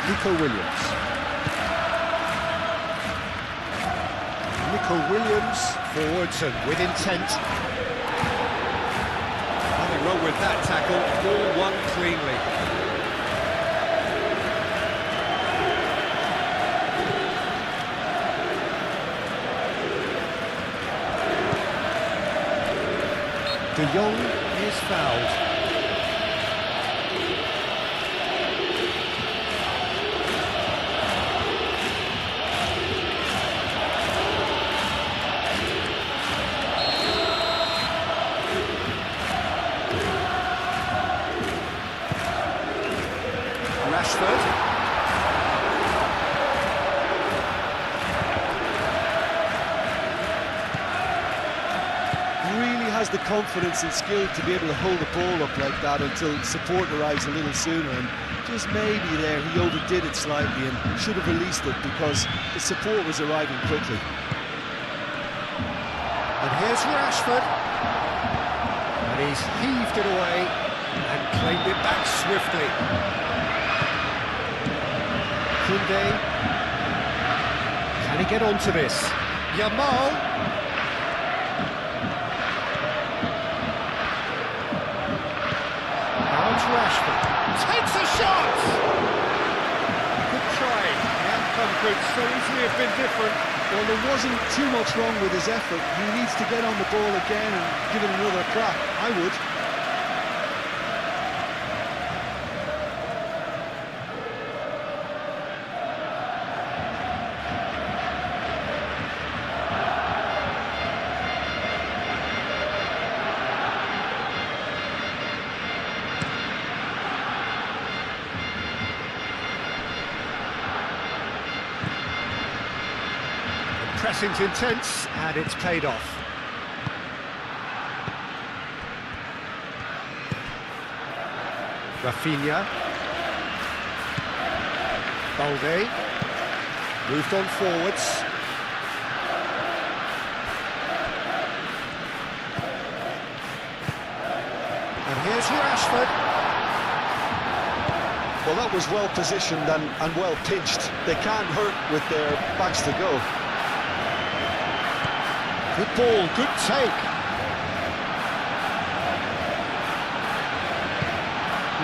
Nico Williams. Nico Williams forwards and with intent. Well, with that tackle, all won cleanly. De Jong is fouled. Rashford. Really has the confidence and skill to be able to hold the ball up like that until support arrives a little sooner, and just maybe there he overdid it slightly and should have released it because the support was arriving quickly. And here's Rashford. And he's heaved it away and claimed it back swiftly. Koundé. Can he get onto this? Yamal. Now it's Rashford. Takes a shot! Good try. The outcome could so easily have been different. Well, there wasn't too much wrong with his effort. He needs to get on the ball again and give it another crack. I would. Pressing's intense, and it's paid off. Rafinha. Balde. Moved on forwards. And here's Rashford. Well, that was well positioned and well pinched. They can't hurt with their backs to go. Good ball, good take.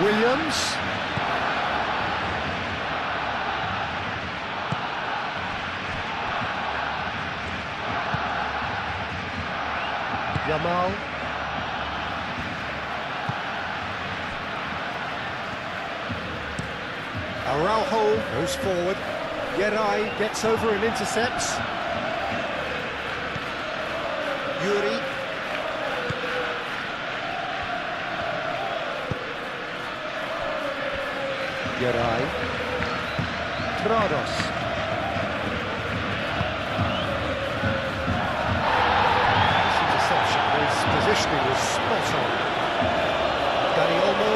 Williams. Yamal. Araujo goes forward. Yerai gets over and intercepts. Yuri. Yerai. Trados. This interception, his positioning was spot on. Dani Olmo.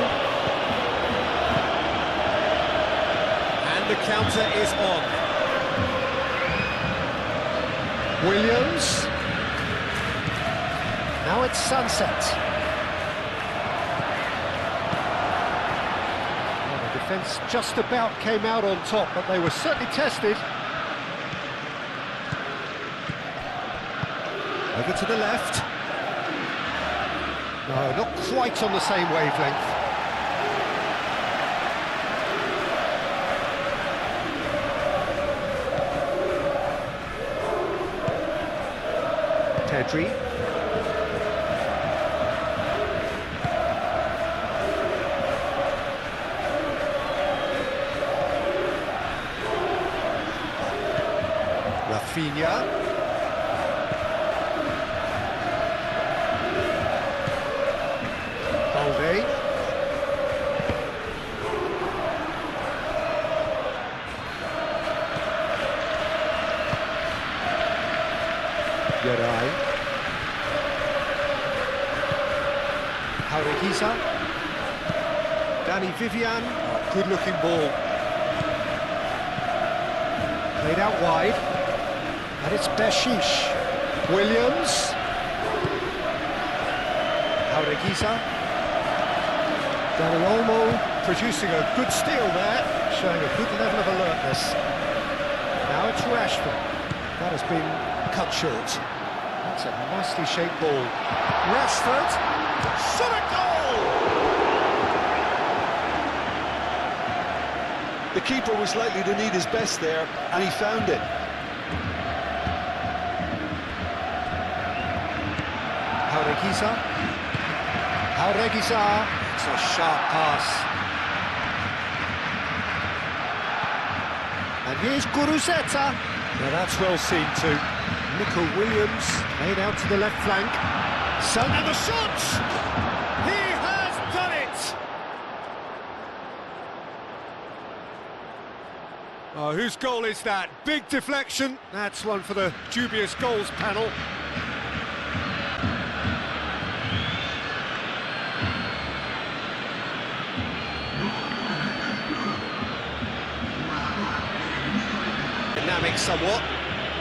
And the counter is on. Williams. Now it's Sunset. Well, the defence just about came out on top, but they were certainly tested. Over to the left. No, not quite on the same wavelength. Pedri. Rafinha. Balde. Yerai. Harekiza. Danny Vivian. Oh, good-looking ball. Played out wide. And it's Beshish. Williams. Harekiza. Dani Olmo producing a good steal there, showing a good level of alertness. Now it's Rashford. That has been cut short. That's a nicely shaped ball. Rashford. Shot a goal! The keeper was likely to need his best there, and he found it. Jaureguizar. It's a sharp pass. And here's Guruzeta. Now that's well seen too. Nico Williams made out to the left flank. And the shot! He has done it! Oh, whose goal is that? Big deflection. That's one for the dubious goals panel. Dynamic somewhat.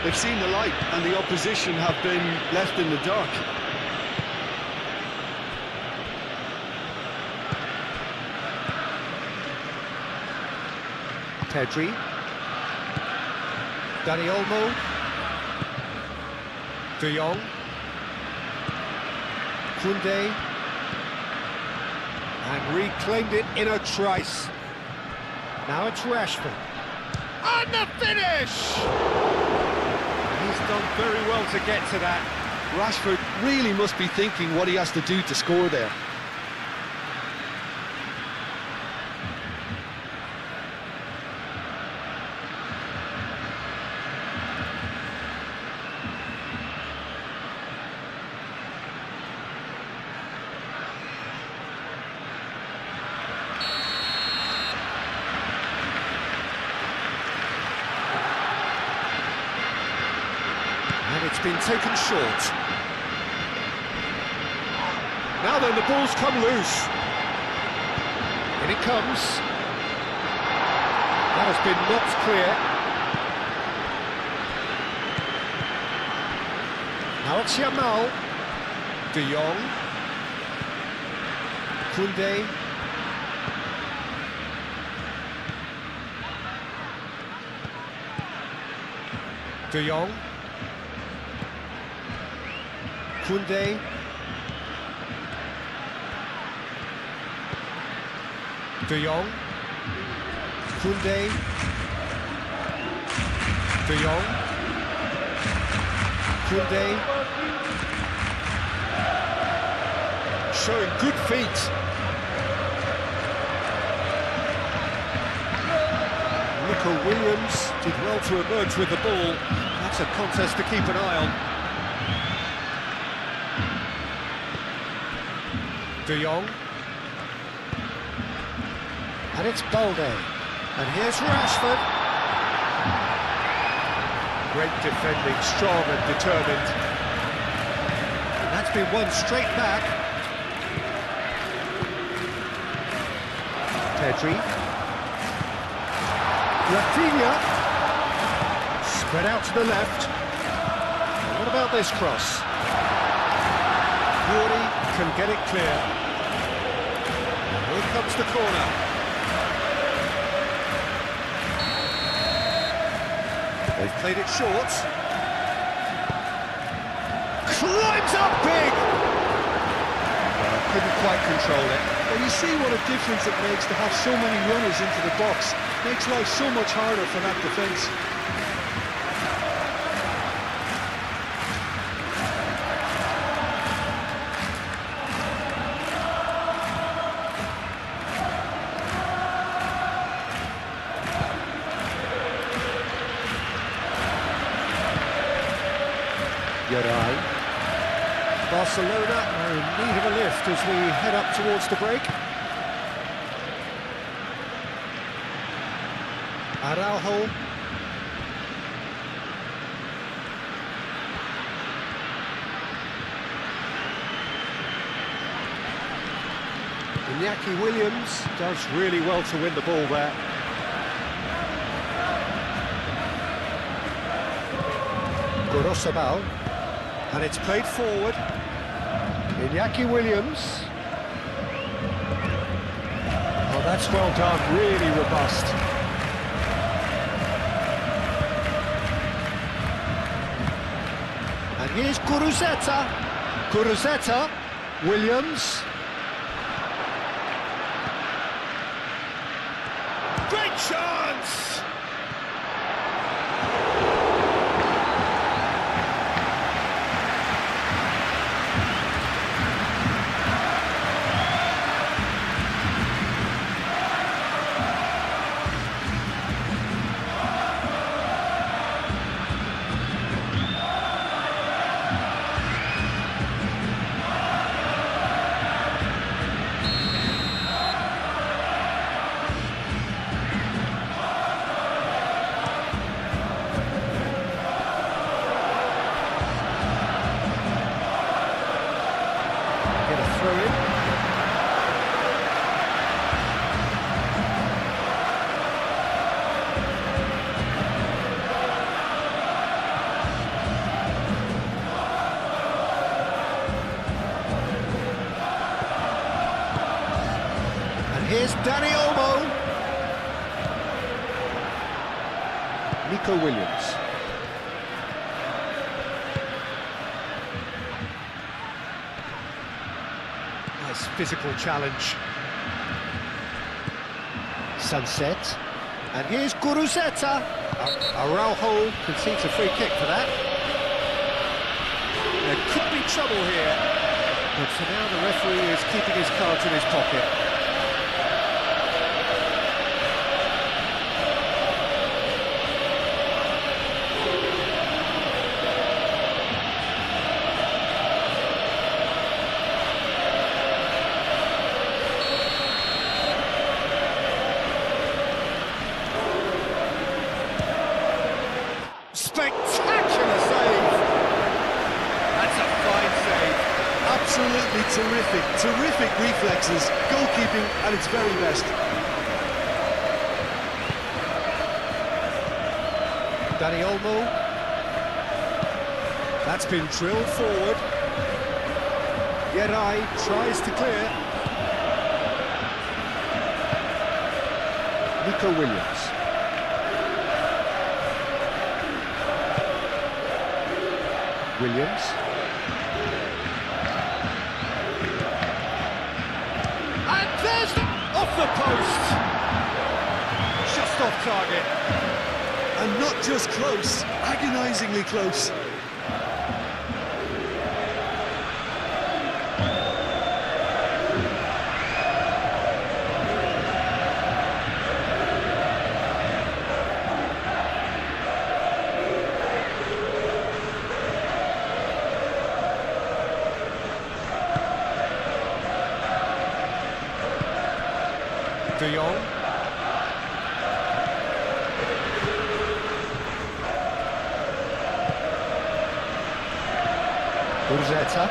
They've seen the light, and the opposition have been left in the dark. Pedri. Dani Olmo. De Jong. Koundé. And reclaimed it in a trice. Now it's Rashford. And the finish! He's done very well to get to that. Rashford really must be thinking what he has to do to score there. And it's been taken short. Now then, the ball's come loose. In it comes. That has been knocked clear. Now it's Yamal. De Jong. Koundé. De Jong. Koundé. De Jong. Koundé. De Jong. Koundé. Showing good feet. Nico Williams did well to emerge with the ball. That's a contest to keep an eye on. De Jong. And it's Balde. And here's Rashford. Great defending, strong and determined. And that's been won straight back. Pedri. Rafinha. Spread out to the left. And what about this cross? Yuri can get it clear. Here comes the corner. They've played it short. Climbs up big! Couldn't quite control it. Well, you see what a difference it makes to have so many runners into the box. Makes life so much harder for that defence. Barcelona are in need of a lift as we head up towards the break. Araujo. Iñaki Williams does really well to win the ball there. Gorosabal. And it's played forward. Iñaki Williams. Oh, that's well done, really robust. And here's Guruzeta. Guruzeta. Williams. Great chance! Here's Danny Olmo. Nico Williams. Nice physical challenge. Sunset. And here's Guruzeta. Araujo concedes a free kick for that. There could be trouble here. But for now the referee is keeping his cards in his pocket. Spectacular save! That's a fine save. Absolutely terrific reflexes, goalkeeping at its very best. Danny Olmo. That's been drilled forward. Yerai tries to clear. Nico Williams. Williams. And there's off the post. Just off target. And not just close, agonisingly close. De Jong. Guruzeta.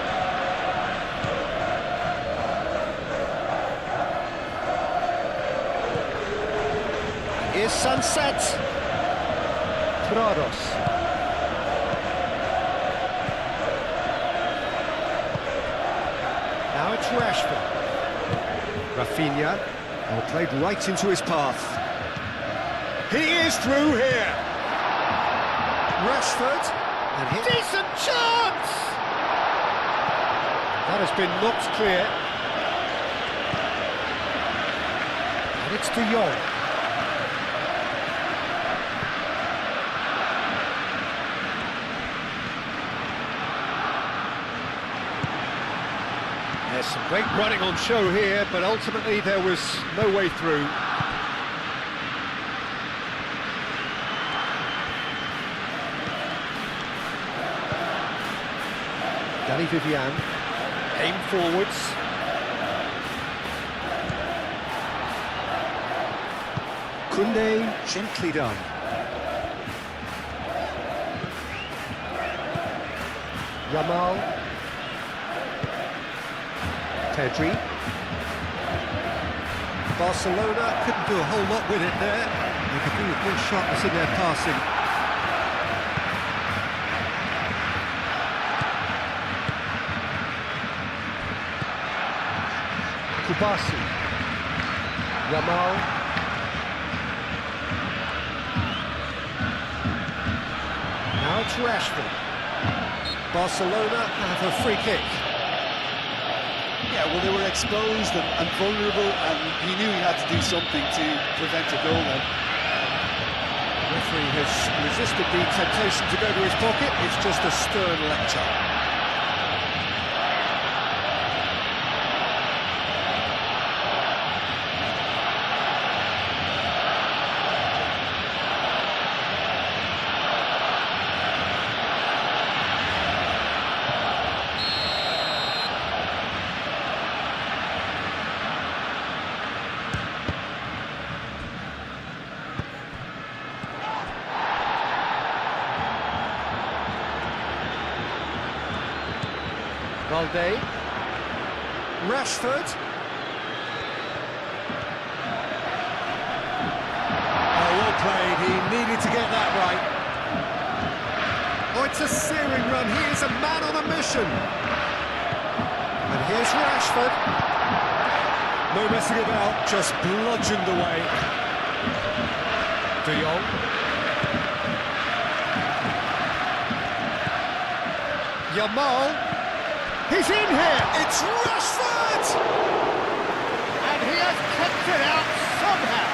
Here's Sunset. Prados. Now it's Rashford. Rafinha. Oh, played right into his path. He is through here. Rashford. And hit. Decent chance! That has been knocked clear. And it's De Jong. There's some great running on show here, but ultimately there was no way through. Danny Vivian, aim forwards. Koundé, gently done. Yamal. Pedri. Barcelona couldn't do a whole lot with it there. They could do with more sharpness in their passing. Kubasi. Yamal. Now it's Rashford. Barcelona have a free kick. Yeah, well, they were exposed and vulnerable, and he knew he had to do something to prevent a goal then. The referee has resisted the temptation to go to his pocket. It's just a stern lecture. Valde, Rashford. Oh, well played. He needed to get that right. Oh, it's a searing run. He is a man on a mission. And here's Rashford. No messing about, just bludgeoned away. De Jong. Yamal. He's in here! It's Rashford! And he has kept it out somehow.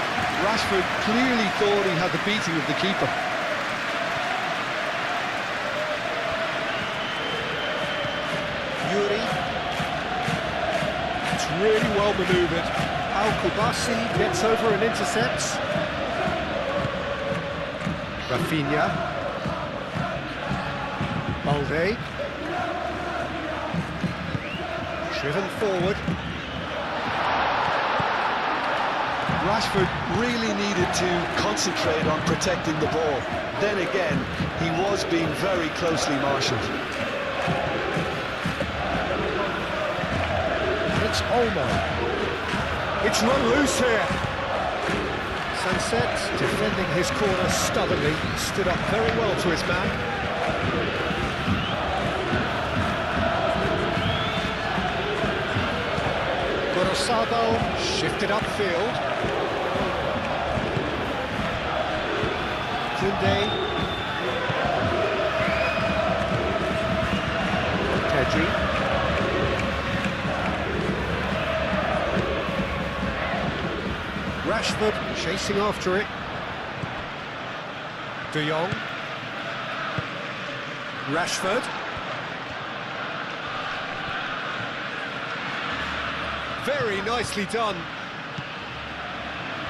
Rashford clearly thought he had the beating of the keeper. Yuri. It's really well manoeuvred. Al-Kubasi gets over and intercepts. Rafinha. Balde. Driven forward. Rashford really needed to concentrate on protecting the ball. Then again, he was being very closely marshalled. It's Olmo. It's run loose here. Sunset defending his corner stubbornly. Stood up very well to his man. Sabo shifted upfield. Koundé. Pedri. Rashford chasing after it. De Jong. Rashford. Very nicely done.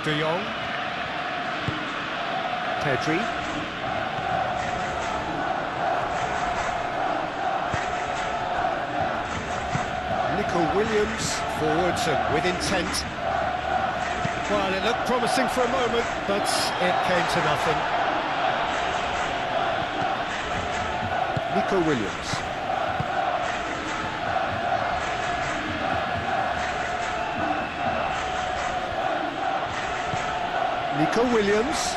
De Jong. Pedri. Nico Williams forwards and with intent. Well, it looked promising for a moment, but it came to nothing. Nico Williams. Nico Williams.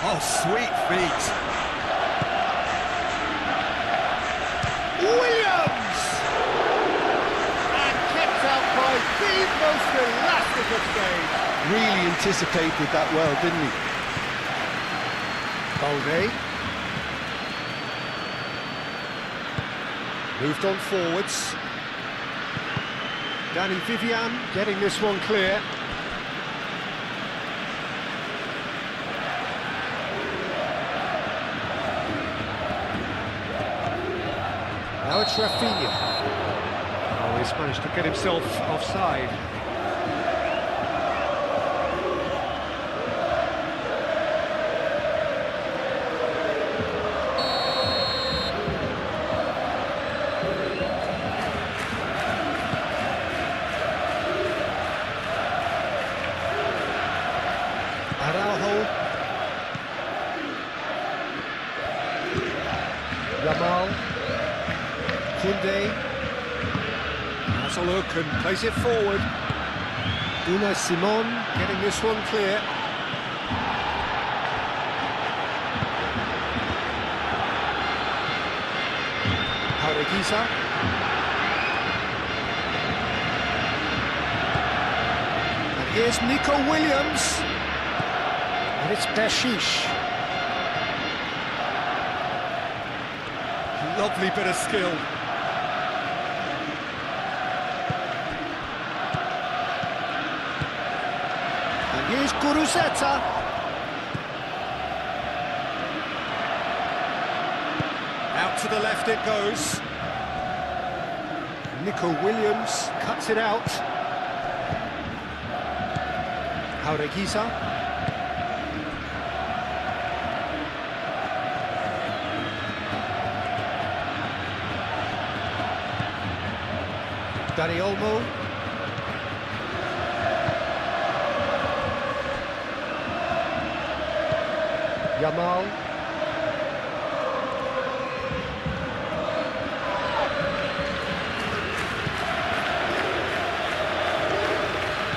Oh, sweet feet. Williams! And kept out by the most elastic of saves. Really anticipated that well, didn't he? Balde. Moved on forwards. Danny Vivian getting this one clear. Now it's Rafinha. Oh, he's managed to get himself offside. Araujo. Yamal. Koundé has a look and plays it forward. Unai Simon getting this one clear. Giza. And here's Nico Williams. And it's Beshish. Lovely bit of skill. Guruzzetta. Out to the left it goes. Nico Williams cuts it out. Jaureguiza. Dani Olmo. Yamal.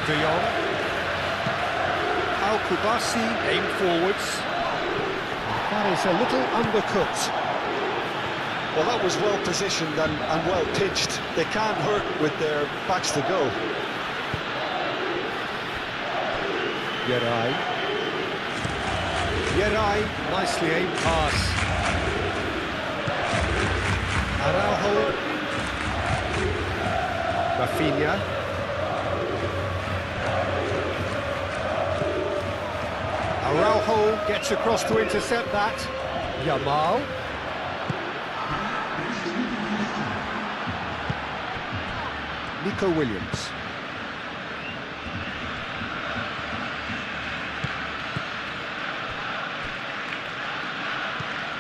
De Jong. Al-Kubasi. Aim forwards. That is a little undercooked. Well, that was well positioned and well pitched. They can't hurt with their backs to go. Yeray. Yeray, nicely aimed pass. Araujo. Rafinha. Araujo gets across to intercept that. Yamal. Nico Williams.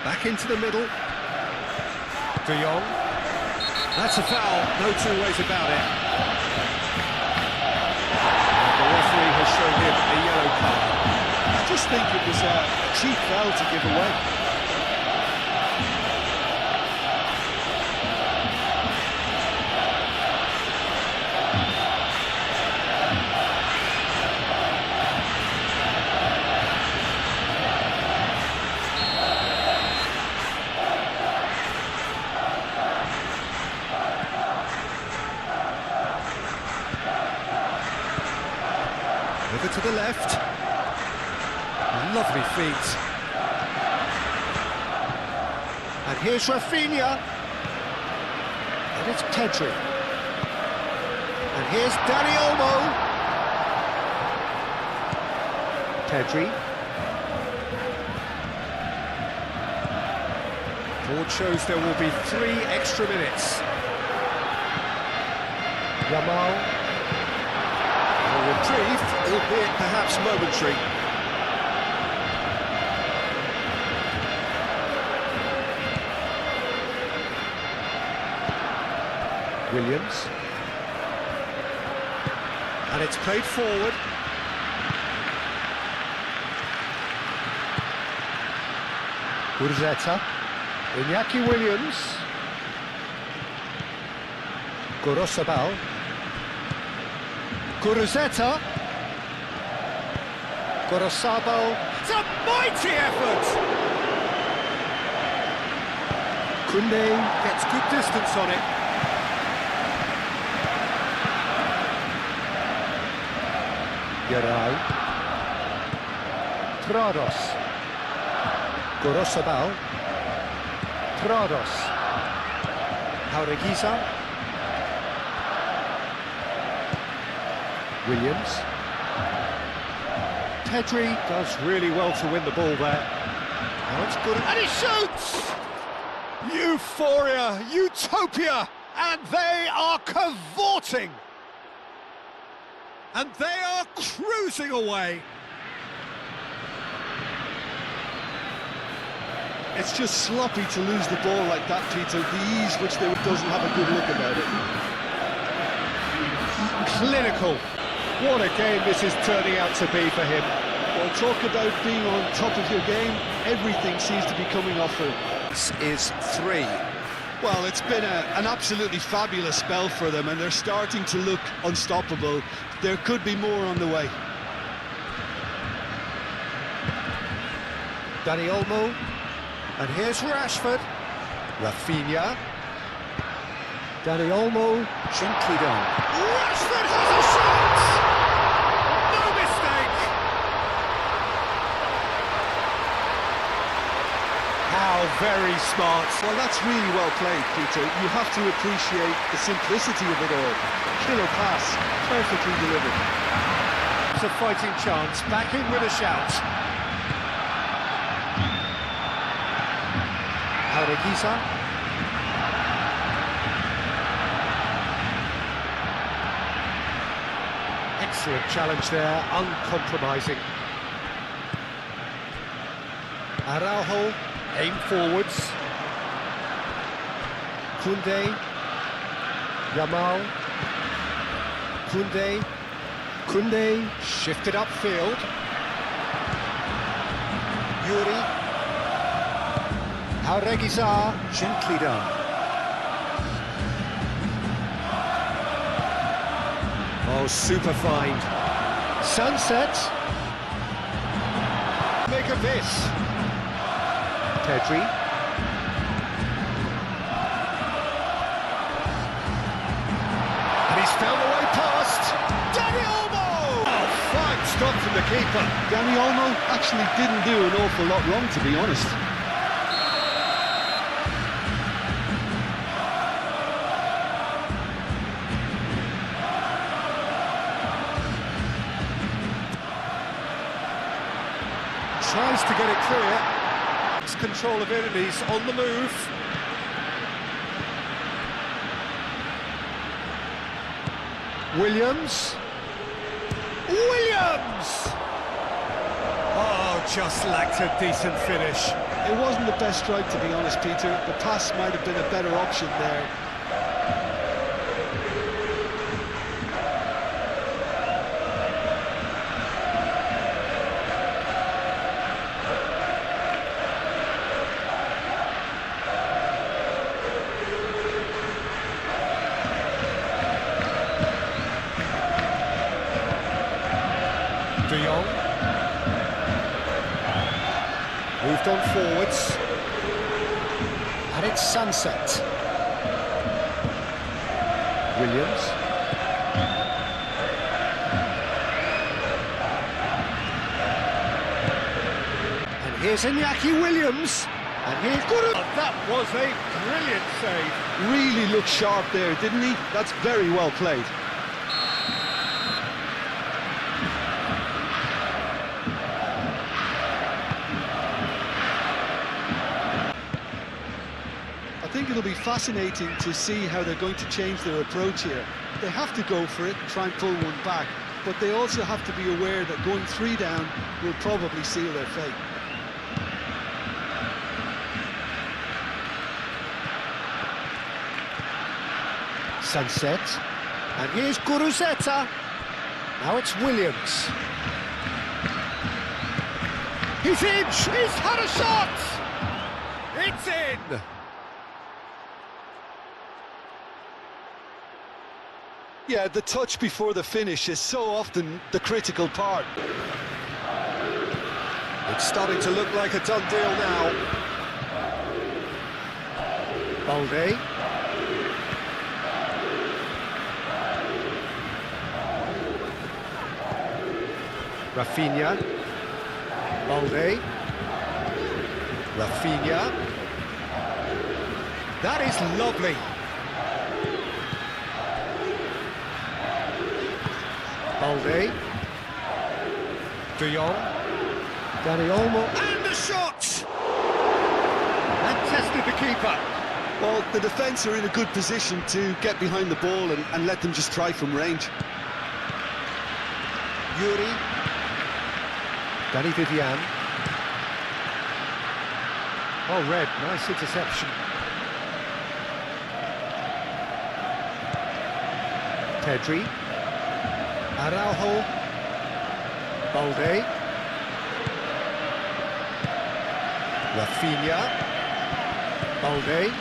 Back into the middle. De Jong. That's a foul, no two ways about it. The referee has shown him a yellow card. I just think it was a cheap foul to give away. Over to the left. Lovely feet. And here's Rafinha. And it's Pedri. And here's Dani Olmo. Pedri. Board shows there will be 3 extra minutes. Yamal. Reprieve, albeit perhaps momentary. Williams. And it's played forward. Guruzzetta. Iñaki Williams. Gorosabal. Guruzzetta. Gorosabal. It's a mighty effort! Koundé gets good distance on it. Yeray. Prados. Gorosabal. Prados. Jaureguiza. Williams. Pedri does really well to win the ball there. Now it's good, and he shoots! Euphoria, utopia, and they are cavorting. And they are cruising away. It's just sloppy to lose the ball like that, Peter. The ease which they doesn't have a good look about it. Clinical. What a game this is turning out to be for him. Well, talk about being on top of your game. Everything seems to be coming off for him. This is 3. Well, it's been an absolutely fabulous spell for them, and they're starting to look unstoppable. There could be more on the way. Dani Olmo. And here's Rashford. Rafinha. Dani Olmo. Gently done. Rashford has a shot! No mistake! How very smart. Well, that's really well played, Peter. You have to appreciate the simplicity of it all. Killer pass, perfectly delivered. a fighting chance, back in with a shout. Arequiza. Excellent challenge there, uncompromising. Araujo, aim forwards. Koundé, Yamal, Koundé, shifted upfield. Yuri, Arequiza, gently done. Oh, super find. Sunset. Make of this. Pedri. And he's found the way past. Dani Olmo! Oh, fine stop from the keeper. Dani Olmo actually didn't do an awful lot wrong, to be honest. Tries to get it clear. It's control of it and he's on the move. Williams. Oh, just lacked a decent finish. It wasn't the best strike, to be honest, Peter. The pass might have been a better option there. De Jong. Moved on forwards. And it's Sunset. Williams. And here's Iñaki Williams. And here's Guru. That was a brilliant save. Really looked sharp there, didn't he? That's very well played. I think it'll be fascinating to see how they're going to change their approach here. They have to go for it and try and pull one back, but they also have to be aware that going 3 down will probably seal their fate. Sunset. And here's Guruzeta. Now it's Williams. He's in! He's had a shot! It's in! Yeah, the touch before the finish is so often the critical part. It's starting to look like a done deal now. Balde. Rafinha. Balde. Rafinha. That is lovely. Balde. De Jong. Dani Olmo. And the shot! And tested the keeper. Well, the defence are in a good position to get behind the ball and let them just try from range. Yuri. Danny Vivian. Oh, Red, nice interception. Pedri. Araujo. Balde. Rafinha. Balde.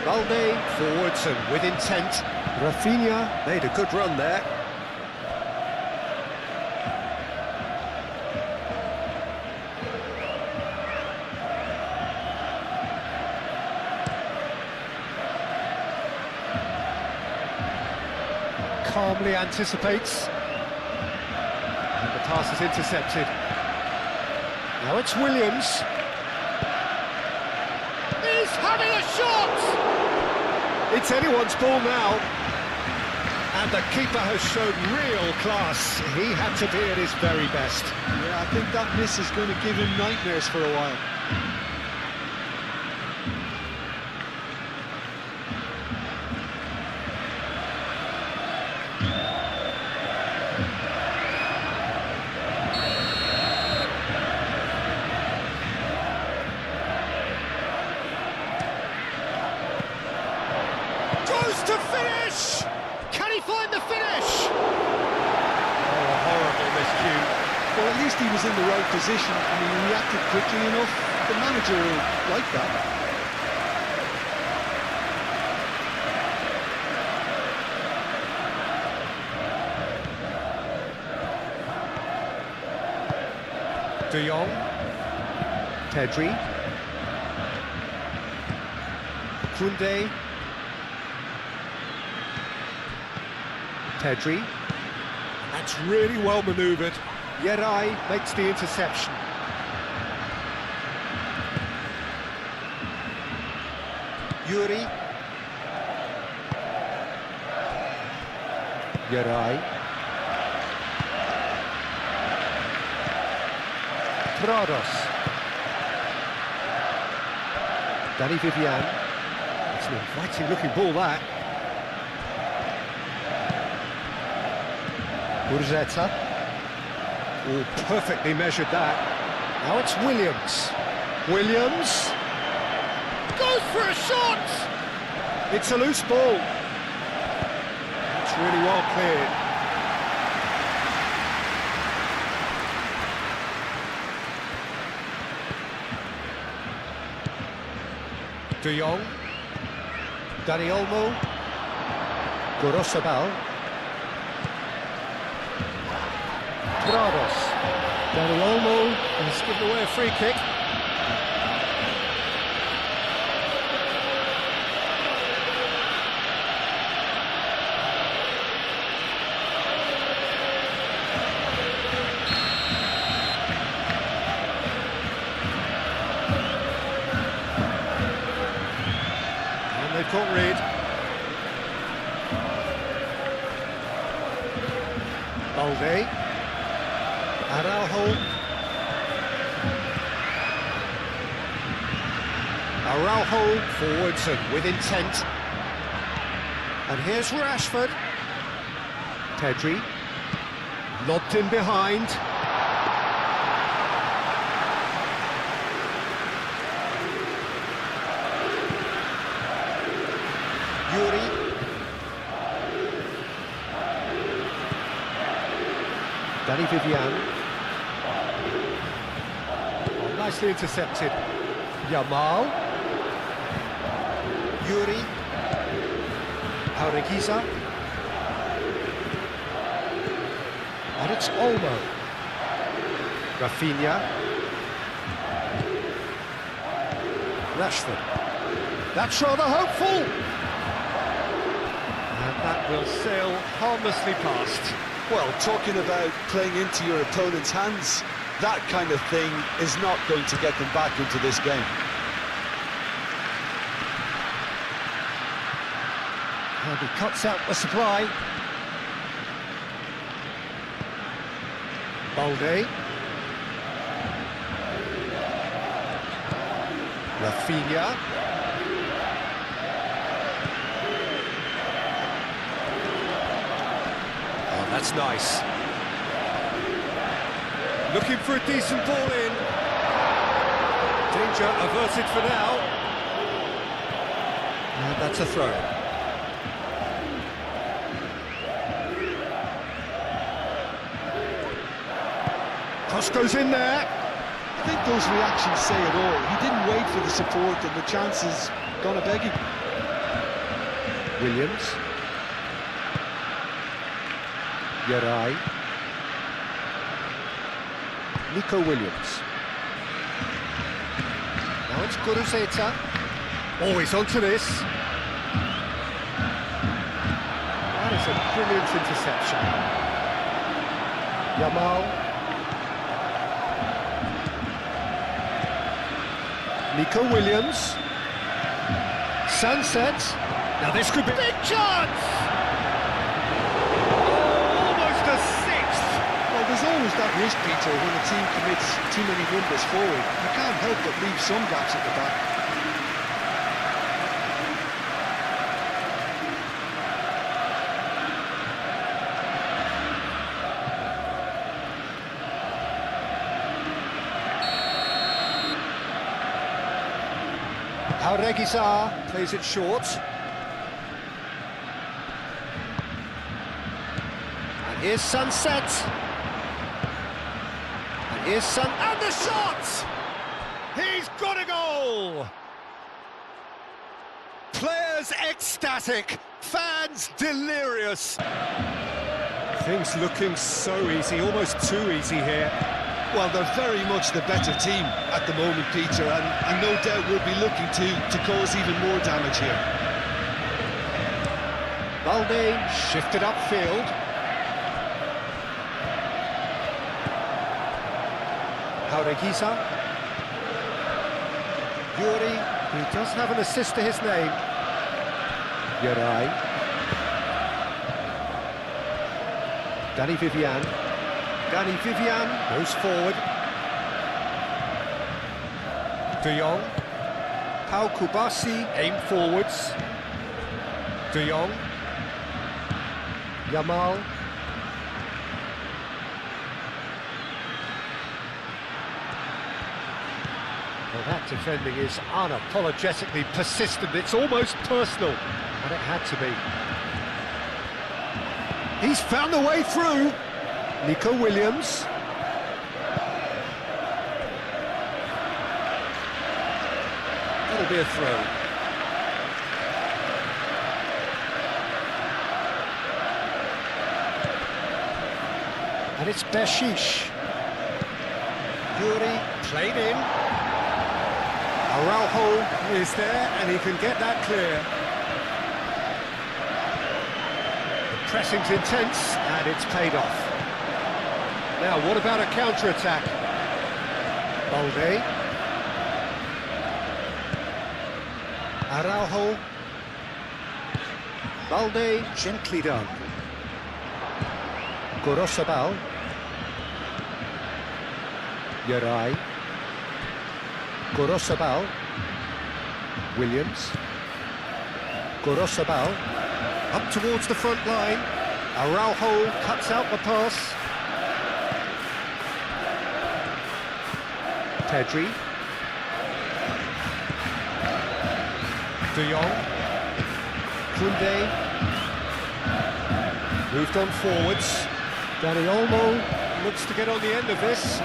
Balde forwards and with intent. Rafinha made a good run there. Calmly anticipates. And the pass is intercepted. Now it's Williams. He's having a shot! It's anyone's ball now. And the keeper has shown real class. He had to be at his very best. Yeah, I think that miss is going to give him nightmares for a while. Goes to finish! Can he find the finish? Oh, a horrible miscue. Well, at least he was in the right position and he reacted quickly enough. The manager will like that. De Jong. Pedri. Koundé. Pedri. That's really well manoeuvred. Yerai makes the interception. Yuri. Yerai. Prados. Danny Vivian. It's an inviting looking ball, that. Urzeta. Oh, perfectly measured that. Now it's Williams. Williams goes for a shot! It's a loose ball. It's really well cleared. De Jong. Dani Olmo. Gorosabal. Prados. Dani Olmo has given away a free kick. And they've caught Reid. Balde. Araujo forwards and with intent. And here's Rashford. Pedri. Lobbed in behind. Yuri. Danny Vivian. Oh, nicely intercepted. Yamal. Yuri. Auregiza. And it's Olmo. Rafinha. Rashford. That's rather hopeful. And that will sail harmlessly past. Well, talking about playing into your opponent's hands, that kind of thing is not going to get them back into this game. And he cuts out the supply. Balde. Rafinha. Oh, that's nice. Looking for a decent ball in. Danger averted for now. And that's a throw. Cross goes in there. I think those reactions say it all. He didn't wait for the support and the chances gone a begging. Williams. Yerai. Nico Williams. Now it's Guruzeta. Always onto this. That is a brilliant interception. Yamal. Nico Williams. Sunset. Now this could be... Big chance! always that risk, Peter, when a team commits too many numbers forward. You can't help but leave some gaps at the back. Jauregui plays it short. And here's Sunset. And here's and the shot! He's got a goal! Players ecstatic, fans delirious. Things looking so easy, almost too easy here. Well, they're very much the better team at the moment, Peter, and no doubt will be looking to cause even more damage here. Balde shifted upfield. Jauregui. Yuri, he does have an assist to his name. Yuri. Danny Vivian. Danny Vivian goes forward. De Jong. Pau Kubasi aim forwards. De Jong. Yamal. Well, that defending is unapologetically persistent. It's almost personal, and it had to be. He's found the way through. Nico Williams. That'll be a throw. And it's Beshish. Yuri played in. Araujo is there and he can get that clear. The pressing's intense and it's paid off. Now, what about a counter-attack? Balde. Araujo. Balde, gently done. Gorosabal. Yarai. Gorosabal. Williams. Gorosabal. Up towards the front line. Araujo cuts out the pass. Pedri. De Jong. Koundé. Moved on forwards. Dani Olmo looks to get on the end of this.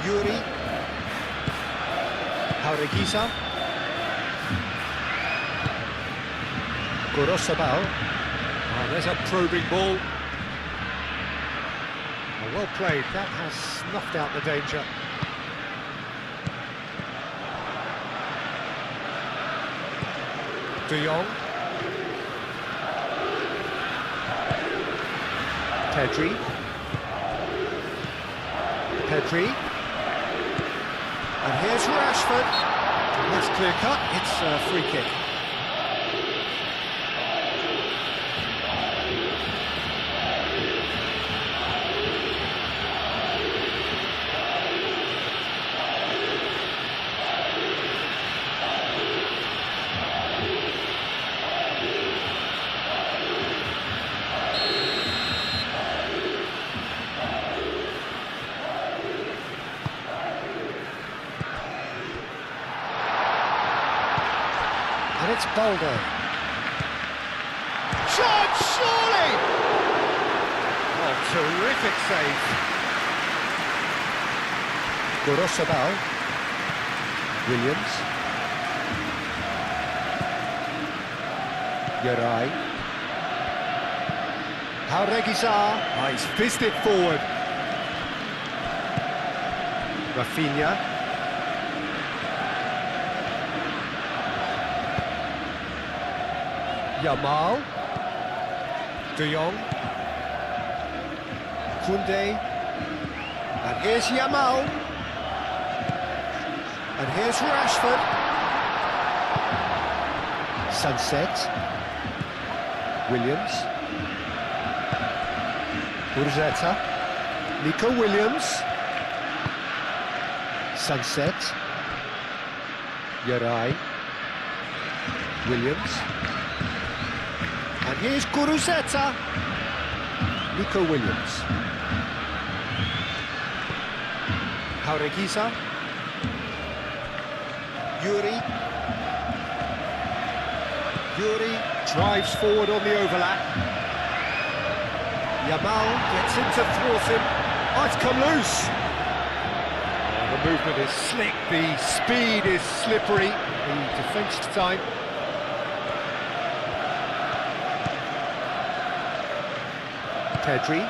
Yuri. Jauregui. Gorosabal. Oh, there's a probing ball. Well played, that has snuffed out the danger. De Jong. Pedri. Pedri. And here's Rashford. And that's clear cut, it's a free kick. And it's Balde. Shot, surely! Oh, terrific save. Gorosabal. Williams. Yarai. Jauregui. He's fizzed it forward. Rafinha. Yamal. De Jong. Koundé. And here's Yamal. And here's Rashford. Sunset. Williams. Gurzetta, Nico Williams, Sunset, Yarai, Williams, and here's Gurzetta, Nico Williams, Jaureguiza, Yuri drives forward on the overlap. Yamal gets in to thwart him. Oh, it's come loose. Oh, the movement is slick, the speed is slippery. The defence time. Pedri.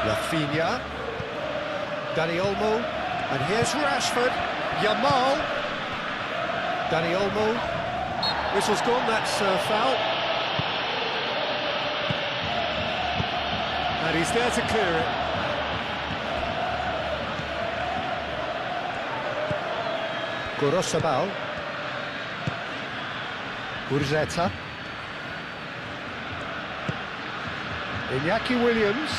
Rafinha. Dani Olmo. And here's Rashford. Yamal. Dani Olmo. Whistle's gone, that's a foul. And he's there to clear it. Gorosabal. Gurzetta. Iñaki Williams.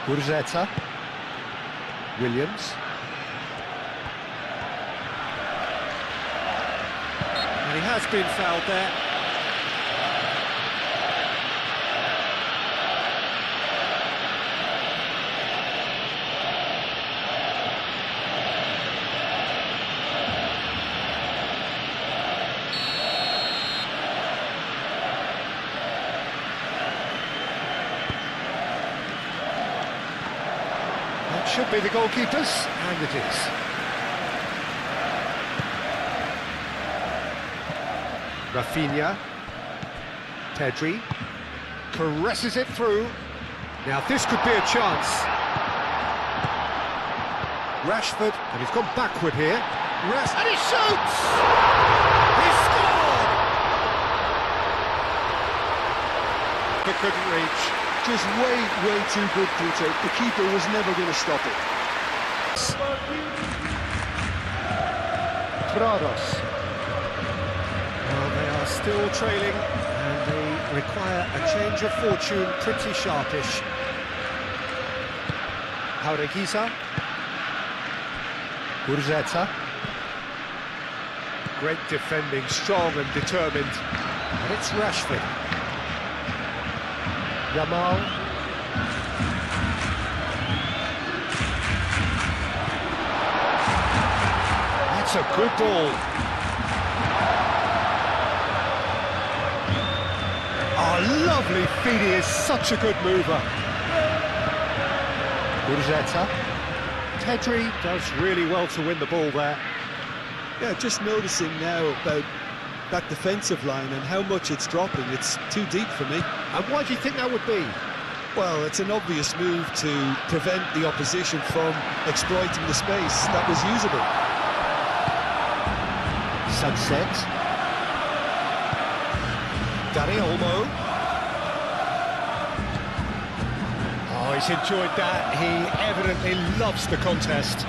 Gurzetta. Williams. And he has been fouled there. That should be the goalkeepers, and it is. Rafinha, Pedri, caresses it through. Now this could be a chance. Rashford, and he's gone backward here. And he shoots! He scored! But couldn't reach. Just way too good, Peter. The keeper was never going to stop it. Prados. Well, they are still trailing, and they require a change of fortune, pretty sharpish. Jaureguiza. Gurzetta. Great defending, strong and determined. And it's Rashford. Yamal. That's a good ball. Oh, lovely feet, he is such a good mover. Gurzetta. Pedri does really well to win the ball there. Yeah, just noticing now about that defensive line and how much it's dropping. It's too deep for me. And why do you think that would be? Well, it's an obvious move to prevent the opposition from exploiting the space that was usable. Sunset. Dani Olmo. Oh, he's enjoyed that. He evidently loves the contest.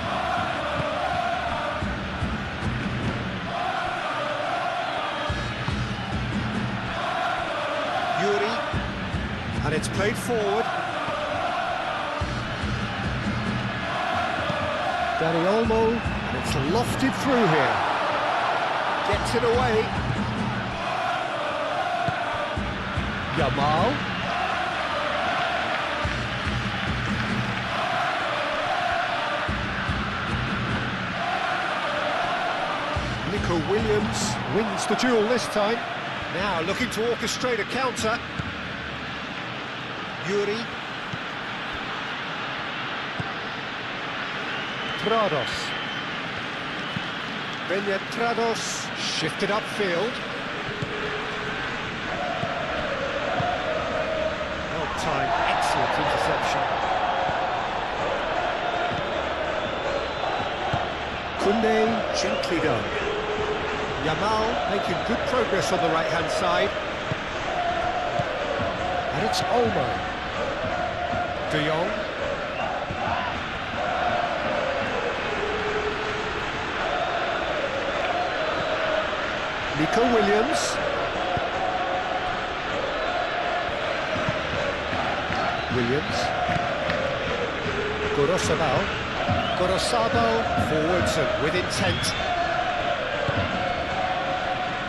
Yuri. And it's played forward. Dani Olmo. And it's lofted through here. Gets it away. Yamal. Nico Williams wins the duel this time. Now looking to orchestrate a counter. Yuri. Prados. Beñat Prados shifted upfield. Well timed, excellent interception. Koundé, gently done. Yamal making good progress on the right-hand side. And it's Olmo. De Jong. Nico Williams. Williams. Gorosabal. Gorosabal forwards and with intent.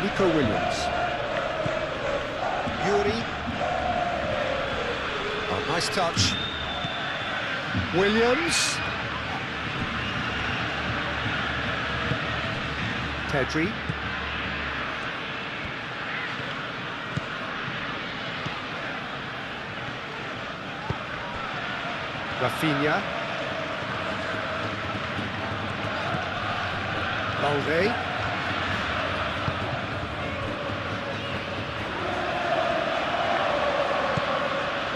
Nico Williams. Yuri. Oh, nice touch. Williams. Pedri. Rafinha. Balde.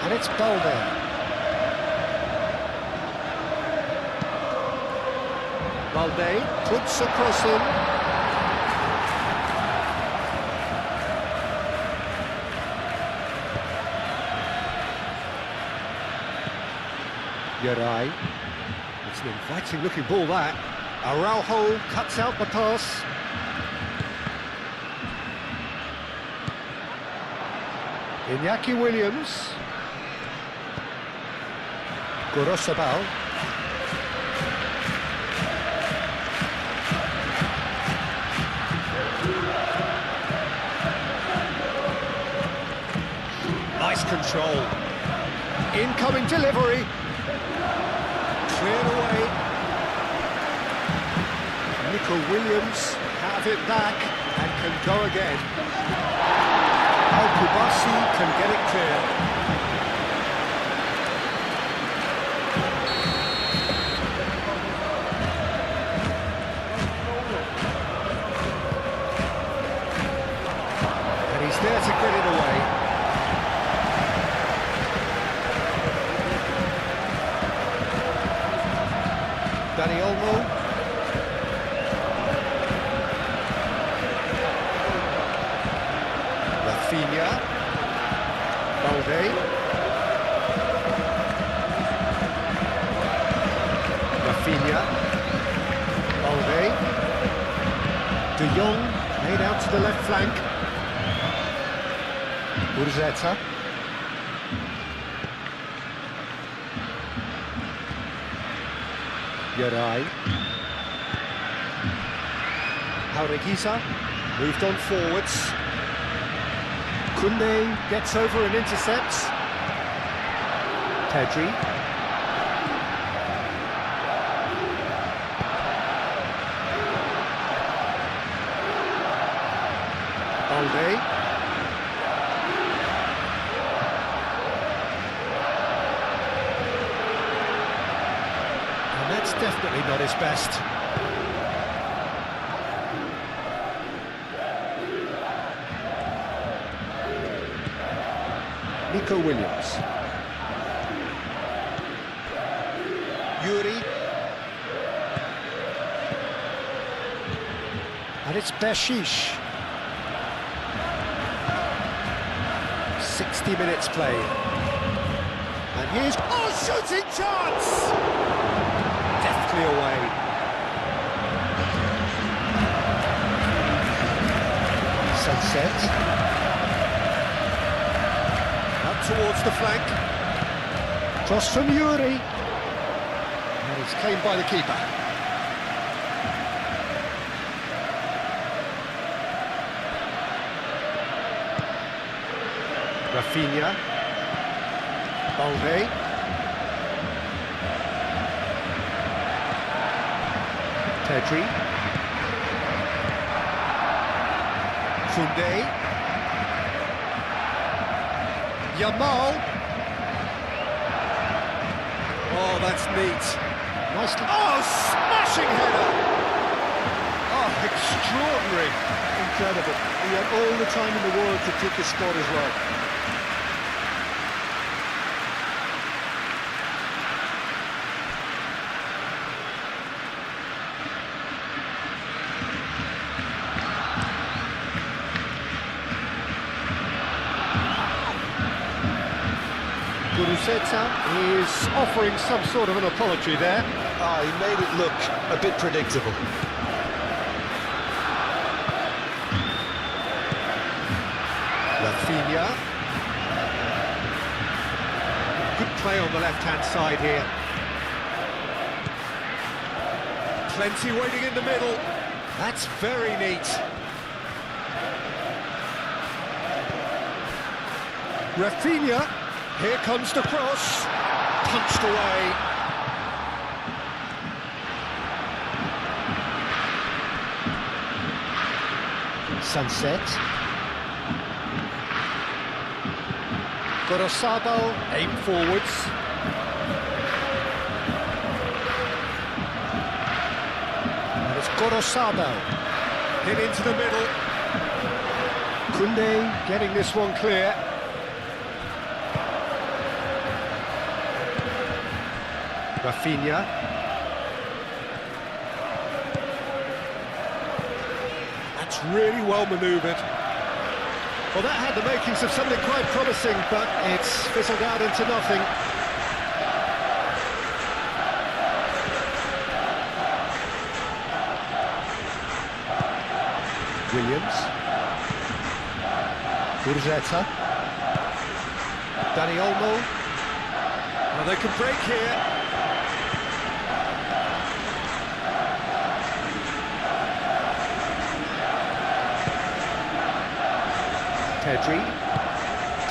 And it's Balde. Balde puts across him. Yarai. It's an inviting looking ball that. Araujo cuts out the pass. Iñaki Williams. Gorosabal. Nice control. Incoming delivery. Cleared away. Nico Williams have it back and can go again. Al-Kubasi can get it clear. And he's there to get it away. Dani Olmo. Rafinha. Balde. Rafinha. Balde. De Jong made out to the left flank. Urzeta. Yarai. Jaureguiza moved on forwards. Koundé gets over and intercepts. Pedri. Balde. That's definitely not his best. Nico Williams. Yuri. And it's Bershish. 60 minutes played. And here's... Oh, shooting chance! Deftly away. Sunset. Up towards the flank. Cross from Yuri. And it's claimed by the keeper. Rafinha. Balde. Pedri. Koundé. Yamal. Oh, that's neat. Nicely. Oh, smashing header! Oh, extraordinary. Incredible. He had all the time in the world to pick his spot as well. Guruceta is offering some sort of an apology there. He made it look a bit predictable. Rafinha. Good play on the left-hand side here. Plenty waiting in the middle. That's very neat. Rafinha, here comes the cross. Punched away. Sunset. Gorosado, Aim forwards. and it's Gorosado. Hit into the middle. Koundé getting this one clear. Rafinha. That's really well manoeuvred. Well, that had the makings of something quite promising, but it's fizzled out into nothing. Williams. Gurzetta. Dani Olmo. Well, they can break here.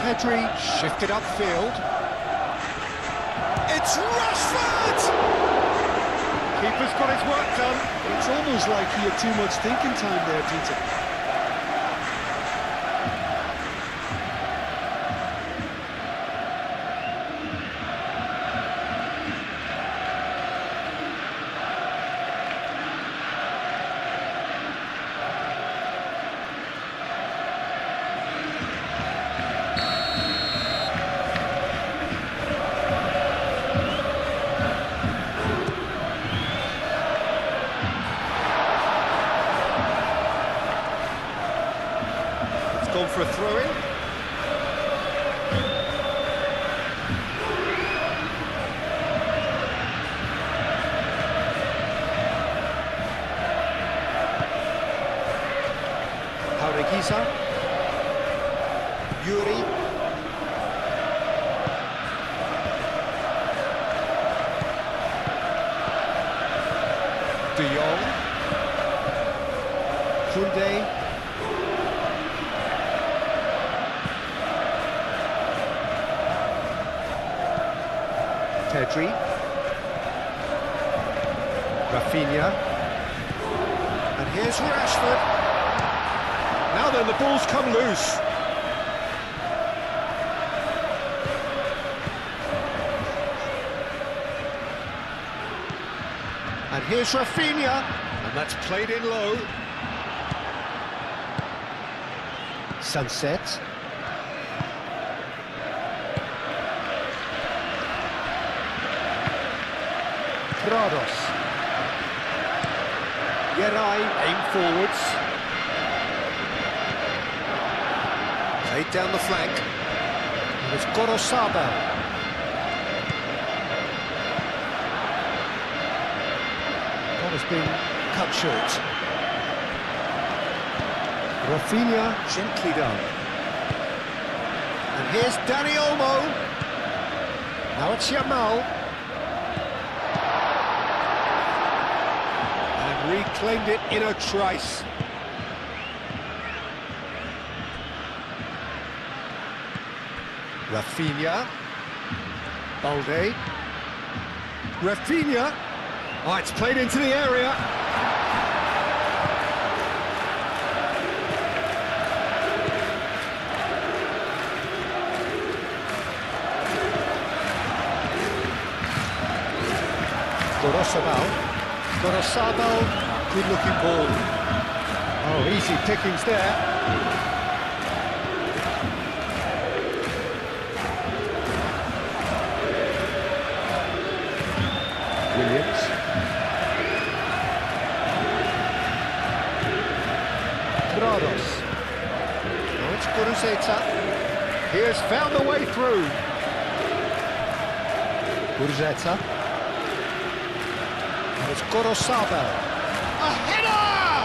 Pedri shifted upfield. It's Rashford! Keeper's got his work done. It's almost like he had too much thinking time there, Peter. Gone for a throw-in. Jaureguiza. Yuri. De Jong. Koundé. Pedri. Rafinha. And here's Rashford. Now then, the ball's come loose. And here's Rafinha. And that's played in low. Sunset. Prados. Yerai. Aim forwards. Played down the flank. And it's Gorosado. That has been cut short. Rafinha. Gently done. And here's Dani Olmo. Now it's Yamal. Reclaimed it in a trice. Rafinha. Balde. Rafinha. Oh, it's played into the area. Gorosado, good-looking ball. Oh, easy pickings there. Williams. Prados. Now it's Gurzetta. He has found the way through. Gurzetta. It's Gorosado. A header!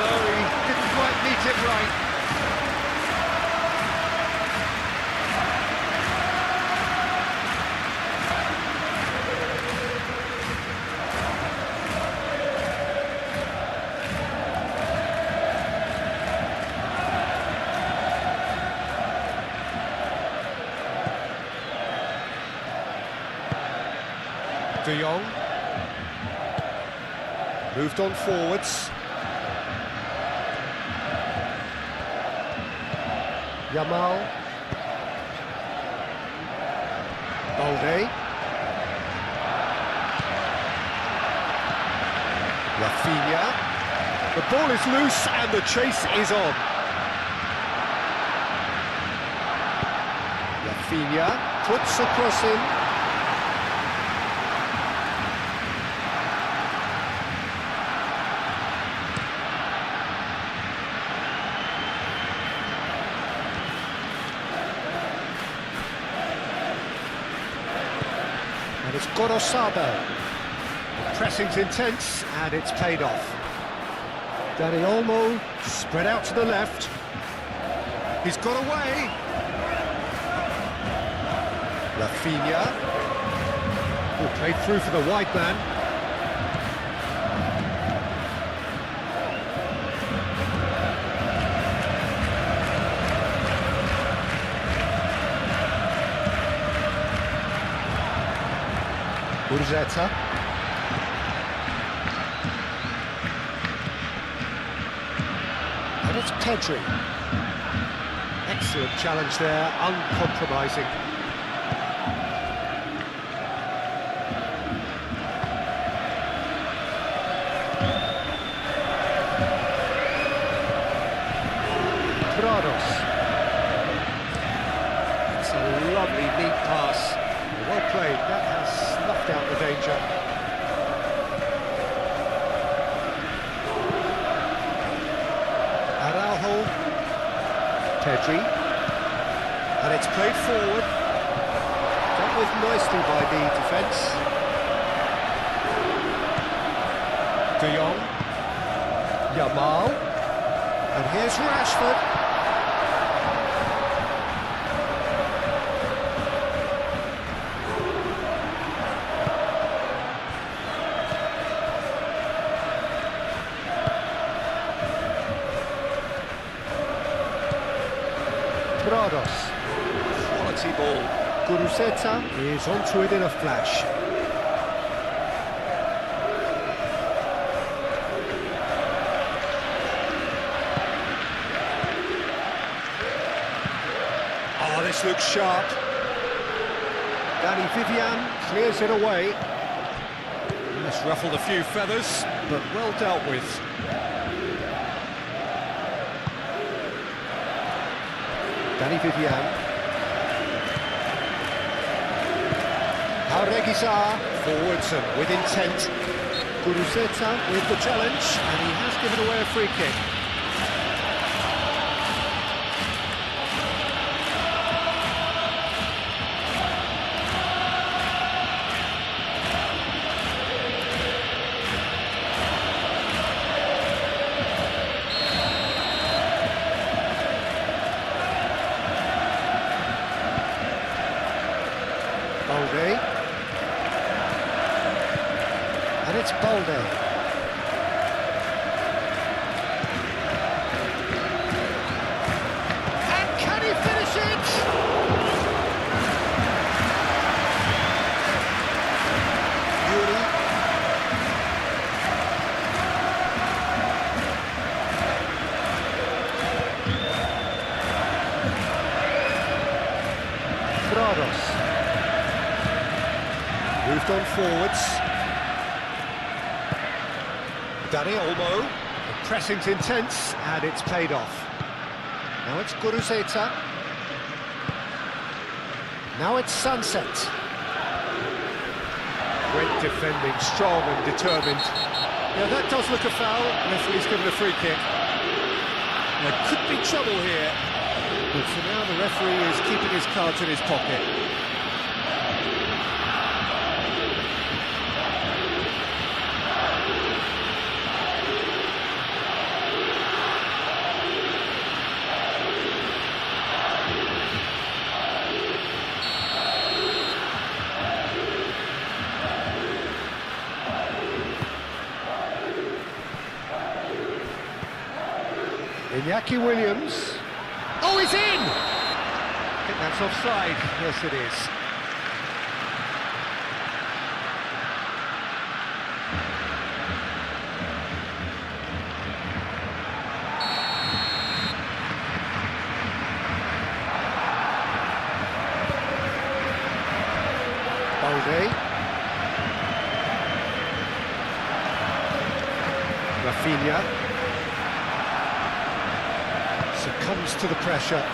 No, he didn't quite meet it right. De Jong. Moved on forwards. Yamal. Balde. Rafinha. The ball is loose and the chase is on. Rafinha puts a cross in. And it's Gorosado. The pressing's intense and it's paid off. Dani Olmo spread out to the left. He's got away. Rafinha. Oh, played through for the wide man. Urzeta. And it's Pedri. Excellent challenge there, uncompromising. Prados. It's a lovely, neat pass. Well played, that has snuffed out the danger. Araujo. Pedri. And it's played forward. Dealt with nicely by the defence. De Jong. Yamal. And here's Rashford. Prados. Quality ball. Guruzeta is onto it in a flash. Oh, this looks sharp. Danny Vivian clears it away. This ruffled a few feathers, but well dealt with. Danny Vivian. Jauregui forwards and with intent. Guruzeta with the challenge, and he has given away a free kick. Balde. And it's Balde. And can he finish it? Yuri. Prados. Moved on forwards. Dani Olmo. The pressing's intense and it's paid off. Now it's Guruzeta. Now it's Sunset. Great defending, strong and determined. Yeah, that does look a foul. Referee's given a free kick. There could be trouble here. But for now the referee is keeping his cards in his pocket. Iñaki Williams. Oh, he's in! I think that's offside. Yes, it is. Valencia. Succumbs to the pressure.